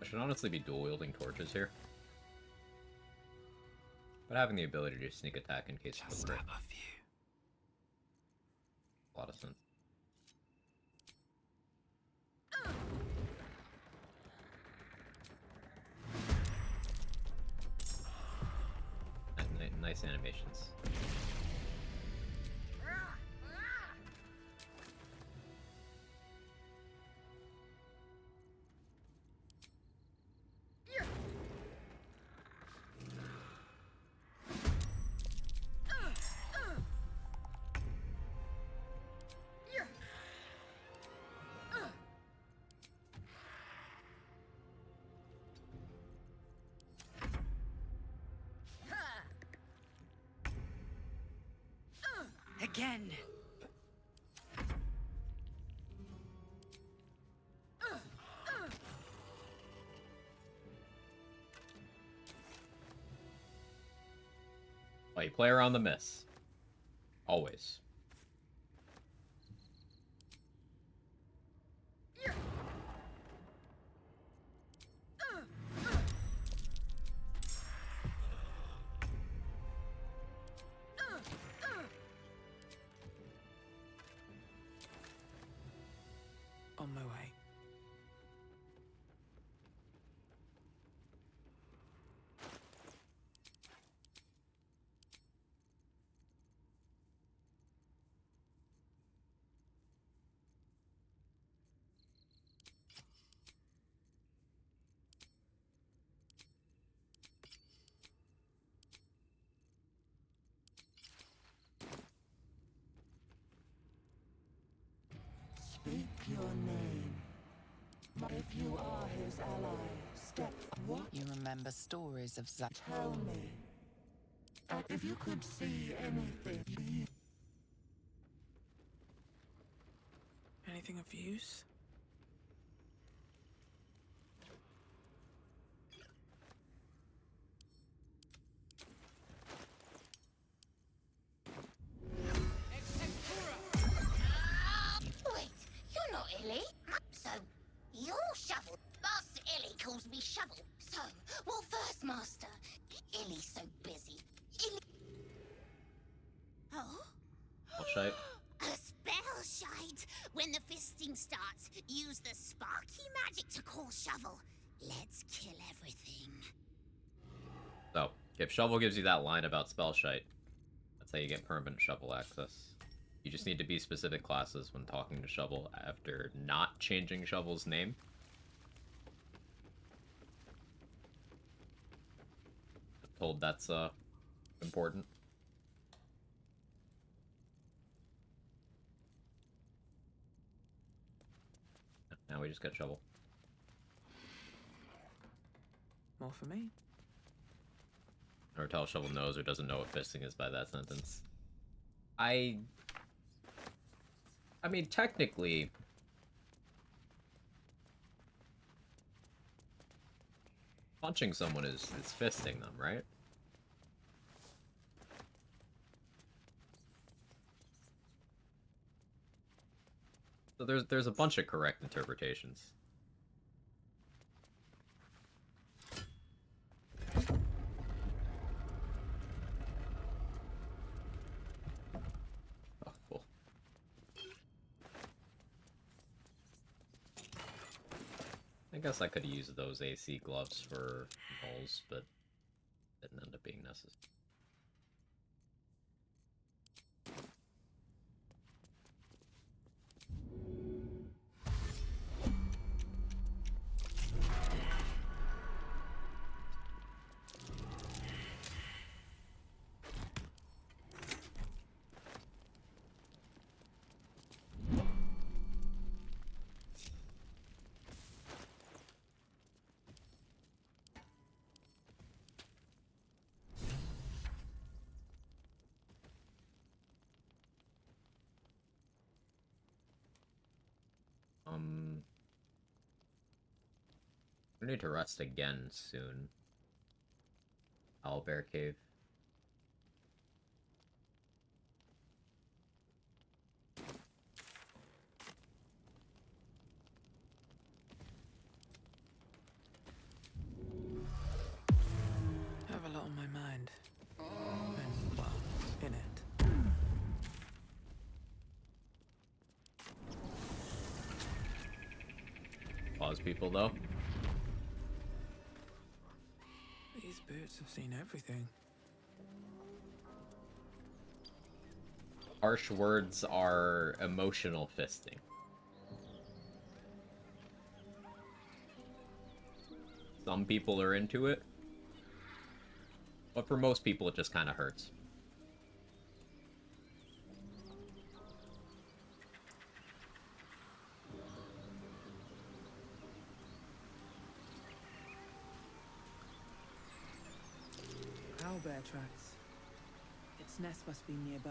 I should honestly be dual-wielding torches here. But having the ability to sneak attack in case of a lot of sense. Nice animations. Again. Well, you play around the miss. Always. On my way. Speak your name. If you are his ally, step what? You remember stories of Zack. Tell me. And if you could see anything. Anything of use? Wait, you're not Illy. So, you're Shovel. Master Illy calls me Shovel. So, what first, Master? Illy's so busy. Illy... Oh? Spellshite. A spell shite. When the fisting starts, use the sparky magic to call Shovel. Let's kill everything. So, if Shovel gives you that line about Spellshite, that's how you get permanent Shovel access. You just need to be specific classes when talking to Shovel after not changing Shovel's name. I'm told that's important. Now we just got Shovel. More for me. Or tell Shovel knows or doesn't know what fisting is by that sentence. I mean, technically... punching someone is fisting them, right? So there's a bunch of correct interpretations. I guess I could have used those AC gloves for moles, but didn't end up being necessary. I need to rest again soon. Owlbear Cave. I have a lot on my mind. And, well, in it. Pause people, though. These boots have seen everything. Harsh words are emotional fisting. Some people are into it, but for most people it just kind of hurts. Owlbear tracks. Its nest must be nearby.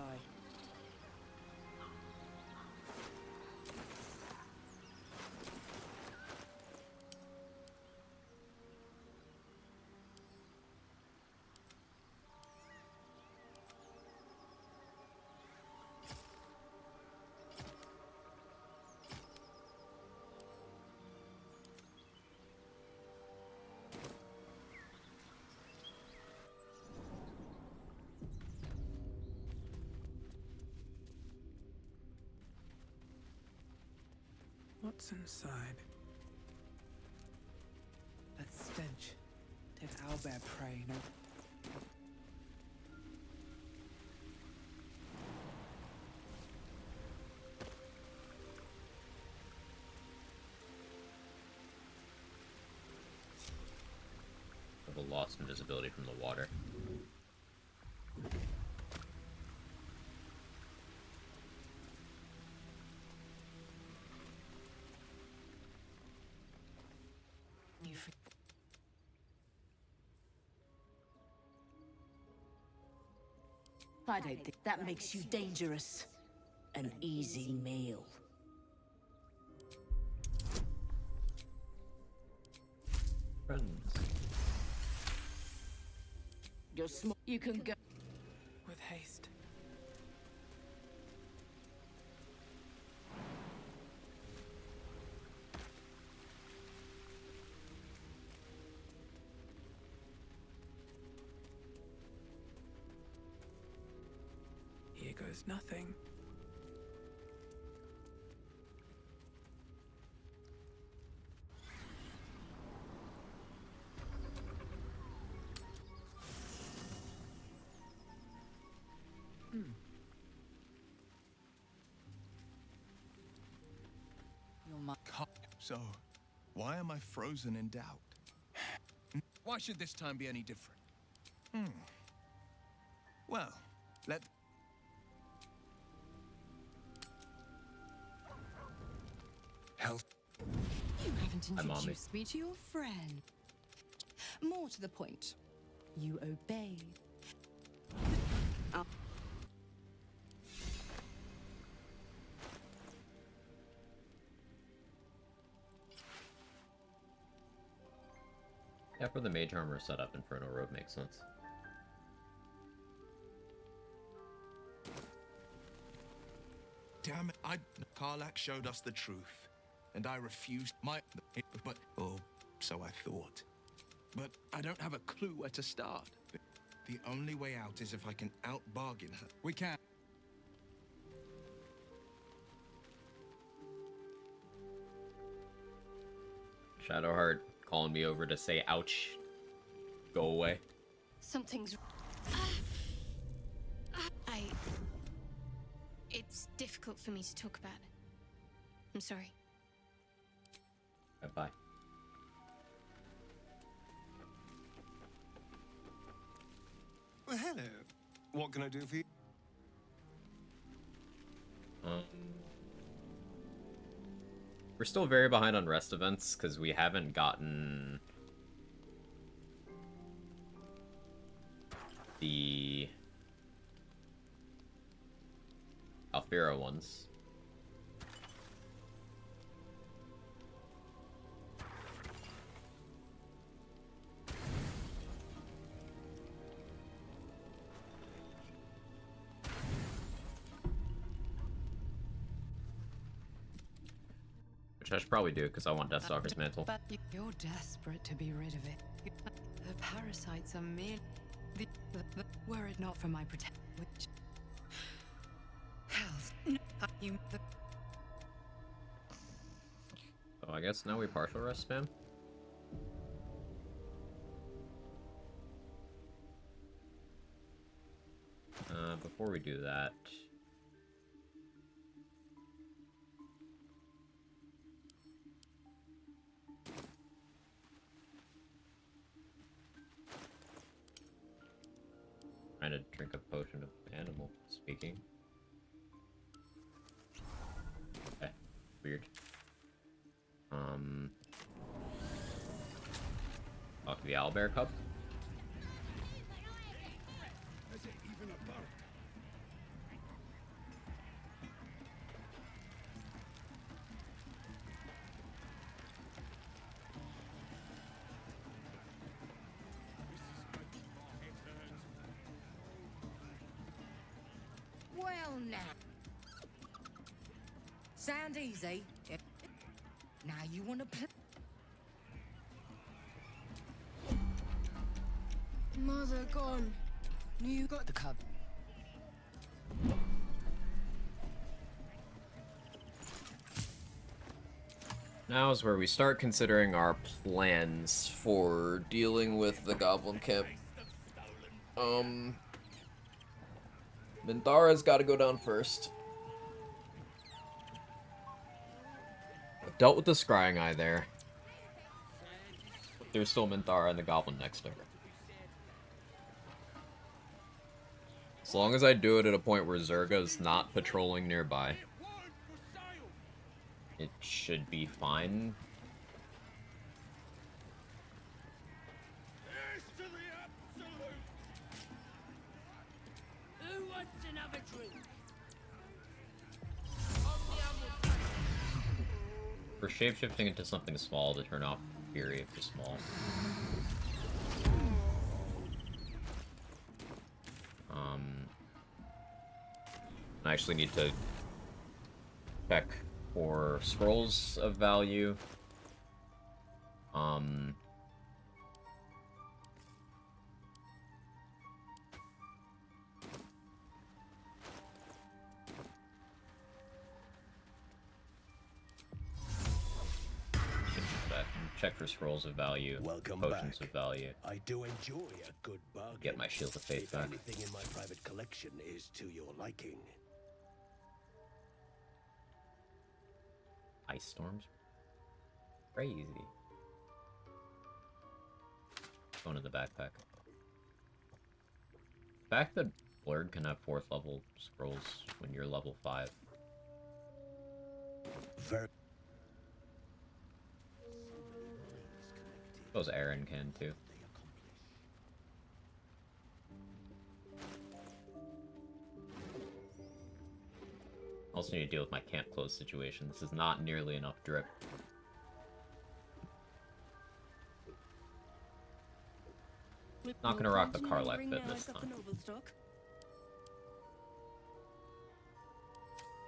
What's inside? That stench. Dead owlbear prey, no? Have a lost invisibility from the water. I don't think that makes you dangerous. An easy meal. Friends. You're small. You can go. With haste. Here goes nothing. So, why am I frozen in doubt? Why should this time be any different? Well, let... Health. You haven't Hi, Mommy. introduced me to your friend. More to the point, you obey. Yeah, for the mage armor setup, Inferno Road makes sense. Damn it, Karlach showed us the truth, and I refused but, oh, so I thought. But I don't have a clue where to start. The only way out is if I can out-bargain her. We can. Shadowheart calling me over to say ouch. Go away. Something's. It's difficult for me to talk about. I'm sorry. Bye. Well, hello. What can I do for you? We're still very behind on rest events because we haven't gotten the Alfira ones. Which I should probably do because I want Deathstalker's mantle. But you're desperate to be rid of it. The parasites are mere. Were it not for my protection, which. Hells. You. So I guess now we partial rest spam. Before we do that. Trying to drink a potion of animal speaking. Okay, weird. Talk to the owlbear cub. Is it even a bird? Well now. Sound easy. Now you want to play? Mother gone. You got the cub. Now is where we start considering our plans for dealing with the goblin camp. Minthara's got to go down first. I've dealt with the scrying eye there. But there's still Minthara and the goblin next to her. As long as I do it at a point where Zerga is not patrolling nearby, it should be fine. Who wants another drink? For shapeshifting into something small to turn off Fury if it's small. I actually need to check for scrolls of value. Check for scrolls of value, Welcome potions back. of value. I do enjoy a good bargain. Get my Shield of Faith if back. anything in my private collection is to your liking. Ice storms? Crazy. Going in the backpack. The fact that Blurred can have 4th level scrolls when you're level 5. Very. Suppose Aaron can too. Also need to deal with my camp close situation. This is not nearly enough drip. Not gonna rock the Karlach bit this time.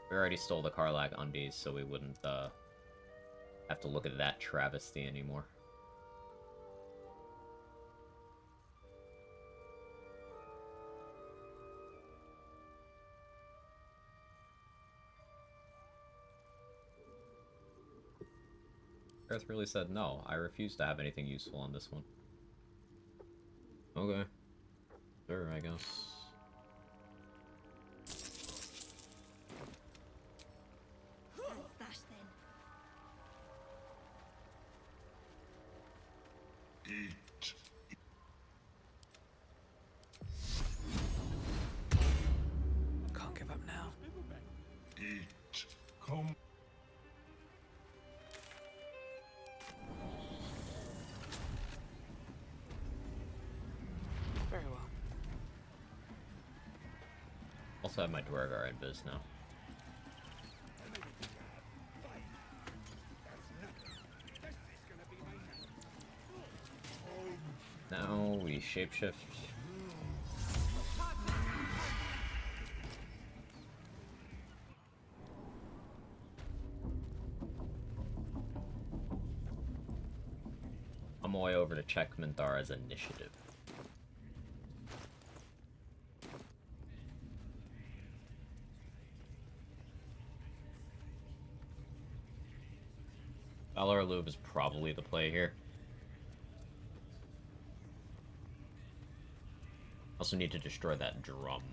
We already stole the Karlach undies, so we wouldn't have to look at that travesty anymore. Gareth really said no. I refuse to have anything useful on this one. Okay. Sure, I guess. That's that then. Eat. Can't give up now. Eat. Come. Very well. Also have my Dwargar in biz now. Now we shapeshift. I'm way over to check Minthara's initiative. Valar Lube is probably the play here. Also need to destroy that drum.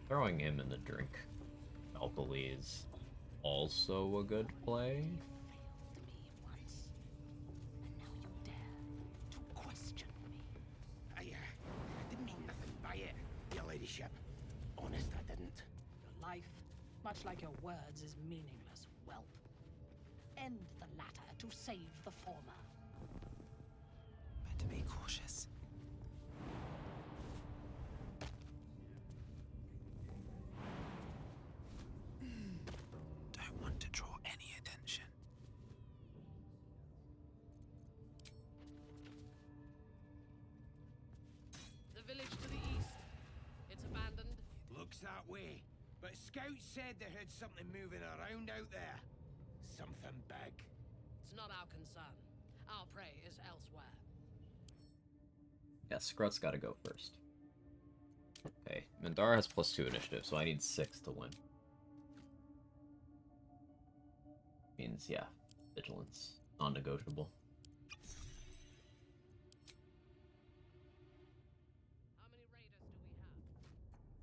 Throwing him in the drink. Alkali is also a good play. I didn't mean nothing by it, your ladyship. Honest, I didn't. Your life, much like your words, is meaningless, whelp. End the latter to save the former. Better be cautious. Don't want to draw any attention. The village to the east. It's abandoned. Looks that way. But scouts said they heard something moving around out there. Something big. It's not our concern. Our prey is elsewhere. Yeah, Scrut's gotta go first. Okay, Minthara has +2 initiative, so I need 6 to win. Means, yeah, vigilance. Non-negotiable.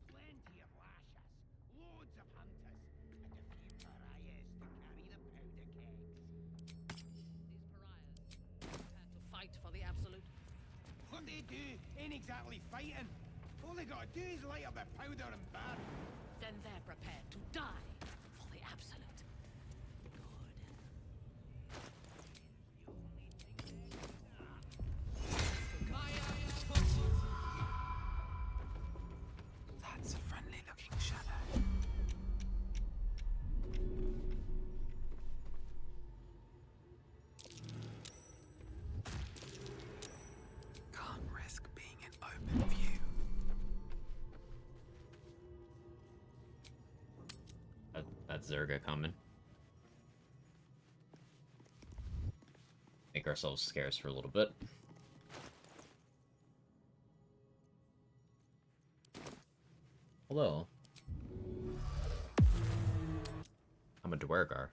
Plenty of lashers, loads of hunters, and a few pariahs to carry the powder kegs. These pariahs prepared to fight for the absolute. What they do ain't exactly fighting. All they gotta do is light up their powder and burn. Then they're prepared to die for the absolute. That's a friendly looking shadow. Can't risk being in open view. That's Zerga coming. Make ourselves scarce for a little bit. Hello. I'm a Dwergar.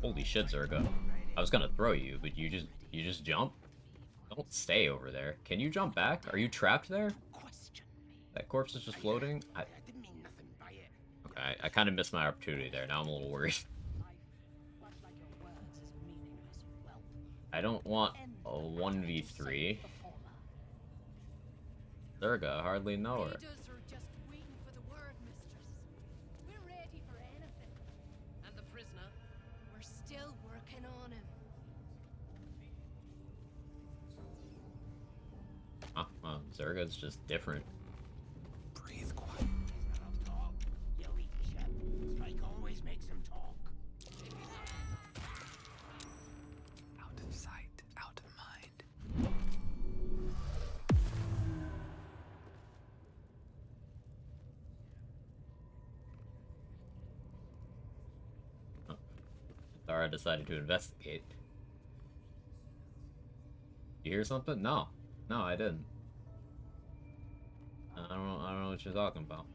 Holy shit, Zerga. I was gonna throw you, but you just jump? Don't stay over there. Can you jump back? Are you trapped there? That corpse is just floating? I didn't mean nothing by it. Okay, I kind of missed my opportunity there. Now I'm a little worried. I don't want a 1v3. Zerga, hardly know her. Leaders are just waiting for the word, mistress. We're ready for anything. And the prisoner? We're still working on him. Well, Zerga's just different. Breathe quiet. Talk, your ladyship. Spike always makes him talk. Out of sight, out of mind. Zara decided to investigate. You hear something? No. No, I didn't. I don't know what you're talking about.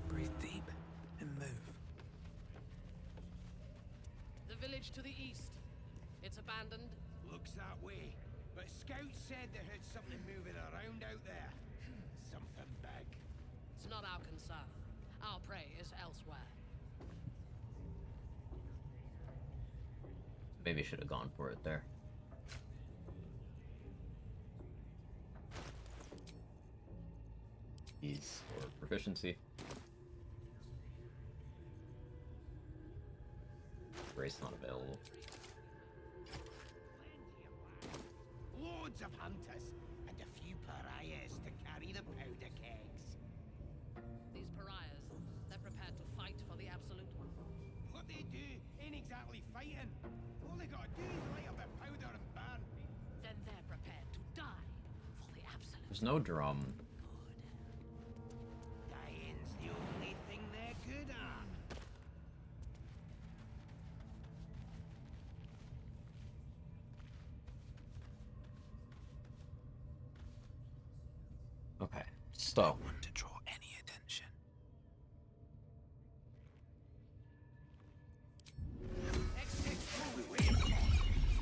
Breathe deep and move. The village to the east. It's abandoned. Looks that way. But scouts said they heard something moving around out there. Something big. It's not our concern. Our prey is elsewhere. Maybe should have gone for it there. Keys for proficiency. Race not available. Loads of hunters and a few pariahs to carry the powder kegs. These pariahs, they're prepared to fight for the absolute. What they do ain't exactly fighting. All they gotta do is light up a powder and burn. Then they're prepared to die for the absolute. There's no drum. Dying's the only thing they're good at. Okay, so. I want to draw any attention.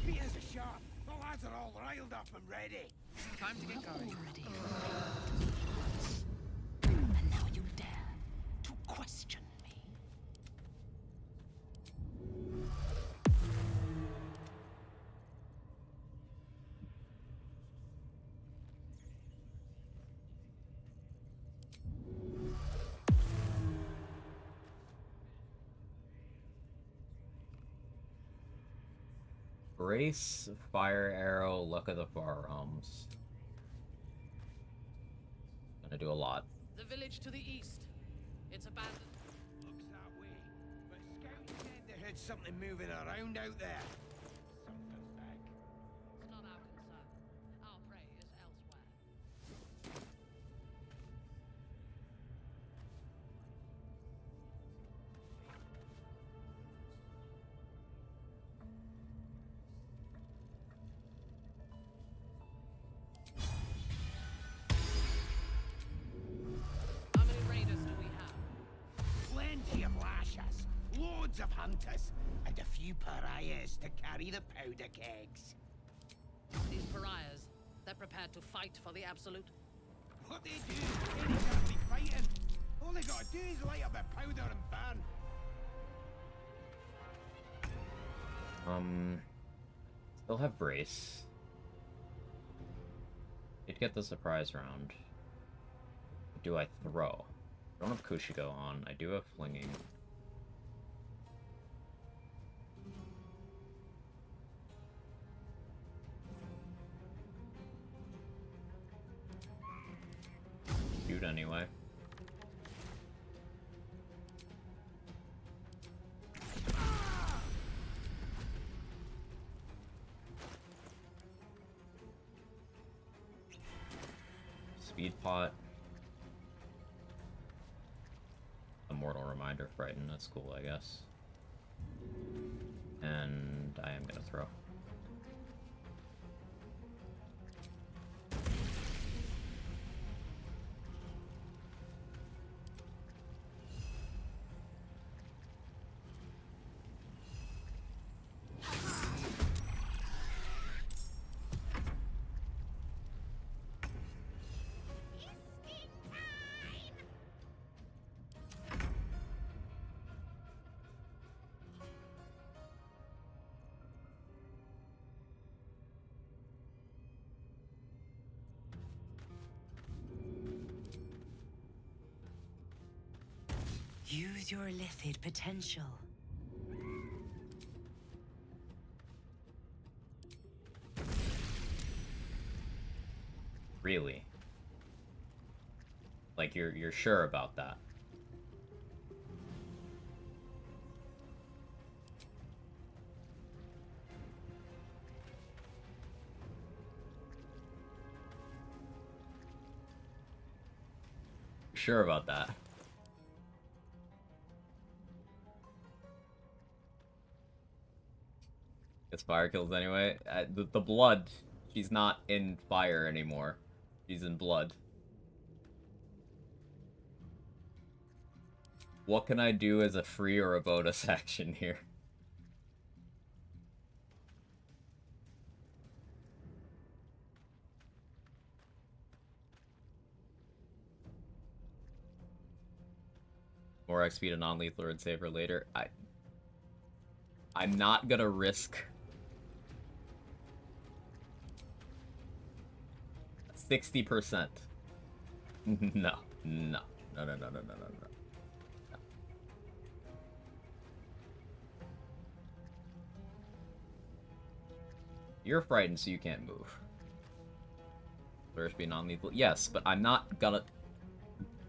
Spears are sharp. The lads are all riled up and ready. Time to get going. Already. And now you dare to question me. Brace, fire arrow, luck of the firearms. Gonna do a lot. The village to the east. It's abandoned. Looks that way. But scouts said they heard something moving around out there. Something big. It's not our concern. Our prey is elsewhere. How many raiders do we have? Plenty of lashes, loads of hunters, and a few pariahs to carry the powder kegs. These pariahs, they're prepared to fight for the absolute. What they do ain't exactly fighting. All they gotta do is light up a powder and burn. Still have brace. Did get the surprise round. Do I throw? I don't have Kushigo on. I do have flinging. Shoot anyway. Speed pot. A mortal reminder, frighten. That's cool, I guess. And I am gonna throw. Use your Lithid potential. Really? Like you're sure about that? sure about that. Gets fire kills anyway. The blood, she's not in fire anymore. She's in blood. What can I do as a free or a bonus action here? More XP to non-lethal and save her later. I'm not gonna risk 60%. No. You're frightened, so you can't move. First be non-lethal. Yes, but I'm not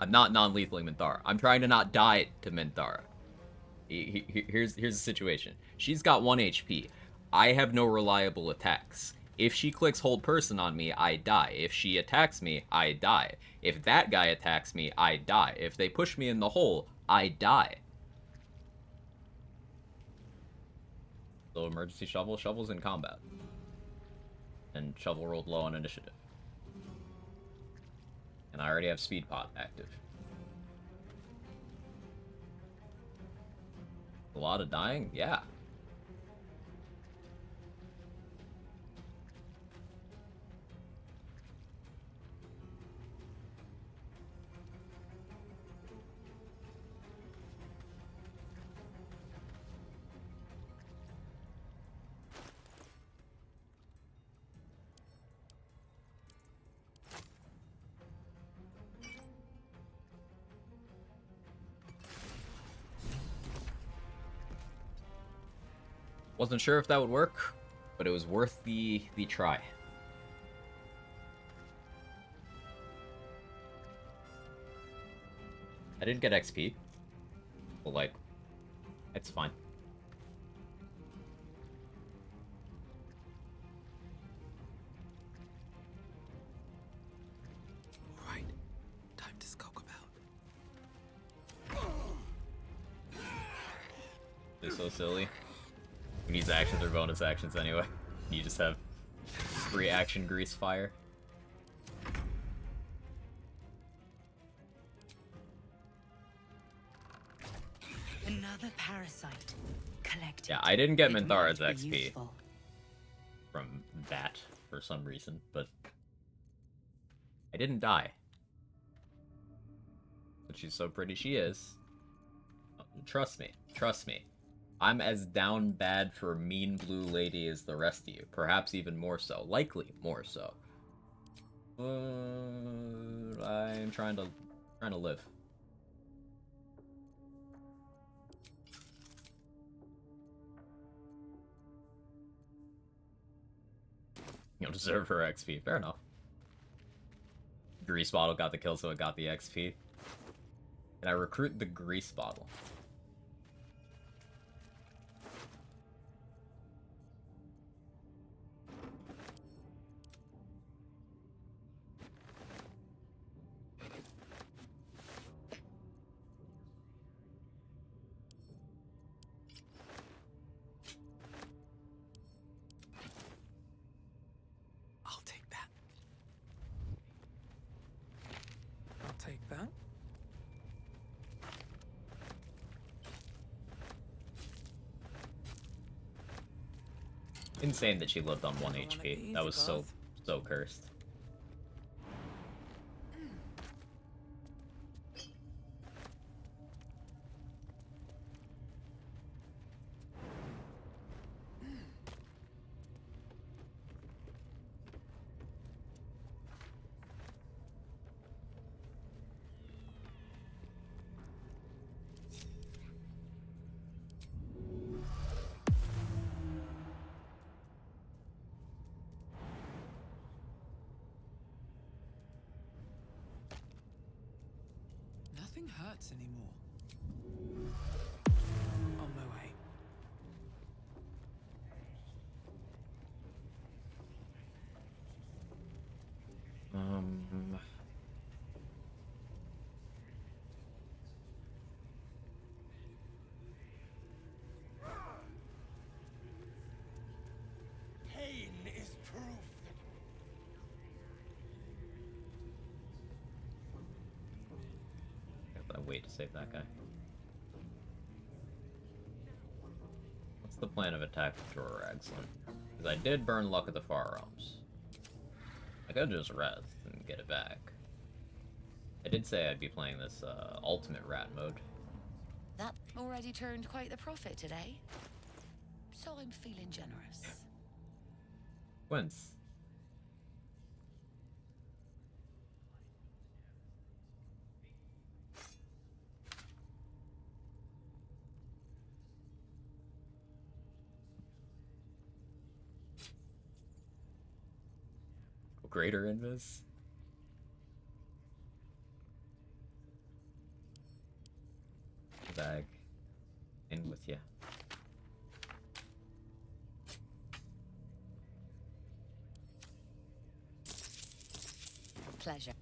non-lethaling Minthara. I'm trying to not die to Minthara. Here's the situation. She's got 1 HP. I have no reliable attacks. If she clicks hold person on me, I die. If she attacks me, I die. If that guy attacks me, I die. If they push me in the hole, I die. So emergency shovel. Shovel's in combat. And shovel rolled low on initiative. And I already have speed pot active. A lot of dying? Yeah. Wasn't sure if that would work, but it was worth the try. I didn't get XP, but like, it's fine. Right, time to skulk about. They're so silly. Who needs actions or bonus actions anyway? You just have free action grease fire. Another parasite. Collected. Yeah, I didn't get It Minthara's might be XP useful. from that for some reason, but I didn't die. But she's so pretty she is. Trust me, trust me. I'm as down bad for a mean blue lady as the rest of you. Perhaps even more so. Likely more so. I'm trying to live. You don't deserve her XP. Fair enough. Grease bottle got the kill, so it got the XP. Can I recruit the grease bottle? I'll take that. I'll take that. Insane that she lived on 1 HP. That was so cursed. Nothing hurts anymore. On my way. save that guy. What's the plan of attack with Jorah Raglan? Because I did burn Luck of the Far Realms. I could just rest and get it back. I did say I'd be playing this ultimate rat mode. That already turned quite the profit today. So I'm feeling generous. Quince. Greater Invis? Bag. In with ya. Pleasure.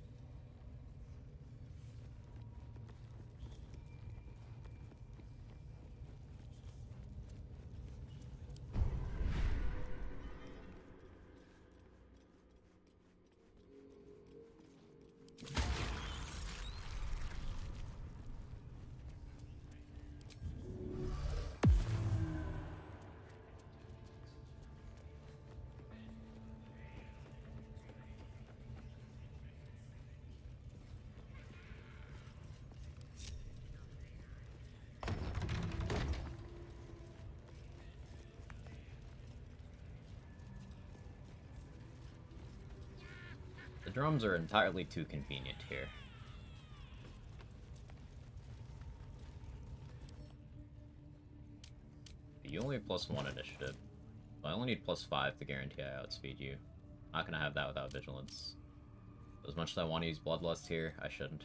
The drums are entirely too convenient here. You only have +1 initiative. I only need +5 to guarantee I outspeed you. Not gonna have that without vigilance. As much as I want to use Bloodlust here, I shouldn't.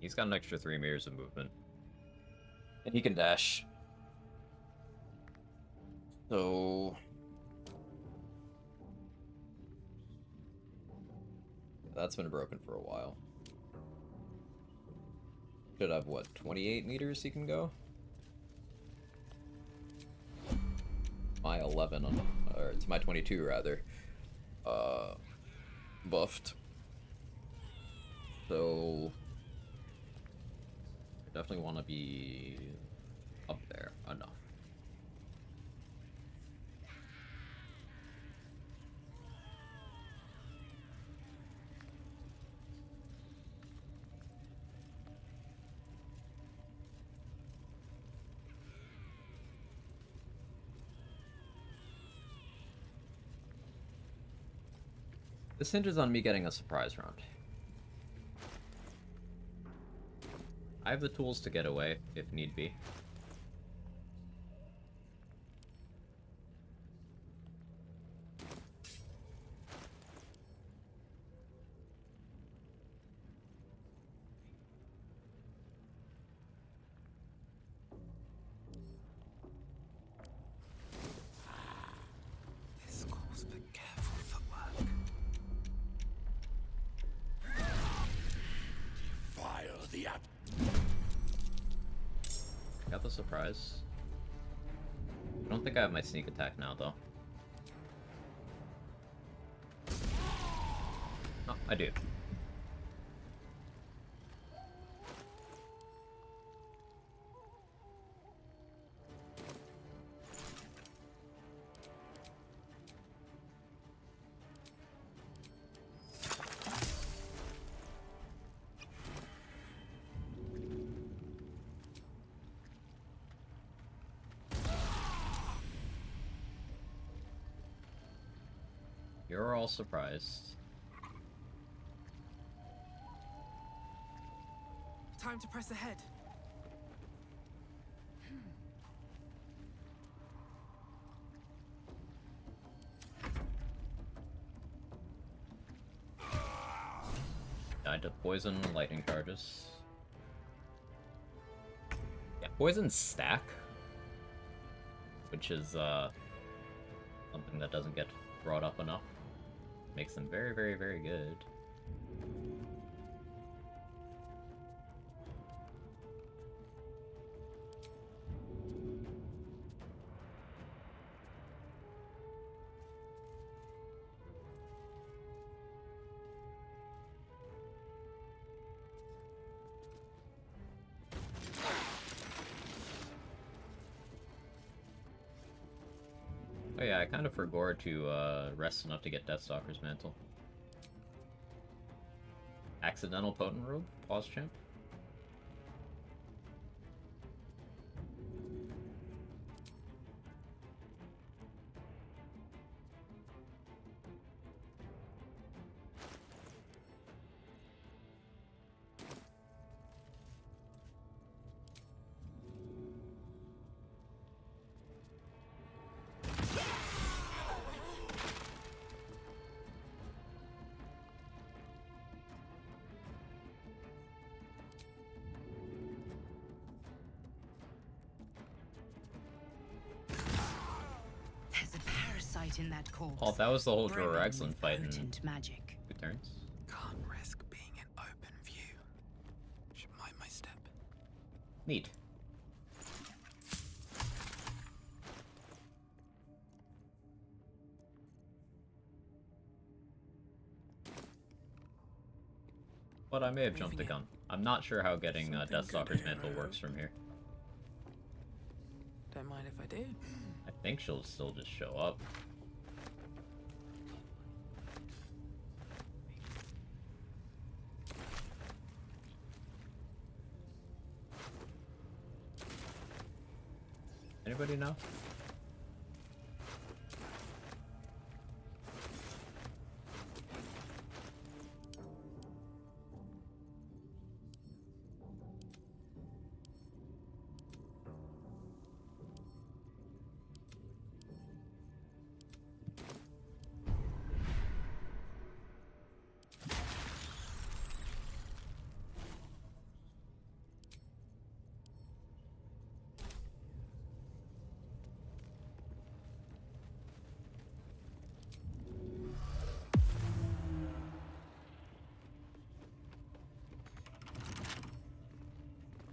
He's got an extra 3 meters of movement. And he can dash. So... that's been broken for a while. Should have, what, 28 meters he can go? My 11, or it's my 22 rather. Buffed. So... I definitely want to be up there enough. This hinges on me getting a surprise round. I have the tools to get away, if need be. This calls for careful footwork. Fire the app. Got the surprise. I don't think I have my sneak attack now, though. Oh, I do. You're all surprised. Time to press ahead. Died to poison, lightning charges. Yeah, poison stack which is something that doesn't get brought up enough. Makes them very, very, very good. Oh yeah, I kind of forgot to rest enough to get Deathstalker's Mantle. Accidental Potent Robe? Pause champ? In that corpse. Oh, that was the whole Brimming Jor-Raglan with fight in potent magic. 2 turns. Can't risk being in open view. Should mind my step. Neat. But I may have jumped the gun. I'm not sure how getting Deathstalker's Mantle works from here. Don't mind if I do. I think she'll still just show up. Anybody know?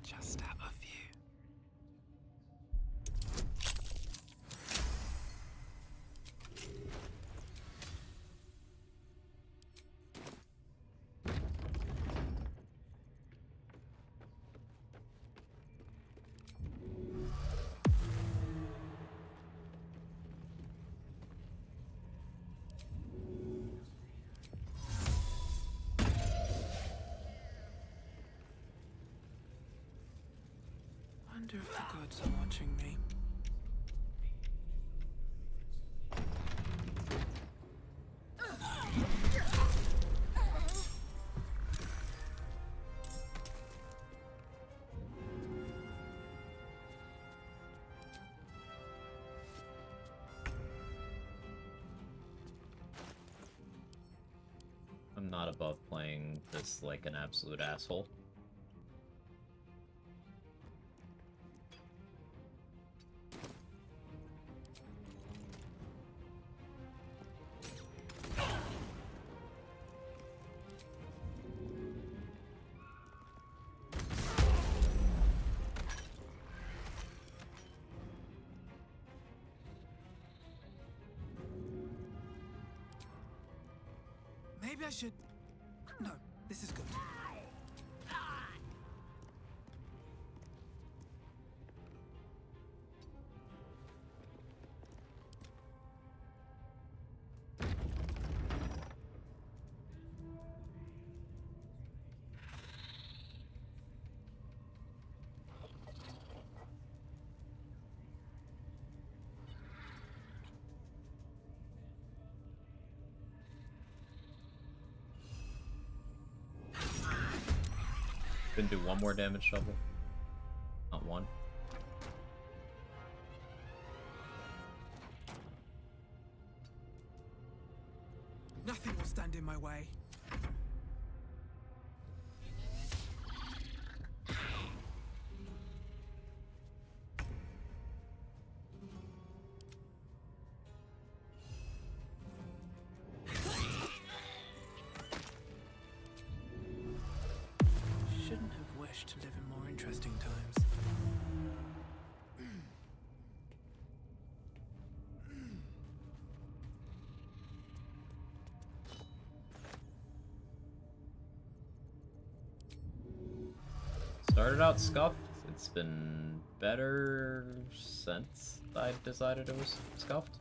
Just out of view. Wonder if the gods are watching me. I'm not above playing this like an absolute asshole. Maybe I should... No, this is good. Couldn't do one more damage, Shovel. Not one. Nothing will stand in my way. Started out scuffed. It's been better since I decided it was scuffed.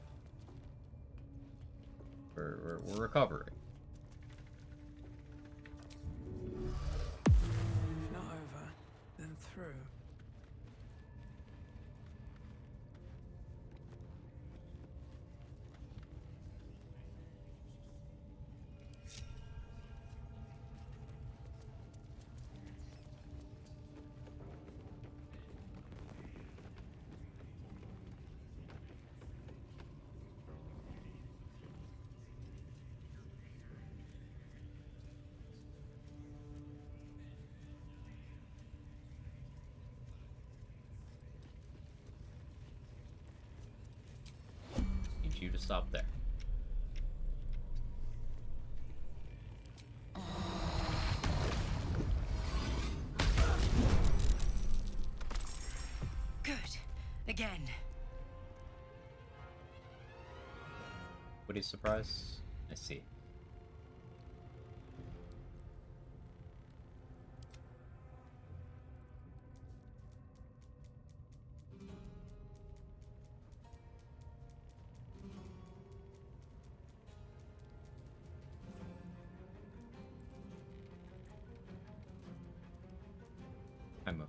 We're recovering. If not over, then through. Need you to stop there. Good. Again. Woody's surprise? I see. I'm up.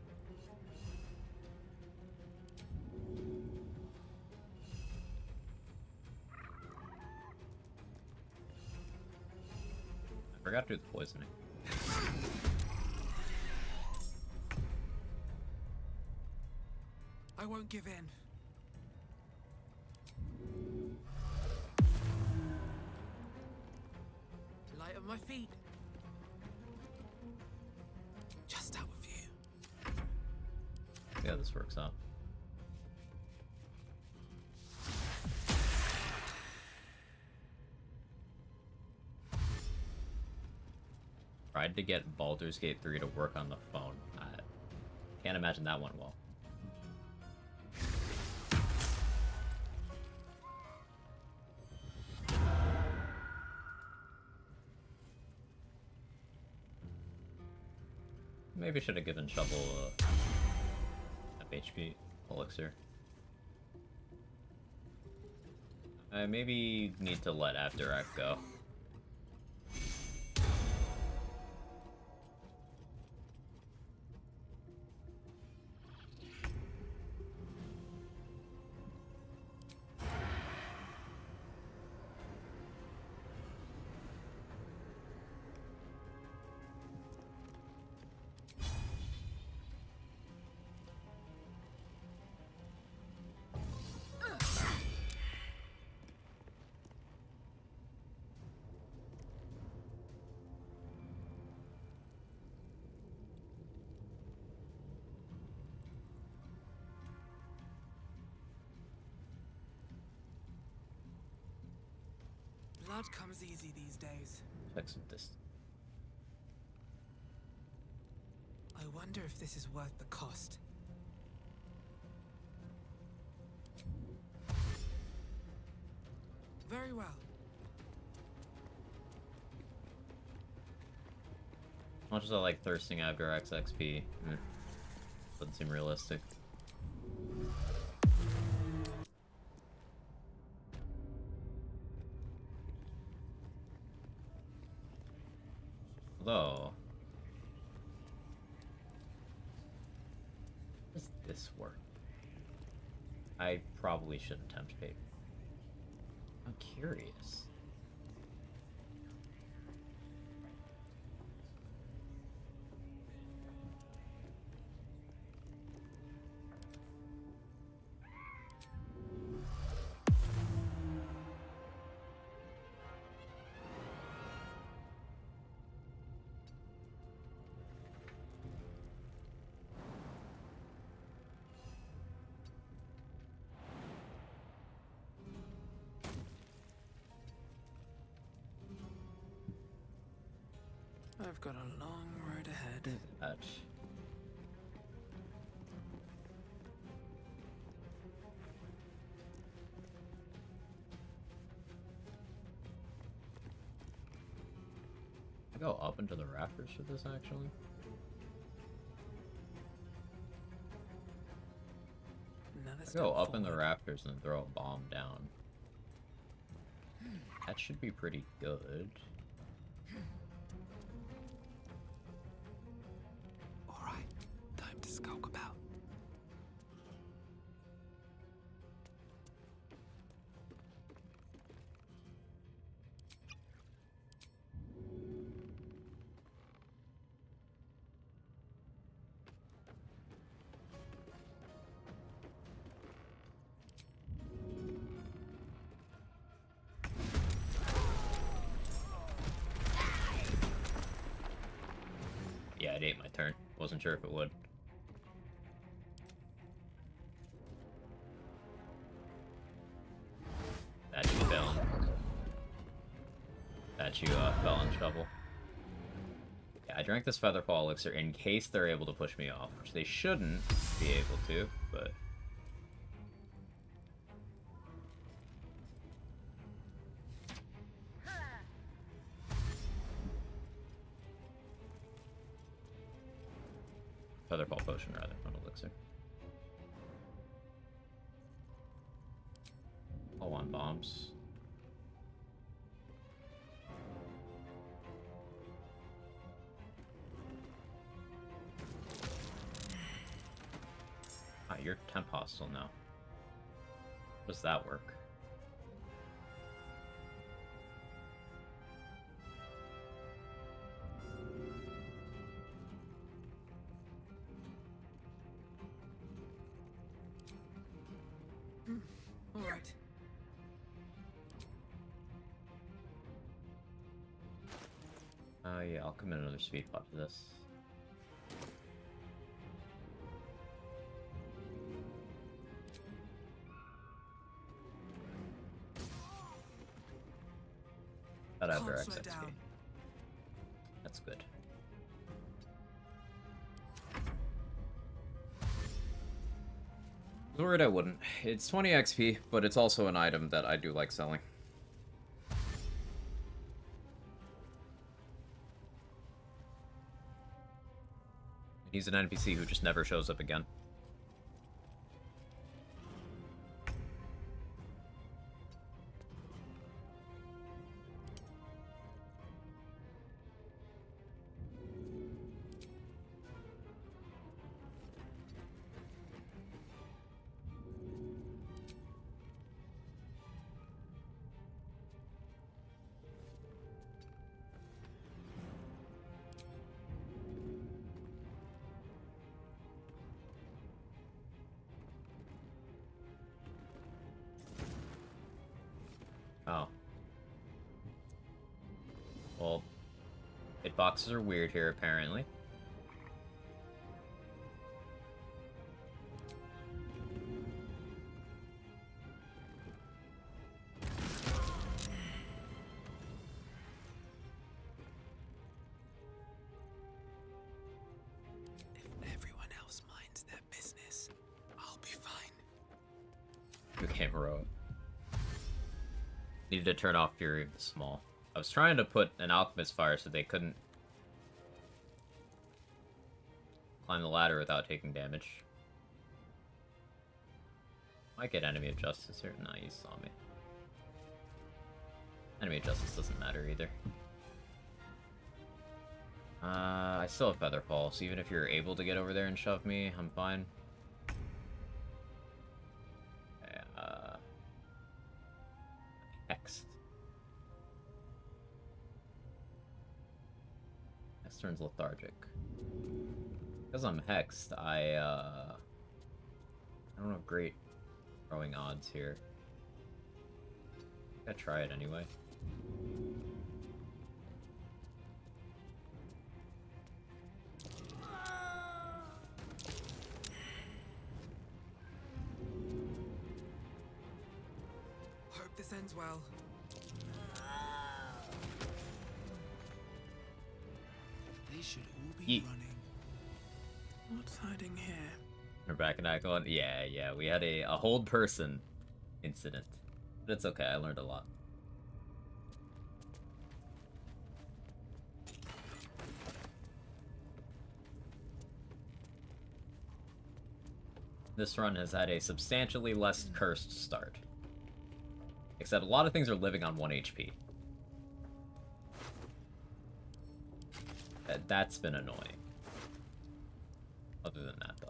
I forgot to do the poisoning. I won't give in. Light on my feet. Just out of view. Yeah, this works out. Tried to get Baldur's Gate 3 to work on the phone. I can't imagine that went well. Maybe should have given Shovel a HP elixir. I maybe need to let Abdurak go. Blood comes easy these days. Check some distance. I wonder if this is worth the cost. Very well. As much as I like thirsting Abdurak's XP, doesn't seem realistic. Although, how does this work? I probably shouldn't tempt fate. I'm curious. I've got a long road ahead. Patch. I go up into the rafters for this, actually. Go up in the rafters and throw a bomb down. That should be pretty good. Alright, time to skulk about. Yeah, it ate my turn. Wasn't sure if it would. That you fell. That you fell in trouble. Yeah, I drank this Featherfall elixir in case they're able to push me off, which they shouldn't be able to, but... Featherfall potion, rather, not elixir. I'll want bombs. Ah, you're temp hostile now. How does that work? All right. Yeah, I'll commit another speed pot to this. That have their XXP. That's good. I was worried I wouldn't. It's 20 XP, but it's also an item that I do like selling. He's an NPC who just never shows up again. Oh. Well, hitboxes are weird here, apparently. If everyone else minds their business, I'll be fine. Good game, heroic. Needed to turn off Fury of the Small. I was trying to put an Alchemist Fire so they couldn't climb the ladder without taking damage. Might get Enemy of Justice here. Nah, you saw me. Enemy of Justice doesn't matter either. I still have Featherfall, so even if you're able to get over there and shove me, I'm fine. Hexed. This turns lethargic. Because I'm hexed, I don't have great throwing odds here. I gotta try it anyway. Hope this ends well. They should all be Yeet. running. What's hiding here? We're back in Icon. Yeah, we had a hold person incident. But it's okay, I learned a lot. this run has had a substantially less cursed start. Except a lot of things are living on 1 HP. That's been annoying. Other than that, though.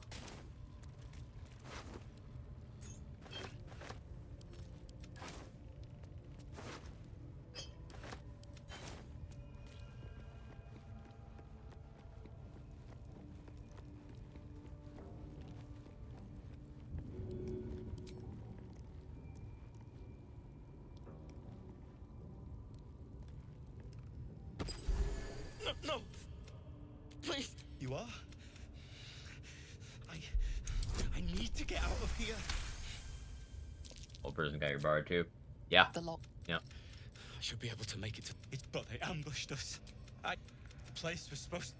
No, no! Please! You are? I need to get out of here. Old person got your bar too? Yeah. The lock. Yeah. I should be able to make it to it, but they ambushed us. Place was supposed.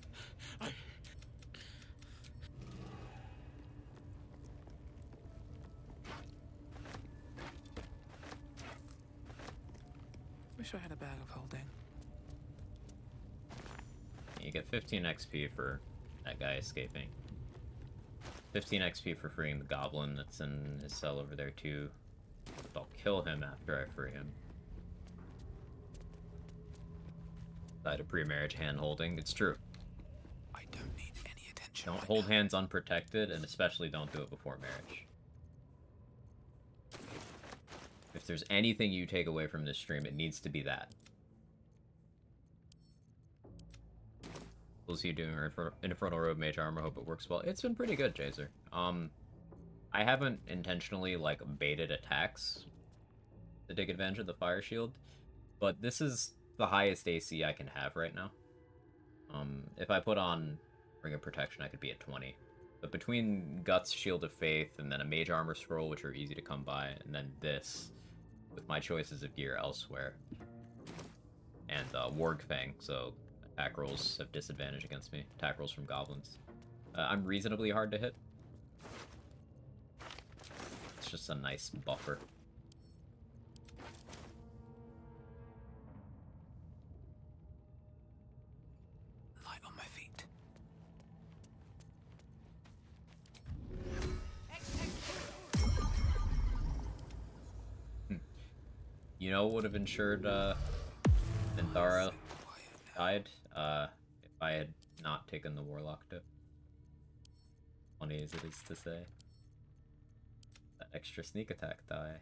Wish I had a bag of holding. You get 15 XP for that guy escaping. 15 XP for freeing the goblin that's in his cell over there too. But I'll kill him after I free him. Side of pre-marriage hand-holding. It's true. I don't need any attention. Don't hold hands unprotected, and especially don't do it before marriage. If there's anything you take away from this stream, it needs to be that. We'll see you doing Infernal Road Mage Armor. Hope it works well. It's been pretty good, Jazer. I haven't intentionally, like, baited attacks to take advantage of the Fire Shield, but this is the highest AC I can have right now. If I put on Ring of Protection, I could be at 20. But between Guts, Shield of Faith, and then a Mage Armor Scroll, which are easy to come by, and then this, with my choices of gear elsewhere, and Warg Fang, so attack rolls have disadvantage against me. Attack rolls from goblins. I'm reasonably hard to hit. It's just a nice buffer. Light on my feet. You know what would have ensured Minthara died? If I had not taken the Warlock dip. Funny as it is to say. That extra sneak attack die.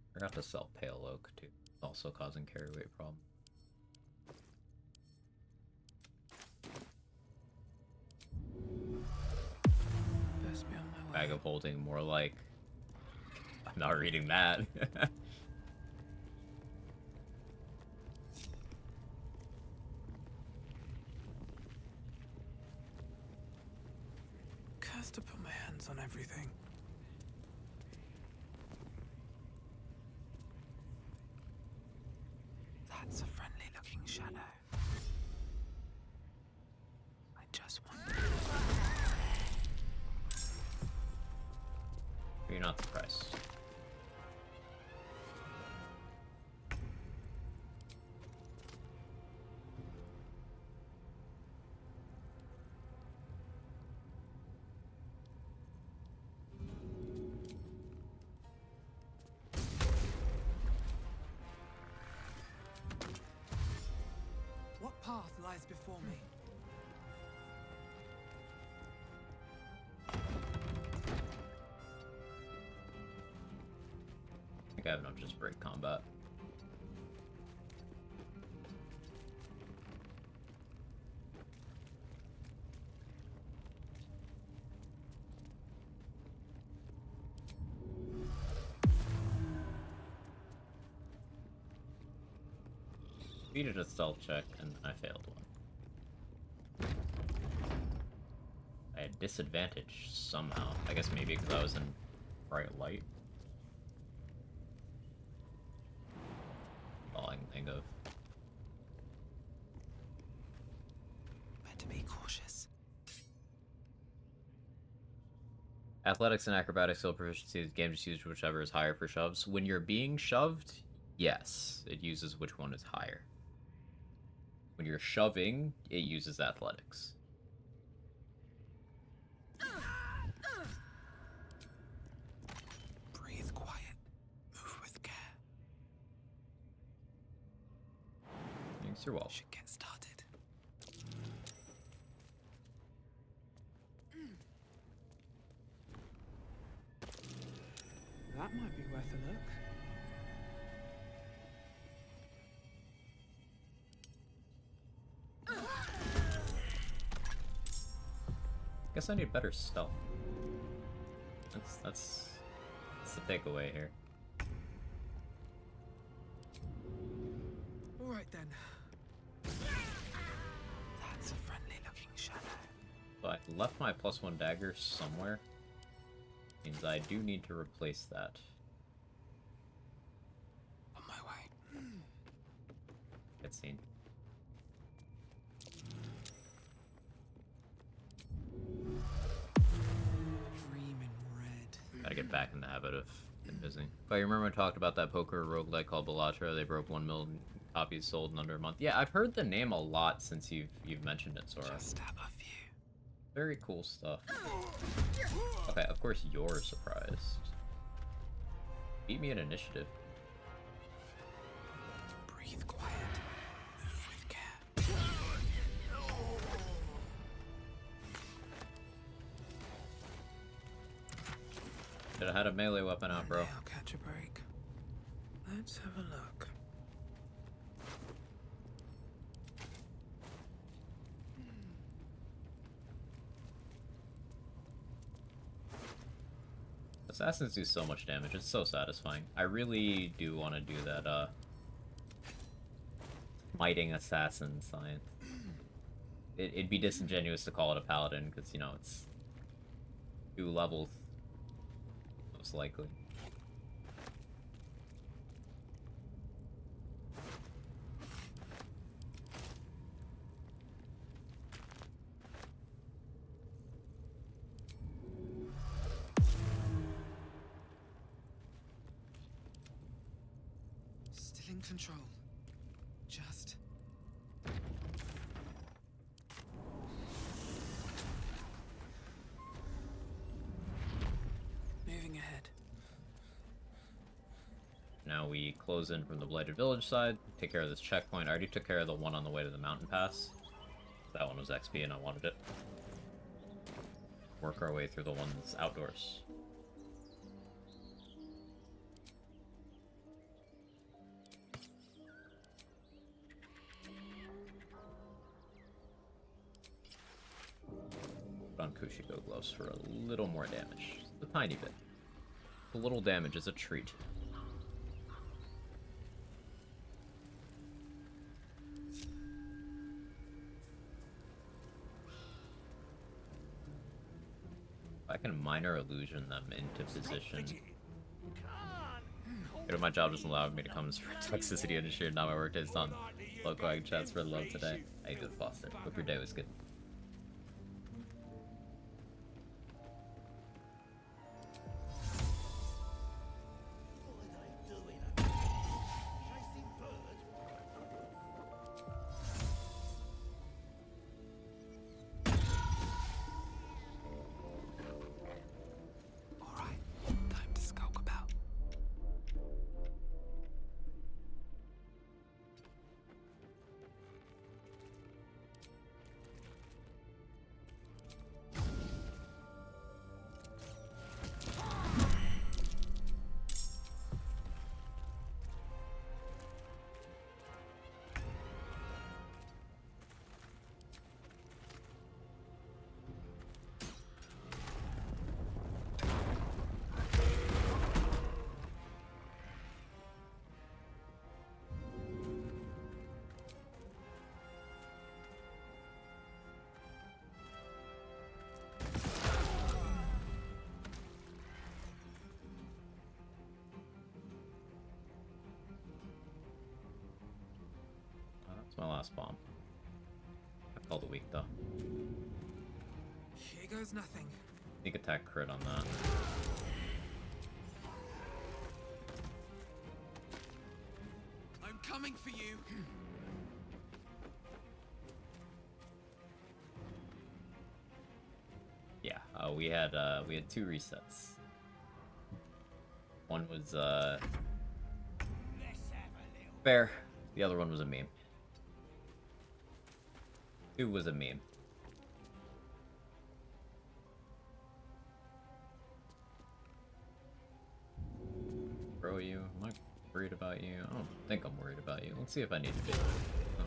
I forgot to sell Pale Oak too. Also causing carry weight problem. Best be on my way. Bag of holding, more like I'm not reading that. Cursed to put my hands on everything. That's a friendly looking shadow. I just want. You're not surprised. What path lies before me? I think I have enough just break combat. Defeated a stealth check and I failed one. I had disadvantage somehow. I guess maybe because I was in bright light. All I can think of. Where to to be cautious. Athletics and acrobatics skill proficiency. The game just uses whichever is higher for shoves. When you're being shoved, yes, it uses which one is higher. When you're shoving, it uses athletics. Breathe quiet. Move with care. Thanks, you're welcome. Should get started. That might be worth a look. Guess I need better stealth. That's the takeaway here. All right then. That's a friendly looking shadow. So I left my +1 dagger somewhere. Means I do need to replace that. On my way. Get seen. Dream in red. Gotta get back in the habit of invising. But you remember I talked about that poker roguelike called Bellatra? They broke 1 million copies sold in under a month. Yeah, I've heard the name a lot since you've mentioned it, Sora. Just have a few. Very cool stuff. Okay, of course you're surprised. Beat me in initiative. Breathe quiet. Move with care. Should have had a melee weapon out, bro. I'll catch a break. Let's have a look. Assassins do so much damage, it's so satisfying. I really do want to do that, mighting assassin science. It'd be disingenuous to call it a paladin, because, you know, it's 2 levels, most likely. Still in control. Just. Moving ahead. Now we close in from the Blighted Village side, take care of this checkpoint. I already took care of the one on the way to the mountain pass. That one was XP and I wanted it. Work our way through the ones outdoors. Put on Kushigo gloves for a little more damage. A tiny bit. A little damage is a treat. I can minor illusion them into position. My job doesn't allow me to come for toxicity industry, not my work day is done. Low chats for love today. How you doing, Foster? Hope your day was good. Alright, time to skulk about. That's my last bomb. Called a weak though. Here goes nothing. Sneak attack crit on that. I'm coming for you. Yeah, we had 2 resets. One was fair. The other one was a meme. 2 was a meme. Bro, you? Am I worried about you? I don't think I'm worried about you. Let's see if I need to be. Oh,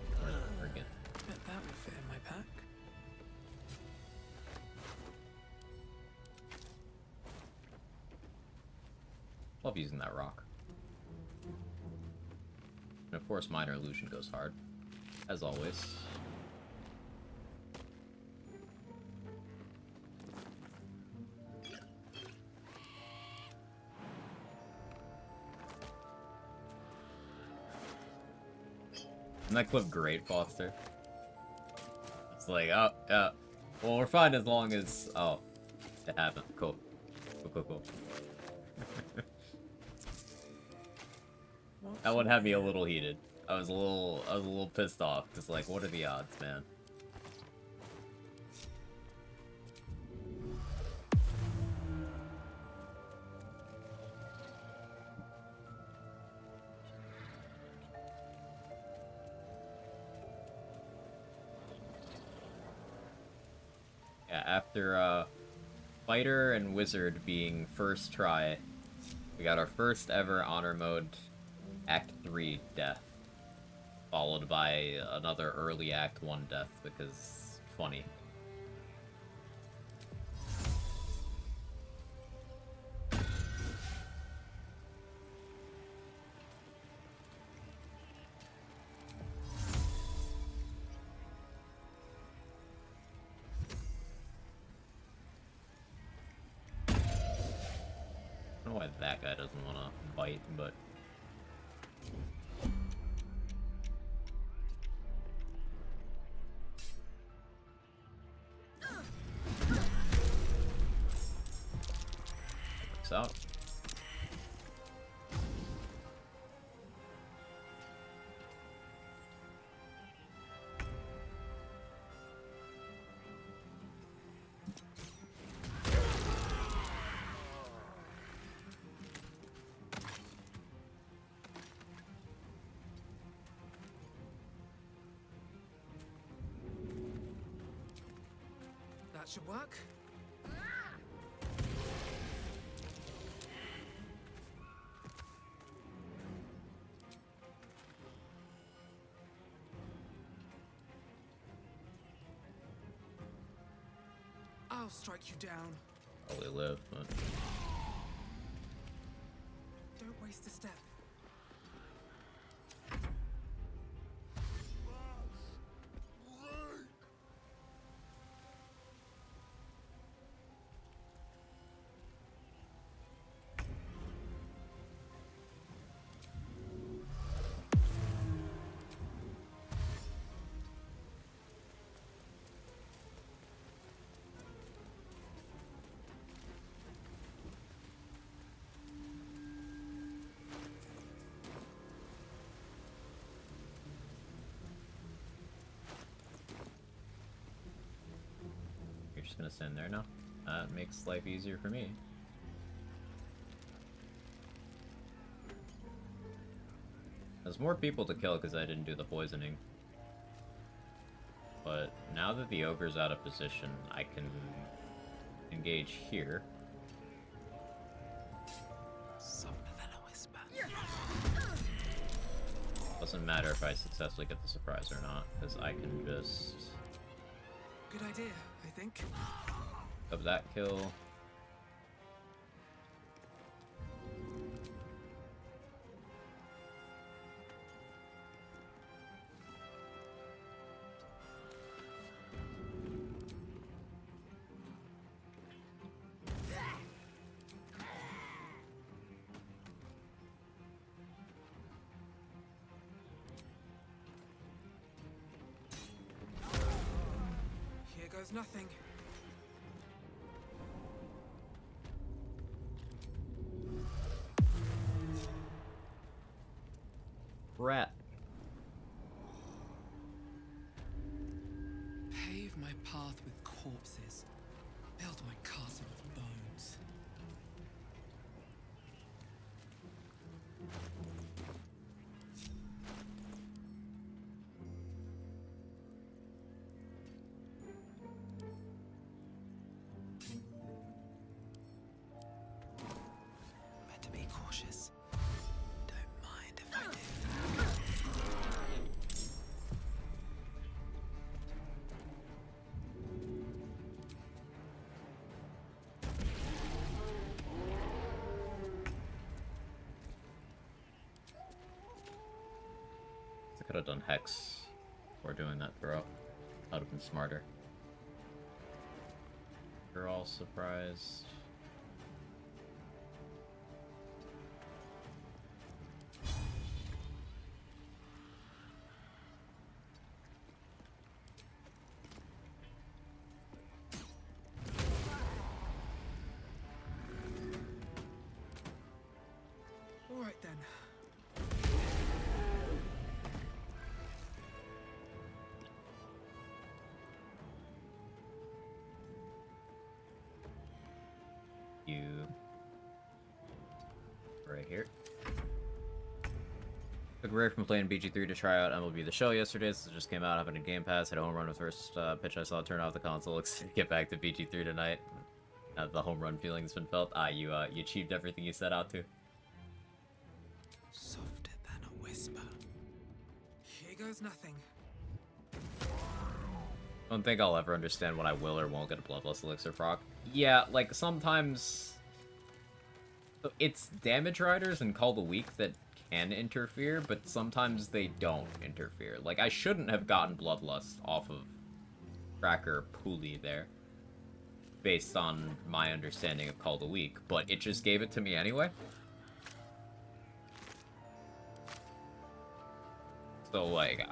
we're again. Bet that will fit in my pack. Love using that rock. And of course, Minor Illusion goes hard, as always. Isn't that clip great, Foster? It's like, oh, yeah. Well, we're fine as long as... Oh, it happened. Cool. Cool. That one had me a little heated. I was a little pissed off. It's like, what are the odds, man? Yeah, after Fighter and Wizard being first try, we got our first ever Honor Mode Act 3 death, followed by another early Act 1 death, because funny. I don't know why that guy doesn't want to bite, but... Works out. That should work. I'll strike you down. Probably live, but... Don't waste a step. You're just gonna stand there now? That makes life easier for me. There's more people to kill because I didn't do the poisoning. But now that the ogre's out of position, I can engage here. Softer than a whisper. Doesn't matter if I successfully get the surprise or not, because I can just... Good idea, I think. Of that kill. goes nothing. Rat. Pave my path with corpses. Build my castle with bones. Better be cautious. Don't mind if I do. I could have done Hex before doing that throw. That would have been smarter. You're all surprised. All right then. You right here. Took a break from playing BG3 to try out MLB The Show yesterday, so it just came out, having a Game Pass, had a home run with the first pitch I saw, turn off the console, excited to get back to BG3 tonight. The home run feeling's been felt. You achieved everything you set out to. Softer than a whisper. Here goes nothing. I don't think I'll ever understand when I will or won't get a Bloodlust Elixir proc. Yeah, like, sometimes... It's Damage Riders and Call the Weak that can interfere, but sometimes they don't interfere. Like, I shouldn't have gotten Bloodlust off of Cracker Pooley there, based on my understanding of Call the Weak, but it just gave it to me anyway. So, like,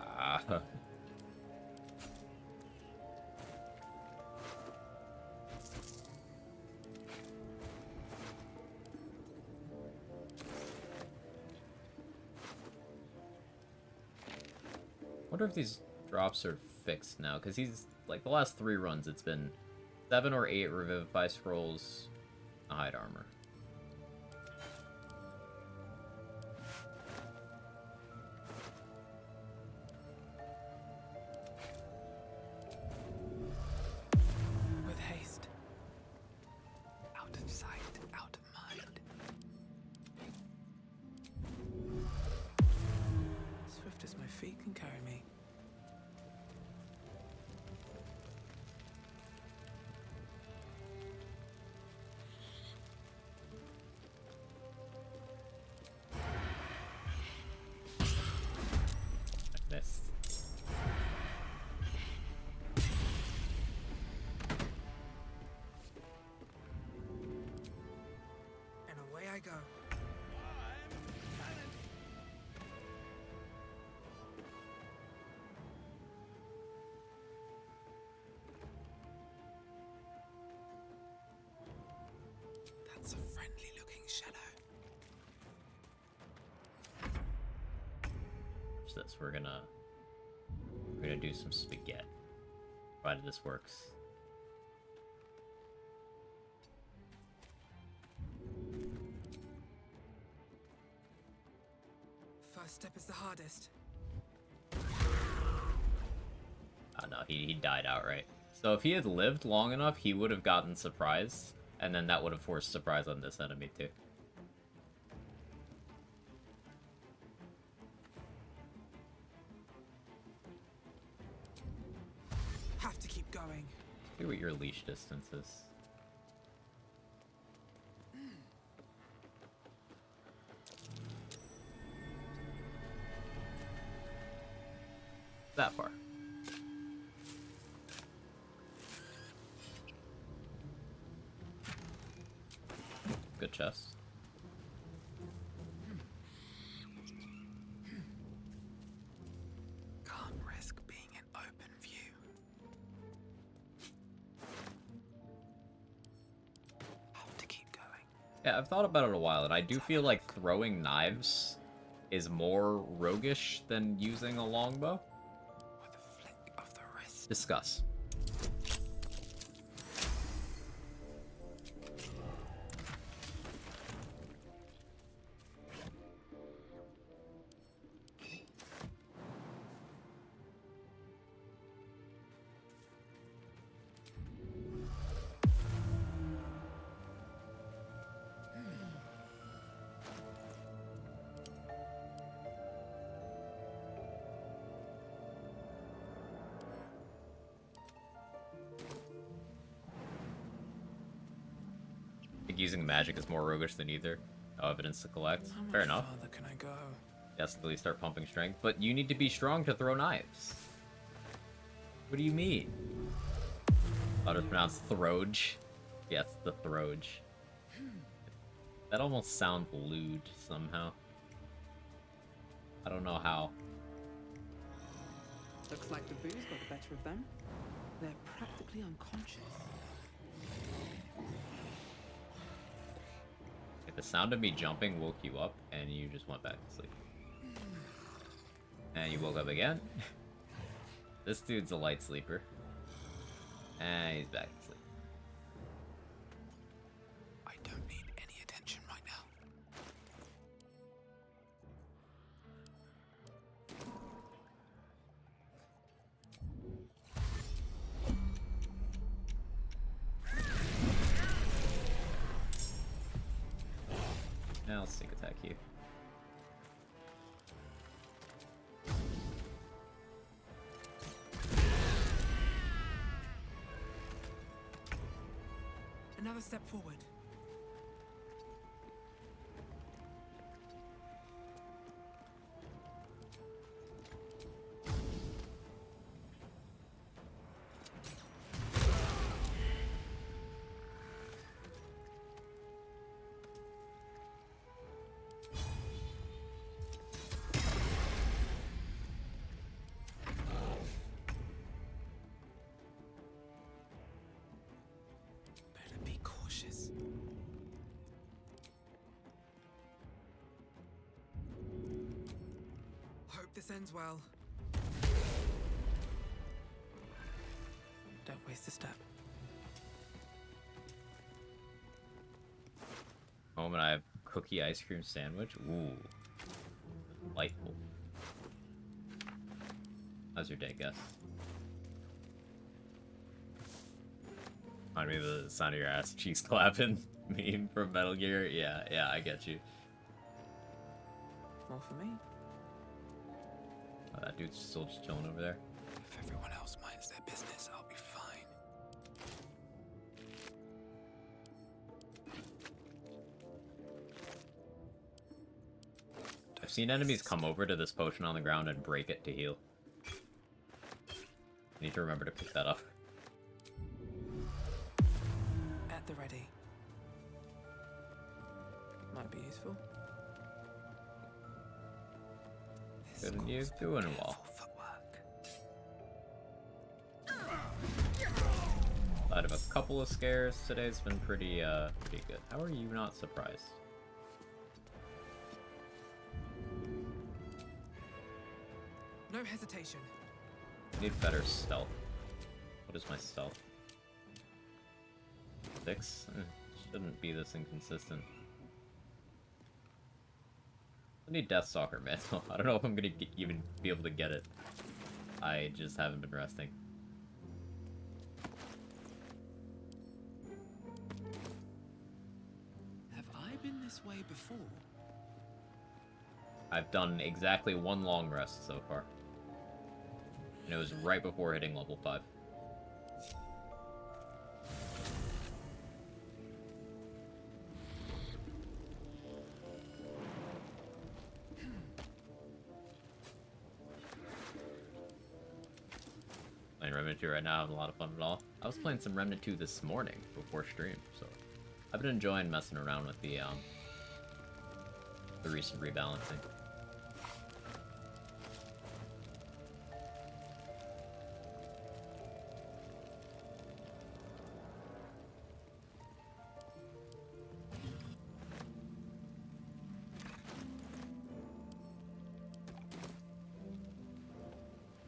wonder if these drops are fixed now, because he's, like, the last 3 runs, it's been 7 or 8 Revivify Scrolls, a Hide Armor. With haste. Out of sight, out of mind. Swift as my feet can carry me. I missed. And away I go. That's a friendly looking shadow. Watch this, we're gonna do some spaghetti, provided this works. First step is the hardest. Oh no, he died outright. So if he had lived long enough, he would have gotten surprised, and then that would have forced surprise on this enemy too. Have to keep going. See what your leash distance is. That far. Good chest. Can't risk being in open view. Yeah, I've thought about it a while, and I do feel like throwing knives is more roguish than using a longbow. Discuss. Using magic is more roguish than either. No evidence to collect. Fair enough. How further can I go? Yes, at least start pumping strength. But you need to be strong to throw knives. What do you mean? Thought it was pronounced Throj. Yes, the Throj. That almost sounds lewd somehow. I don't know how. Looks like the booze got the better of them. They're practically unconscious. The sound of me jumping woke you up, and you just went back to sleep. And you woke up again. This dude's a light sleeper. And he's back to sleep. I don't need any attention right now. Now let's sneak attack you. Another step forward. Hope this ends well. Don't waste a step. Moment I have cookie ice cream sandwich. Ooh. Delightful. How's your day, Gus? Remind me of the sound of your ass cheeks clapping meme from Metal Gear. Yeah, I get you. More for me. Oh, that dude's still just chilling over there. If everyone else minds their business, I'll be fine. I've seen enemies come over to this potion on the ground and break it to heal. I need to remember to pick that up. At the ready. Might be useful. Good and you doing well. Out of a couple of scares, today's been pretty good. How are you not surprised? No hesitation. I need better stealth. What is my stealth? 6? Shouldn't be this inconsistent. I need Deathstalker Mantle. I don't know if I'm gonna even be able to get it. I just haven't been resting. Have I been this way before? I've done exactly one long rest so far. And it was right before hitting level 5. Playing Remnant 2 right now, having a lot of fun at all. I was playing some Remnant 2 this morning before stream, so I've been enjoying messing around with the recent rebalancing.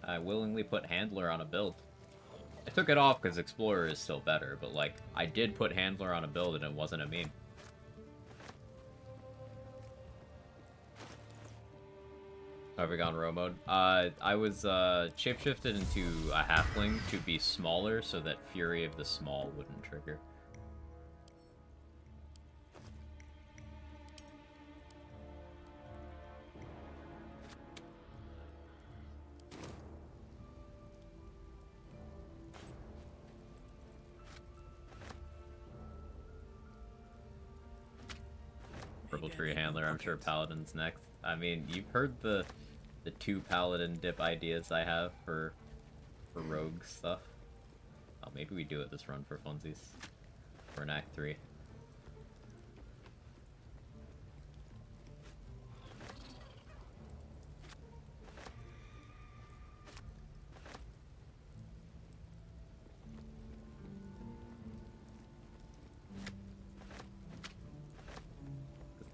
I willingly put Handler on a build. I took it off because Explorer is still better, but like, I did put Handler on a build and it wasn't a meme. Have we gone row mode? I was shapeshifted into a halfling to be smaller so that Fury of the Small wouldn't trigger. Purple Tree Handler, I'm sure Paladin's next. I mean, you've heard the 2 Paladin dip ideas I have for rogue stuff. Oh, maybe we do it this run for funsies. For an Act 3.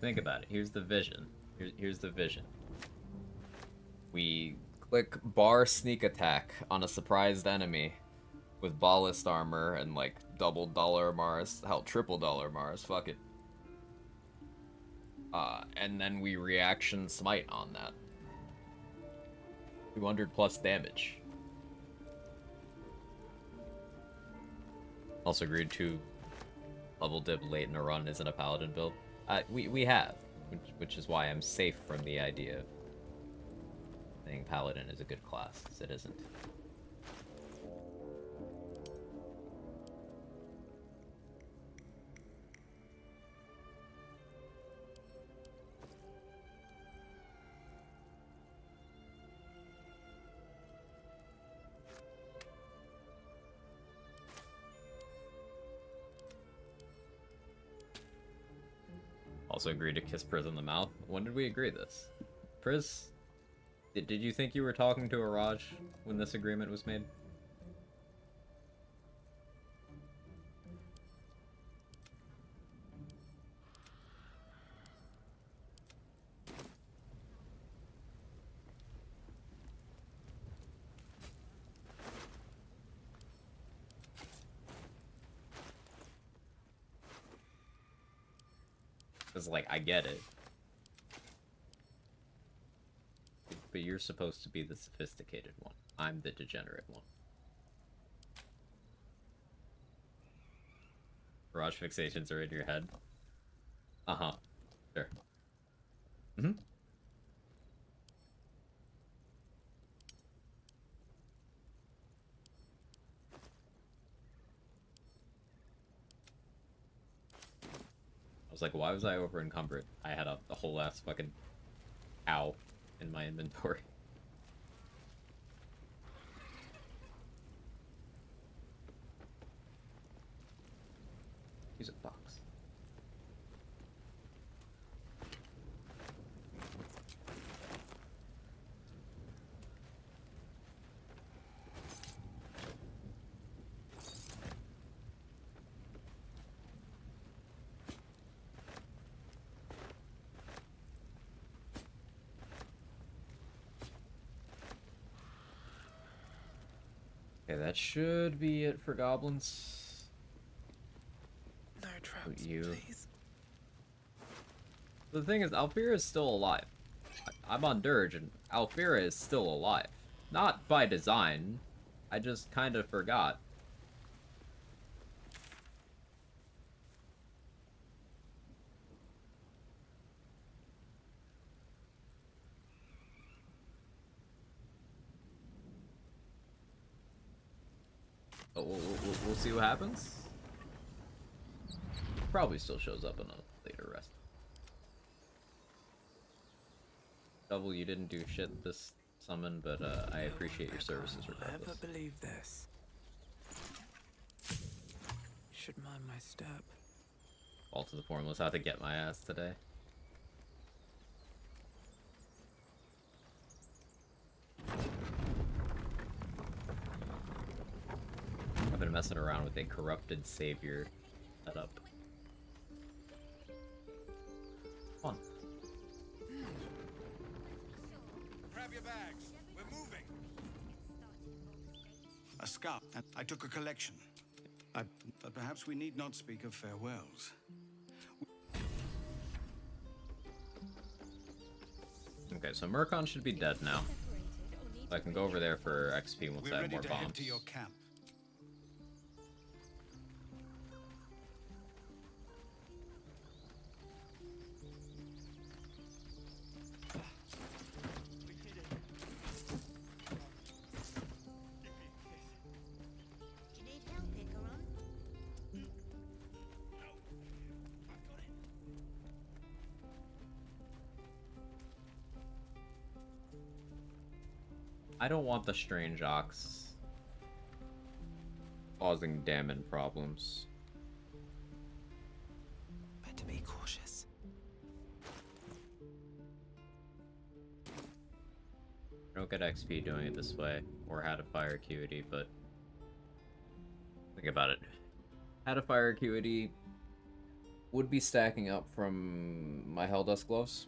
Think about it. Here's the vision. Here's the vision. We click bar sneak attack on a surprised enemy with ballast armor and like double dollar Mars, hell, triple dollar Mars, fuck it. And then we reaction smite on that. 200 plus damage. Also agreed to level dip late in a run isn't a paladin build. We have, which is why I'm safe from the idea of saying Paladin is a good class, because it isn't. Also agreed to kiss Priz on the mouth. When did we agree this? Priz, did you think you were talking to Araj when this agreement was made? Because, like, I get it. But you're supposed to be the sophisticated one. I'm the degenerate one. Garage fixations are in your head? Uh-huh. Sure. Mm-hmm. I was like, why was I over encumbered? I had a whole ass fucking cow in my inventory. Use a box. Okay, that should be it for goblins. No traps, please. The thing is, Alfira is still alive. I'm on Dirge, and Alfira is still alive. Not by design. I just kind of forgot. But we'll see what happens. Probably still shows up in a later rest. Double, you didn't do shit this summon, but I appreciate your services regardless. Never believe this. Should mind my step. Fall to the Formless, how to get my ass today. I've been messing around with a corrupted savior setup. Fun. Grab your bags. We're moving. a scout, and I took a collection. But perhaps we need not speak of farewells. Okay, so Murkon should be dead now. I can go over there for XP once I have more We're ready to head bombs. to your camp. Do you need help, Ikaron? I don't want the strange ox causing Damon problems. Better be cautious. I don't get XP doing it this way, or how to fire acuity, but think about it. How to fire acuity would be stacking up from my Helldust gloves.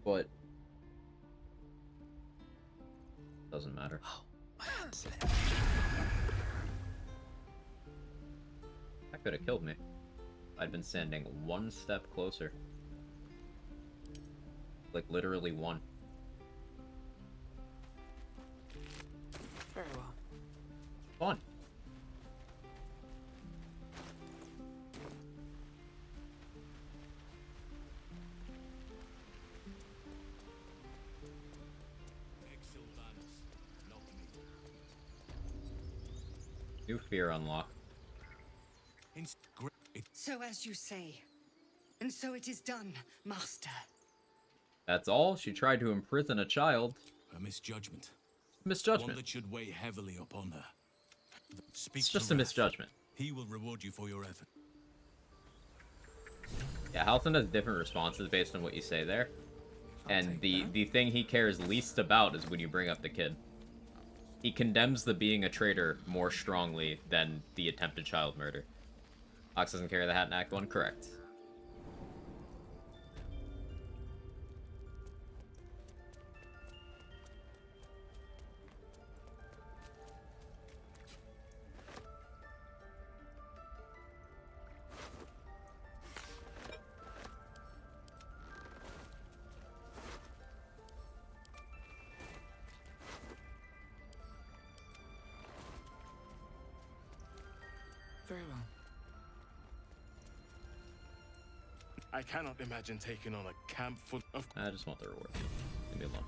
But doesn't matter. My hand slipped. That could have killed me. I'd been standing one step closer. Like literally one. Very well. Fun. New fear unlock. So as you say, and so it is done, Master. That's all? She tried to imprison a child. A misjudgment. Misjudgment. One that should weigh heavily upon her. Speak It's to just a Wrath. misjudgment. He will reward you for your effort. Yeah, Halton has different responses based on what you say there. And the thing he cares least about is when you bring up the kid. He condemns the being a traitor more strongly than the attempted child murder. Ox doesn't carry the hat in Act 1, correct. Very well. I cannot imagine taking on a camp full of... I just want the reward. Leave me alone.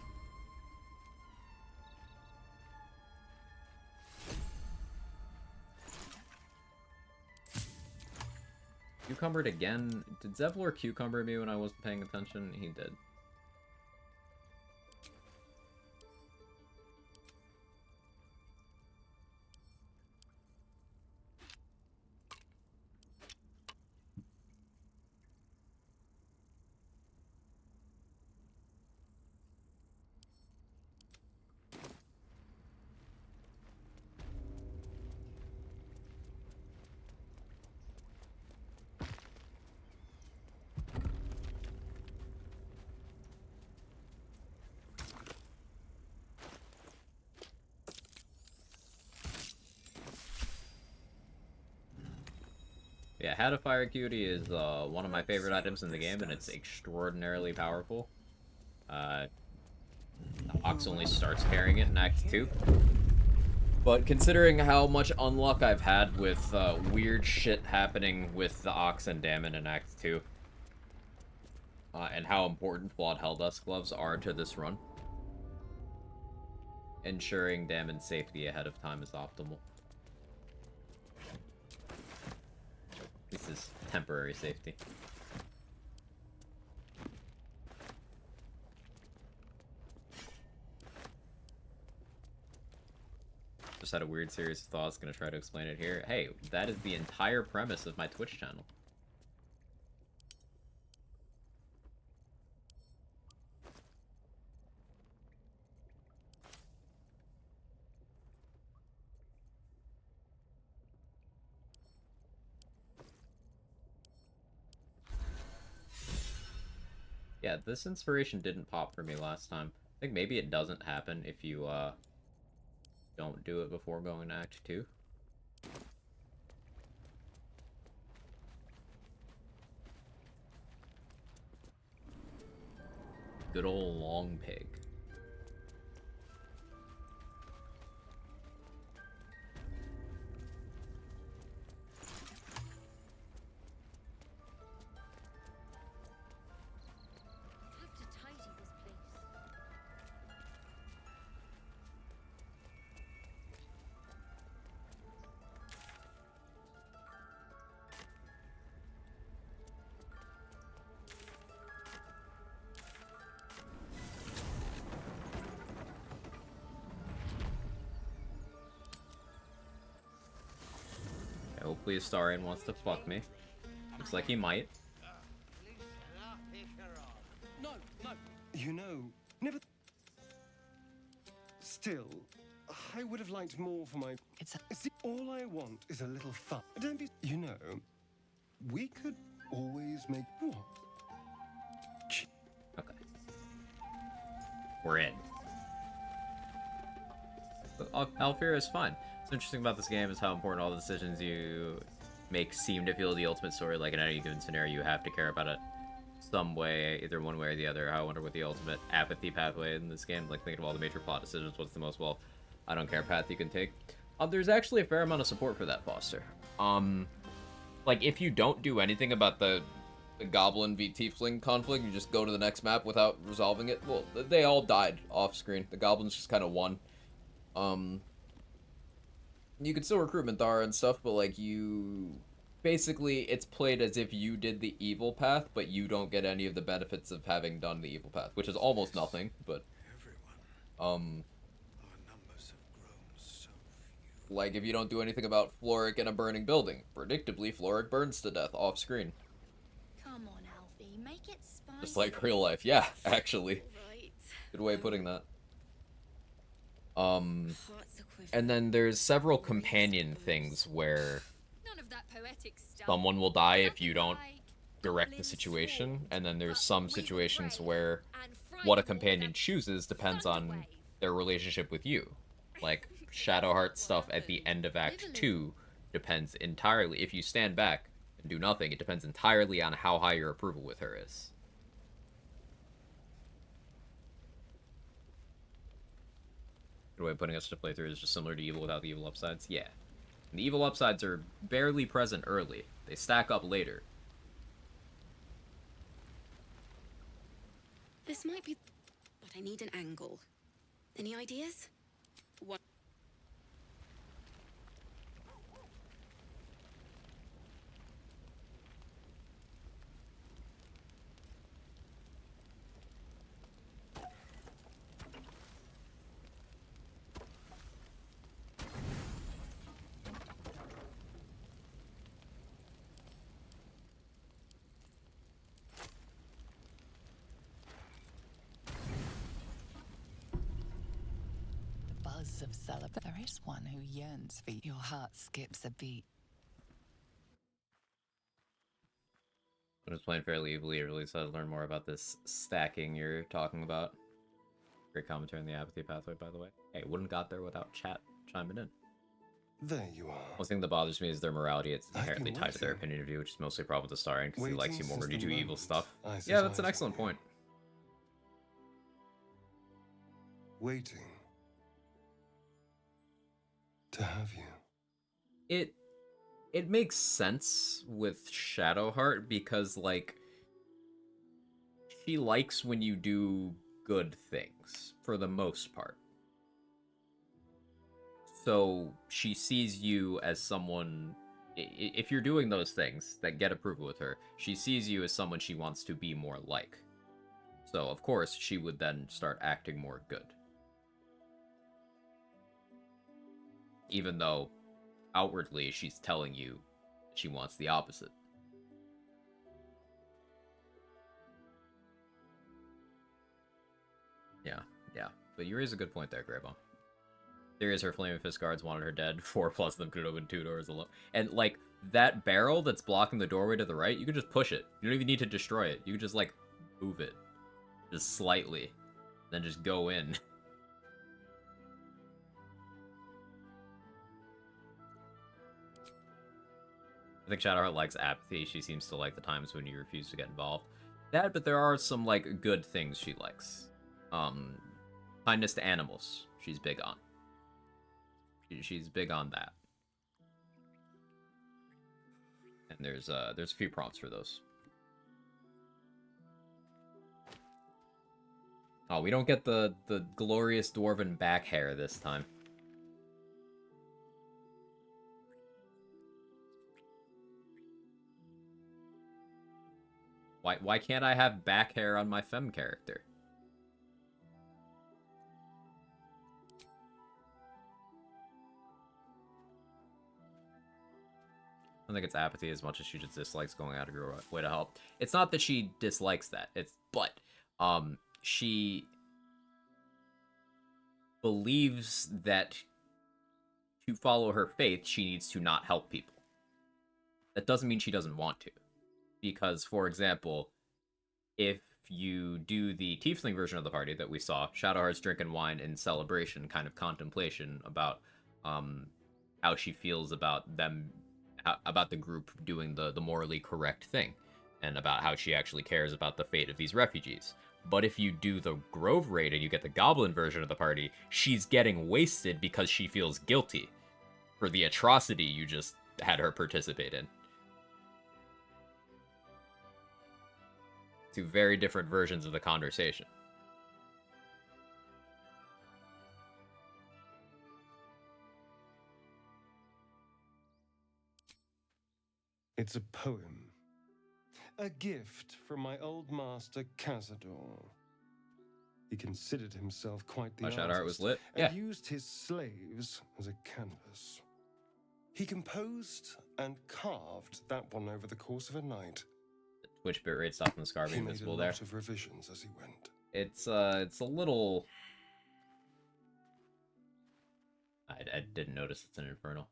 Cucumbered again? Did Zevlor cucumber me when I wasn't paying attention? He did. Yeah, Hat of Fire Acuity is one of my favorite items in the game, and it's extraordinarily powerful. Ox only starts carrying it in Act 2. But considering how much unluck I've had with weird shit happening with the Ox and Damon in Act 2, and how important Flawed Helldust gloves are to this run, ensuring Damon's safety ahead of time is optimal. This is temporary safety. Just had a weird series of thoughts, gonna try to explain it here. Hey, that is the entire premise of my Twitch channel. Yeah, this inspiration didn't pop for me last time. I think maybe it doesn't happen if you, don't do it before going to Act 2. Good old Long Pig. Have to tidy this place. Hopefully Astarion wants to fuck me. Looks like he might. No, no. You know, never. Still, I would have liked more for my. See, all I want is a little fun. Don't be. You know, we could always make what? Okay. We're in. But Alfira is fun. What's interesting about this game is how important all the decisions you make seem to feel the ultimate story. Like in any given scenario, you have to care about it some way, either one way or the other. I wonder what the ultimate apathy pathway in this game. Like thinking of all the major plot decisions, what's the most I don't care path you can take. There's actually a fair amount of support for that, Foster. Like if you don't do anything about the Goblin v Tiefling conflict, you just go to the next map without resolving it. Well, they all died off screen. The Goblins just kind of won. You can still recruit Minthara and stuff, but like basically it's played as if you did the evil path, but you don't get any of the benefits of having done the evil path, which is almost nothing, but like if you don't do anything about Floric in a burning building, predictably Floric burns to death off screen. Come on, Alfie, make it spicy. Just like real life. Yeah, actually. Good way of putting that. And then there's several companion things where someone will die if you don't direct the situation, and then there's some situations where what a companion chooses depends on their relationship with you. Like Shadowheart stuff at the end of Act 2 depends entirely. If you stand back and do nothing, it depends entirely on how high your approval with her is. Good way of putting us to play through is just similar to Evil without the evil upsides. Yeah. And the evil upsides are barely present early. They stack up later. This might be... But I need an angle. Any ideas? What? Of celebration. There is one who yearns for you. Your heart skips a beat. When I was playing fairly evilly, I really started to learn more about this stacking you're talking about. Great commentary on the apathy pathway, by the way. Hey, wouldn't got there without chat chiming in. There you are. One thing that bothers me is their morality. It's inherently tied to their opinion of you, which is mostly a problem with Astarion, because he likes you more when you do evil stuff. Yeah, that's an excellent point. Waiting to have you. It makes sense with Shadowheart because, like, she likes when you do good things, for the most part. So, she sees you as someone... If you're doing those things that get approval with her, she sees you as someone she wants to be more like. So, of course, she would then start acting more good. Even though, outwardly, she's telling you she wants the opposite. Yeah. But you raise a good point there, Graybone. There is her Flaming Fist guards wanted her dead. 4+ of them could open 2 doors alone. And, like, that barrel that's blocking the doorway to the right, you can just push it. You don't even need to destroy it. You can just, like, move it. Just slightly. Then just go in. I think Shadowheart likes apathy. She seems to like the times when you refuse to get involved. That, but there are some, like, good things she likes. Kindness to animals, she's big on. She's big on that. And there's a few prompts for those. Oh, we don't get the glorious dwarven back hair this time. Why can't I have back hair on my femme character? I don't think it's apathy as much as she just dislikes going out of your way to help. It's not that she dislikes that. She believes that to follow her faith, she needs to not help people. That doesn't mean she doesn't want to. Because, for example, if you do the Tiefling version of the party that we saw, Shadowheart's drinking wine in celebration, kind of contemplation about how she feels about them, about the group doing the morally correct thing, and about how she actually cares about the fate of these refugees. But if you do the Grove raid and you get the Goblin version of the party, she's getting wasted because she feels guilty for the atrocity you just had her participate in. Two very different versions of the conversation. It's a poem. A gift from my old master, Cazador. He considered himself quite the Shadowheart artist was lit. and Yeah. used his slaves as a canvas. He composed and carved that one over the course of a night. Twitch bitrate stopped from the scar being He made visible a there. lot of revisions as he went. It's a little... I didn't notice it's an Infernal.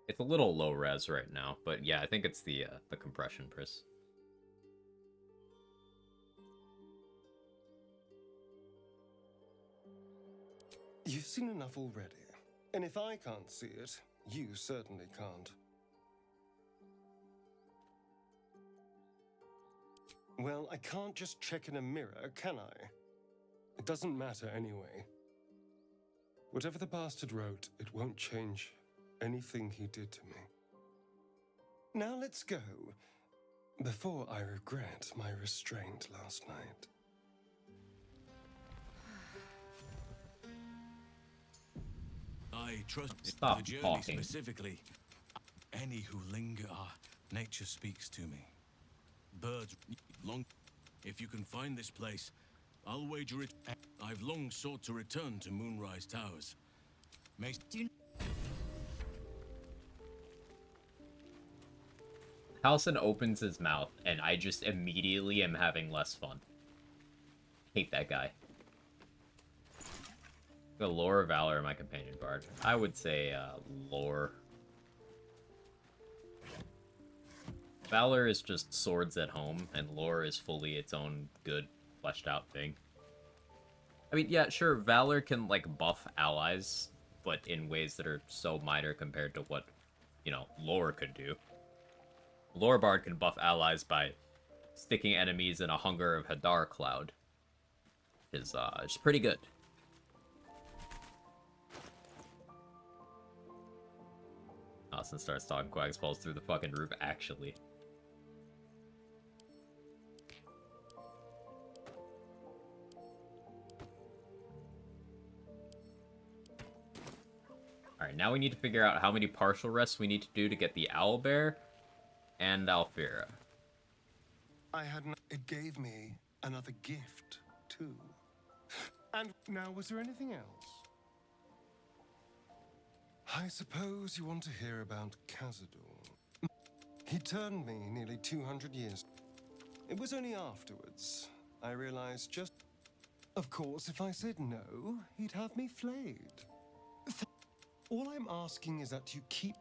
It's a little low res right now, but yeah, I think it's the compression, Pris. You've seen enough already, and if I can't see it, you certainly can't. Well, I can't just check in a mirror, can I? It doesn't matter anyway. Whatever the bastard wrote, it won't change anything he did to me. Now let's go, before I regret my restraint last night. I trust Stop the journey talking. specifically. Any who linger are, nature speaks to me. Birds long. If you can find this place, I'll wager it. I've long sought to return to Moonrise Towers. May Halsin opens his mouth, and I just immediately am having less fun. Hate that guy. The lore, Valor, or my companion bard. I would say lore. Valor is just swords at home, and lore is fully its own good, fleshed out thing. I mean, yeah, sure, Valor can, like, buff allies, but in ways that are so minor compared to what, you know, lore could do. Lore Bard can buff allies by sticking enemies in a Hunger of Hadar cloud. It's pretty good. Austin starts talking Quags falls through the fucking roof, actually. Alright, now we need to figure out how many partial rests we need to do to get the Owlbear and Alfira. It gave me another gift, too. And now, was there anything else? I suppose you want to hear about Cazador. He turned me nearly 200 years. It was only afterwards I realized just... Of course, if I said no, he'd have me flayed. All I'm asking is that you keep...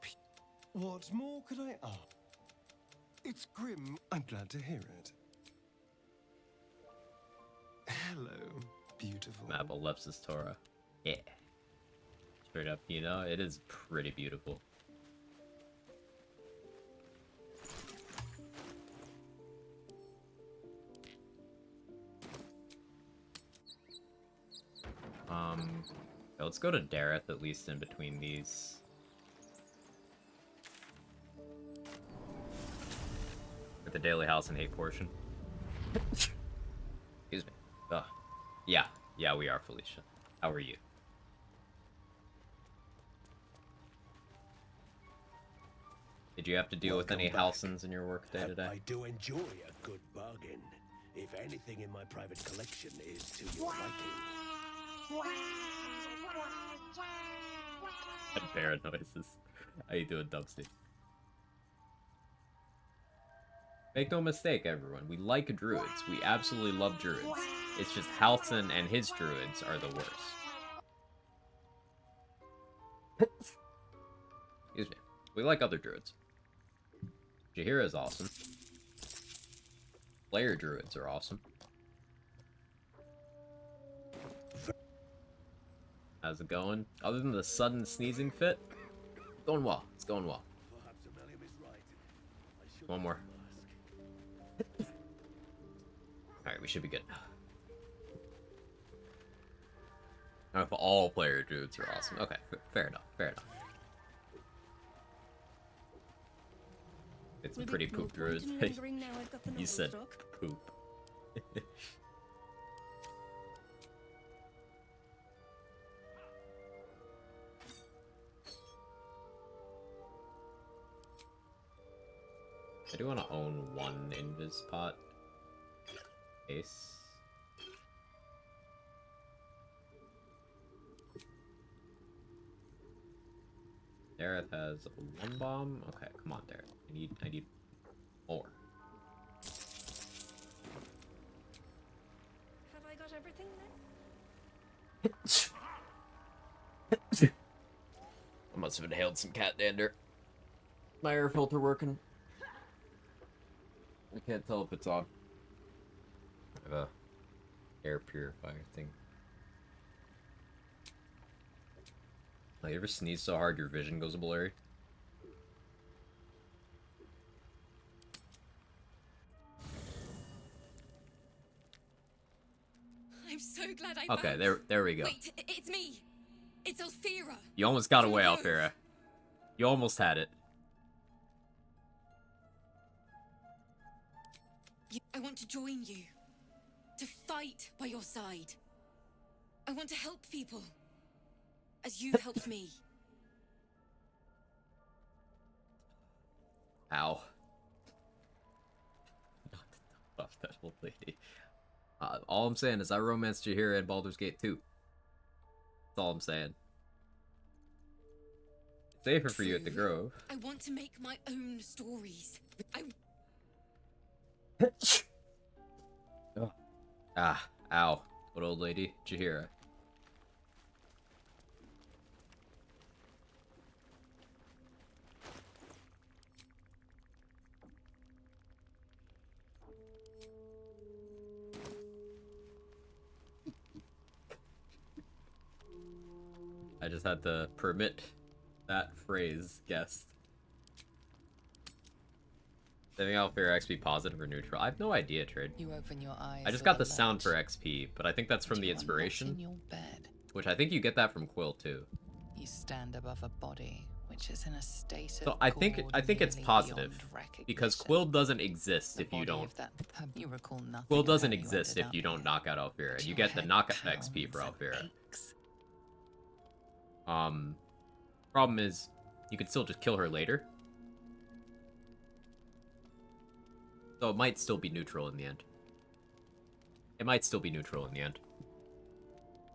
What more could I ask? It's grim. I'm glad to hear it. Hello, beautiful. Map of Lepsis Torah. Yeah. Straight up, you know, it is pretty beautiful. Let's go to Dareth, at least in between these. With the Daily House and Hate portion. Excuse me. Ugh. Yeah, we are, Felicia. How are you? Did you have to deal with any Halsons in your work day today? I do enjoy a good bargain. If anything in my private collection is to your liking. Bear noises. How you doing, Dubsty? Make no mistake, everyone. We like druids. We absolutely love druids. It's just Halsin and his druids are the worst. Excuse me. We like other druids. Jaheira is awesome. Player druids are awesome. How's it going? Other than the sudden sneezing fit, it's going well. It's going well. One more. Alright, we should be good. If all player druids are awesome. Okay, fair enough, fair enough. It's a pretty poop druid. You said poop. I do want to own one invis pot. Ace. Dareth has one bomb. Okay, come on, Dareth. I need more. Have I got everything I must have inhaled some cat dander. My air filter working. I can't tell if it's on. I have a air purifier thing. Like, you ever sneeze so hard your vision goes blurry? I'm so glad I Okay, found there we go. Wait, it's me. It's Alfira. You almost got away, Alfira. You almost had it. I want to join you. To fight by your side. I want to help people. As you've helped me. Ow. Not off that old lady. All I'm saying is I romanced Jaheira in Baldur's Gate 2. That's all I'm saying. It's safer for you at the Grove. I want to make my own stories. Oh. Ah, ow. What old lady? Jaheira. I just had to permit that phrase, guessed. I think Alfira XP positive or neutral. I have no idea, Trade. You open your eyes. I just got the sound for XP, but I think that's from the inspiration. In your bed. Which I think you get that from Quill too. You stand above a body which is in a state of So I think it's positive because Quill doesn't exist if you don't. You recall nothing. Quill doesn't exist if you don't knock out Alfira. You get the knockout XP for Alfira. Problem is, you could still just kill her later. So it might still be neutral in the end. It might still be neutral in the end.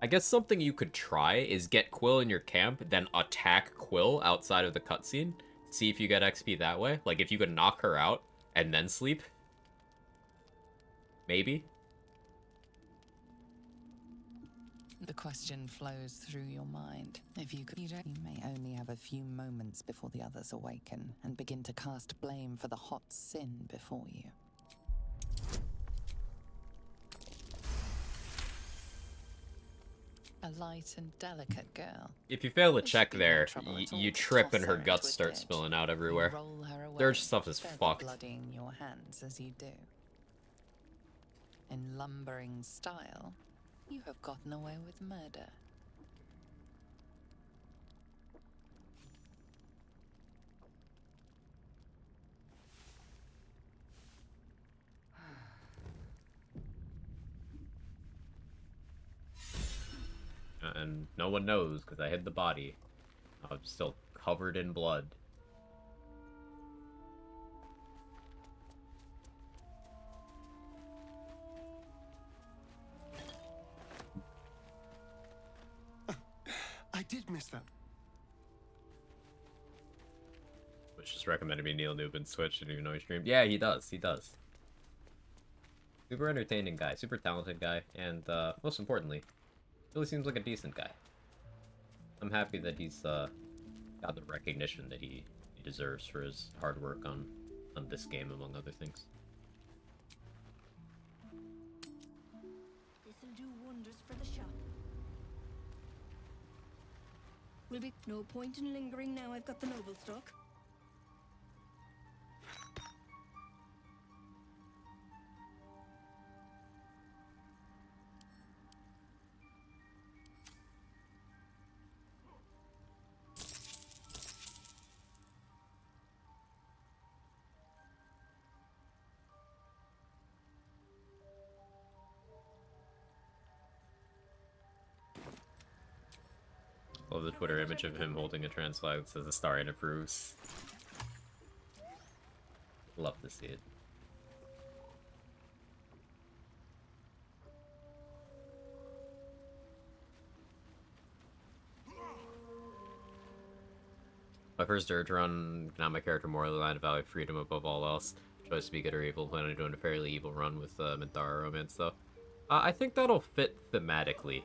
I guess something you could try is get Quill in your camp, then attack Quill outside of the cutscene. See if you get XP that way. Like, if you could knock her out and then sleep. Maybe. The question flows through your mind. If you could, you may only have a few moments before the others awaken and begin to cast blame for the hot sin before you. A light and delicate girl. If you fail to If check she'd be in there, trouble at all, you just trip and toss her her into guts a start ditch. spilling out You everywhere. roll her away, Their stuff is further fucked. bloodying your hands as you do. In lumbering style, you have gotten away with murder. And no one knows because I hid the body. I'm still covered in blood. I did miss that. Which just recommended me Neil Newbin Switch. Didn't even know he streamed. Yeah, he does. He does. Super entertaining guy, super talented guy, and most importantly, really seems like a decent guy. I'm happy that he's got the recognition that he deserves for his hard work on this game, among other things. This'll do wonders for the shop. Will be no point in lingering now I've got the noble stock. Love the Twitter image of him holding a trans flag that says Astarion approves. Love to see it. My first urge run, now my character morally line to value freedom above all else. Choice to be good or evil, plan on doing a fairly evil run with Minthara romance though. I think that'll fit thematically,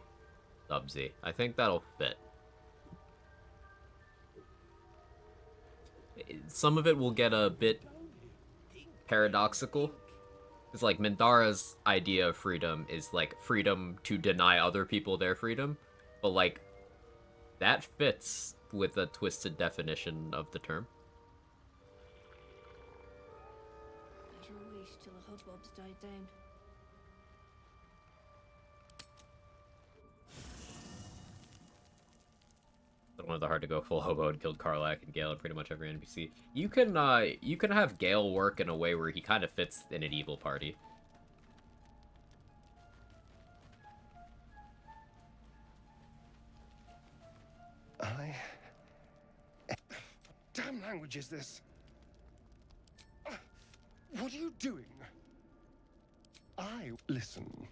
Dubsy. I think that'll fit. Some of it will get a bit paradoxical. It's like Minthara's idea of freedom is like freedom to deny other people their freedom, but like that fits with a twisted definition of the term. Better wait till the hubbub's died down. One of the hard to go full hobo and killed Karlach and Gale and pretty much every NPC. You can have Gale work in a way where he kind of fits in an evil party. Damn language is this? What are you doing? Listen.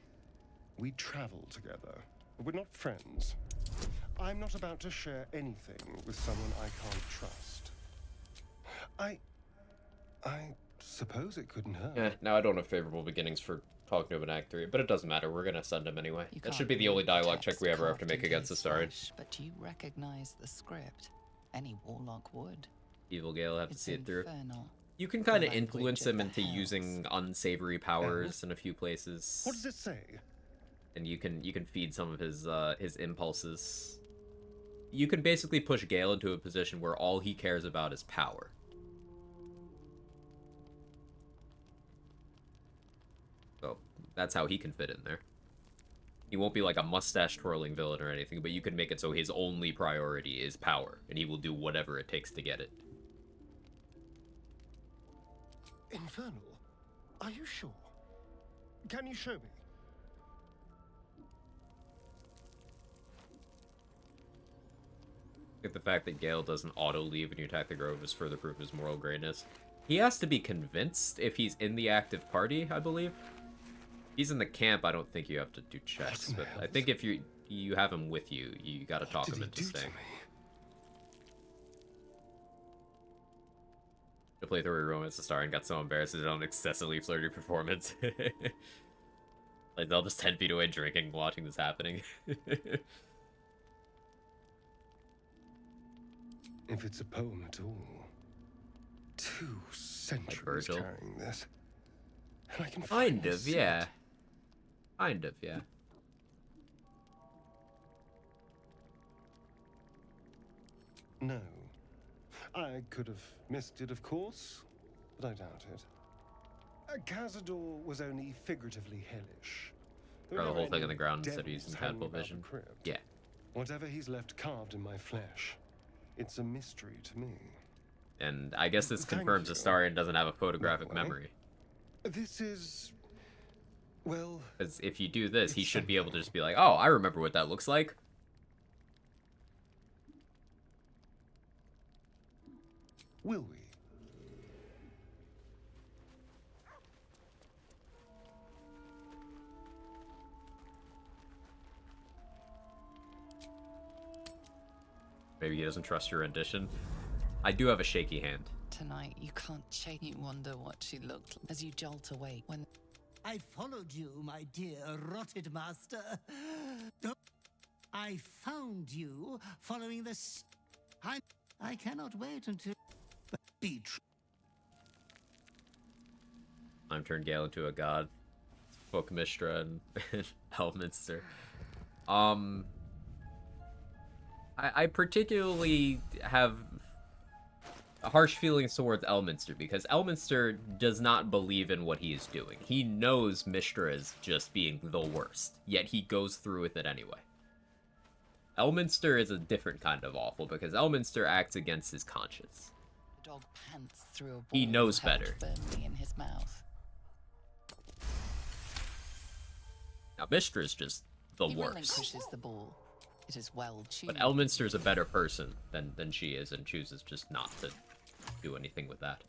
We travel together. We're not friends. I'm not about to share anything with someone I can't trust. I suppose it couldn't hurt. Yeah, now I don't have favorable beginnings for Cognitive in Act 3, but it doesn't matter. We're gonna send him anyway. That should be the only dialogue check we ever have to make against Astarion. But you recognize the script. Any warlock would. Evil Gale will have to see it through. Infernal. You can kind of The influence language of him the into using unsavory powers in a few places. What does it say? And you can feed some of his impulses. You can basically push Gale into a position where all he cares about is power. So that's how he can fit in there. He won't be like a mustache twirling villain or anything, but you can make it so his only priority is power, and he will do whatever it takes to get it. Infernal? Are you sure? Can you show me? I think the fact that Gale doesn't auto-leave when you attack the Grove is further proof of his moral greatness. He has to be convinced if he's in the active party, I believe. He's in the camp, I don't think you have to do checks, but I think if you have him with you, you gotta talk him into staying. To play through Romance the Star and got so embarrassed at his own excessively flirty performance. Like, they'll just 10 feet away drinking, watching this happening. If it's a poem at all. 2 centuries carrying this. And I can kind of, yeah. Kind of, yeah. No. I could have missed it, of course, but I doubt it. Cazador was only figuratively hellish. There Throw the are whole thing on any the ground instead of devils using hanging catapult about the vision. crypt. Yeah. Whatever he's left carved in my flesh, it's a mystery to me. And I guess this Thank confirms you. Astarion doesn't have a photographic Well, memory. This is... well... Because if you do this, he should be able to just be like, oh, I remember what that looks like. Will we? Maybe he doesn't trust your rendition. I do have a shaky hand. Tonight, you can't shake. You wonder what she looked like as you jolt awake when. I followed you, my dear rotted master. I found you following this. I cannot wait until. But be true. I'm turned Gale into a god. Fuck Mistra and Elminster. I particularly have harsh feelings towards Elminster because Elminster does not believe in what he is doing. He knows Mistra is just being the worst, yet he goes through with it anyway. Elminster is a different kind of awful because Elminster acts against his conscience. Dog pants through a ball He knows held better. firmly in his mouth. Now Mistra is just the He worst. relinquishes the ball. It is well chewed. But Elminster is a better person than she is and chooses just not to do anything with that.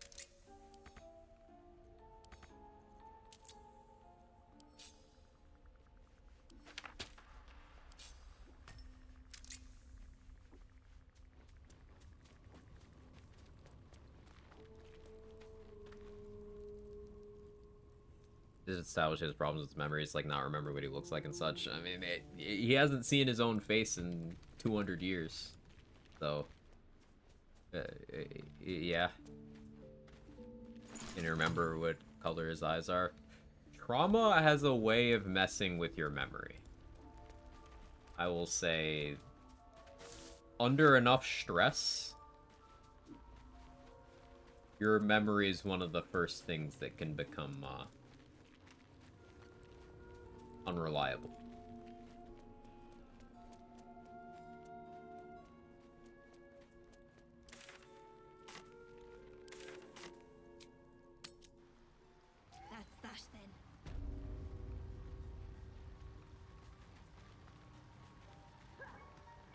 This establishes problems with memories, like not remember what he looks like and such. I mean, he hasn't seen his own face in 200 years, so yeah. Can you remember what color his eyes are? Trauma has a way of messing with your memory. I will say, under enough stress, your memory is one of the first things that can become unreliable. That's that then.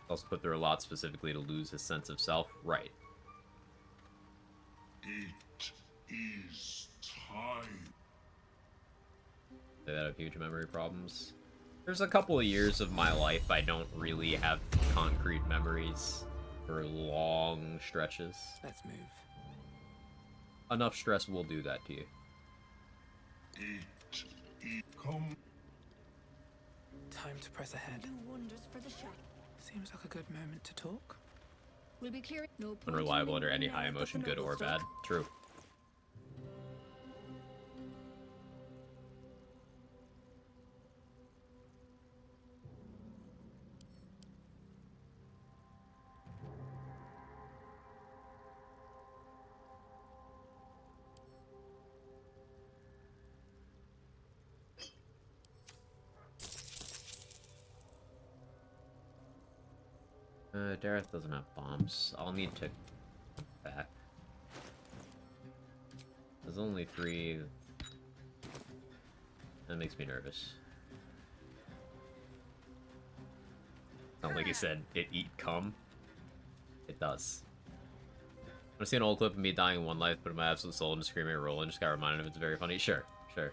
Also put through a lot specifically to lose his sense of self. Right. It is time. They have huge memory problems. There's a couple of years of my life I don't really have concrete memories for long stretches. Let's move. Enough stress will do that to you. It come. Time to press ahead. Do wonders for the shack. Seems like a good moment to talk. We'll be clearing. No point in Unreliable under any mingling high around emotion, with good the or noble bad. folk. True. Dareth doesn't have bombs. I'll need to back. There's only 3. That makes me nervous. Not like he said, it eat cum. It does. I've seen an old clip of me dying in one life, putting my absolute soul into screaming and rolling. Just got reminded of it's very funny. Sure, sure.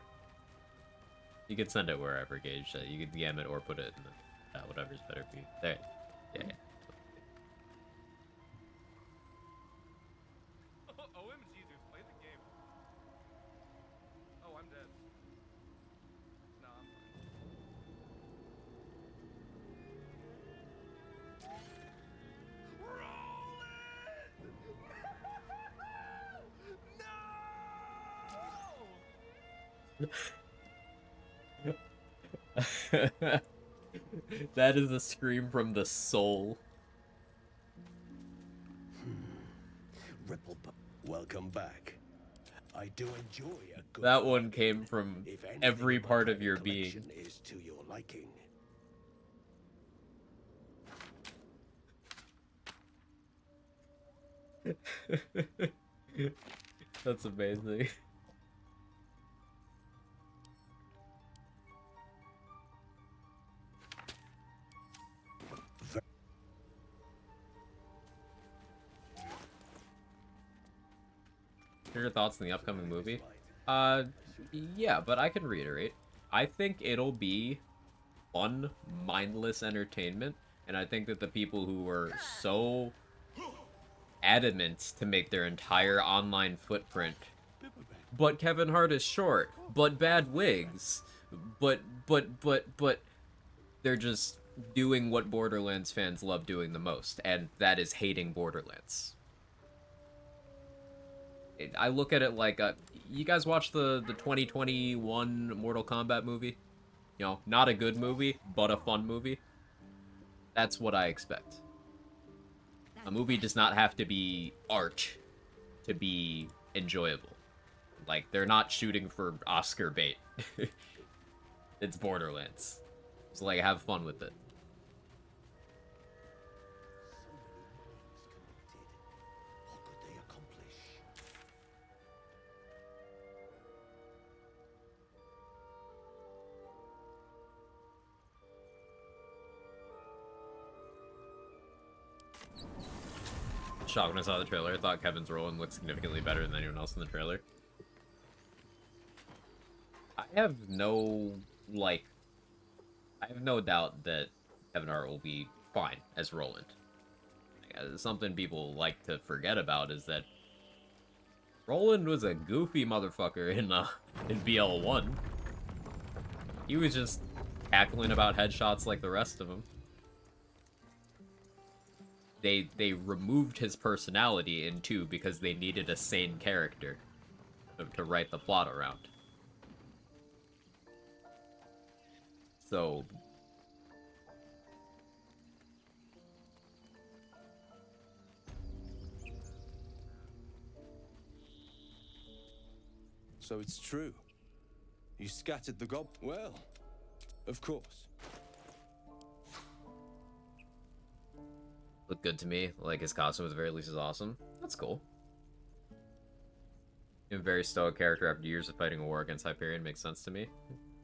You could send it wherever, Gage. You could DM it or put it in the, whatever's better for you. There. Yeah. OMG, dude, play the game. Oh, I'm dead. No, I'm That is a scream from the soul. Ripple. Welcome back. I do enjoy a good. That one came from If anything every in my part of private your collection being. is to your liking. That's amazing. Your thoughts on the upcoming movie? Yeah, but I can reiterate. I think it'll be fun, mindless entertainment, and I think that the people who were so adamant to make their entire online footprint, but Kevin Hart is short, but bad wigs, but they're just doing what Borderlands fans love doing the most, and that is hating Borderlands. I look at it like, you guys watch the 2021 Mortal Kombat movie? You know, not a good movie, but a fun movie. That's what I expect. A movie does not have to be art to be enjoyable. Like, they're not shooting for Oscar bait. It's Borderlands. So, like, have fun with it. Shocked when I saw the trailer. I thought Kevin's role looked significantly better than anyone else in the trailer. I have no doubt that Kevin Hart will be fine as Roland. Something people like to forget about is that Roland was a goofy motherfucker in BL1. He was just cackling about headshots like the rest of them. They removed his personality in 2 because they needed a sane character to write the plot around. So So it's true. You scattered the gob. Well, of course. Looked good to me. Like, his costume at the very least is awesome. That's cool. A very stoic character after years of fighting a war against Hyperion makes sense to me.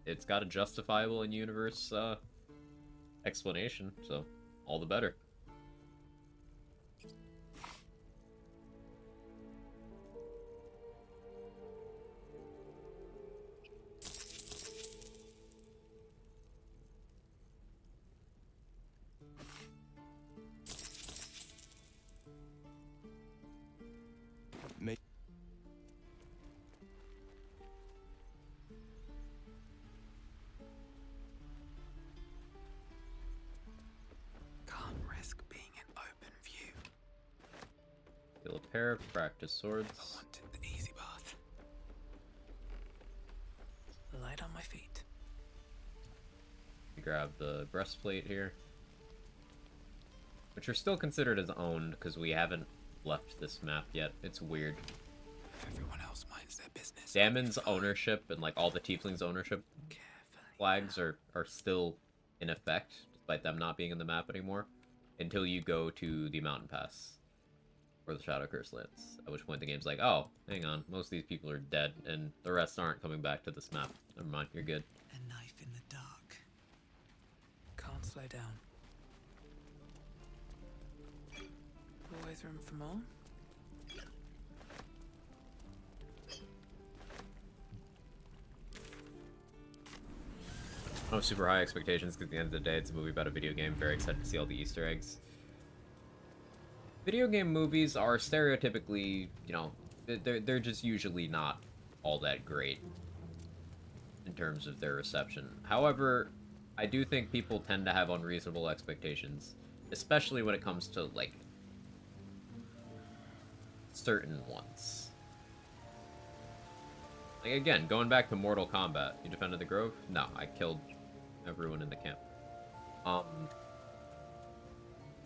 It's got a justifiable in-universe explanation, so all the better. Steal a pair of practice swords. I wanted the easy path. Light on my feet. Grab the breastplate here. Which are still considered as owned, because we haven't left this map yet. It's weird. Everyone else minds their business. Damon's ownership and like all the Tieflings' ownership flags are still in effect, despite them not being in the map anymore, until you go to the Mountain Pass, where the Shadow Curse lands. At which point the game's like, oh, hang on, most of these people are dead, and the rest aren't coming back to this map. Never mind, you're good. A knife in the dark. Can't slow down. Always room for more. No super high expectations, because at the end of the day, it's a movie about a video game. Very excited to see all the Easter eggs. Video game movies are stereotypically, you know, they're just usually not all that great in terms of their reception. However, I do think people tend to have unreasonable expectations, especially when it comes to, like, certain ones. Like, again, going back to Mortal Kombat, you defended the Grove? No, I killed everyone in the camp.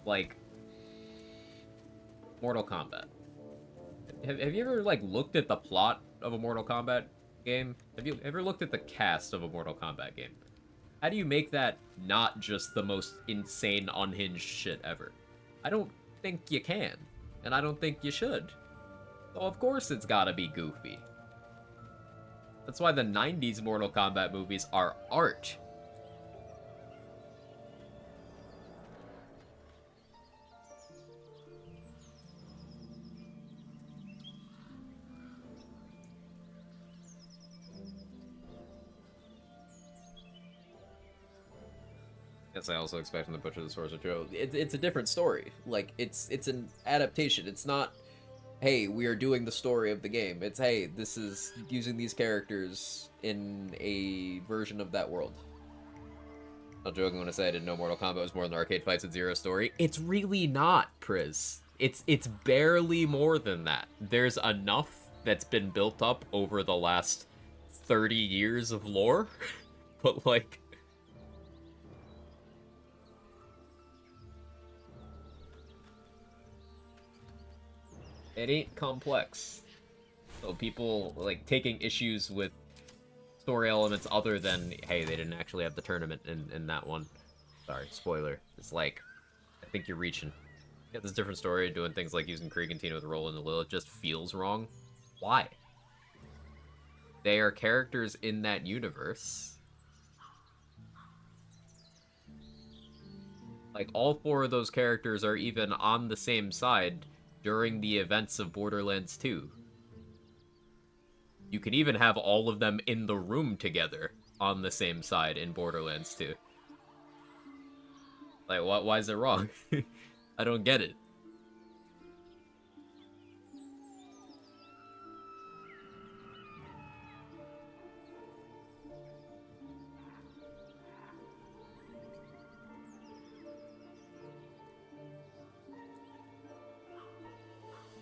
Like, Mortal Kombat. have you ever like looked at the plot of a Mortal Kombat game? Have you ever looked at the cast of a Mortal Kombat game? How do you make that not just the most insane, unhinged shit ever? I don't think you can, and I don't think you should. So of course it's gotta be goofy. That's why the 90s Mortal Kombat movies are art. Guess I also expect him to butcher the Swords of Joe. It's a different story. Like, it's an adaptation. It's not, hey, we are doing the story of the game. It's, hey, this is using these characters in a version of that world. Not joking when I say I didn't know Mortal Kombat was more than Arcade Fights at Zero story. It's really not, Priz. It's barely more than that. There's enough that's been built up over the last 30 years of lore, but like... It ain't complex. So people, like, taking issues with story elements other than, hey, they didn't actually have the tournament in that one. Sorry, spoiler. It's like, I think you're reaching. Yeah, this different story, doing things like using Krieg and Tina with Roland and Lilith just feels wrong. Why? They are characters in that universe. Like, all 4 of those characters are even on the same side during the events of Borderlands 2. You can even have all of them in the room together on the same side in Borderlands 2. Like, why is it wrong? I don't get it.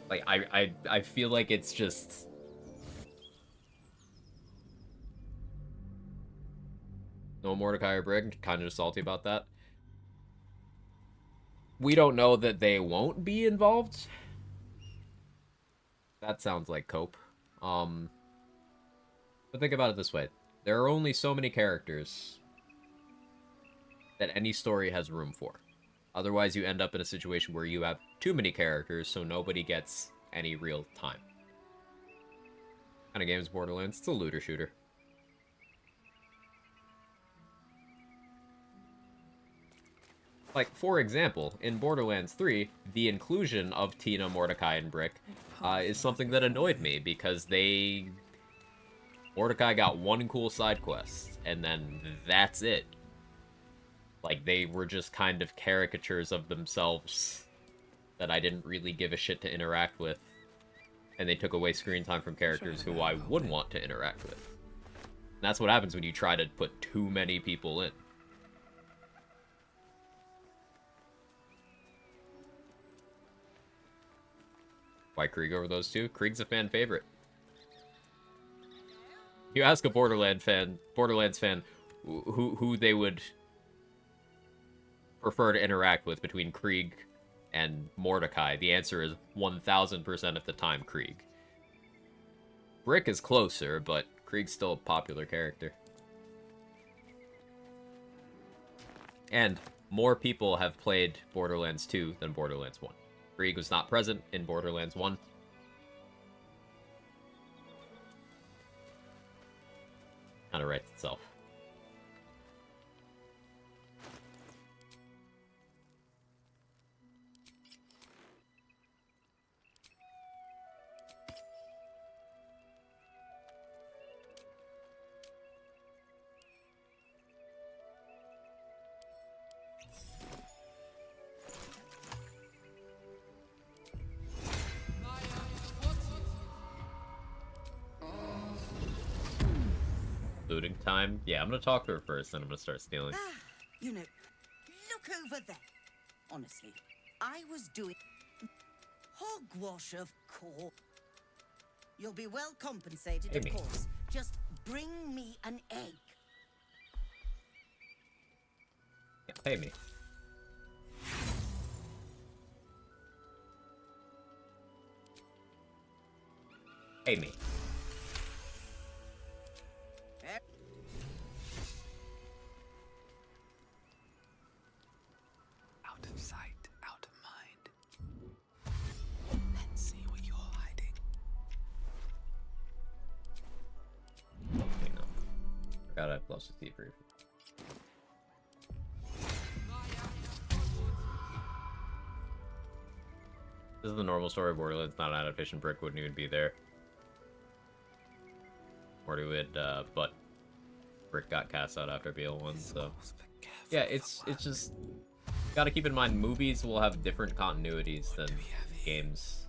Like, I feel like it's just... No Mordecai or Brig, kind of salty about that. We don't know that they won't be involved. That sounds like cope. But think about it this way. There are only so many characters that any story has room for. Otherwise, you end up in a situation where you have too many characters, so nobody gets any real time. What kind of game is Borderlands? It's a looter shooter. Like, for example, in Borderlands 3, the inclusion of Tina, Mordecai, and Brick is something that annoyed me, because Mordecai got one cool side quest, and then that's it. Like, they were just kind of caricatures of themselves that I didn't really give a shit to interact with. And they took away screen time from characters who I would want to interact with. And that's what happens when you try to put too many people in. Why Krieg over those two? Krieg's a fan favorite. You ask a Borderlands fan who they would prefer to interact with between Krieg and Mordecai, the answer is 1000% of the time Krieg. Brick is closer, but Krieg's still a popular character. And more people have played Borderlands 2 than Borderlands 1. Krieg was not present in Borderlands 1. Kind of writes itself. Looting time? Yeah, I'm gonna talk to her first, then I'm gonna start stealing. You know, look over there. Honestly, I was doing hogwash, of course. You'll be well compensated, Amy. of course. Just bring me an egg. Yeah, pay me. Pay me. Out of sight, out of mind. Let's see what you're hiding. Okay, no. Forgot I have gloves with thievery. This is the normal story of Borderlands, not an adaptation. Brick wouldn't even be there. Or do it, but Brick got cast out after BL1, so... Yeah, it's just... Gotta keep in mind, movies will have different continuities than games.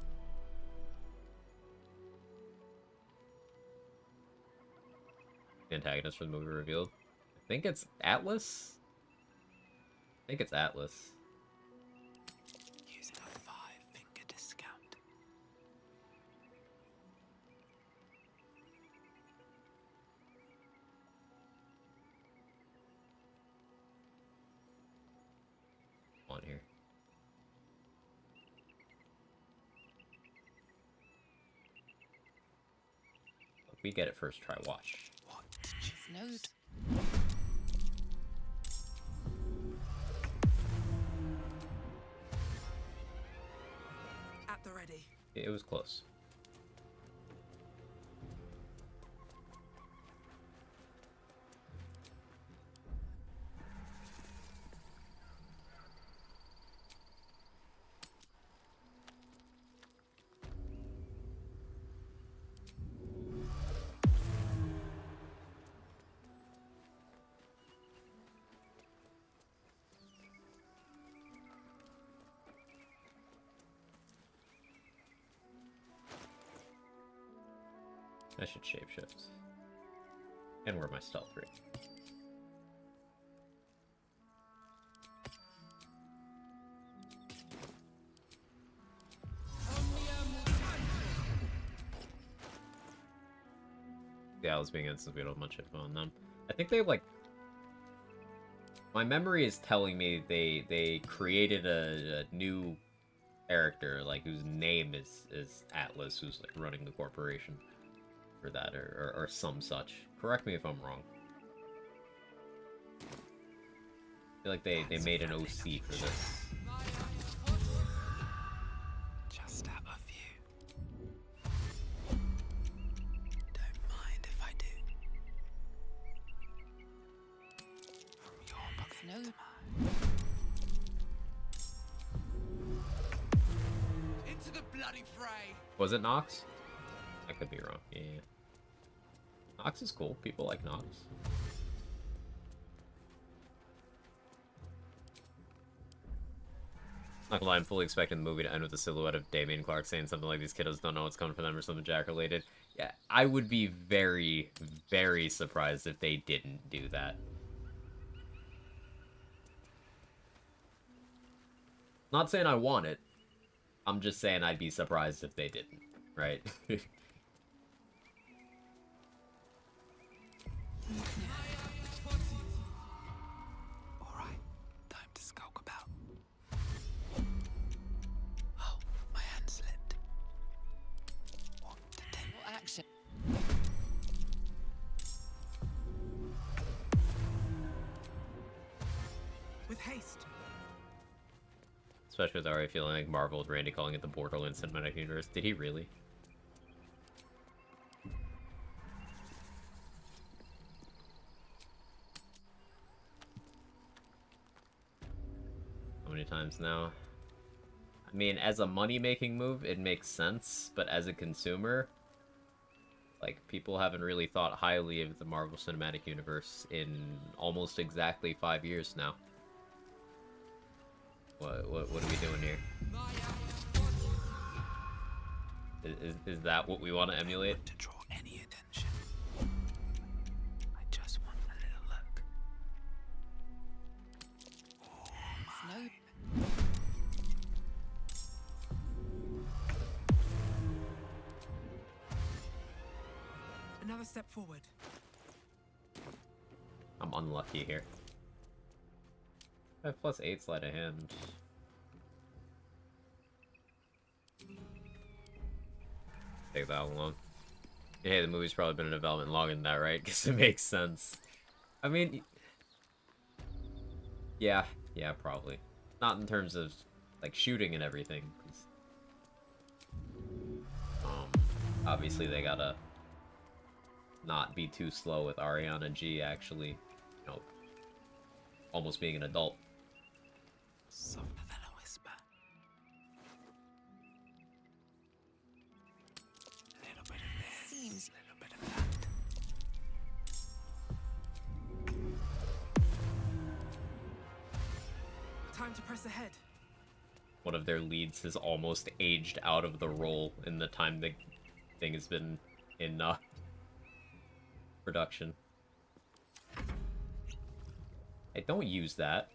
The antagonist for the movie revealed. I think it's Atlas? I think it's Atlas. Using a 5-finger discount. On here. If we get it first try, watch. Node. At the ready. It was close. I should shapeshift. And wear my stealth ring. Yeah, I was being instant, we don't have much info on them. I think they like... My memory is telling me they created a new character, like, whose name is Atlas, who's like running the corporation. For that, or some such. Correct me if I'm wrong. I feel like they made an OC for this. Just out of view. Don't mind if I do. From your pocket to mine. Into the bloody fray! Was it Nox? I could be wrong. Yeah. Nox is cool. People like Nox. Not gonna lie, I'm fully expecting the movie to end with the silhouette of Damien Clark saying something like these kiddos don't know what's coming for them or something Jack related. Yeah, I would be very, very surprised if they didn't do that. Not saying I want it. I'm just saying I'd be surprised if they didn't, right? Alright, time to skulk about. Oh, my hand slipped. What to do? What action? With haste. Especially with already feeling like Marvel with Randy calling it the Borderlands Cinematic Universe. Did he really? How many times now? I mean, as a money-making move, it makes sense, but as a consumer, like, people haven't really thought highly of the Marvel Cinematic Universe in almost exactly 5 years now. What are we doing here? Is that what we want to emulate? To draw any attention. I just want a little look. Oh my. Another step forward. I'm unlucky here. I have +8 sleight of hand. Take that alone. Hey, the movie's probably been in development longer than that, right? Because it makes sense. I mean, yeah, probably. Not in terms of, like, shooting and everything. 'Cause, obviously they gotta not be too slow with Ariana G actually, you know, almost being an adult. Softer than a whisper. A little bit of this, Seems a little bit of that. Time to press ahead. One of their leads has almost aged out of the role in the time the thing has been in production. Hey, don't use that.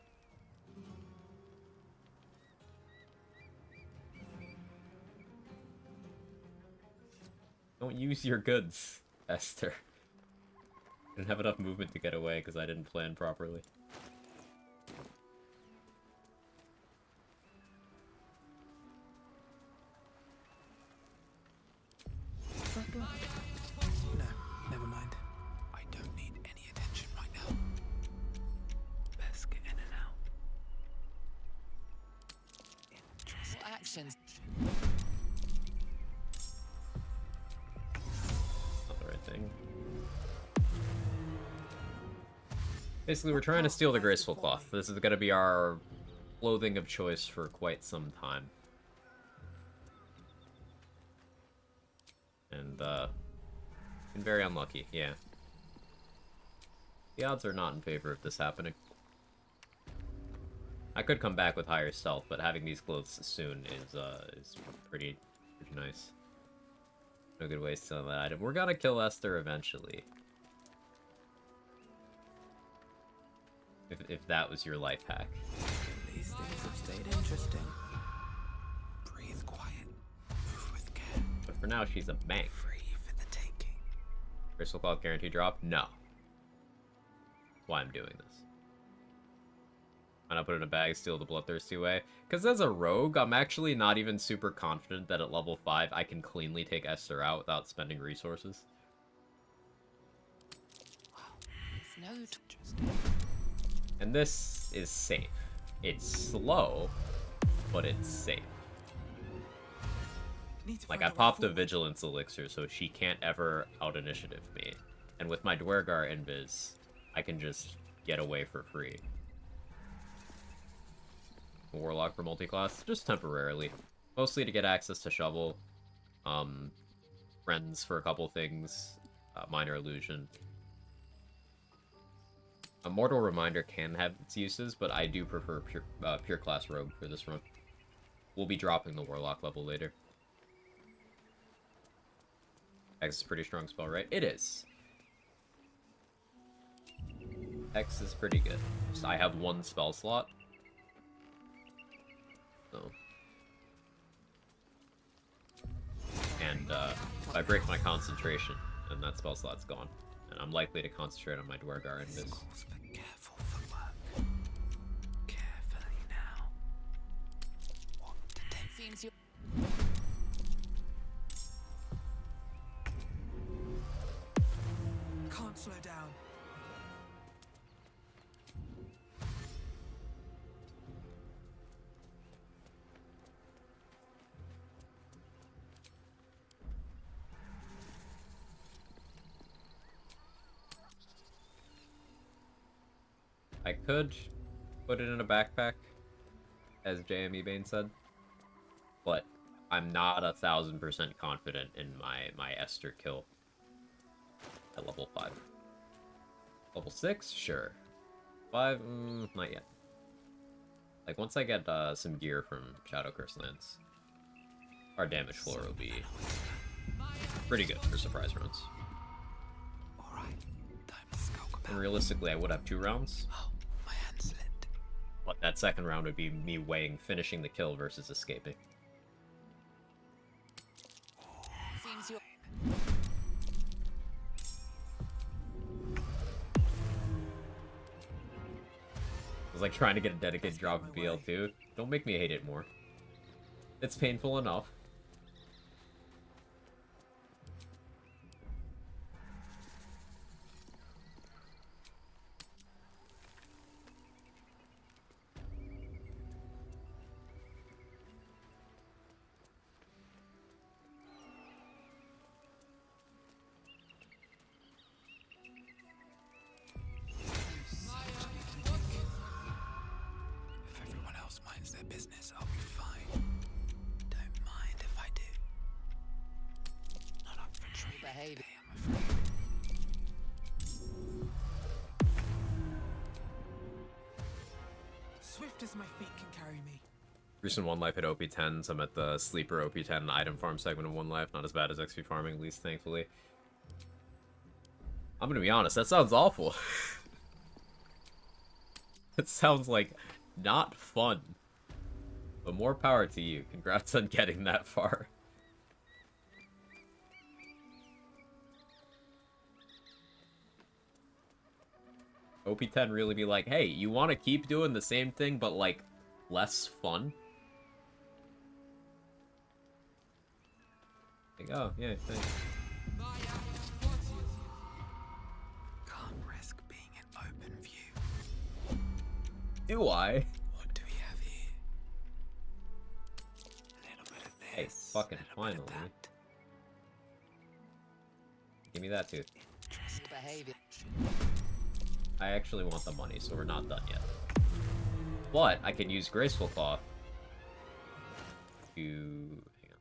Don't use your goods, Esther. I didn't have enough movement to get away because I didn't plan properly. Front door. No, never mind. I don't need any attention right now. Best get in and out. Interesting. actions. Not the right thing. Basically, we're trying to steal the graceful cloth. This is gonna be our clothing of choice for quite some time. And, been very unlucky, yeah. The odds are not in favor of this happening. I could come back with higher stealth, but having these clothes soon is pretty nice. No good waste on that item. We're gonna kill Esther eventually. If that was your life hack. These things have stayed interesting. Breathe quiet. Move with care. But for now, she's a bank. Free for the taking. Crystal Cloth guarantee drop? No. That's why I'm doing this. Why not put it in a bag, steal the bloodthirsty way? Because as a rogue, I'm actually not even super confident that at level 5 I can cleanly take Esther out without spending resources. It's no And this is safe. It's slow, but it's safe. Like, I popped a Vigilance Elixir, so she can't ever out-initiative me. And with my Dwergar Invis, I can just get away for free. Warlock for multi-class? Just temporarily. Mostly to get access to Shovel. Friends for a couple things. Minor Illusion. A Mortal Reminder can have its uses, but I do prefer pure class Rogue for this run. We'll be dropping the Warlock level later. X is a pretty strong spell, right? It is. X is pretty good. Just, I have one spell slot. So. And I break my concentration, and that spell slot's gone. And I'm likely to concentrate on my Dwergar in this. Careful footwork. Carefully now. What to take? Seems you. Can't slow down. I could put it in a backpack, as JME Bane said, but I'm not 1000% confident in my Esther kill at level 5. Level 6? Sure. 5? Not yet. Like, once I get some gear from Shadow Curse Lands, our damage floor will be pretty good for surprise rounds. And realistically, I would have 2 rounds. My hand slipped. But that second round would be me weighing finishing the kill versus escaping. Seems you. It was like trying to get a dedicated drop of BL2. Don't make me hate it more. It's painful enough. behavior. Swift as my feet can carry me. Recent One Life hit OP10s. I'm at the sleeper OP10 item farm segment of One Life. Not as bad as XP farming, at least, thankfully. I'm gonna be honest, that sounds awful. It sounds like not fun. But more power to you. Congrats on getting that far. OP10 really be like, hey, you want to keep doing the same thing, but, like, less fun? Like, oh, yeah, thanks. Can't risk being in open view. Do I? What do we have here? A little bit of this. Hey, fucking finally. Give me that too. Behavior. I actually want the money, so we're not done yet. But I can use Graceful Cloth to... hang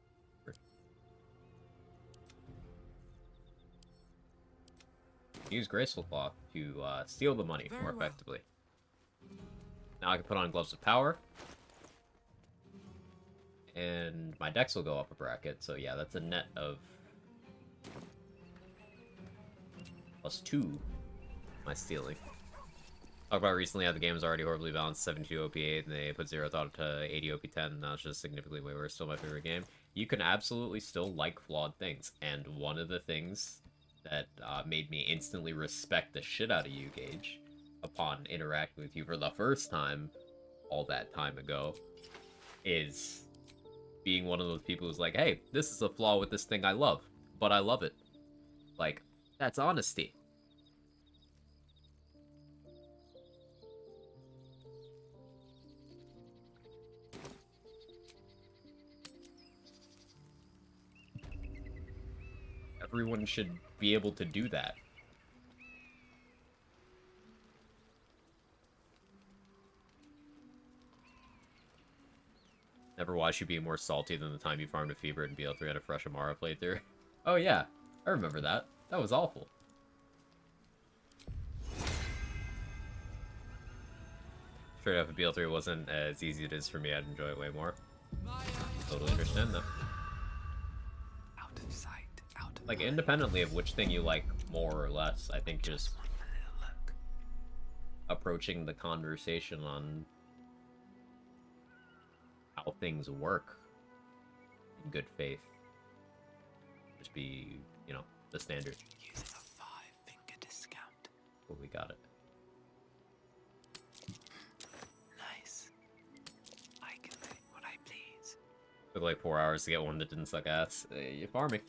on. Use Graceful Cloth to steal the money more effectively. Now I can put on Gloves of Power. And my dex will go up a bracket, so yeah, that's a net of... +2 my stealing. Talk about recently how the game is already horribly balanced, 72 OP8, and they put Zero Thought to 80 OP10, and now it's just significantly way worse. Still my favorite game. You can absolutely still like flawed things, and one of the things that made me instantly respect the shit out of you, Gage, upon interacting with you for the first time all that time ago, is being one of those people who's like, hey, this is a flaw with this thing I love, but I love it. Like, that's honesty. Everyone should be able to do that. Never watched you be more salty than the time you farmed a Fever and BL3 had a fresh Amara playthrough. Oh yeah, I remember that. That was awful. Straight up, if BL3 wasn't as easy as it is for me, I'd enjoy it way more. Totally understand though. Out of sight. Like, independently of which thing you like more or less, I think just approaching the conversation on how things work in good faith just be, you know, the standard. Using a 5-finger discount. Well, we got it. Nice. I can do what I please. Took like 4 hours to get one that didn't suck ass. You're farming.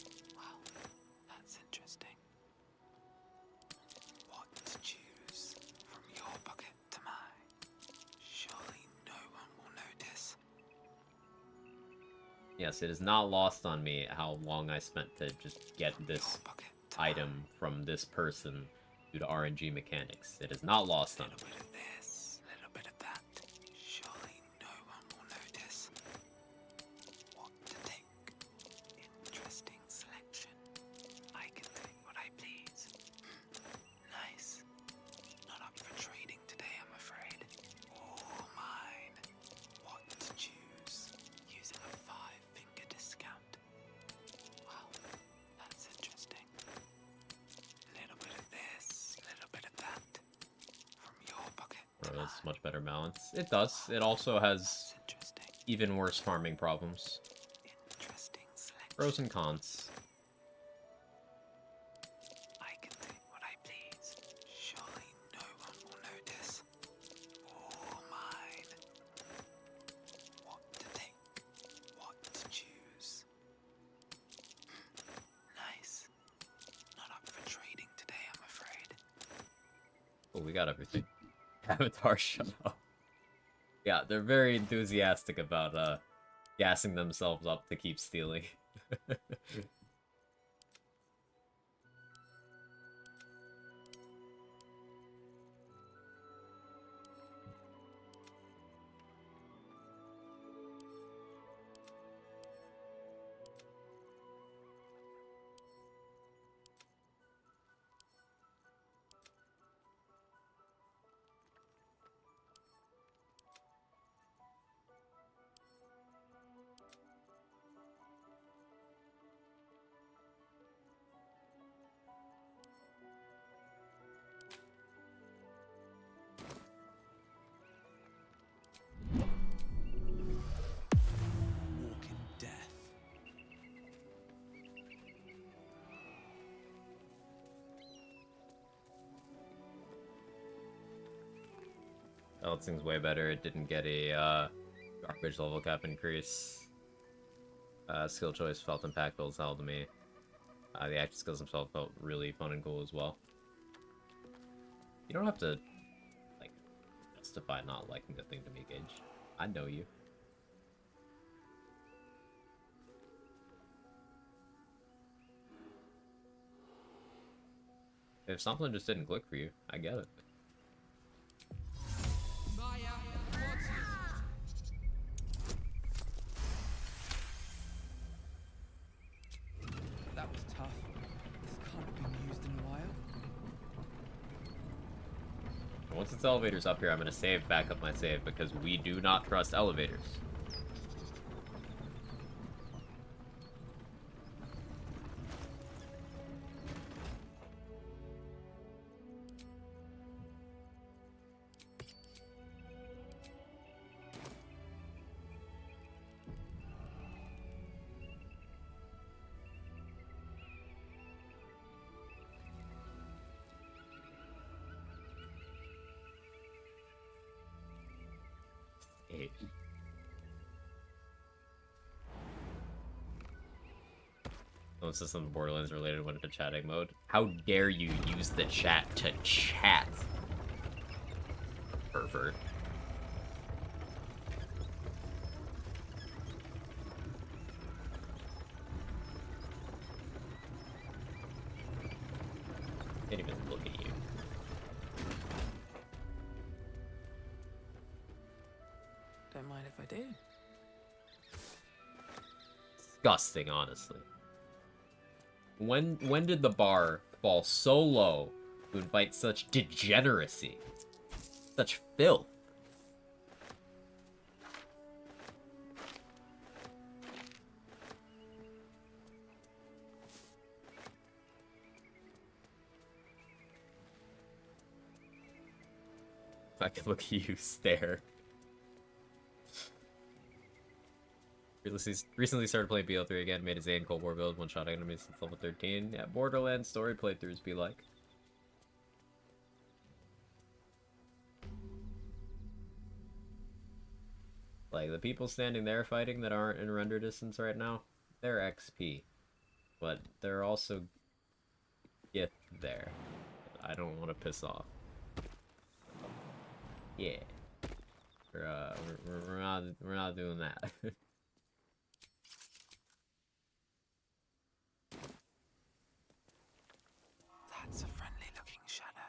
That's interesting. What to choose from your bucket to mine? Surely no one will notice. Yes, it is not lost on me how long I spent to just get this item from this person due to RNG mechanics. It is not lost on me. Little bit of this, little bit of that. Surely no one will notice. What to take? Interesting selection. I can take what I please. Nice. Not up for trading today, I'm afraid. All mine. What to choose? Using a 5-finger discount. Wow, that's interesting. Little bit of this, little bit of that. From your bucket. Bro, that's much better balance. It does. It also has even worse farming problems. Pros and cons. I can take what I please. Surely no one will notice. All mine. What to take? What to choose? Nice. Not up for trading today, I'm afraid. Oh, we got everything. Avatar, shut up. Yeah, they're very enthusiastic about gassing themselves up to keep stealing. Balancing's way better. It didn't get a garbage level cap increase. Skill choice felt impactful as hell to me. The action skills themselves felt really fun and cool as well. You don't have to, like, justify not liking the thing to me, Gage. I know you. If something just didn't click for you, I get it. That was tough. This can't have been used in a while. Once it's elevators up here, I'm gonna back up my save because we do not trust elevators. This is some Borderlands related one to chatting mode. How dare you use the chat to chat? Pervert. Can't even look at you. Don't mind if I do. Disgusting, honestly. When did the bar fall so low to invite such degeneracy? Such filth? I can look at you stare. Recently started playing BO3 again, made a Zane Cold War build, one-shot enemies since level 13. Yeah, Borderlands story playthroughs be like. Like, the people standing there fighting that aren't in render distance right now, they're XP. But they're also gift there. I don't want to piss off. Yeah. We're not doing that. That's a friendly looking shadow.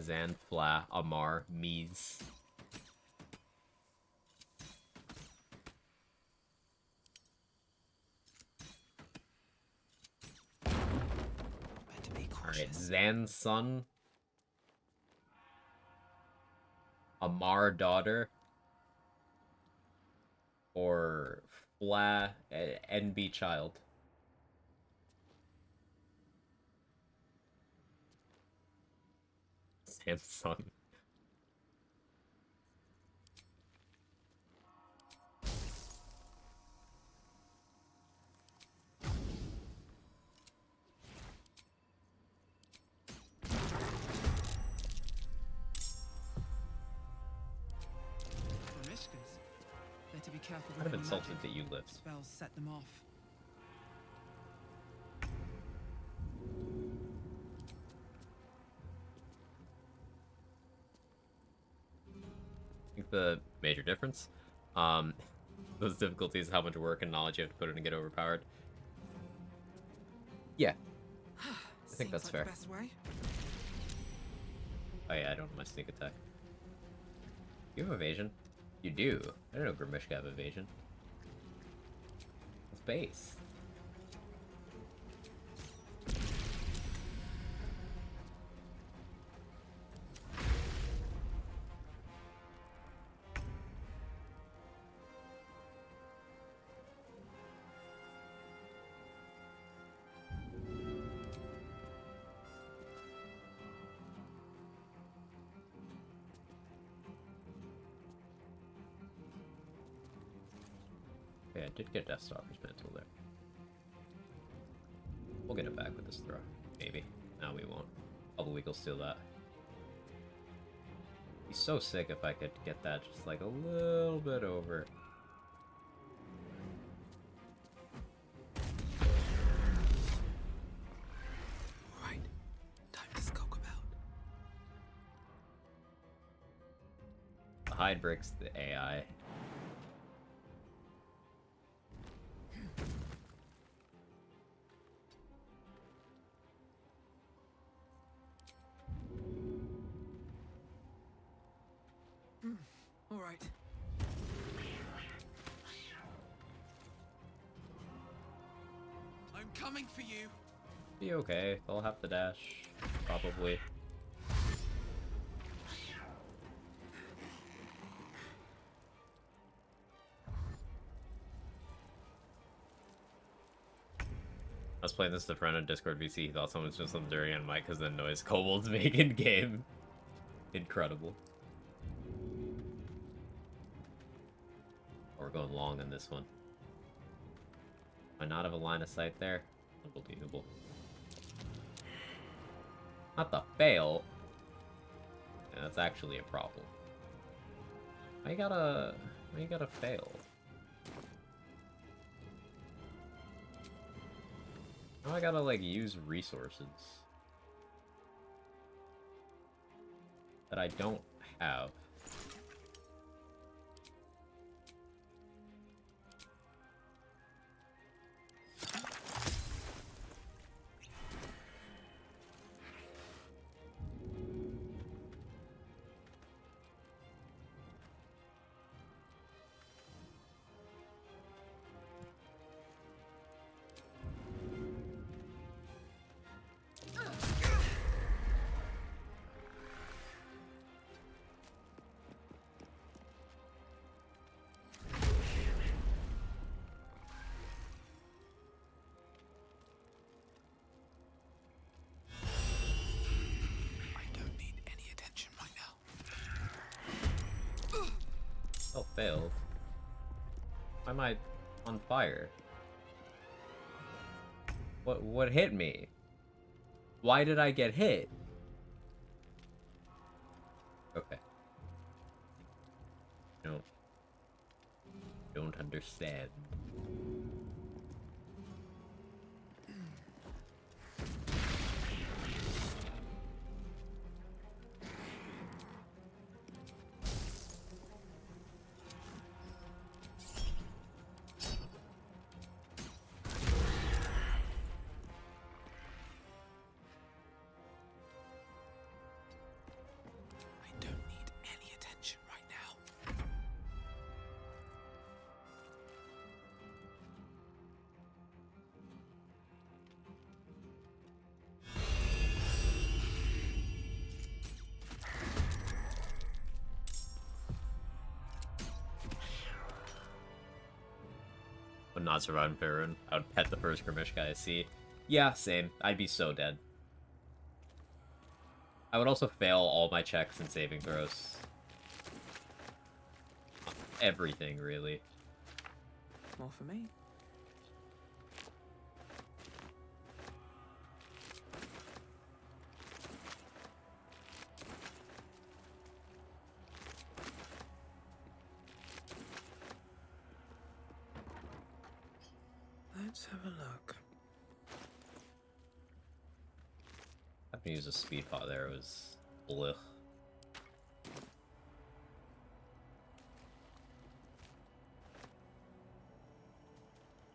Zan, Fla, Amar, Mies. Alright, Zan's son. Amar daughter. Or Fla NB child. Zan's son. Better be careful. Kind of insulted that you lived. Spells set them off. I think the major difference, those difficulties, how much work and knowledge you have to put in to get overpowered. Yeah, I think that's fair. Best way. Oh yeah, I don't have my sneak attack. You have evasion? You do. I don't know Grimishka have evasion. It's base. Yeah, I did get Deathstalker's Mantle there. We'll get it back with this throw. Maybe. No, we won't. Although we will steal that. Be so sick if I could get that just like a little bit over. Right. Time to skulk about. The hide breaks the AI. All right. I'm coming for you. Be okay. They'll have to dash. Probably. I was playing this with a friend on Discord VC. He thought someone was doing something dirty on mic because the noise kobolds make in game. Incredible. We're going long on this one. I not have a line of sight there? Unbelievable. Not the fail. Yeah, that's actually a problem. Why you gotta fail? Now I gotta like use resources that I don't have. Oh, failed. Why am I on fire? What hit me? Why did I get hit? Okay. Don't understand. Would not survive in Faerun. I would pet the first Grimish guy I see. Yeah, same. I'd be so dead. I would also fail all my checks and saving throws. Everything, really. More for me. Let's have a look. Having to use a speed pot there was blech.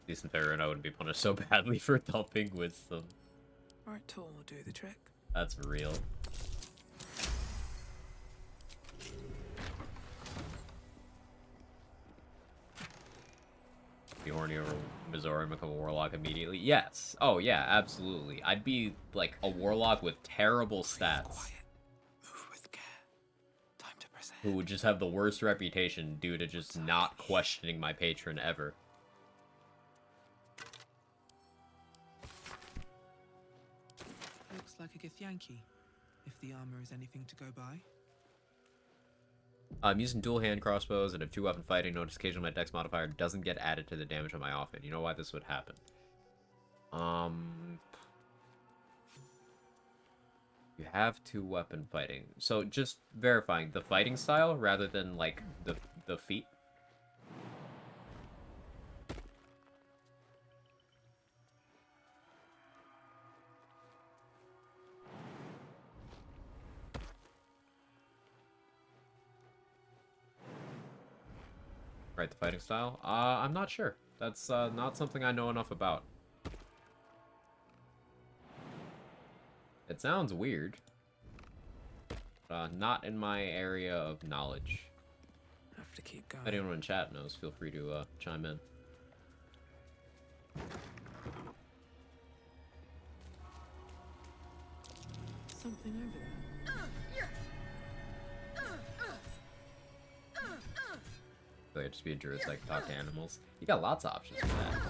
Decent Faerun, I wouldn't be punished so badly for dumping wisdom. Right tool will do the trick. That's real. Be horny over Missouri and become a warlock immediately? Yes. Oh yeah, absolutely. I'd be like a warlock with terrible stats. Who would just have the worst reputation due to just not questioning my patron ever. Looks like a Githyanki, if the armor is anything to go by. I'm using dual hand crossbows and have 2-weapon fighting. Notice occasionally my dex modifier doesn't get added to the damage on my offhand. You know why this would happen? You have 2 weapon fighting. So just verifying the fighting style rather than like the feat. Right, the fighting style? I'm not sure. That's not something I know enough about. It sounds weird. Not in my area of knowledge. Have to keep going. If anyone in chat knows, feel free to chime in. Something over there. So just be a druid so I can talk to animals. You got lots of options for that.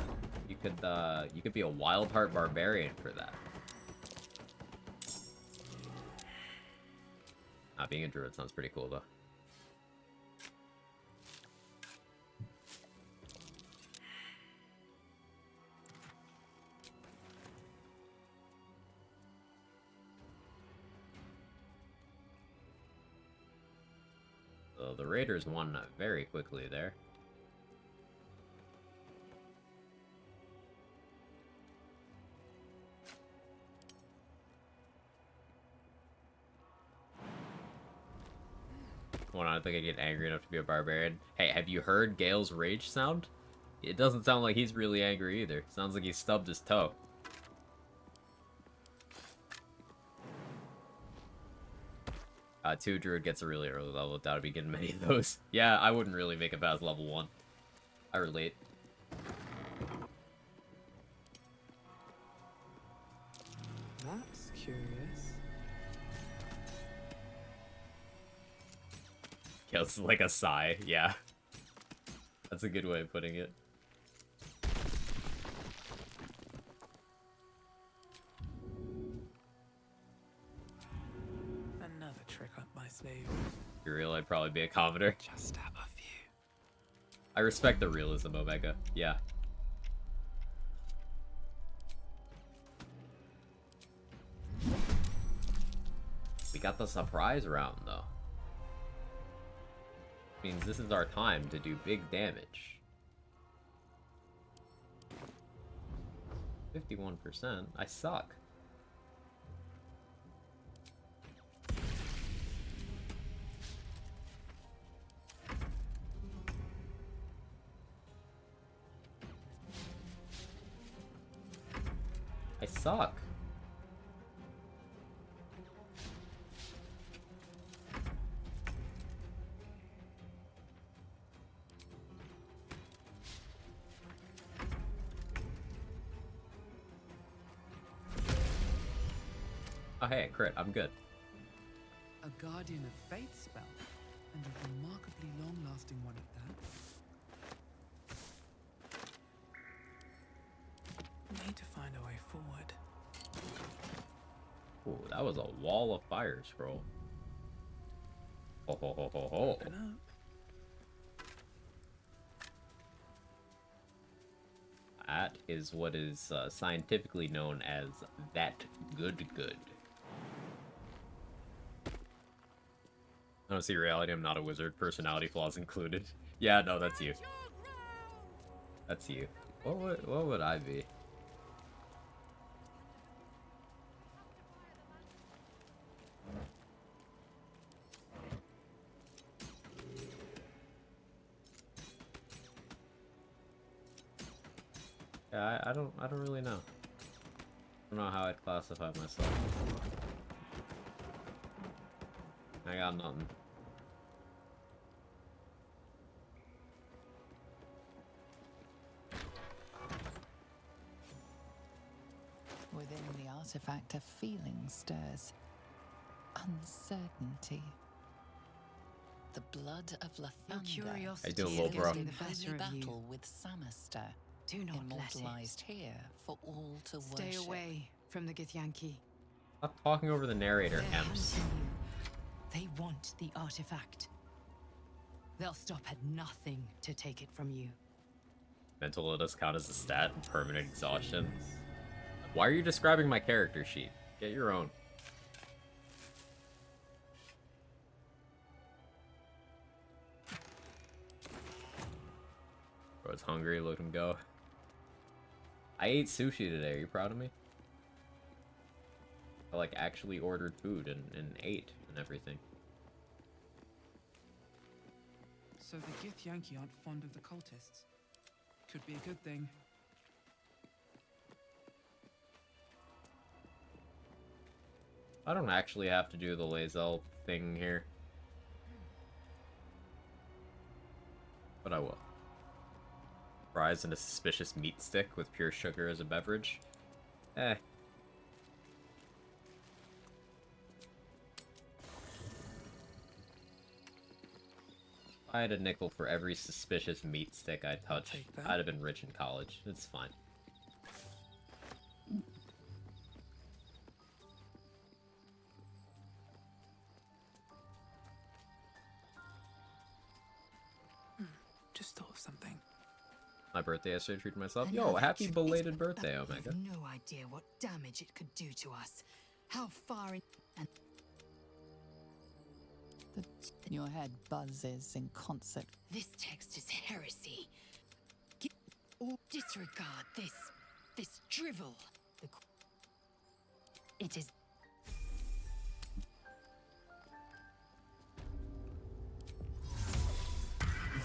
You could be a wild heart barbarian for that. Being a druid sounds pretty cool though. So the raiders won very quickly there. I don't think I get angry enough to be a barbarian. Hey, have you heard Gale's rage sound? It doesn't sound like he's really angry either. Sounds like he stubbed his toe. Two druid gets a really early level without be getting many of those. Yeah, I wouldn't really make it past level 1. I relate. That's curious. Yeah, it's like a sigh, yeah. That's a good way of putting it. Another trick up my sleeve. If you're real, I'd probably be a commoner. Just have a few. I respect the realism, Omega. Yeah. We got the surprise round, though. Means this is our time to do big damage. 51%? I suck. I suck. Oh hey, crit, I'm good. A Guardian of Faith spell, and a remarkably long-lasting one at that. Need to find a way forward. Ooh, that was a wall of fire scroll. Ho ho ho ho ho. Open up. That is what is scientifically known as that good. I don't see reality, I'm not a wizard. Personality flaws included. Yeah, no, that's you. That's you. What would I be? Yeah, I don't really know. I don't know how I'd classify myself. I got nothing. Within the artifact, a feeling stirs. Uncertainty. The blood of Lathander. I do a little bro. The battle with Samaster. Do not immortalized here for all to Stay worship. away from the Githyanki. Stop talking over the narrator, They're Ems. hunting you. They want the artifact. They'll stop at nothing to take it from you. Mental illness count as a stat and permanent exhaustion. Why are you describing my character sheet? Get your own. was hungry. Look at him go. I ate sushi today. Are you proud of me? I like actually ordered food and ate and everything. So the Githyanki aren't fond of the cultists. Could be a good thing. I don't actually have to do the Lae'zel thing here. But I will. Fries and a suspicious meat stick with pure sugar as a beverage. Eh. If I had a nickel for every suspicious meat stick I touched, I'd have been rich in college. It's fine. Just thought of something. My birthday yesterday, I treated myself. Yo, happy belated birthday, Omega. No idea what damage it could do to us. How far in and Your head buzzes in concert. this text is heresy. Or disregard this drivel. It is.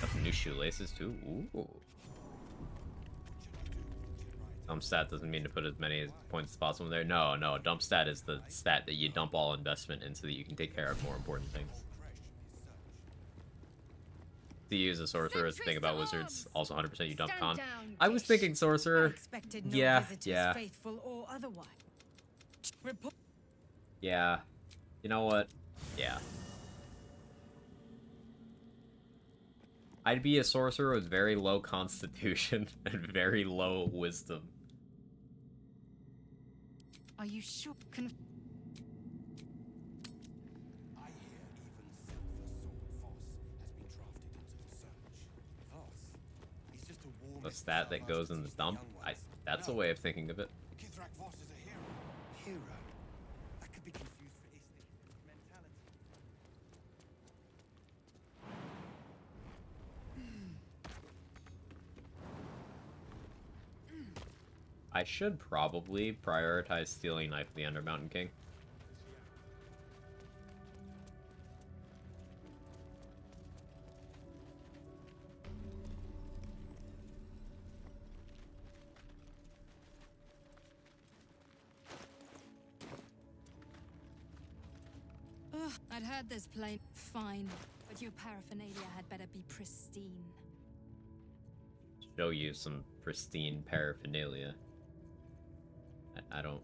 Got some new shoelaces too. Ooh. Dump stat doesn't mean to put as many points as possible there. No, dump stat is the stat that you dump all investment in so that you can take care of more important things. To use a sorcerer is the thing about wizards. Also 100% you dump con. I was thinking sorcerer. Yeah. Faithful or otherwise. Yeah. You know what? Yeah. I'd be a sorcerer with very low constitution and very low wisdom. Are you sure? The stat that goes in the dump? That's a way of thinking of it. Kithrak Voss is a hero. Hero? That could be confused for Istik mentality. I should probably prioritize stealing Knife of the Undermountain King. Ugh, I'd heard this plane fine, but your paraphernalia had better be pristine. Show you some pristine paraphernalia. I don't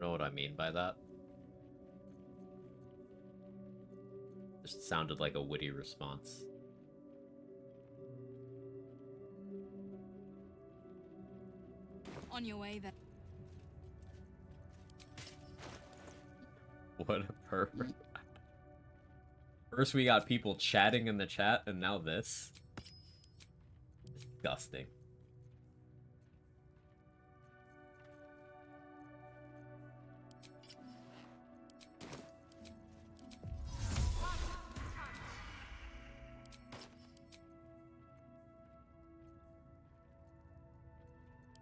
know what I mean by that. Just sounded like a witty response. On your way then. What a pervert. First we got people chatting in the chat, and now this. Disgusting.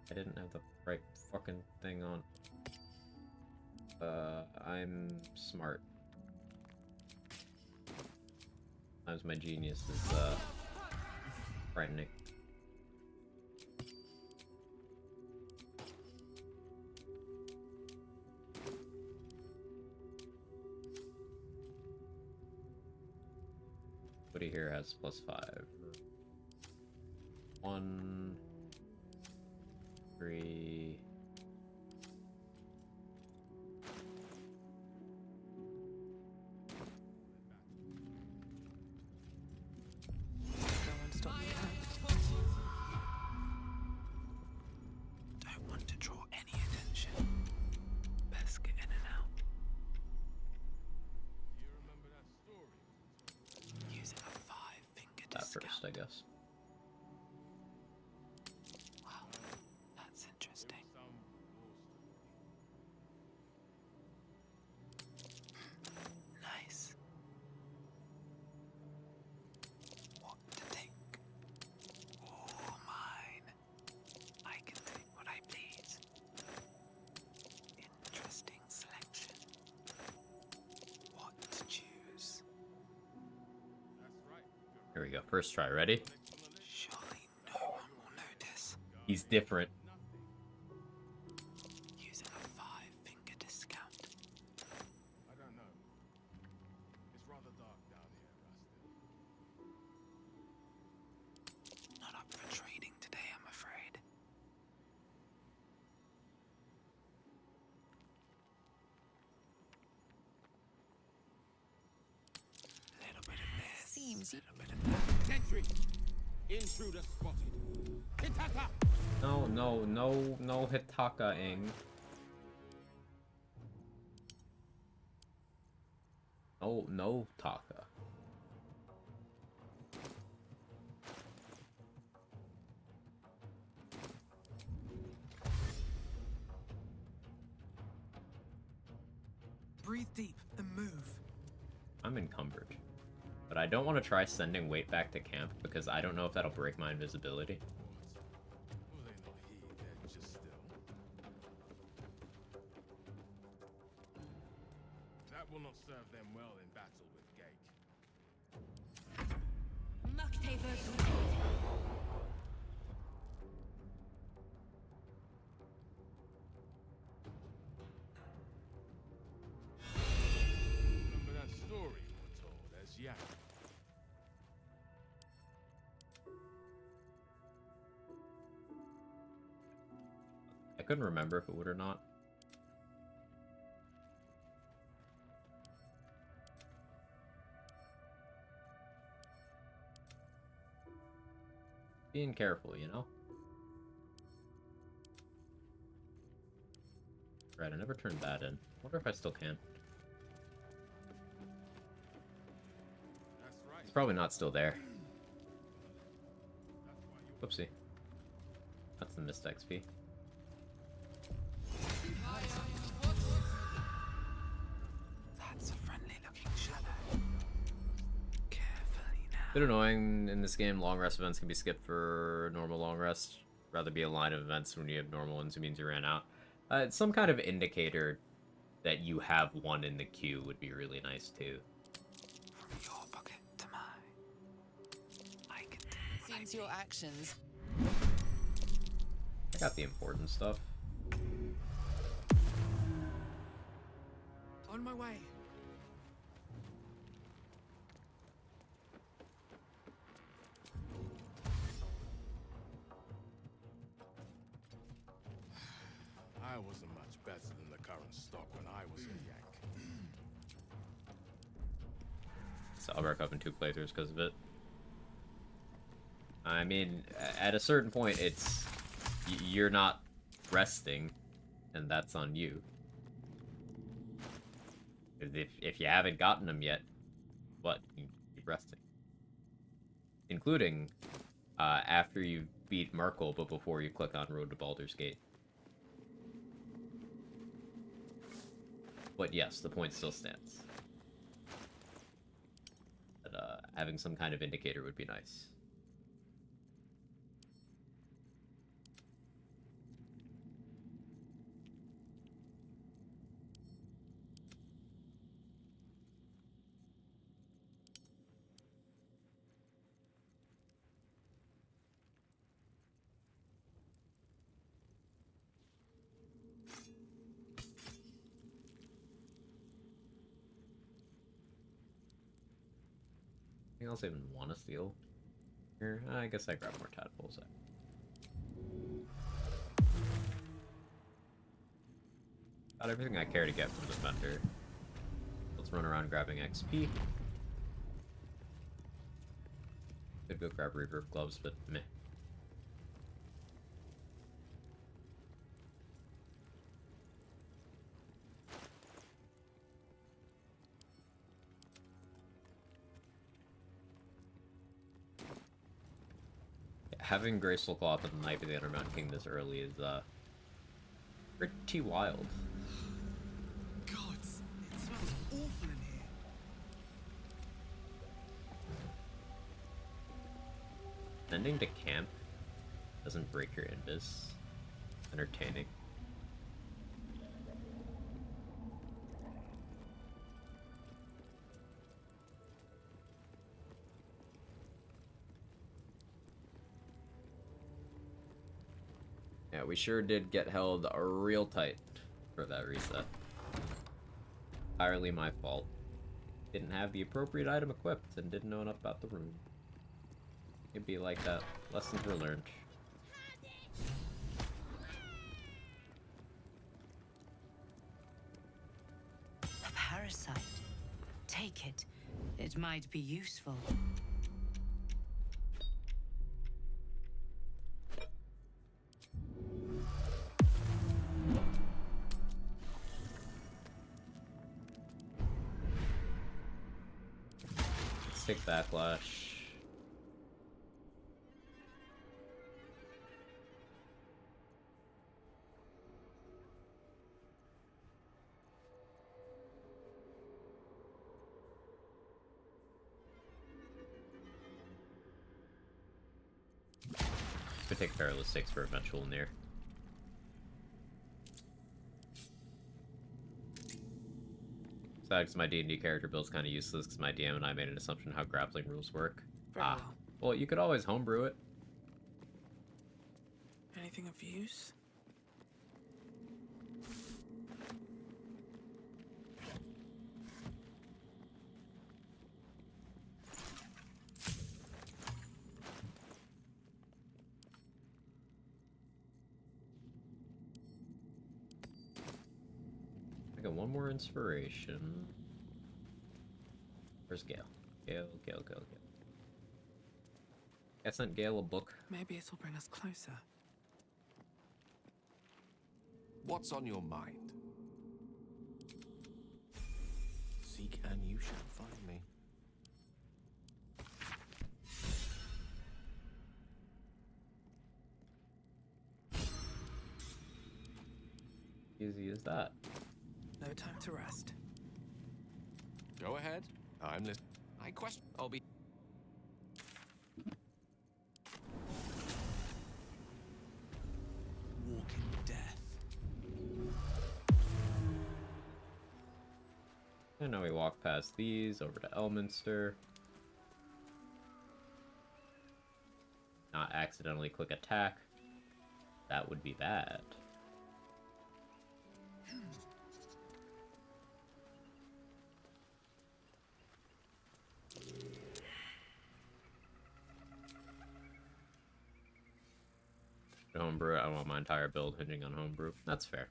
I didn't have the right fucking thing on. I'm smart. Sometimes my genius is, frightening. Everybody here has +5. 1, 3. Don't want to draw any attention. Best get in and out. You remember that story? Using a 5-finger That discount. first, I guess. Wow, that's interesting. Nice. What to think? we go. First try. Ready? Surely no one will notice. He's different. Using a 5-finger discount. I don't know. It's rather dark down here, Rustin. Not up for trading today, I'm afraid. Little bit of this. Seems you. Little bit of that. Sentry! Intruder spotted. Hitaka! No Hitaka-ing. No Taka. Breathe deep and move. I'm encumbered. But I don't want to try sending weight back to camp because I don't know if that'll break my invisibility. Will they not heed their just still? That will not serve them well in battle with Gate. Muktaver's Remember that story you were told as Yak? I couldn't remember if it would or not. Being careful, you know? Right, I never turned that in. Wonder if I still can. That's right. It's probably not still there. Whoopsie. That's the missed XP. That's a friendly looking shadow. Carefully now. Bit annoying in this game, long rest events can be skipped for normal long rest. Rather be a line of events when you have normal ones, it means you ran out. Some kind of indicator that you have one in the queue would be really nice too. From your pocket to mine. I can do what I Seems your actions. I got the important stuff. On my way. I wasn't much better than the current stock when I was a Yank. So I'll back up in 2 playthroughs because of it. I mean, at a certain point, it's you're not resting, and that's on you. If you haven't gotten them yet, what? You keep resting. Including after you beat Merkel, but before you click on Road to Baldur's Gate. But yes, the point still stands. But having some kind of indicator would be nice. Anything else I even want to steal? Here, I guess I grab more tadpoles. Got everything I care to get from this vendor. Let's run around grabbing XP. Could go grab Reverb gloves, but meh. Having Graceful Cloth and Knife of the Undermount King this early is, pretty wild. God, it smells awful in here. Sending to camp doesn't break your invis. Entertaining. Yeah, we sure did get held real tight for that reset. Entirely my fault. Didn't have the appropriate item equipped and didn't know enough about the room. It'd be like that. Lessons were learned. A parasite. Take it. It might be useful. Let's take backlash. Could take Perilous 6 for eventual near. Sad because my D&D character build's kind of useless because my DM and I made an assumption how grappling rules work. Well, you could always homebrew it. Anything of use? I got one more inspiration. Where's Gale? Gale. I sent Gale a book. Maybe it'll bring us closer. What's on your mind? Seek and you shall find me. Easy as that. No time to rest. Go ahead. I'm listening. I question. I'll be. Walking death. And now we walk past these over to Elminster. Not accidentally click attack. That would be bad. Homebrew. I want my entire build hinging on homebrew. That's fair.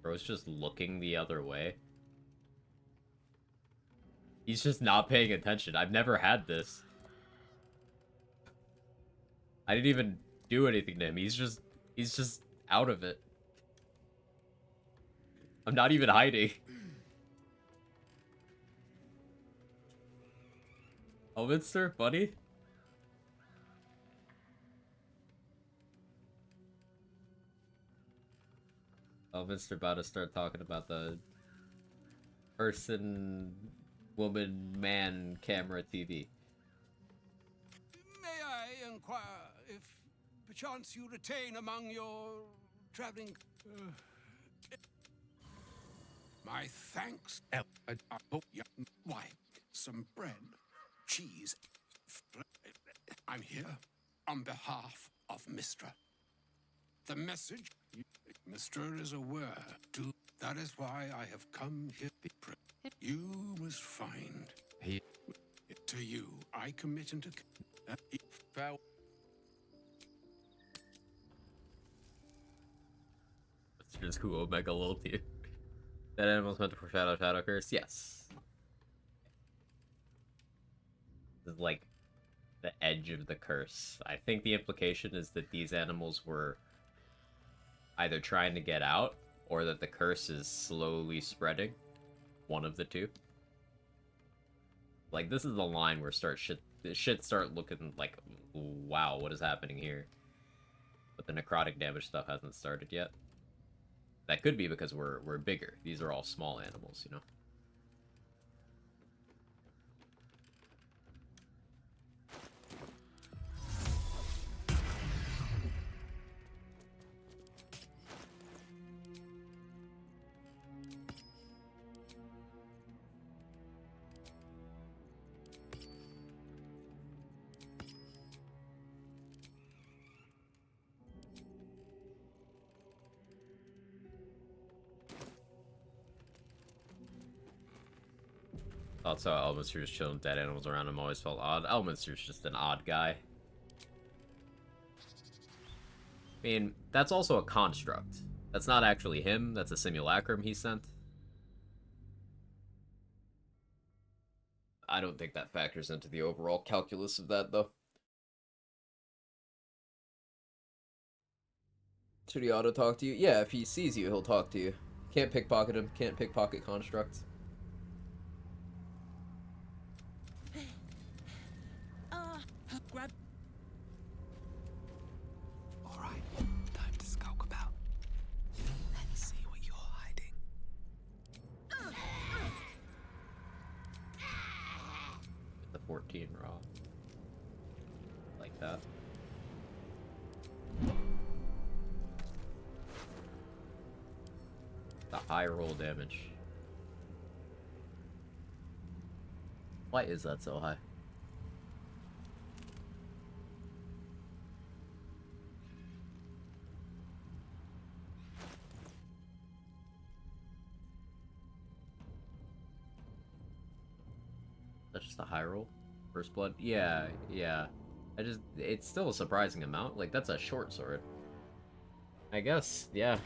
Bro's just looking the other way. He's just not paying attention. I've never had this. I didn't even do anything to him. He's just out of it. I'm not even hiding. Elminster, buddy? Elminster about to start talking about the person, woman, man, camera, TV. May I inquire if perchance you retain among your traveling... my thanks. Why, some bread, cheese. I'm here on behalf of Mistra. The message, Mistra is aware, too. That is why I have come here. You must find. To you, I commit into... Farewell. Just who Omega lol to you. That animal's meant to foreshadow Shadow Curse? Yes. This is like the edge of the curse. I think the implication is that these animals were either trying to get out or that the curse is slowly spreading. One of the two. Like, this is the line where shit start looking like, wow, what is happening here? But the necrotic damage stuff hasn't started yet. That could be because we're bigger. These are all small animals, you know? Also, Elminster's chilling with dead animals around him always felt odd. Elminster's just an odd guy. I mean, that's also a construct. That's not actually him, that's a simulacrum he sent. I don't think that factors into the overall calculus of that, though. Should he auto-talk to you? Yeah, if he sees you, he'll talk to you. Can't pickpocket him, can't pickpocket constructs. Grab. All right, time to skulk about. Let's see what you're hiding. The 14 raw. Like that. The high roll damage. Why is that so high? That's just a high roll? First blood? Yeah. It's still a surprising amount. Like, that's a short sword. I guess, yeah.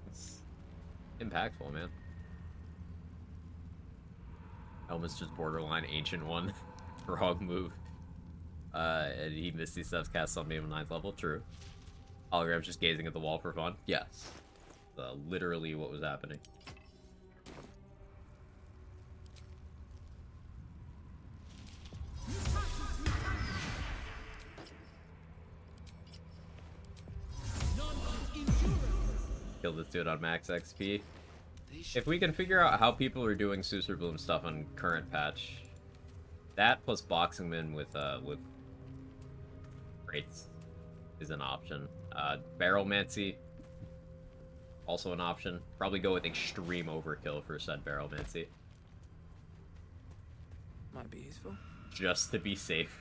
It's impactful, man. Elminster's just borderline Ancient One. Wrong move. And he Misty Steps cast on me at 9th level. True. Hologram's just gazing at the wall for fun. Yes. Literally what was happening. Kill this dude on max XP. If we can figure out how people are doing Susurbloom stuff on current patch, that plus boxing them in with rates is an option. Barrelmancy, also an option. Probably go with extreme overkill for said Barrelmancy. Might be useful. Just to be safe.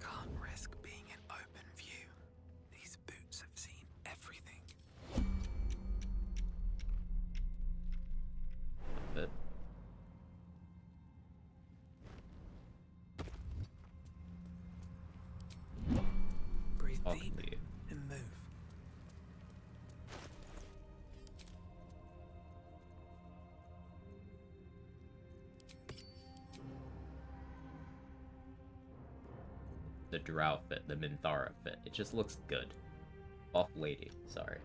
Can't risk being in open view. These boots have seen everything. But Breathe I'll deep leave. and move. The Drow fit, the Minthara fit. It just looks good. Buff lady. Sorry.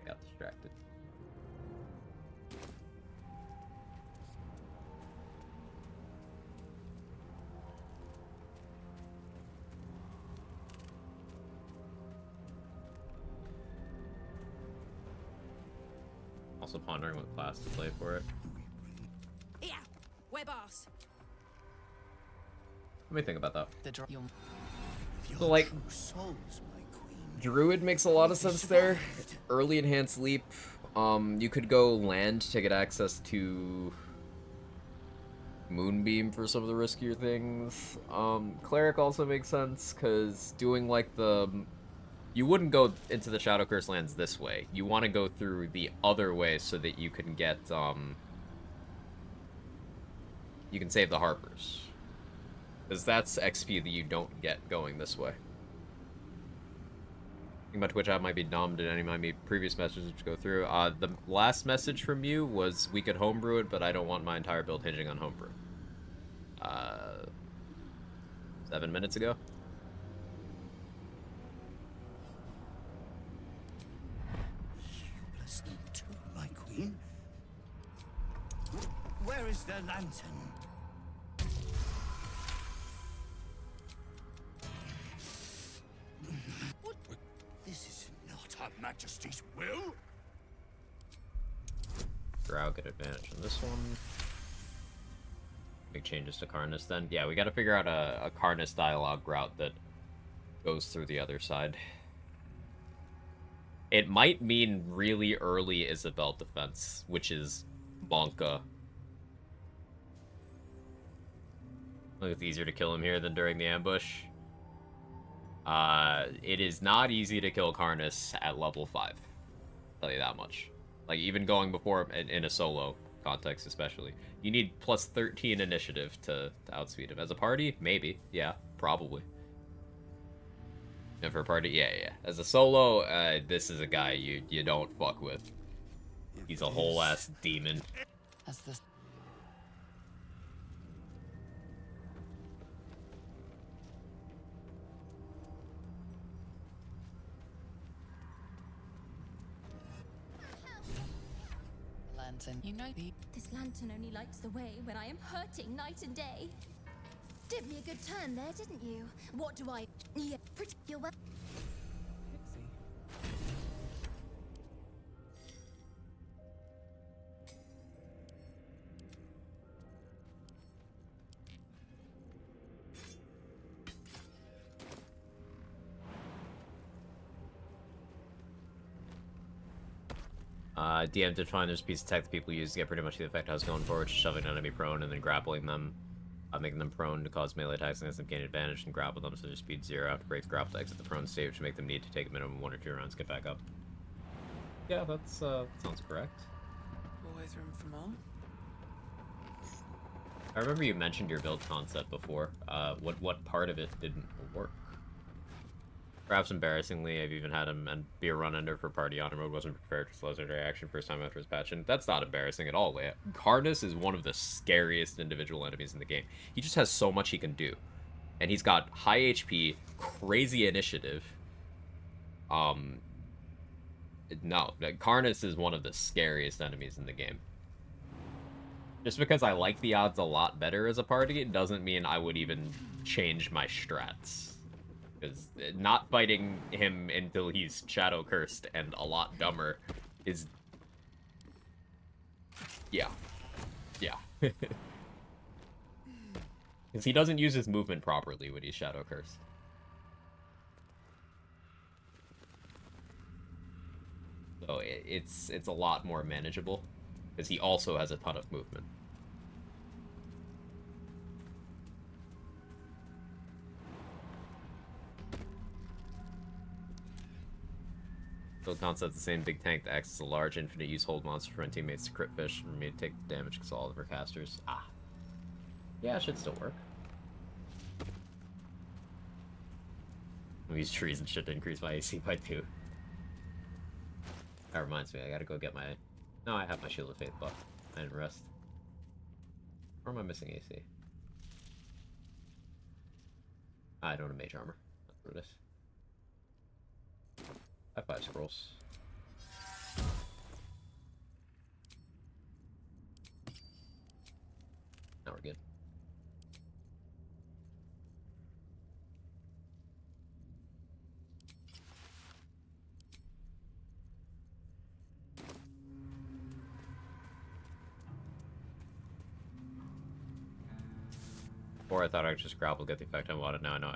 I got distracted. Also pondering what class to play for it. Here, web ass. Let me think about that. The So, like, Druid makes a lot of sense there. Early Enhanced Leap. You could go land to get access to Moonbeam for some of the riskier things. Cleric also makes sense, because doing, like, you wouldn't go into the Shadow Curse lands this way. You want to go through the other way so that you can get, you can save the Harpers. Because that's XP that you don't get going this way. About Twitch app might be dumb. Did any of my previous messages go through? The last message from you was we could homebrew it, but I don't want my entire build hinging on homebrew. 7 minutes ago. Less than 2, my queen. Where is the lantern? This is not Her Majesty's will. Drow get advantage on this one. Big changes to Karnas then. Yeah, we gotta figure out a Karnas dialogue route that goes through the other side. It might mean really early Isabel defense, which is Bonka. Look, it's easier to kill him here than during the ambush. It is not easy to kill Karnas at level 5. I'll tell you that much. Like, even going before in a solo context especially. You need plus 13 initiative to outspeed him. As a party, maybe. Yeah, probably. And for a party, yeah. As a solo, this is a guy you don't fuck with. He's a whole ass demon. As this lantern, you know the This lantern only lights the way when I am hurting night and day. Did me a good turn there, didn't you? What do I... Yeah, pretty... You're well... DM did find there's a piece of tech that people use to get pretty much the effect I was going for, which is shoving an enemy prone and then grappling them, making them prone to cause melee attacks against them gain advantage and grapple them so their speed 0 after break the grapple to exit the prone state, which would make them need to take a minimum of 1 or 2 rounds to get back up. Yeah, that's sounds correct. Always room for more. I remember you mentioned your build concept before. What part of it didn't work? Perhaps embarrassingly, I've even had him and be a run under for party honor mode. Wasn't prepared for legendary action first time after his patch, and that's not embarrassing at all. Karnas is one of the scariest individual enemies in the game. He just has so much he can do, and he's got high HP, crazy initiative. No, Karnas is one of the scariest enemies in the game. Just because I like the odds a lot better as a party, it doesn't mean I would even change my strats. Because not fighting him until he's shadow cursed and a lot dumber is... Yeah. Because he doesn't use his movement properly when he's shadow cursed. So it's a lot more manageable. Because he also has a ton of movement. Build concept the same big tank that acts as a large infinite use hold monster for my teammates to crit fish and me to take the damage because all of our casters. Yeah, it should still work. These trees and shit to increase my AC by 2. That reminds me, I gotta go get my... No, I have my Shield of Faith buff. I didn't rest. Or am I missing AC? I don't have mage armor. That's what it is. I have 5 scrolls. Now we're good. Before I thought I could just grapple, get the effect I wanted. Now I know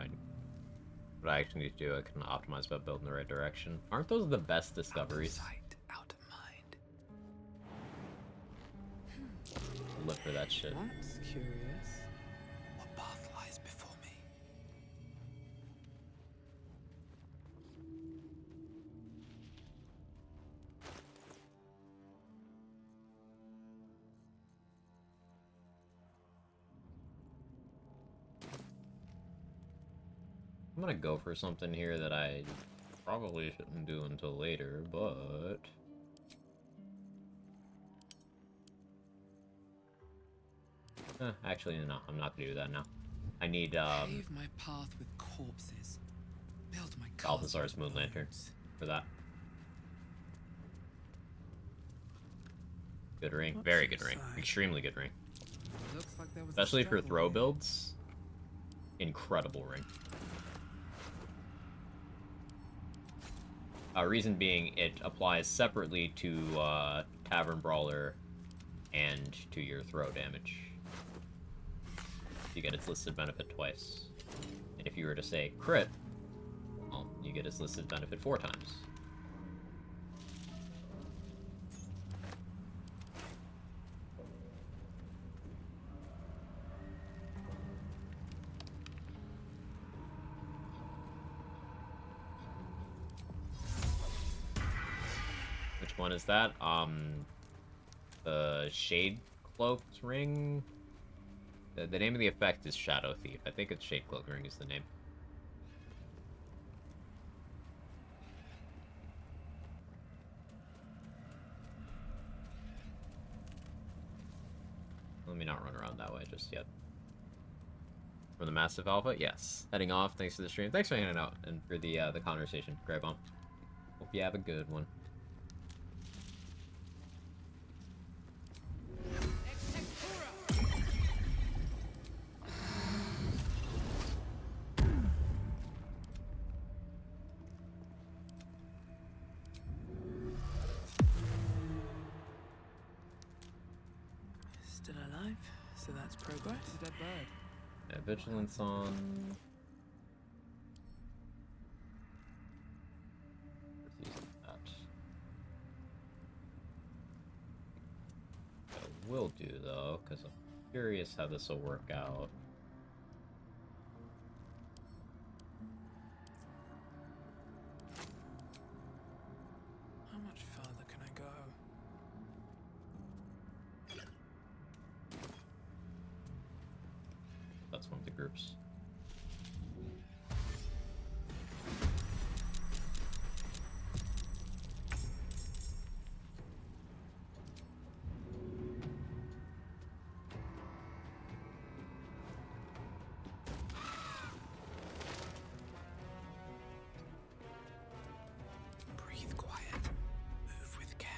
what I actually need to do. I can optimize about building the right direction. Aren't those the best discoveries? Out of mind. Live for that shit. That's curious. What path lies before me? I'm gonna go for something here that I probably shouldn't do until later, but... actually, no, I'm not gonna do that now. I need, Pave my path with corpses. Build my Balthazar's Moon Lantern for that. Good ring. Very good ring. Extremely good ring. Looks like there was a Especially for struggle throw here. builds. Incredible ring. Reason being, it applies separately to Tavern Brawler and to your throw damage. You get its listed benefit twice. And if you were to say crit, well, you get its listed benefit 4 times. which one is that? The Shade Cloaked Ring? The name of the effect is Shadow Thief. I think it's Shade Cloaked Ring is the name. Let me not run around that way just yet. From the Massive Alpha? Yes. Heading off. Thanks for the stream. Thanks for hanging out and for the conversation. Grab on. Hope you have a good one. Still alive, so that's progress. It's a dead bird. Yeah, vigilance on. Let's use that. I will do though, because I'm curious how this will work out. How much further can I go? That's one of the groups. Breathe quiet. Move with care.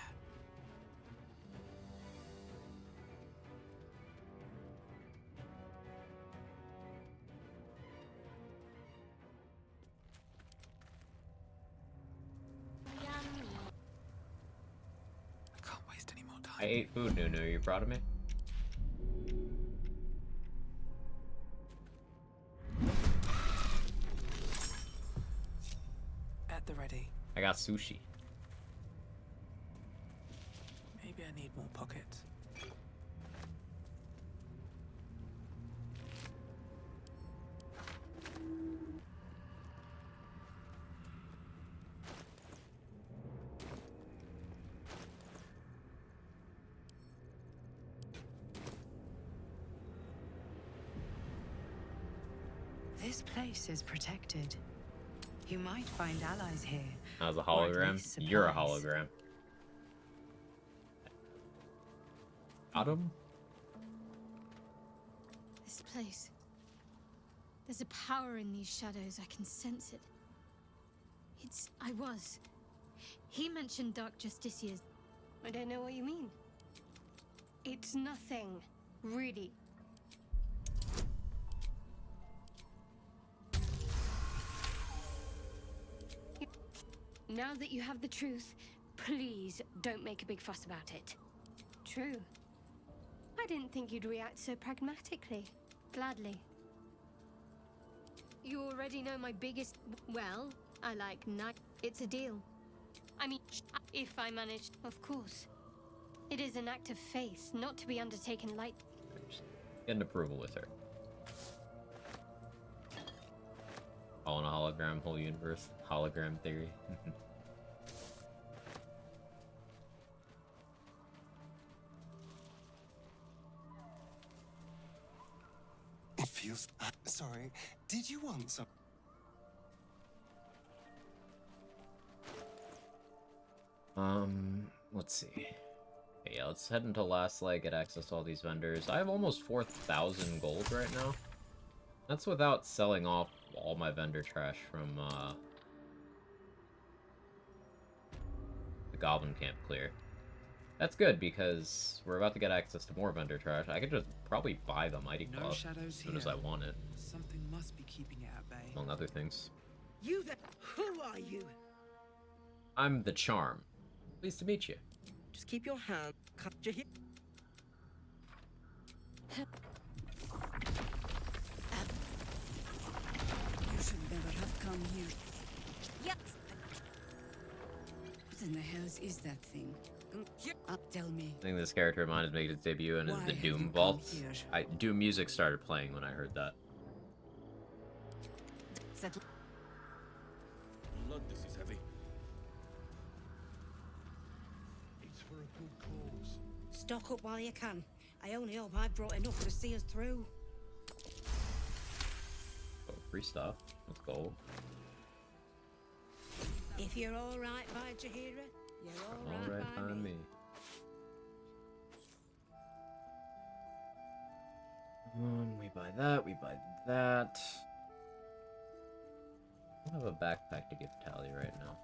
I can't waste any more time. I ate food, Nunu. Are you proud of me? At the ready. I got sushi. Maybe I need more pockets. This place is protected. You might find allies here. As a or at hologram? least You're a supplies. hologram. Adam? This place. There's a power in these shadows. I can sense it. I was. He mentioned Dark Justiciars. I don't know what you mean. It's nothing, really. Now that you have the truth, please don't make a big fuss about it. True. I didn't think you'd react so pragmatically. Gladly. You already know my biggest... Well, I like night. It's a deal. I mean, if I manage, of course. It is an act of faith, not to be undertaken light. Get an approval with her. All in a hologram, whole universe. Hologram theory. It feels... Sorry, did you want some... Let's see. Okay, yeah, let's head into Last Light, get access to all these vendors. I have almost 4,000 gold right now. That's without selling off all my vendor trash from, the Goblin Camp clear. That's good, because we're about to get access to more vendor trash. I could just probably buy the Mighty No Club shadows as soon as I here. want it, Something must be keeping it at bay. among other things. You there? Who are you? I'm the Charm. Pleased to meet you. Just keep your hand cut your hip. You should never have come here. Yes. What in the hells is that thing? Tell me. I think this character of mine is making its debut and is Why the have Doom you come Vault. here? Doom music started playing when I heard that. Blood, this is heavy. Stock up while you can. I only hope I've brought enough to see us through. Oh, free stuff. Let's go. If you're all right by Jahira, you're all right by me. We buy that, we buy that. I don't have a backpack to give Tally right now.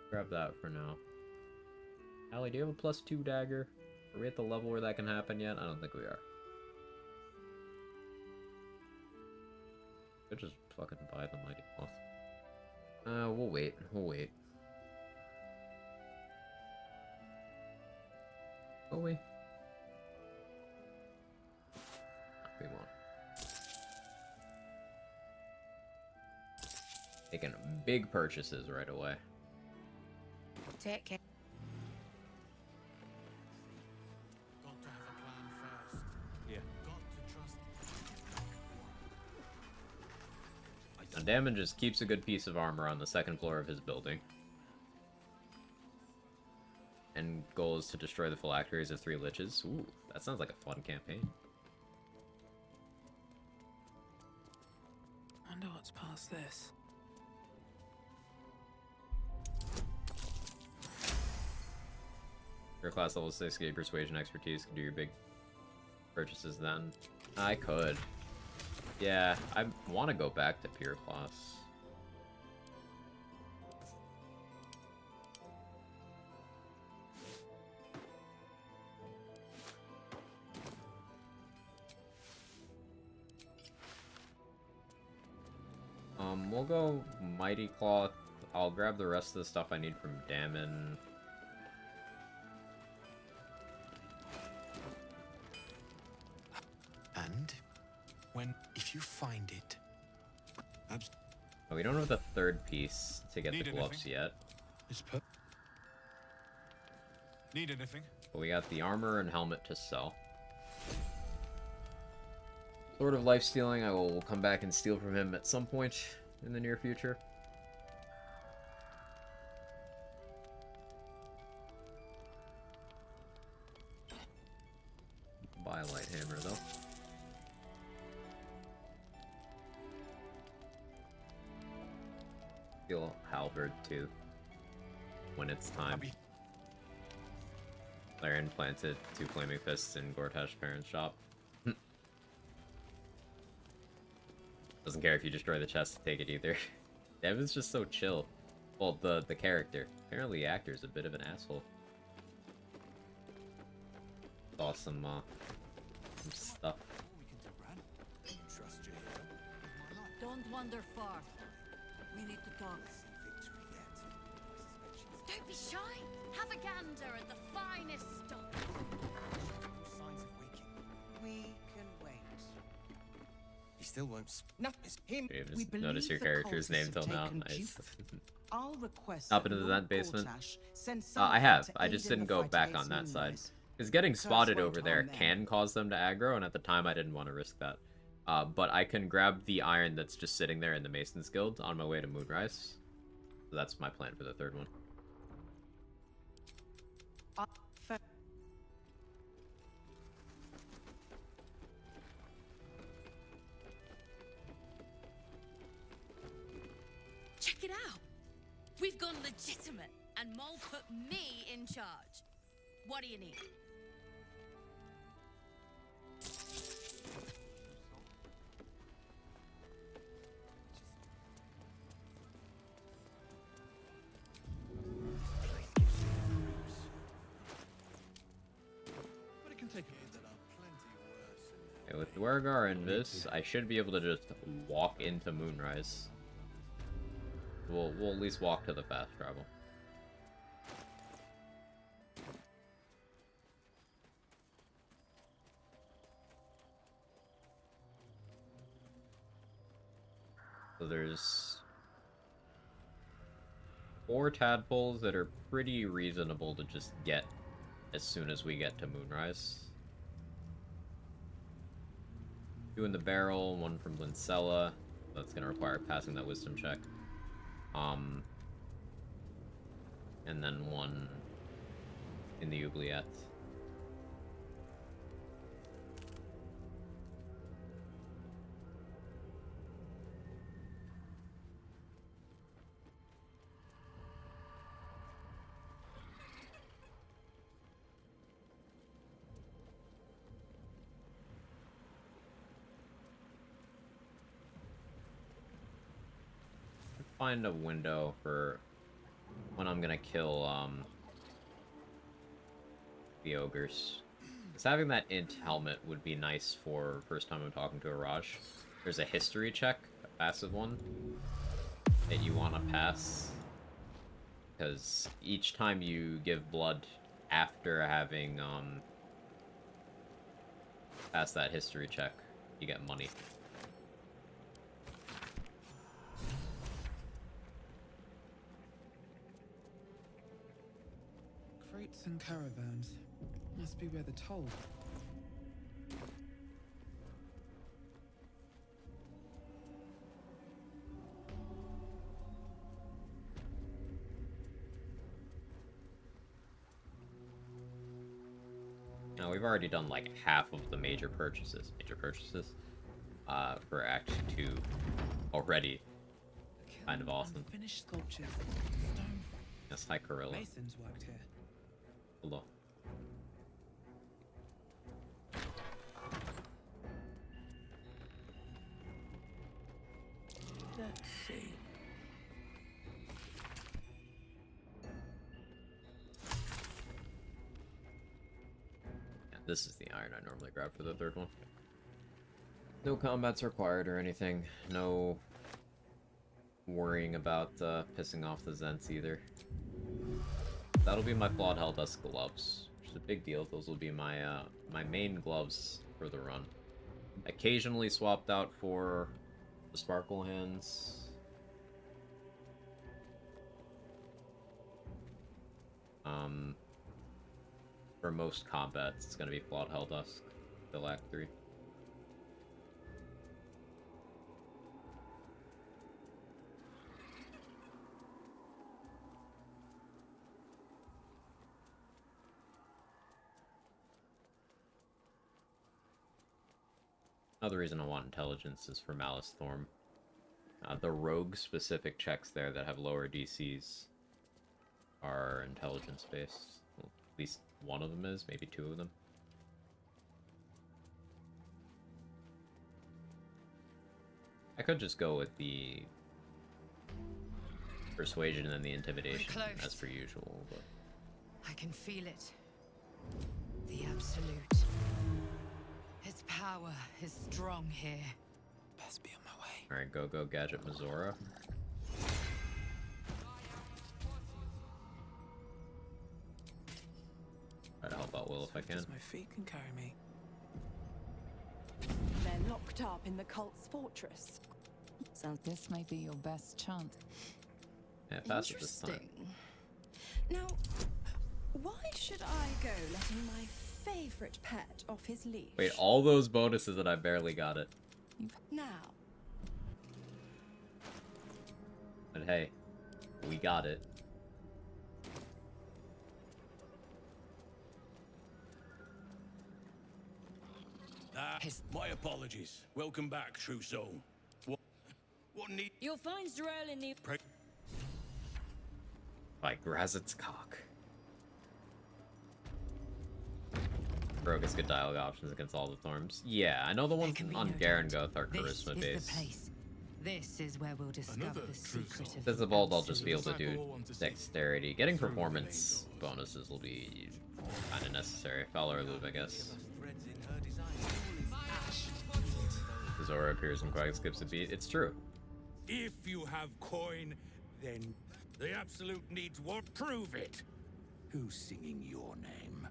Grab that for now. Tally, do you have a +2 dagger? Are we at the level where that can happen yet? I don't think we are. Could just fucking buy the mighty cloth. We'll wait. We'll wait. Will we? We won't. Making big purchases right away. Take care. Got to have a plan first. Yeah. Got to trust. Now, Damon just keeps a good piece of armor on the second floor of his building. And goal is to destroy the phylacteries of 3 liches. Ooh, that sounds like a fun campaign. Wonder what's past this. Your class level 6 get persuasion expertise, can do your big purchases then. I could. Yeah, I want to go back to pure class. We'll go Mighty Cloth. I'll grab the rest of the stuff I need from Damon. And if you find it, Oh, we don't have the third piece to get Need the gloves anything? yet. Need anything? But we got the armor and helmet to sell. Lord of Life Stealing, I will come back and steal from him at some point in the near future. Buy a light hammer though. Steal halberd too. When it's time. Larian planted 2 flaming fists in Gortash's parents' shop. Doesn't care if you destroy the chest to take it either. Devin's just so chill. Well, the character. Apparently the actor's a bit of an asshole. Saw some stuff. Trust you. Don't wander far. We need to talk. Don't be shy. Have a gander at the finest stock. Signs of waking. We can wait. He still won't. No, it's him. You We just notice believe your the character's name cultists till have now. taken Nice. Duke. I'll request Up into that that Lord basement? Gortash send I someone have. to I aid just in didn't the go fight back against on that side. Moonrise. Because getting Curse spotted won't over there harm them. can cause them to aggro, and at the time I didn't want to risk that. But I can grab the iron that's just sitting there in the Mason's Guild on my way to Moonrise. So that's my plan for the third one. Check it out. We've gone legitimate, and Mole put me in charge. What do you need? But it can take Okay, with Dwergar and this, I should be able to just walk into Moonrise. We'll at least walk to the fast travel. So there's 4 tadpoles that are pretty reasonable to just get as soon as we get to Moonrise. 2 in the barrel, 1 from Lincella, That's gonna require passing that wisdom check. And then one in the oubliette. Find a window for when I'm gonna kill the ogres. Because having that int helmet would be nice for first time I'm talking to Araj. There's a history check, a passive one, that you want to pass. Because each time you give blood after having passed that history check, you get money. Crates and caravans. Must be where the toll. Now we've already done like half of the major purchases. For Act 2 already. Kind of awesome. Finished sculptures. Stone. Yes, hi Corilla. Masons worked here. Hello. Let's see. Yeah, this is the iron I normally grab for the third one. No combats required or anything. No worrying about pissing off the Zents either. That'll be my Flawed Helldust gloves, which is a big deal. Those will be my my main gloves for the run. Occasionally swapped out for the Sparkle Hands. For most combats, it's gonna be Flawed Helldust, till Act 3. Another reason I want intelligence is for Malice Thorm. The rogue specific checks there that have lower DCs are intelligence based. Well, at least one of them is, maybe two of them. I could just go with the persuasion and the intimidation as per usual, but I can feel it. The absolute. Its power is strong here. Best be on my way. Alright, go Gadget Mazora. Try to help out Will if I can. My feet can carry me. They're locked up in the cult's fortress. So this may be your best chance. Yeah, pass it this time. Interesting. Now, why should I go letting my favorite pet off his leash? Wait, all those bonuses and I barely got it. Now, But hey, we got it. My apologies. Welcome back, true soul. What need... You'll find Z'rell in the... By Grazit's cock. Rogue has good dialogue options against all the Thorms. Yeah, I know the ones on Garangoth are charisma This is based. the place. This is where we'll discover the secret of Visible, I'll just be able to do dexterity. Getting performance bonuses will be kind of necessary. Valor Loop, I guess. Zora appears when Quag skips a beat. It's true. If you have coin, then the Absolute needs one. Prove it. Who's singing your name?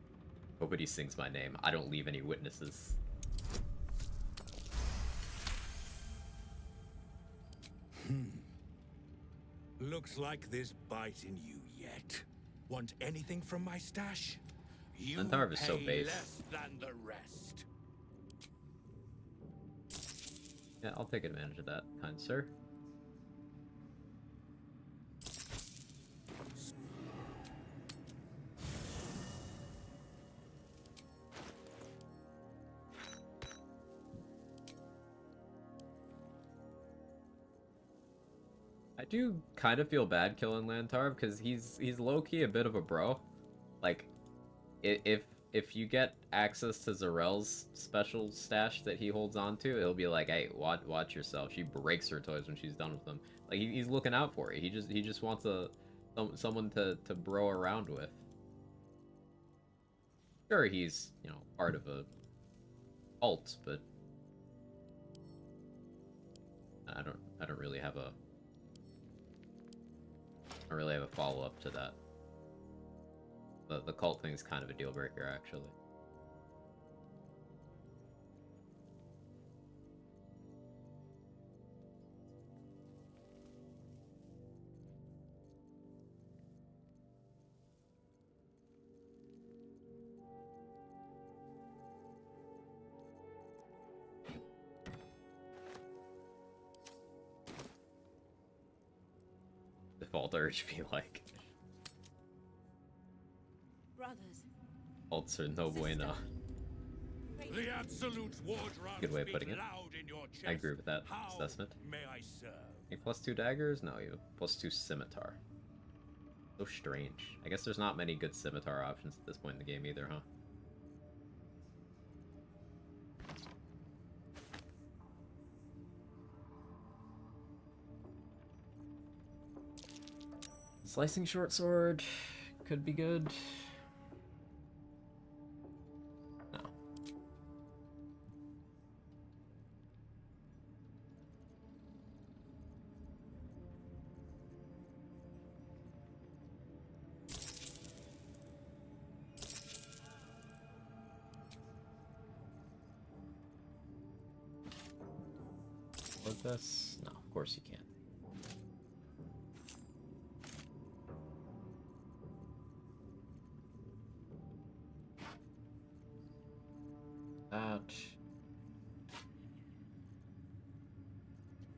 Nobody sings my name. I don't leave any witnesses. Looks like there's bite in you yet. Want anything from my stash? You Centaur is so pay base. less than the rest. Yeah, I'll take advantage of that, kind sir. I do kind of feel bad killing Lantar because he's low-key a bit of a bro. Like, if you get access to Zarel's special stash that he holds on to, it'll be like, hey, watch yourself. She breaks her toys when she's done with them. Like, he's looking out for you. He just wants someone to bro around with. Sure, he's, you know, part of a cult, but I don't really have a follow-up to that. The cult thing is kind of a deal breaker, actually. Default urge be like, Brothers. cults are no bueno. The absolute war drum Good way of putting it. loud in your chest. I agree with that How assessment. may I serve? A +2 daggers? No, you +2 scimitar. So strange. I guess there's not many good scimitar options at this point in the game either, huh? Slicing short sword could be good. No. With this? No, of course you can't.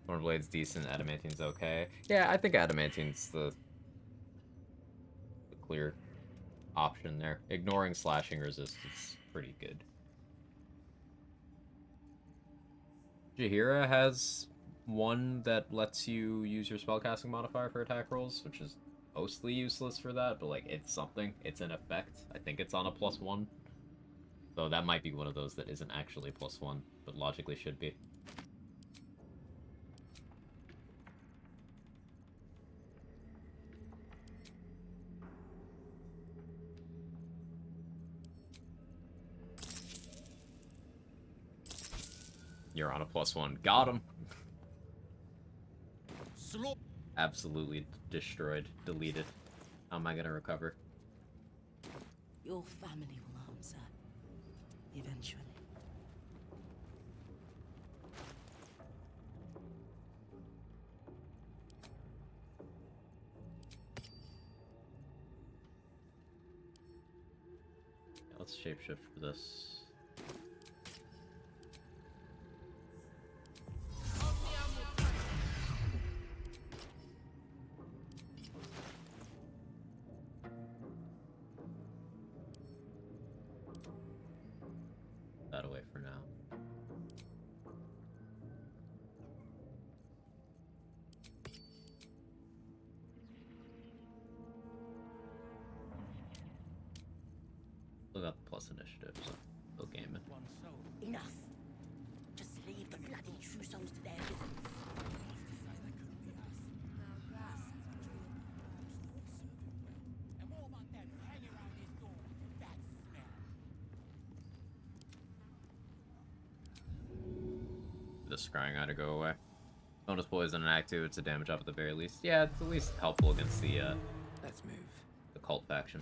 Thornblade's decent, Adamantine's okay. Yeah, I think Adamantine's the clear option there. Ignoring slashing resist is pretty good. Jaheira has one that lets you use your spellcasting modifier for attack rolls, which is mostly useless for that, but like it's something. It's an effect. I think it's on a +1. So that might be one of those that isn't actually +1, but logically should be. You're on a +1. Got him. Absolutely destroyed. Deleted. How am I gonna recover? Your family will answer. Eventually. Yeah, let's shapeshift for this. That away for now. Still got the plus initiative, so still gaming. Enough. Just leave the bloody true souls to their business. The scrying ought to go away. Bonus poison in Act 2, it's a damage up at the very least. Yeah, it's at least helpful against the Let's move. The cult faction.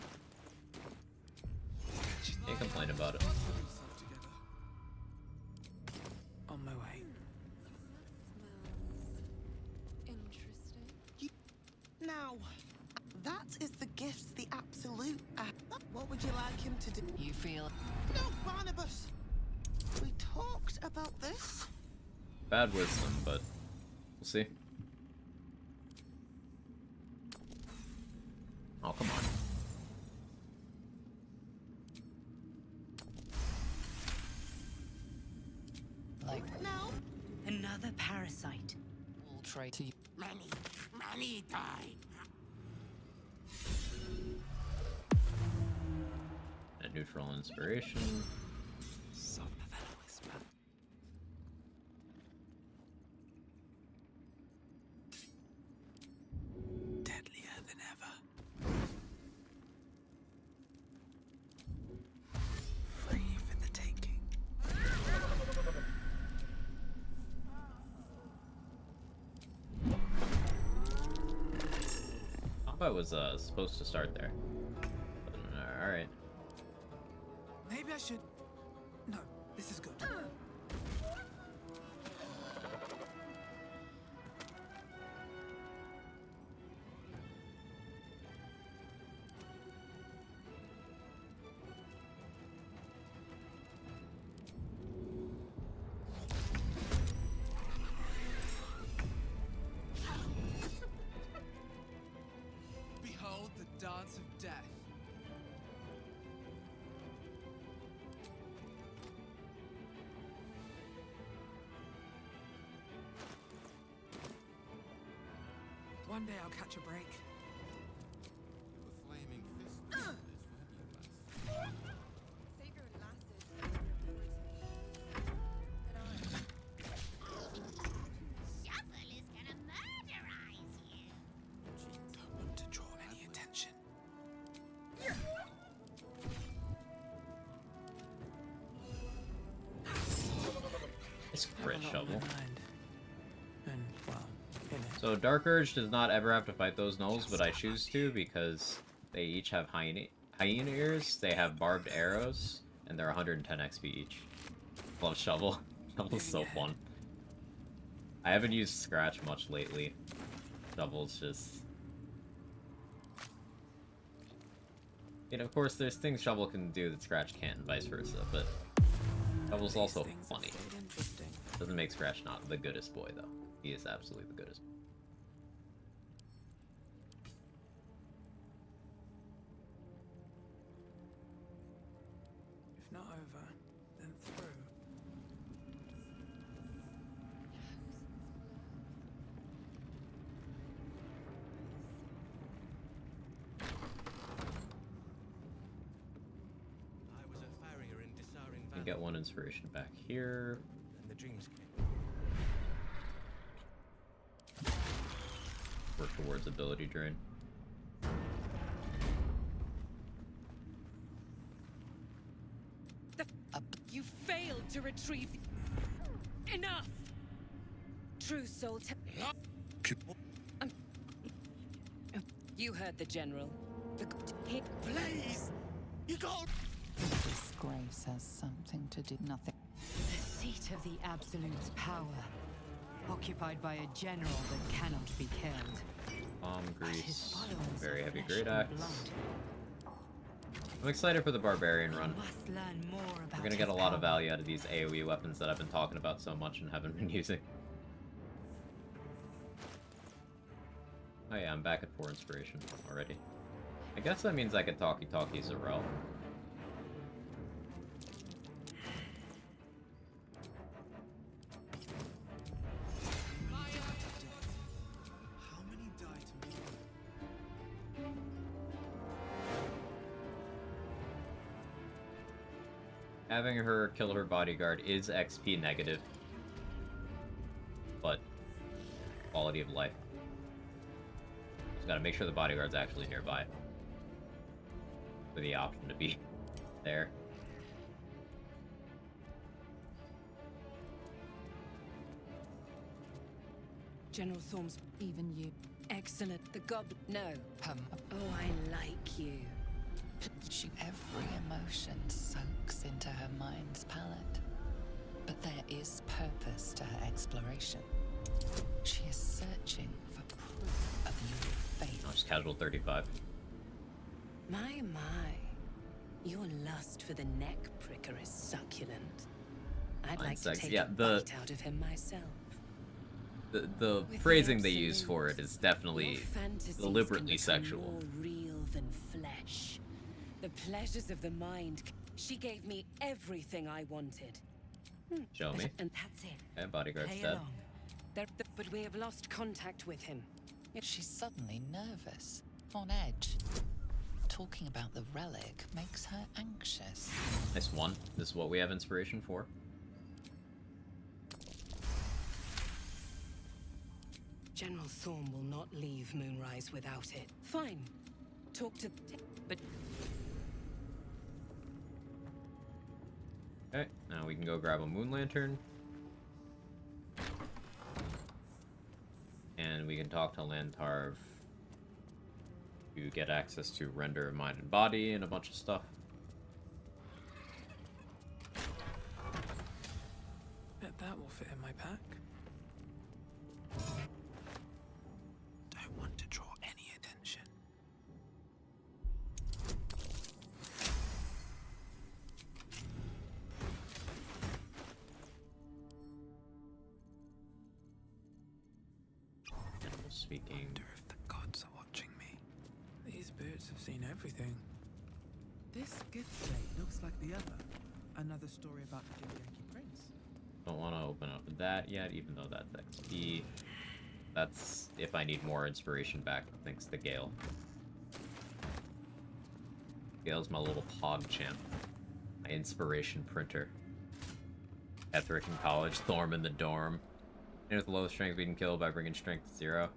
Can't complain about it. On my way. Interesting. Now, that is the gifts the Absolute. What would you like him to do? You feel... No, Barnabas! We talked about this. bad wisdom, but we'll see. Oh, come on. Like No. Another parasite. all trade to you. Many died. A neutral inspiration. Softer than a whisper. Deadlier than ever. Free for the taking. Combat was supposed to start there. Alright. Maybe I should. No, this is good. Behold the dance of death. One day I'll catch a break. Shuffle is gonna murderize you. Don't want to draw any attention. It's crit shovel. And, well, in it. So Dark Urge does not ever have to fight those gnolls, but I choose to because they each have hyena ears, they have barbed arrows, and they're 110 XP each. Love Shovel. Shovel's so fun. I haven't used Scratch much lately. Shovel's just... You know, of course, there's things Shovel can do that Scratch can't, and vice versa, but Shovel's also funny. Doesn't make Scratch not the goodest boy, though. He is absolutely the goodest. If not over, then through. I was a farrier in Dissaring You Valley. get one inspiration back here. And the dreams came. Work towards ability drain. You failed to retrieve. Enough! True soul. You heard the general. Please! You got. Disgrace has something to do nothing. The seat of the Absolute's power, occupied by a general that cannot be killed. Bomb grease. followers Very are heavy flesh great and axe. blood. I'm excited for the barbarian run. Must learn more about We're gonna get a his lot of power. value out of these AoE weapons that I've been talking about so much and haven't been using. Oh yeah, I'm back at 4 inspiration already. I guess that means I could Talkie Zarel. How many died to me? Having her kill her bodyguard is XP negative, but quality of life. Just gotta make sure the bodyguard's actually nearby for the option to be there. General Thorm's. Even you. Excellent. The goblin. No. Oh, I like you. Every emotion soaks into her mind's palette. But there is purpose to her exploration. She is searching for proof of your faith. I'll just casual 35. My. Your lust for the neck pricker is succulent. I'd like to sex, take yeah, a the- bite out of him myself. The phrasing they use for it is definitely deliberately sexual. More real than flesh. The pleasures of the mind. She gave me everything I wanted. Show me. And that's it. Okay, bodyguard's Play dead. along. But we have lost contact with him. She's suddenly nervous, on edge. Talking about the relic makes her anxious. Nice one. This is what we have inspiration for. General Thorm will not leave Moonrise without it. Fine. Talk to... But... Okay, now we can go grab a moon lantern. And we can talk to Lantarv to get access to render mind and body and a bunch of stuff. Bet that will fit in my pack. Don't want to draw any attention. Speaking. I wonder if the gods are watching me. These birds have seen everything. This gift plate looks like the other. Another story about the Yankee Prince. Don't want to open up that yet, even though that's XP. That's if I need more inspiration back, thanks to Gale. Gale's my little pog champ. My inspiration printer. Etheric in college, Thorm in the dorm. And with low strength, we can kill by bringing strength to 0.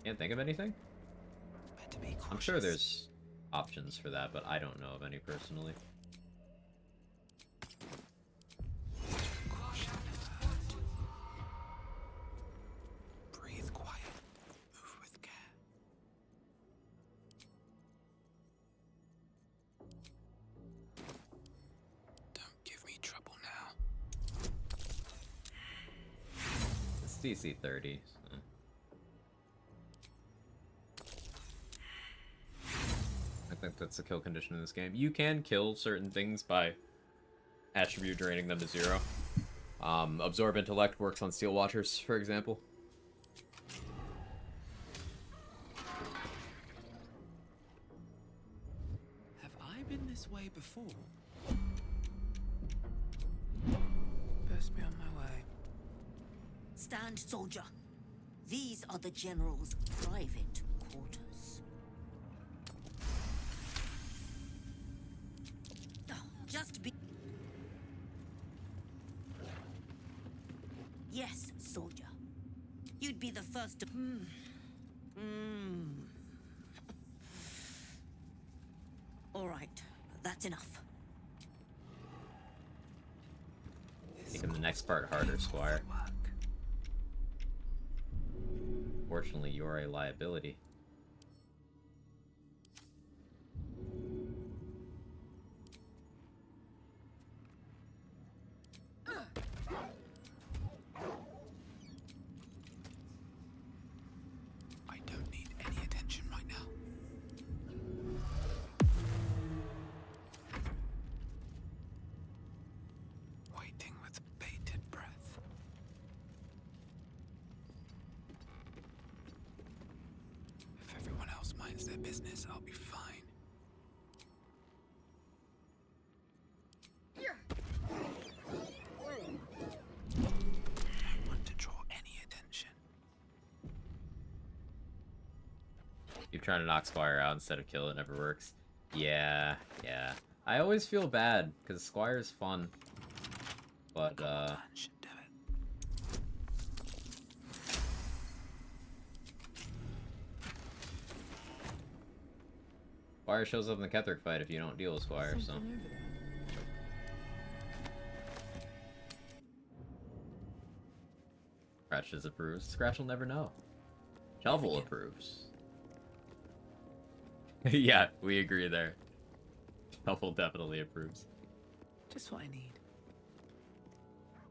Can't think of anything? I'm sure there's options for that, but I don't know of any personally. Breathe quiet. Move with care. Don't give me trouble now. It's DC 30. So. I think that's the kill condition in this game. You can kill certain things by attribute draining them to 0. Absorb Intellect works on Steel Watchers, for example. Have I been this way before? Best be on my way. Stand, soldier. These are the General's private quarters. Just be... Yes, soldier. You'd be the first to... All right, that's enough. Making the next part harder, Squire. Fortunately, you're a liability. I don't need any attention right now. Waiting with bated breath. If everyone else minds their business, I'll be fine. Don't want to draw any attention. Keep trying to knock Squire out instead of kill, it never works. Yeah. I always feel bad, because Squire's fun. But, Squire shows up in the Ketheric fight if you don't deal with Squire, so... Scratch disapproves. Scratch will never know. Shovel approves. Yeah, we agree there. Shovel definitely approves. Just what I need.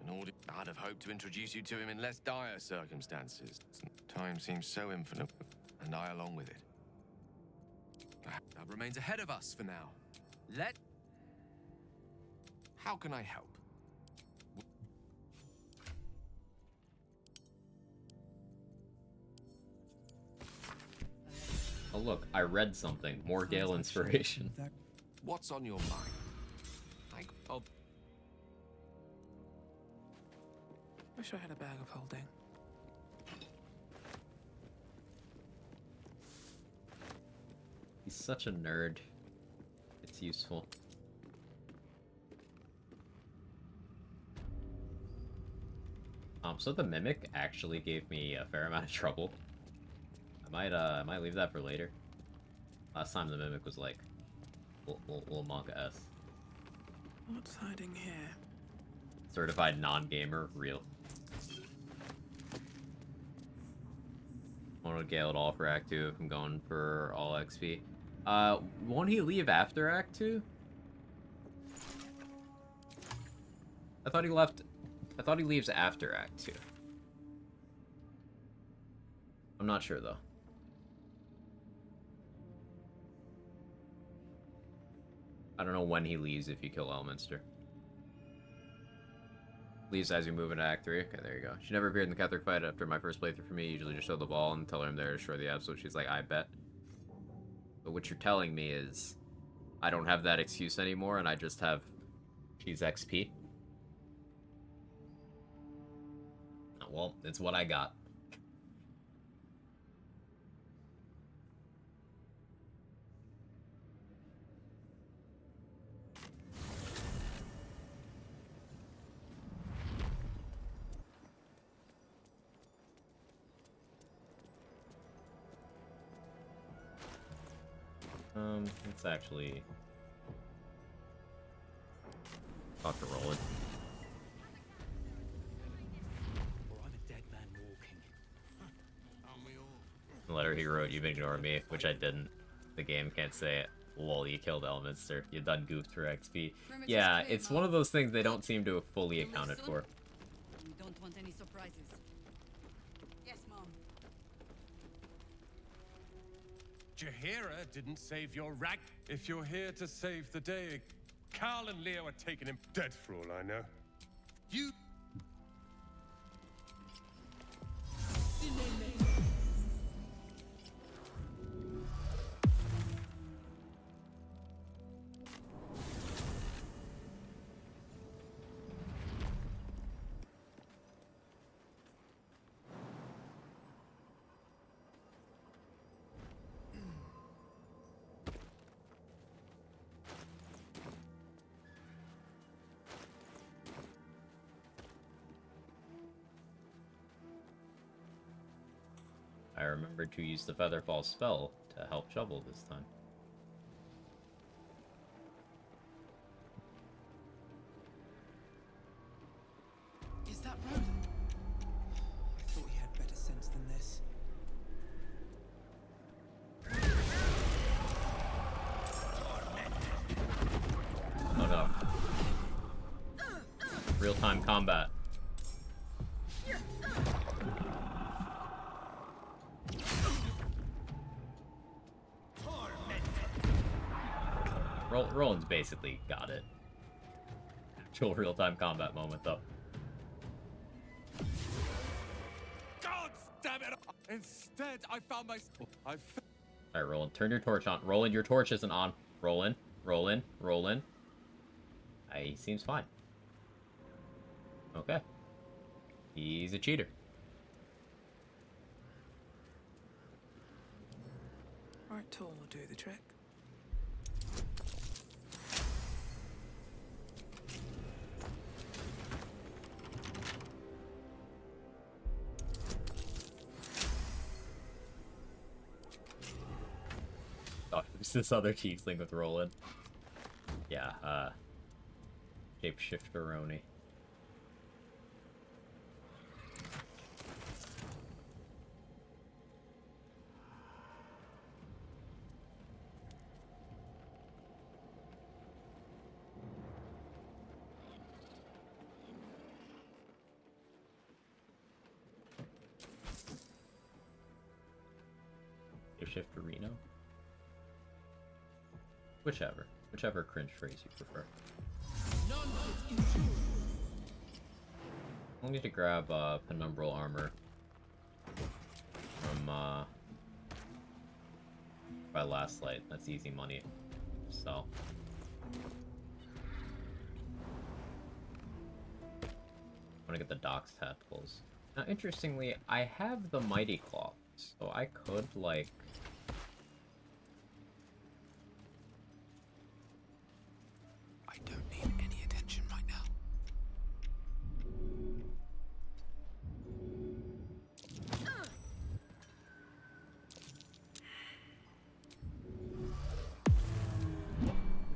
In order, I'd have hoped to introduce you to him in less dire circumstances. Time seems so infinite, and I along with it. That remains ahead of us for now. How can I help? look, I read something. More Gale inspiration. What's on your mind? Oh, Wish I had a bag of holding. He's such a nerd. It's useful. So the Mimic actually gave me a fair amount of trouble. I might leave that for later. Last time the Mimic was like little manga-esque. What's hiding here? Certified non-gamer, real. Want to Gale it all for Act 2 if I'm going for all XP. Won't he leave after Act 2? I thought he leaves after Act 2. I'm not sure though. I don't know when he leaves if you kill Elminster. Leaves as you move into Act 3. Okay, there you go. She never appeared in the Ketheric fight after my first playthrough for me. Usually just show the ball and tell her I'm there to destroy the Absolute. She's like, I bet. But what you're telling me is I don't have that excuse anymore and I just have she's XP. Well, it's what I got. Let's actually talk to Roland. The letter he wrote, you've ignored me, which I didn't. The game can't say it. Lol, you killed Elminster. You done goofed for XP. Yeah, it's one of those things they don't seem to have fully accounted for. We don't want any surprises. Yes, Mom. Jaheira didn't save your rag. If you're here to save the day, Carl and Leo are taking him dead for all I know. You... I remembered to use the Featherfall spell to help Shovel this time. Is that Roland? I thought he had better sense than this. Oh no. Real-time combat. Roland's basically got it. Actual real-time combat moment, though. God damn it! Instead, I found myself. Alright, Roland, turn your torch on. Roland, your torch isn't on. Roland. He seems fine. Okay. He's a cheater. Right tool will do the trick. Oh, there's this other tiefling with Roland. Yeah, Shapeshifteroni. Shifterino? Whichever cringe phrase you prefer. I'll need to grab penumbral armor from by Last Light. That's easy money. So. I'm gonna get the Doc's Tacticals. Now, interestingly, I have the Mighty Claw, so I could, like... I don't need any attention right now.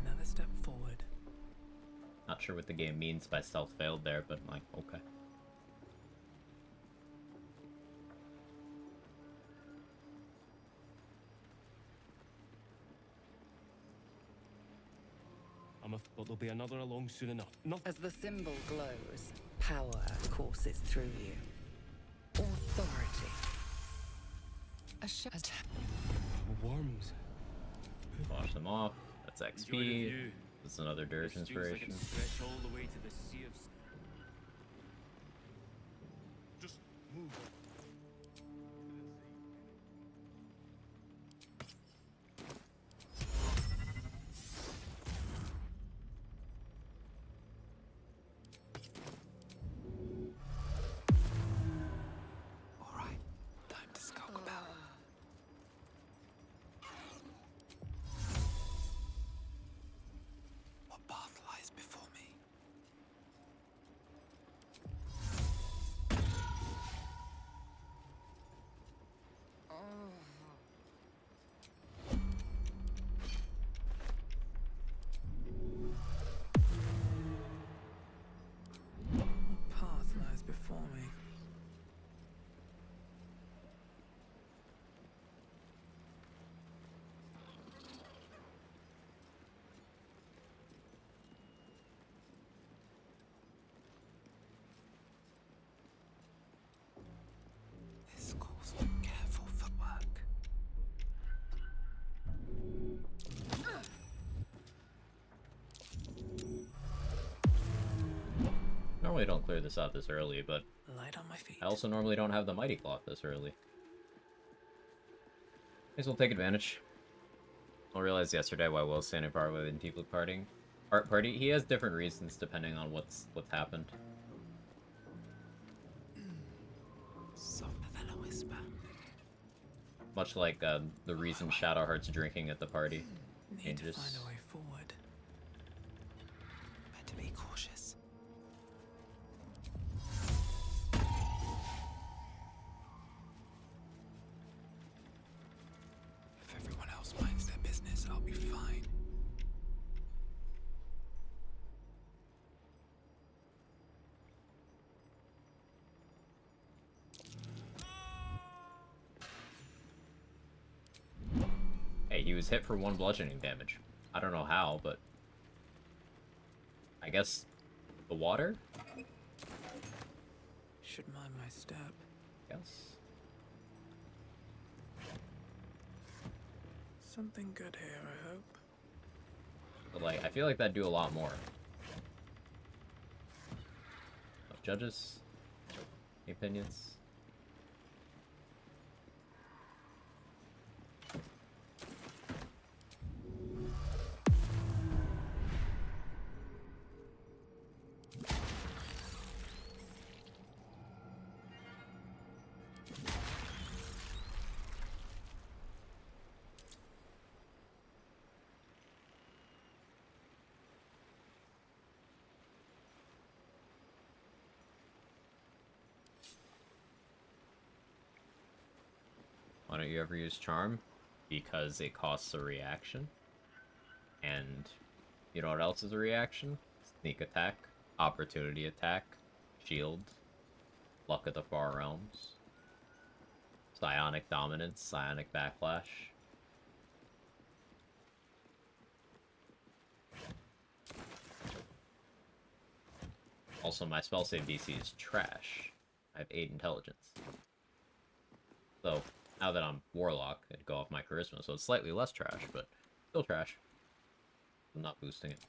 Another step forward. Not sure what the game means by stealth failed there, but, like, okay. But there'll be another along soon enough. As the symbol glows, power courses through you. Authority. Worms. Wash them off. That's XP. That's another Dirge inspiration. Stretch all the way to the sea of... Just move. Alright, time to skulk about. What path lies before me? What path lies before me? This calls for careful footwork. Normally don't clear this out this early, but Light on my feet. I also normally don't have the Mighty Claw this early. May as well take advantage. I realized yesterday why Will's standing apart with Deeply Party. He has different reasons depending on what's happened. Softer than a whisper. Much like the reason Shadowheart's drinking at the party Need to changes. find a way forward. Better be cautious. If everyone else minds their business, I'll be fine. Hey, he was hit for 1 bludgeoning damage. I don't know how, but I guess the water? Should mind my step. Yes. Something good here, I hope. But like, I feel like that'd do a lot more. Judges? Any opinions? Why don't you ever use Charm? Because it costs a reaction. And you know what else is a reaction? Sneak attack, opportunity attack, shield, luck of the far realms, psionic dominance, psionic backlash. Also, my spell save DC is trash. I have 8 intelligence. So, now that I'm Warlock, it'd go off my charisma, so it's slightly less trash, but still trash. I'm not boosting it.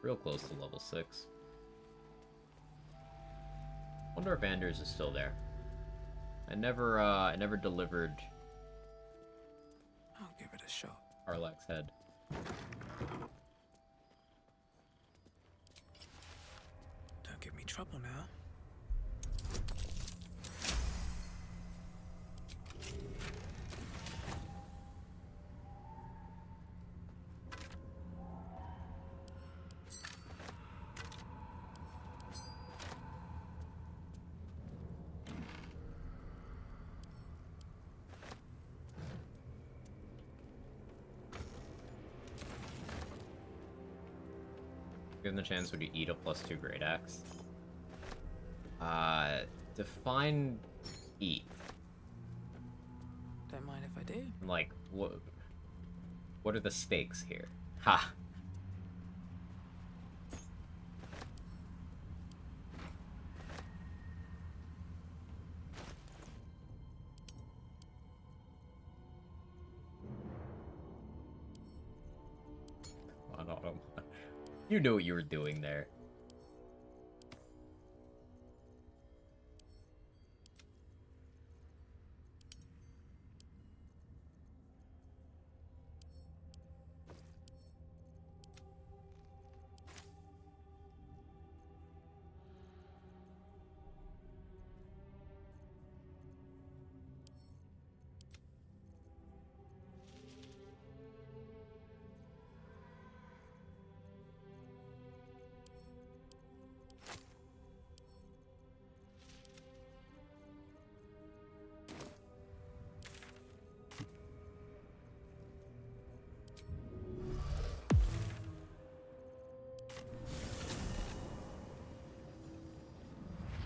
real close to level 6. Wonder if Anders is still there. I never delivered I'll give it a shot. Arlak's head. Don't give me trouble now. Given the chance, would you eat a +2 Great Axe? Define eat. Don't mind if I do. Like, what are the stakes here? Ha! Come on, Autumn. You knew what you were doing there.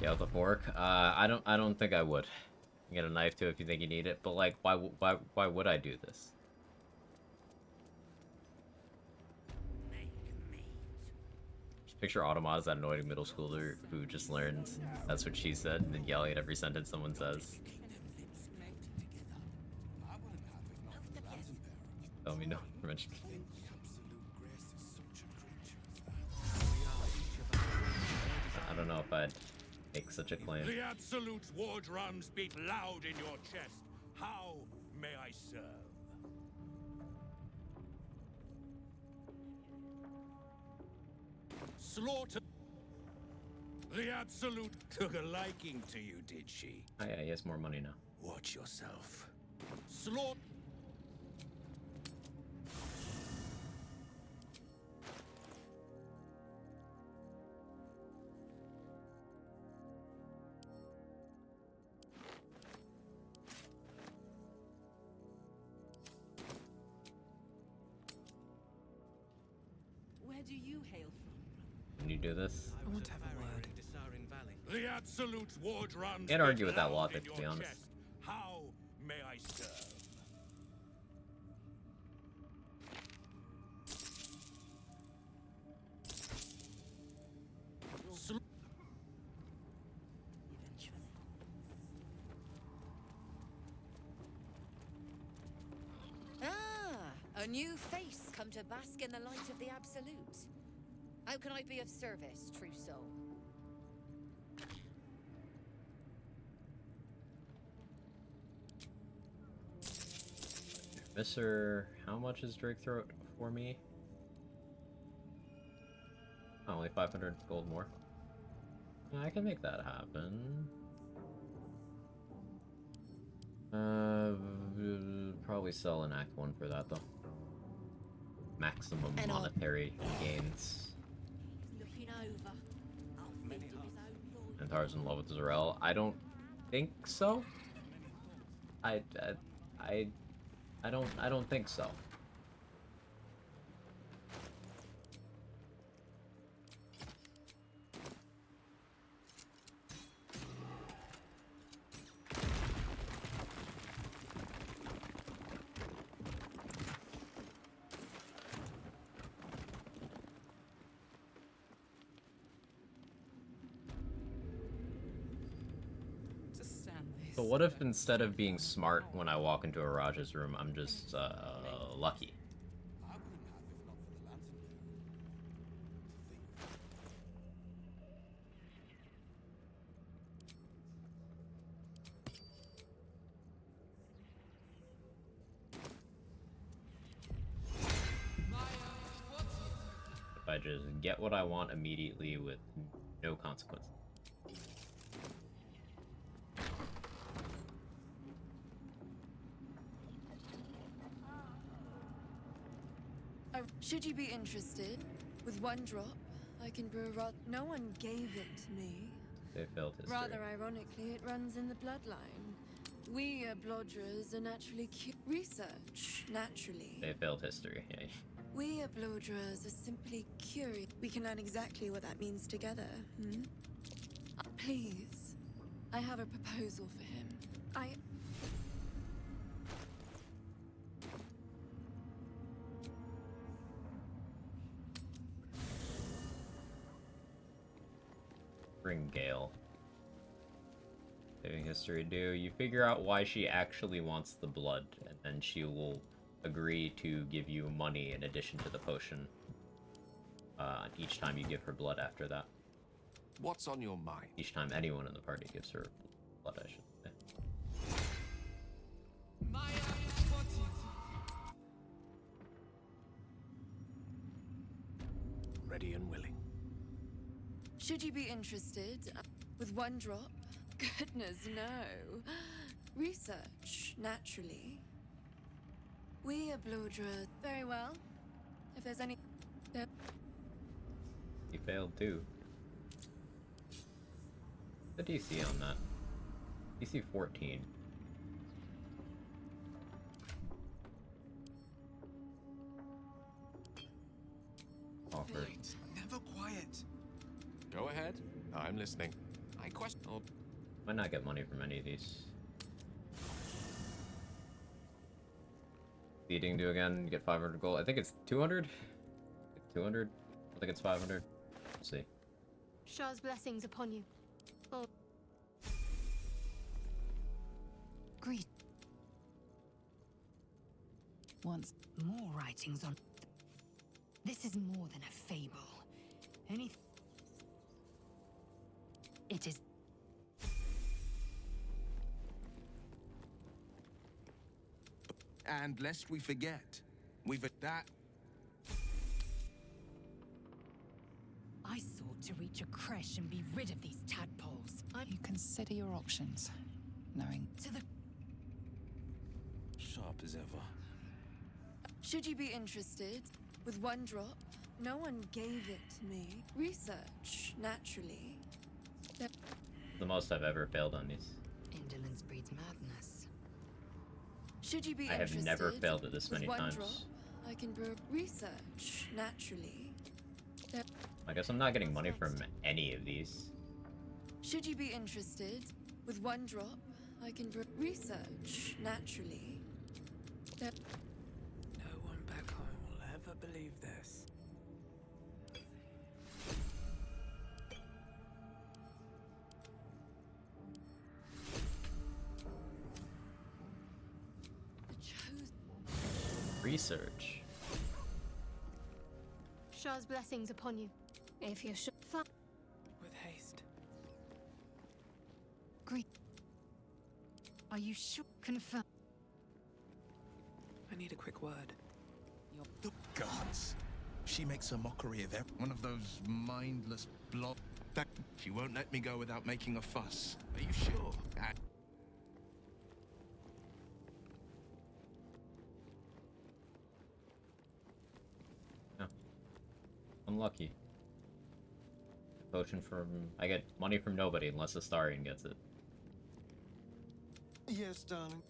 Yeah, with a fork. I don't think I would. You get a knife too if you think you need it, but like, why would I do this? Just picture Automata as that annoying middle schooler who just learns that's what she said and then yelling at every sentence someone says. Tell me no mention. I don't know if I'd make such a claim. The Absolute's war drums beat loud in your chest. How may I serve? Slaughter. The Absolute took a liking to you, did she? Oh yeah, he has more money now. Watch yourself. Slaughter. Where do you hail from? Can you do this? I want to have a word. The Absolute's war drums. Can't argue beat with that loud logic, in to be your honest. chest. How may I serve? A new face come to bask in the light of the Absolute. How can I be of service, true soul? Mr. How much is Drake Throat for me? Oh, only 500 gold more. I can make that happen. Probably sell an Act 1 for that though. Maximum monetary gains. Looking over. And Tar's in love with Zarel. I don't think so. I don't think so. So what if instead of being smart when I walk into a Raja's room, I'm just lucky? I just get what I want immediately with no consequence. Should you be interested, with one drop, I can brew a No one gave it to me. They failed history. Rather ironically, it runs in the bloodline. We Blodras are naturally research, naturally. They failed history, yeah. We Blodras are simply curious. We can learn exactly what that means together, hmm? Please, I have a proposal for him. Bring Gale. Saving history do. You figure out why she actually wants the blood, and then she will agree to give you money in addition to the potion. Each time you give her blood after that. What's on your mind? Each time anyone in the party gives her blood, I should say. Ready and willing. Should you be interested, with one drop? Goodness, no. Research, naturally. We Blodra. Very well. If there's any... He failed too. The DC on that. DC 14. Offered. Never quiet. Go ahead. I'm listening. I question. Oh. Might not get money from any of these. Feeding do again, get 500 gold. I think it's 200? 200? I think it's 500. Let's see. Shah's blessings upon you. Oh. Greet. Once more writings on. This is more than a fable. It is. And lest we forget, we've that. I sought to reach a creche and be rid of these tadpoles. You consider your options, knowing To the. Sharp as ever. Should you be interested, with one drop? No one gave it to me. Research, naturally. The most I've ever failed on these. Indolence breeds madness. Should you be I have interested, never failed it this with many one times. drop, I can brew research, naturally. I guess I'm not getting money from any of these. Should you be interested, with one drop, I can brew research, naturally. No one back home will ever believe this. Research. Shah's blessings upon you. If you're sure. With haste. Greet. Are you sure? Confirm. I need a quick word. The gods. She makes a mockery of one of those mindless blob. She won't let me go without making a fuss. Are you sure? Unlucky. Potion from... I get money from nobody unless Astarion gets it. Yes, darling.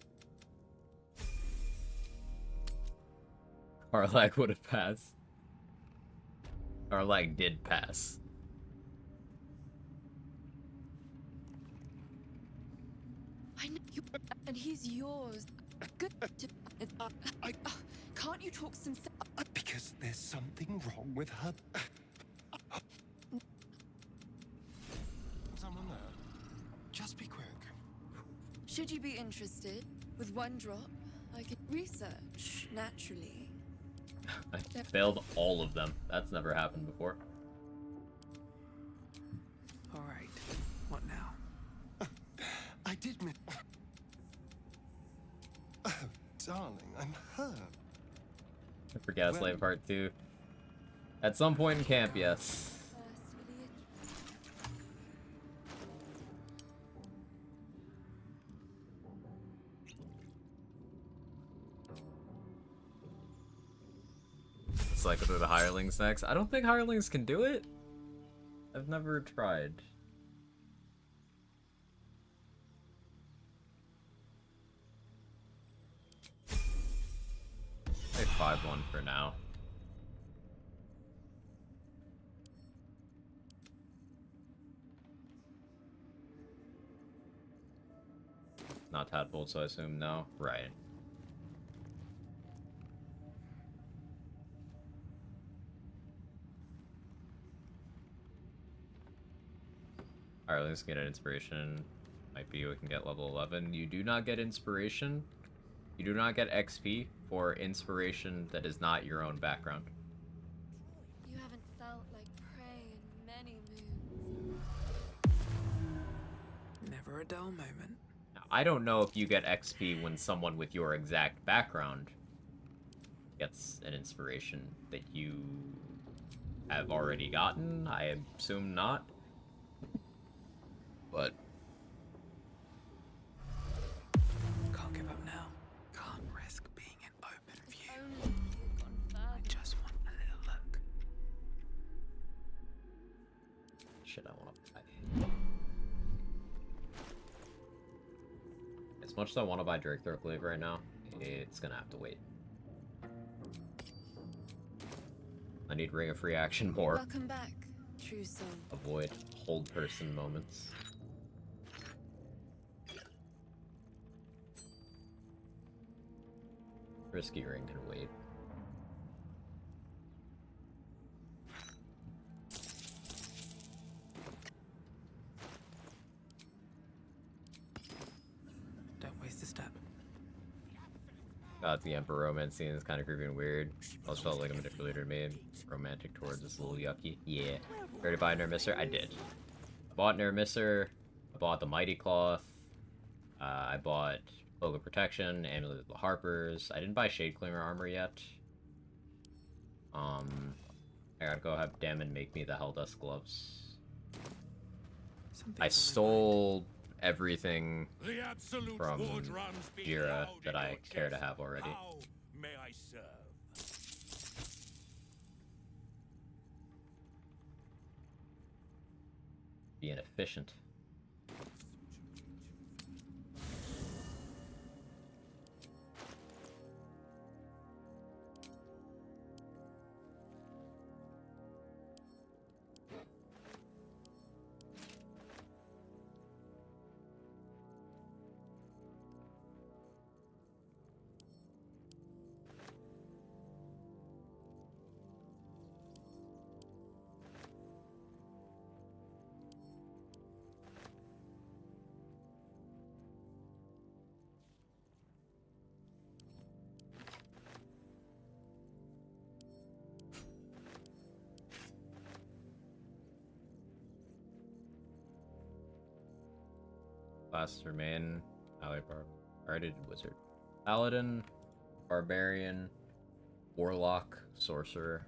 Karlach would have passed. Karlach did pass. I know you, and he's yours. Good. Can't you talk some sense? Because there's something wrong with her. Someone there. Just be quick. Should you be interested, with one drop, I can research, naturally. I failed all of them. That's never happened before. Alright, what now? I did miss. Oh, darling, I'm hurt. For Gaslight Part 2. At some point in camp, yes. Cycle to the hirelings next. I don't think hirelings can do it. I've never tried. Say 5-1 for now. Not Tadpole, so I assume no. Right. Alright, let's get an inspiration. Might be we can get level 11. You do not get inspiration. You do not get XP for inspiration that is not your own background. You haven't felt like prey in many moons. Never a dull moment. Now, I don't know if you get XP when someone with your exact background gets an inspiration that you have already gotten. I assume not. But can't give up now. Can't risk being in open view. I just want a little look. Shit, I want to buy. As much as I want to buy Drake Throatcleave right now, it's gonna have to wait. I need Ring of Free Action more. Welcome back, true soul. Avoid hold person moments. Risky Ring can wait. Don't waste a step. The Emperor romance scene is kind of creepy and weird. Also felt like a manipulator to me and romantic towards this little yucky. Yeah. Ready to buy Nermisser? I did. I bought Nermisser. I bought the Mighty Cloth. I bought Cloak of Protection, Amulet of the Harpers. I didn't buy Shadeclinger armor yet. I gotta go have Damon make me the Helldust gloves. I stole everything from Jira that I care to have already. How may I serve? Being efficient. Classes remain ally guarded wizard, paladin, barbarian, warlock, sorcerer.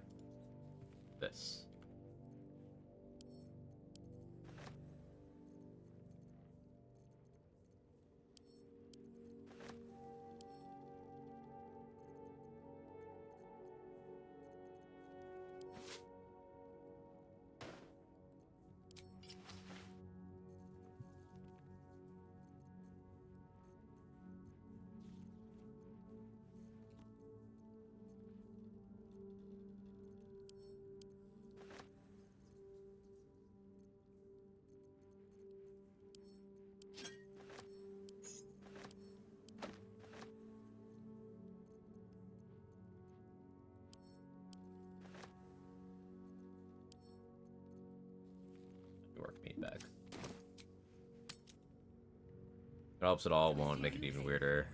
This. Dwarf meat bag. It helps at all, won't make it even weirder.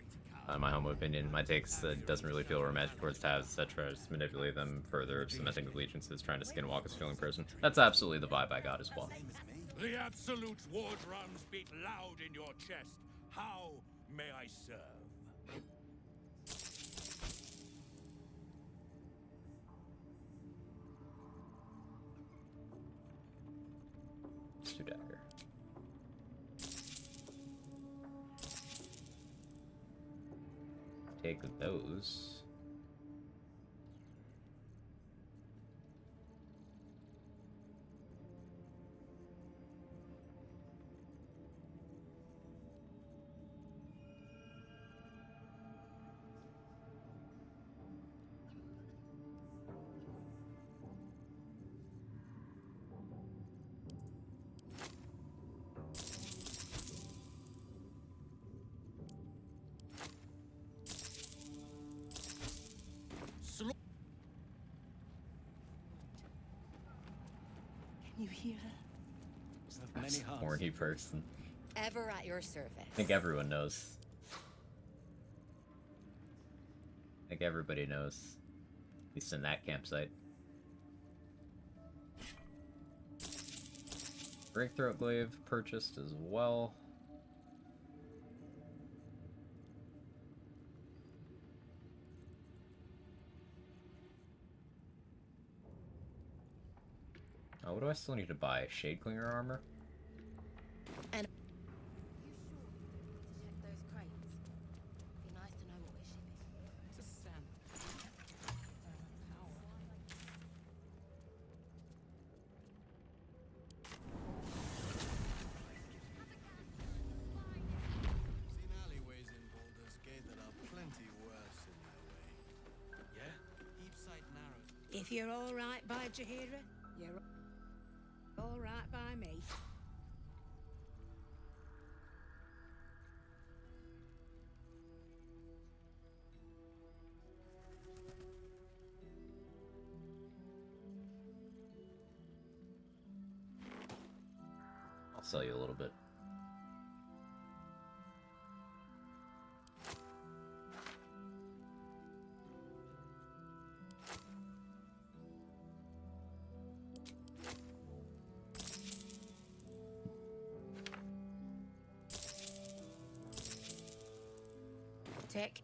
In my humble opinion, my takes that doesn't really feel romantic towards Tavs, etc. Just manipulate them further, cementing allegiances, trying to skinwalk as feeling person. That's absolutely the vibe I got as well. The Absolute's war drums beat loud in your chest. How may I serve? Jutsu dagger. Take those. Can you hear her? Many hearts. Horny person. Ever at your service. I think everyone knows. I think everybody knows. At least in that campsite. Breakthroat glaive purchased as well. Oh, what do I still need to buy? Shadeclinger armor? And Seen alleyways in Baldur's Gate that are plenty worse in their way. Yeah? Heaps sight narrow. If you're all right by Jaheira, you're all right by me. I'll sell you a little bit. Tick.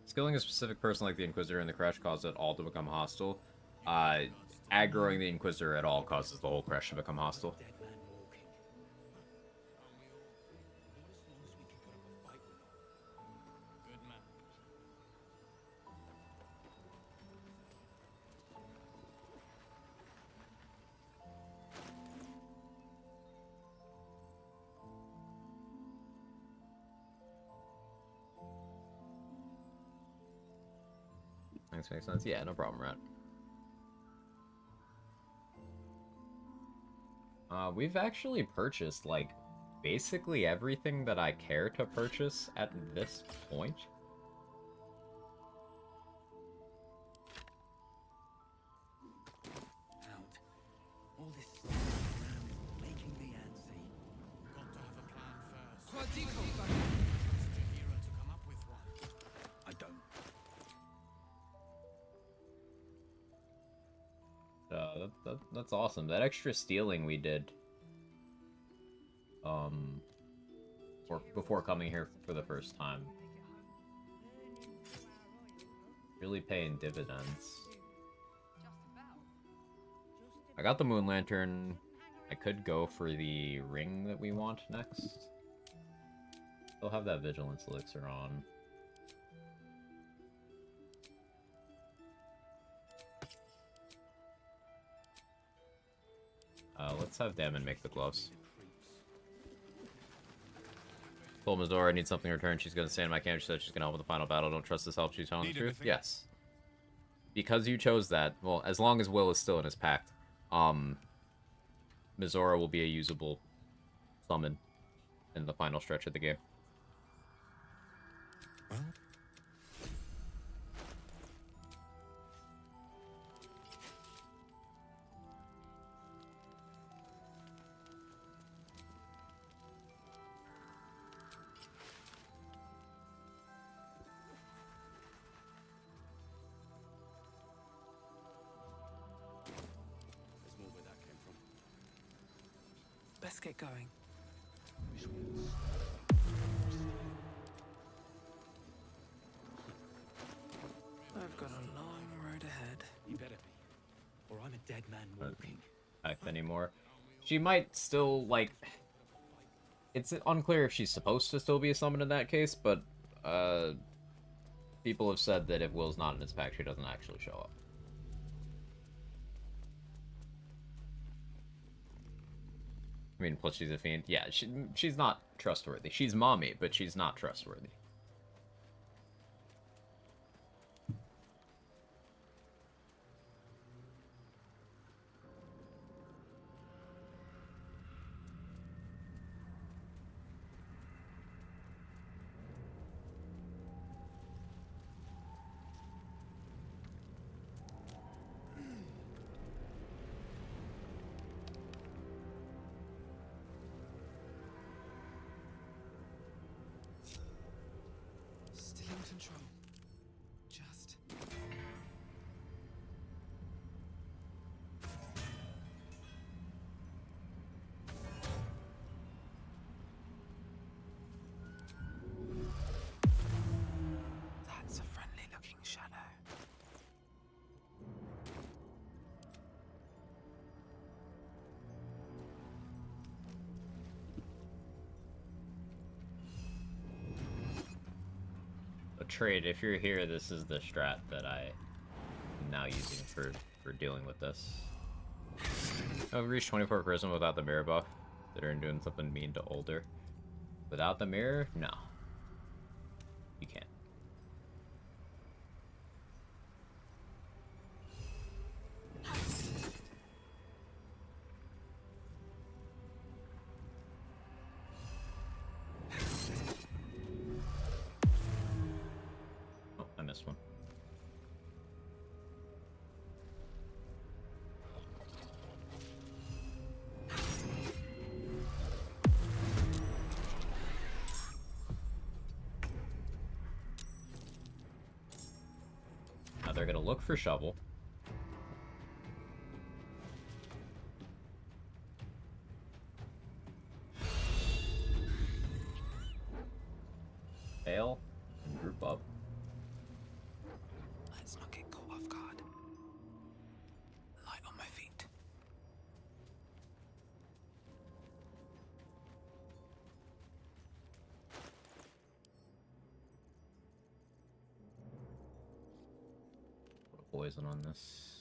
Skilling a specific person like the Inquisitor and the Crash causes it all to become hostile. Aggroing the Inquisitor at all causes the whole Crash to become hostile. Thanks, makes sense. Yeah, no problem, Rat. We've actually purchased, like, basically everything that I care to purchase at this point. Out. All this stuff around is making me antsy. Got to have a plan first. Jaheira to come up with one. I don't. That's awesome. That extra stealing we did, before coming here for the first time, really paying dividends. I got the Moon Lantern. I could go for the ring that we want next. Still have that Vigilance Elixir on. Let's have Damon make the gloves. Told Mizora I need something in return. She's gonna stay in my camp. She said she's gonna help with the final battle. Don't trust this help. She's telling the truth. Yes. Because you chose that, well, as long as Will is still in his pact, Mizora will be a usable summon in the final stretch of the game. There's more where that came from. Let's get going. I've got a long road ahead. You better be, or I'm a dead man walking. Anymore. She might still, like... It's unclear if she's supposed to still be a summon in that case, but, people have said that if Will's not in his pack, she doesn't actually show up. I mean, plus she's a fiend. Yeah, she's not trustworthy. She's mommy, but she's not trustworthy. Still in control. Just. That's a friendly looking shadow. A trade, if you're here, this is the strat that I'm now using for dealing with this. Oh, we reached 24 charisma without the mirror buff. Considering doing something mean to older. Without the mirror? No. You can't. Oh, I missed one. Now they're gonna look for shovel. Fail and group up. Let's not get caught off guard. Light on my feet. Put a poison on this.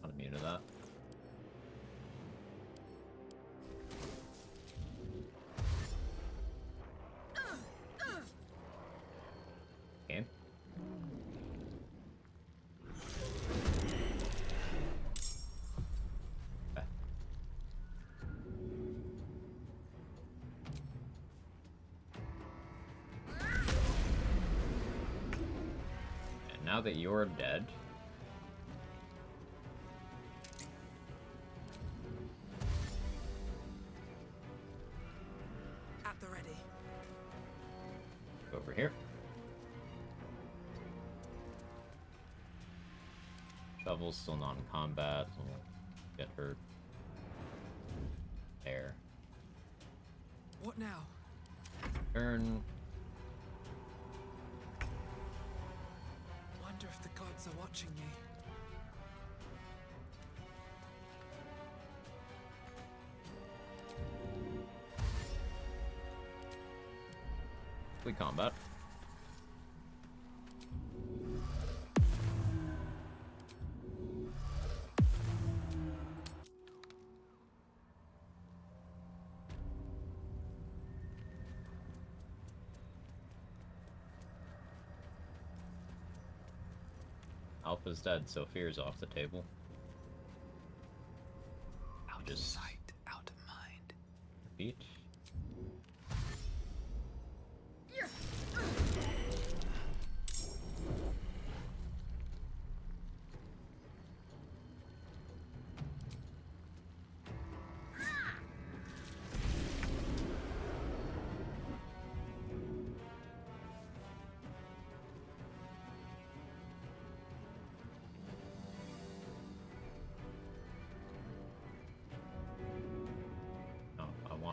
Not immune to that. Can. Okay. And now that you're dead, At the ready. over here. Shovel's still not in combat, so we'll get her there. What now? Turn. Wonder if the gods are watching me. Complete combat. Alpha's dead, so fear's off the table. Out of sight, out of mind. Repeat.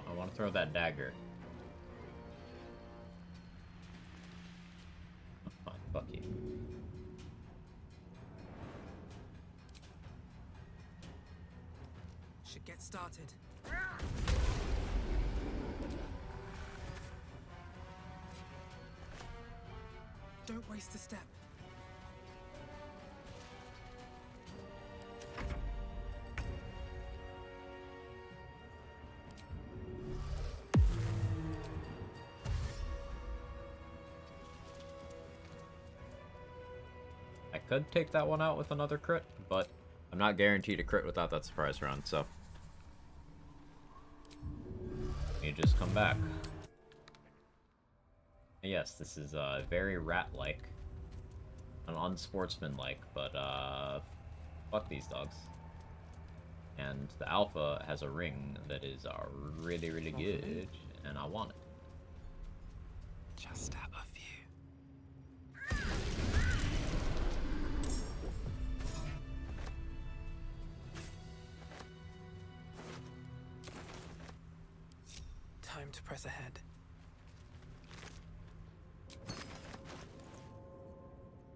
I want to throw that dagger. Oh, fine, fuck you. Get started. Don't waste a step. I could take that one out with another crit, but I'm not guaranteed a crit without that surprise round, so you just come back. Yes, this is very rat-like, and unsportsmanlike, but fuck these dogs. And the alpha has a ring that is really, really good, and I want it. Just out of view. Time to press ahead.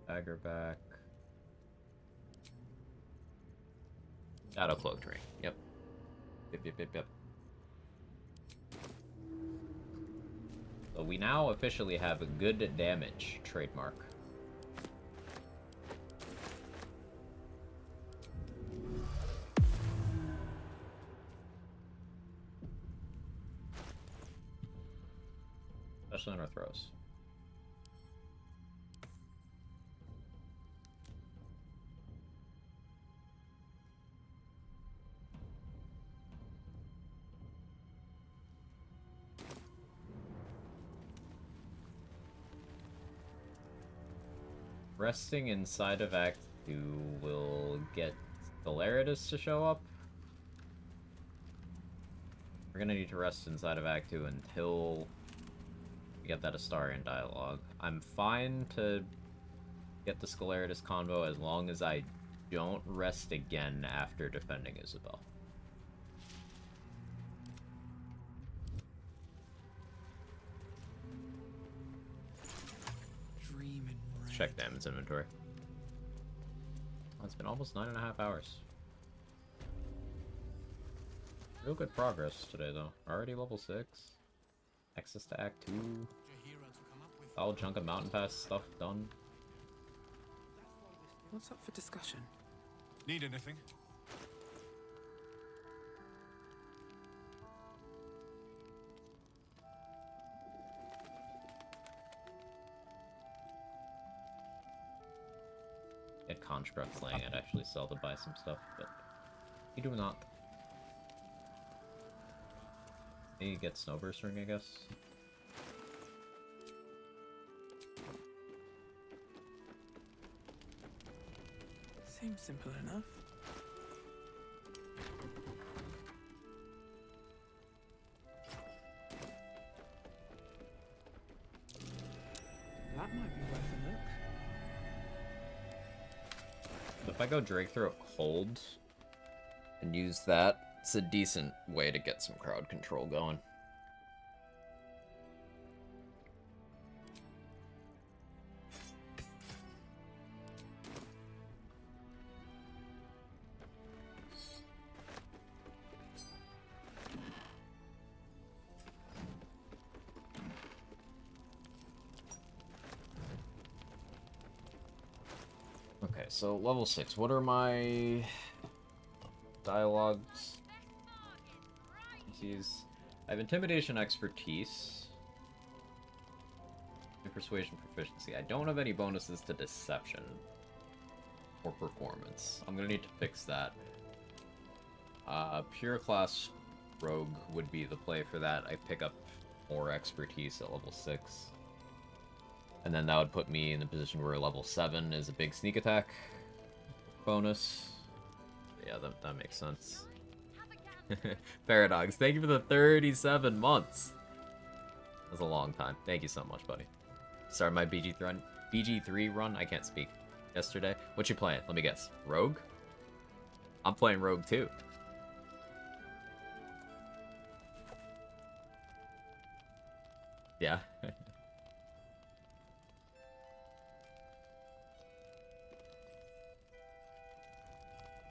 Dagger back. Shadow cloaked ring. Yep. Yep. So we now officially have a good damage trademark. Especially on our throws. Resting inside of Act 2 will get Valeritas to show up. We're gonna need to rest inside of Act 2 until we get that Astarian dialogue. I'm fine to get the Scalaritas convo as long as I don't rest again after defending Isabel. Let's check Damon's inventory. Oh, it's been almost 9.5 hours. Real good progress today, though. Already level 6. Access to Act 2. Solid chunk of Mountain Pass stuff done. What's up for discussion? Need anything? Get constructs laying, I'd actually sell to buy some stuff, but we do not. Maybe get Snowburst Ring, I guess. Seems simple enough. That might be worth a look. If I go Drake Throat Cold and use that, it's a decent way to get some crowd control going. Okay, so level 6. What are my dialogues? I have Intimidation Expertise and Persuasion Proficiency. I don't have any bonuses to Deception or Performance. I'm gonna need to fix that. Pure Class Rogue would be the play for that. I pick up more Expertise at level 6. And then that would put me in the position where level 7 is a big sneak attack bonus. Yeah, that makes sense. Paradox, thank you for the 37 months. That's a long time. Thank you so much, buddy. Started my BG3 run. I can't speak. Yesterday. What you playing? Let me guess. Rogue? I'm playing Rogue too. Yeah.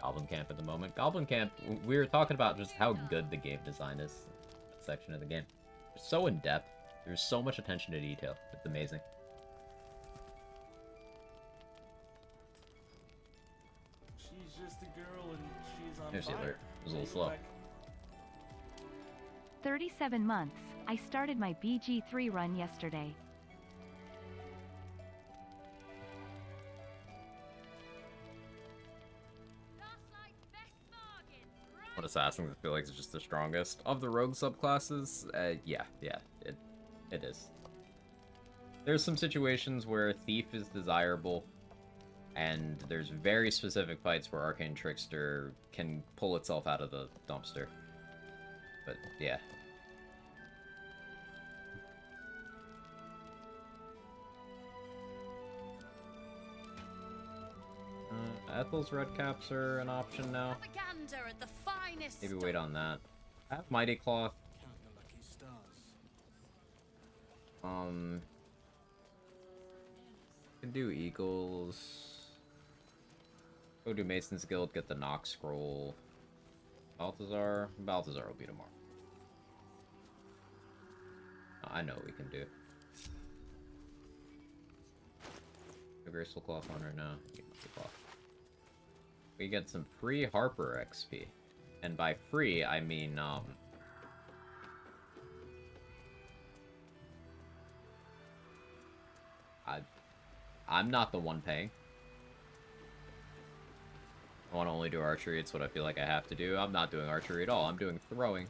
Goblin Camp at the moment. Goblin Camp, we were talking about just how good the game design is. That section of the game. It's so in depth. There's so much attention to detail. It's amazing. She's just a girl and she's on Here's the fire. alert. It was a little slow. 37 months. I started my BG3 run yesterday. What Assassins I feel like is just the strongest of the rogue subclasses. Yeah, it is. There's some situations where Thief is desirable, and there's very specific fights where Arcane Trickster can pull itself out of the dumpster. But yeah. Ethel's red caps are an option now. Propaganda at the finest. Maybe wait on that. I have Mighty Cloth. Can do Eagles. Go do Mason's Guild, get the Nox Scroll. Balthazar will be tomorrow. I know what we can do. A Graceful Cloth on her now. We get some free Harper XP. And by free, I mean, I'm not the one paying. I want to only do archery, it's what I feel like I have to do. I'm not doing archery at all, I'm doing throwing.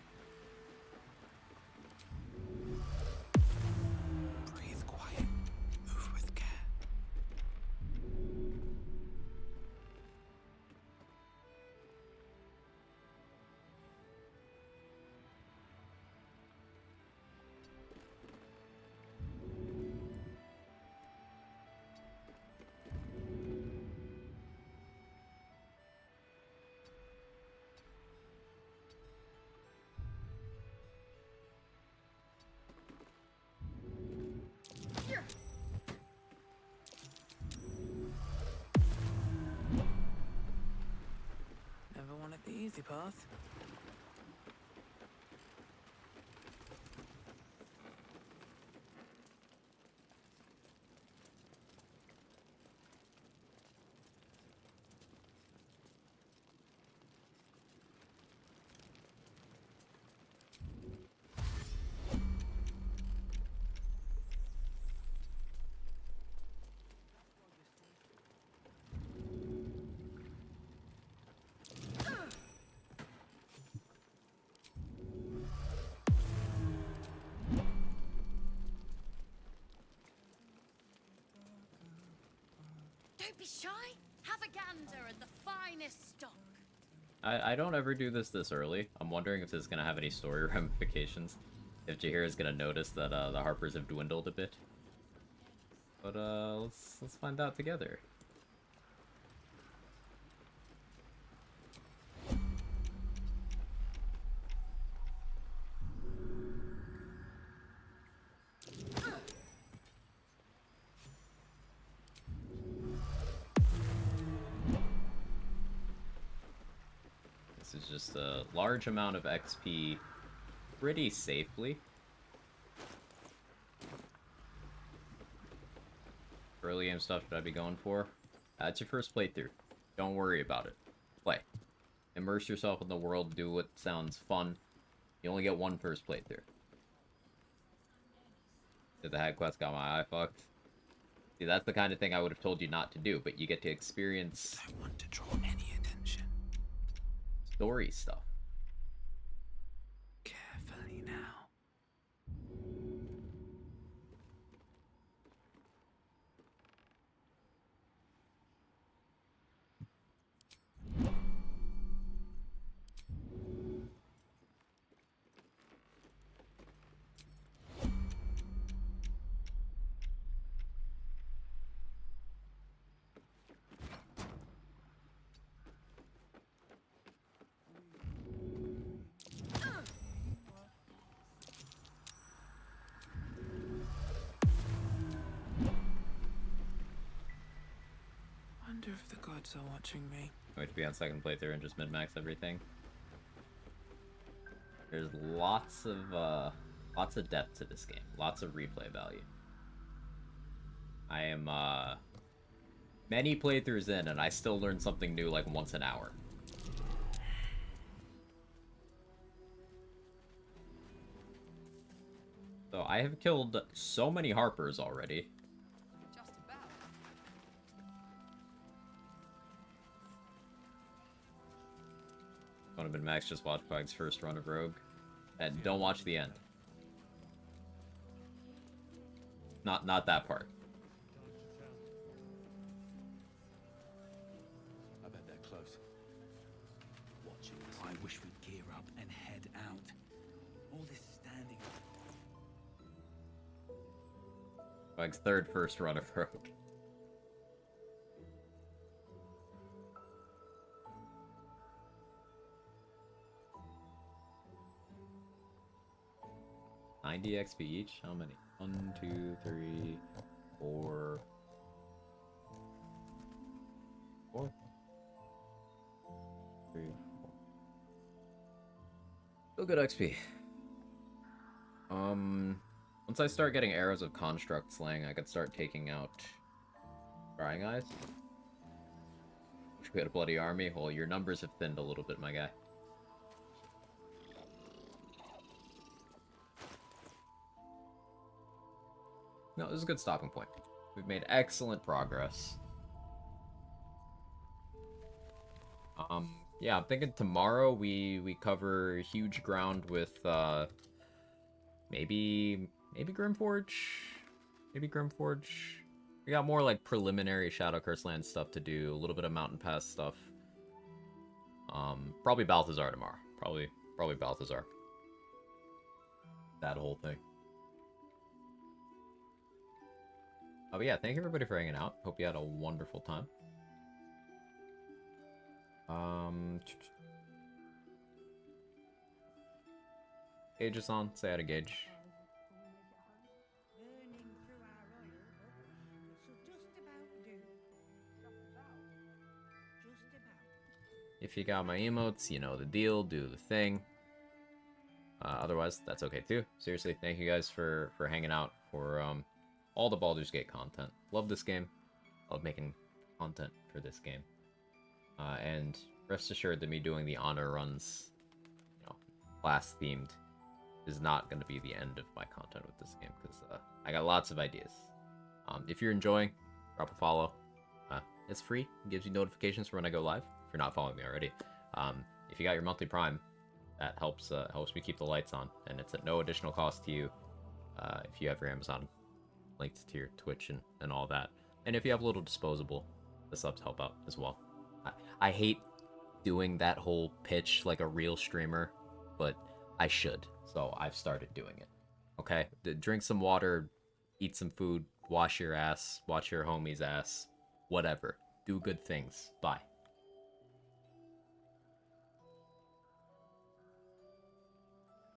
Breathe quiet. Move with care. Never wanted the easy path. Don't be shy. Have a gander at the finest stock. I don't ever do this early. I'm wondering if this is going to have any story ramifications. If Jaheira is going to notice that the Harpers have dwindled a bit. But let's find out together. This is just a large amount of XP pretty safely. Early game stuff should I be going for? That's your first playthrough. Don't worry about it. Play. Immerse yourself in the world, do what sounds fun. You only get one first playthrough. Did the Hag Quest got my eye fucked? See, that's the kind of thing I would have told you not to do, but you get to experience... I want to draw any attention. Story stuff. Carefully now. Wonder if the gods are watching me. Wait to be on second playthrough and just min-max everything. There's lots of depth to this game. Lots of replay value. I am, many playthroughs in, and I still learn something new like once an hour. So I have killed so many Harpers already. Just about. Would have been Max, just watch Pug's first run of Rogue. And don't watch the end. Not that part. I bet they're close. Watching this. I wish we'd gear up and head out. All this standing. Pug's third first run of Rogue. $90 XP each? How many? 1, 2, 3, 4. 4? 3, 4. Still good XP. Once I start getting arrows of construct slaying, I could start taking out Prying Eyes. Wish we had a bloody army. Well, your numbers have thinned a little bit, my guy. No, this is a good stopping point. We've made excellent progress. Yeah, I'm thinking tomorrow we cover huge ground with, maybe Grimforge? Maybe Grimforge? We got more, like, preliminary Shadow Curse land stuff to do, a little bit of Mountain Pass stuff. Probably Balthazar tomorrow. Probably Balthazar. That whole thing. Oh, but yeah, thank you everybody for hanging out. Hope you had a wonderful time. Gauge is on. Say hi to Gage. If you got my emotes, you know the deal. Do the thing. Otherwise, that's okay too. Seriously, thank you guys for hanging out for all the Baldur's Gate content. Love this game. Love making content for this game. And rest assured that me doing the honor runs, you know, class themed, is not going to be the end of my content with this game, because I got lots of ideas. If you're enjoying, drop a follow. It's free. It gives you notifications for when I go live, if you're not following me already. If you got your monthly Prime, that helps me keep the lights on, and it's at no additional cost to you if you have your Amazon linked to your Twitch and all that. And if you have a little disposable, the subs help out as well. I hate doing that whole pitch like a real streamer, but I should, so I've started doing it. Okay? Drink some water, eat some food, wash your ass, watch your homie's ass, whatever. Do good things. Bye.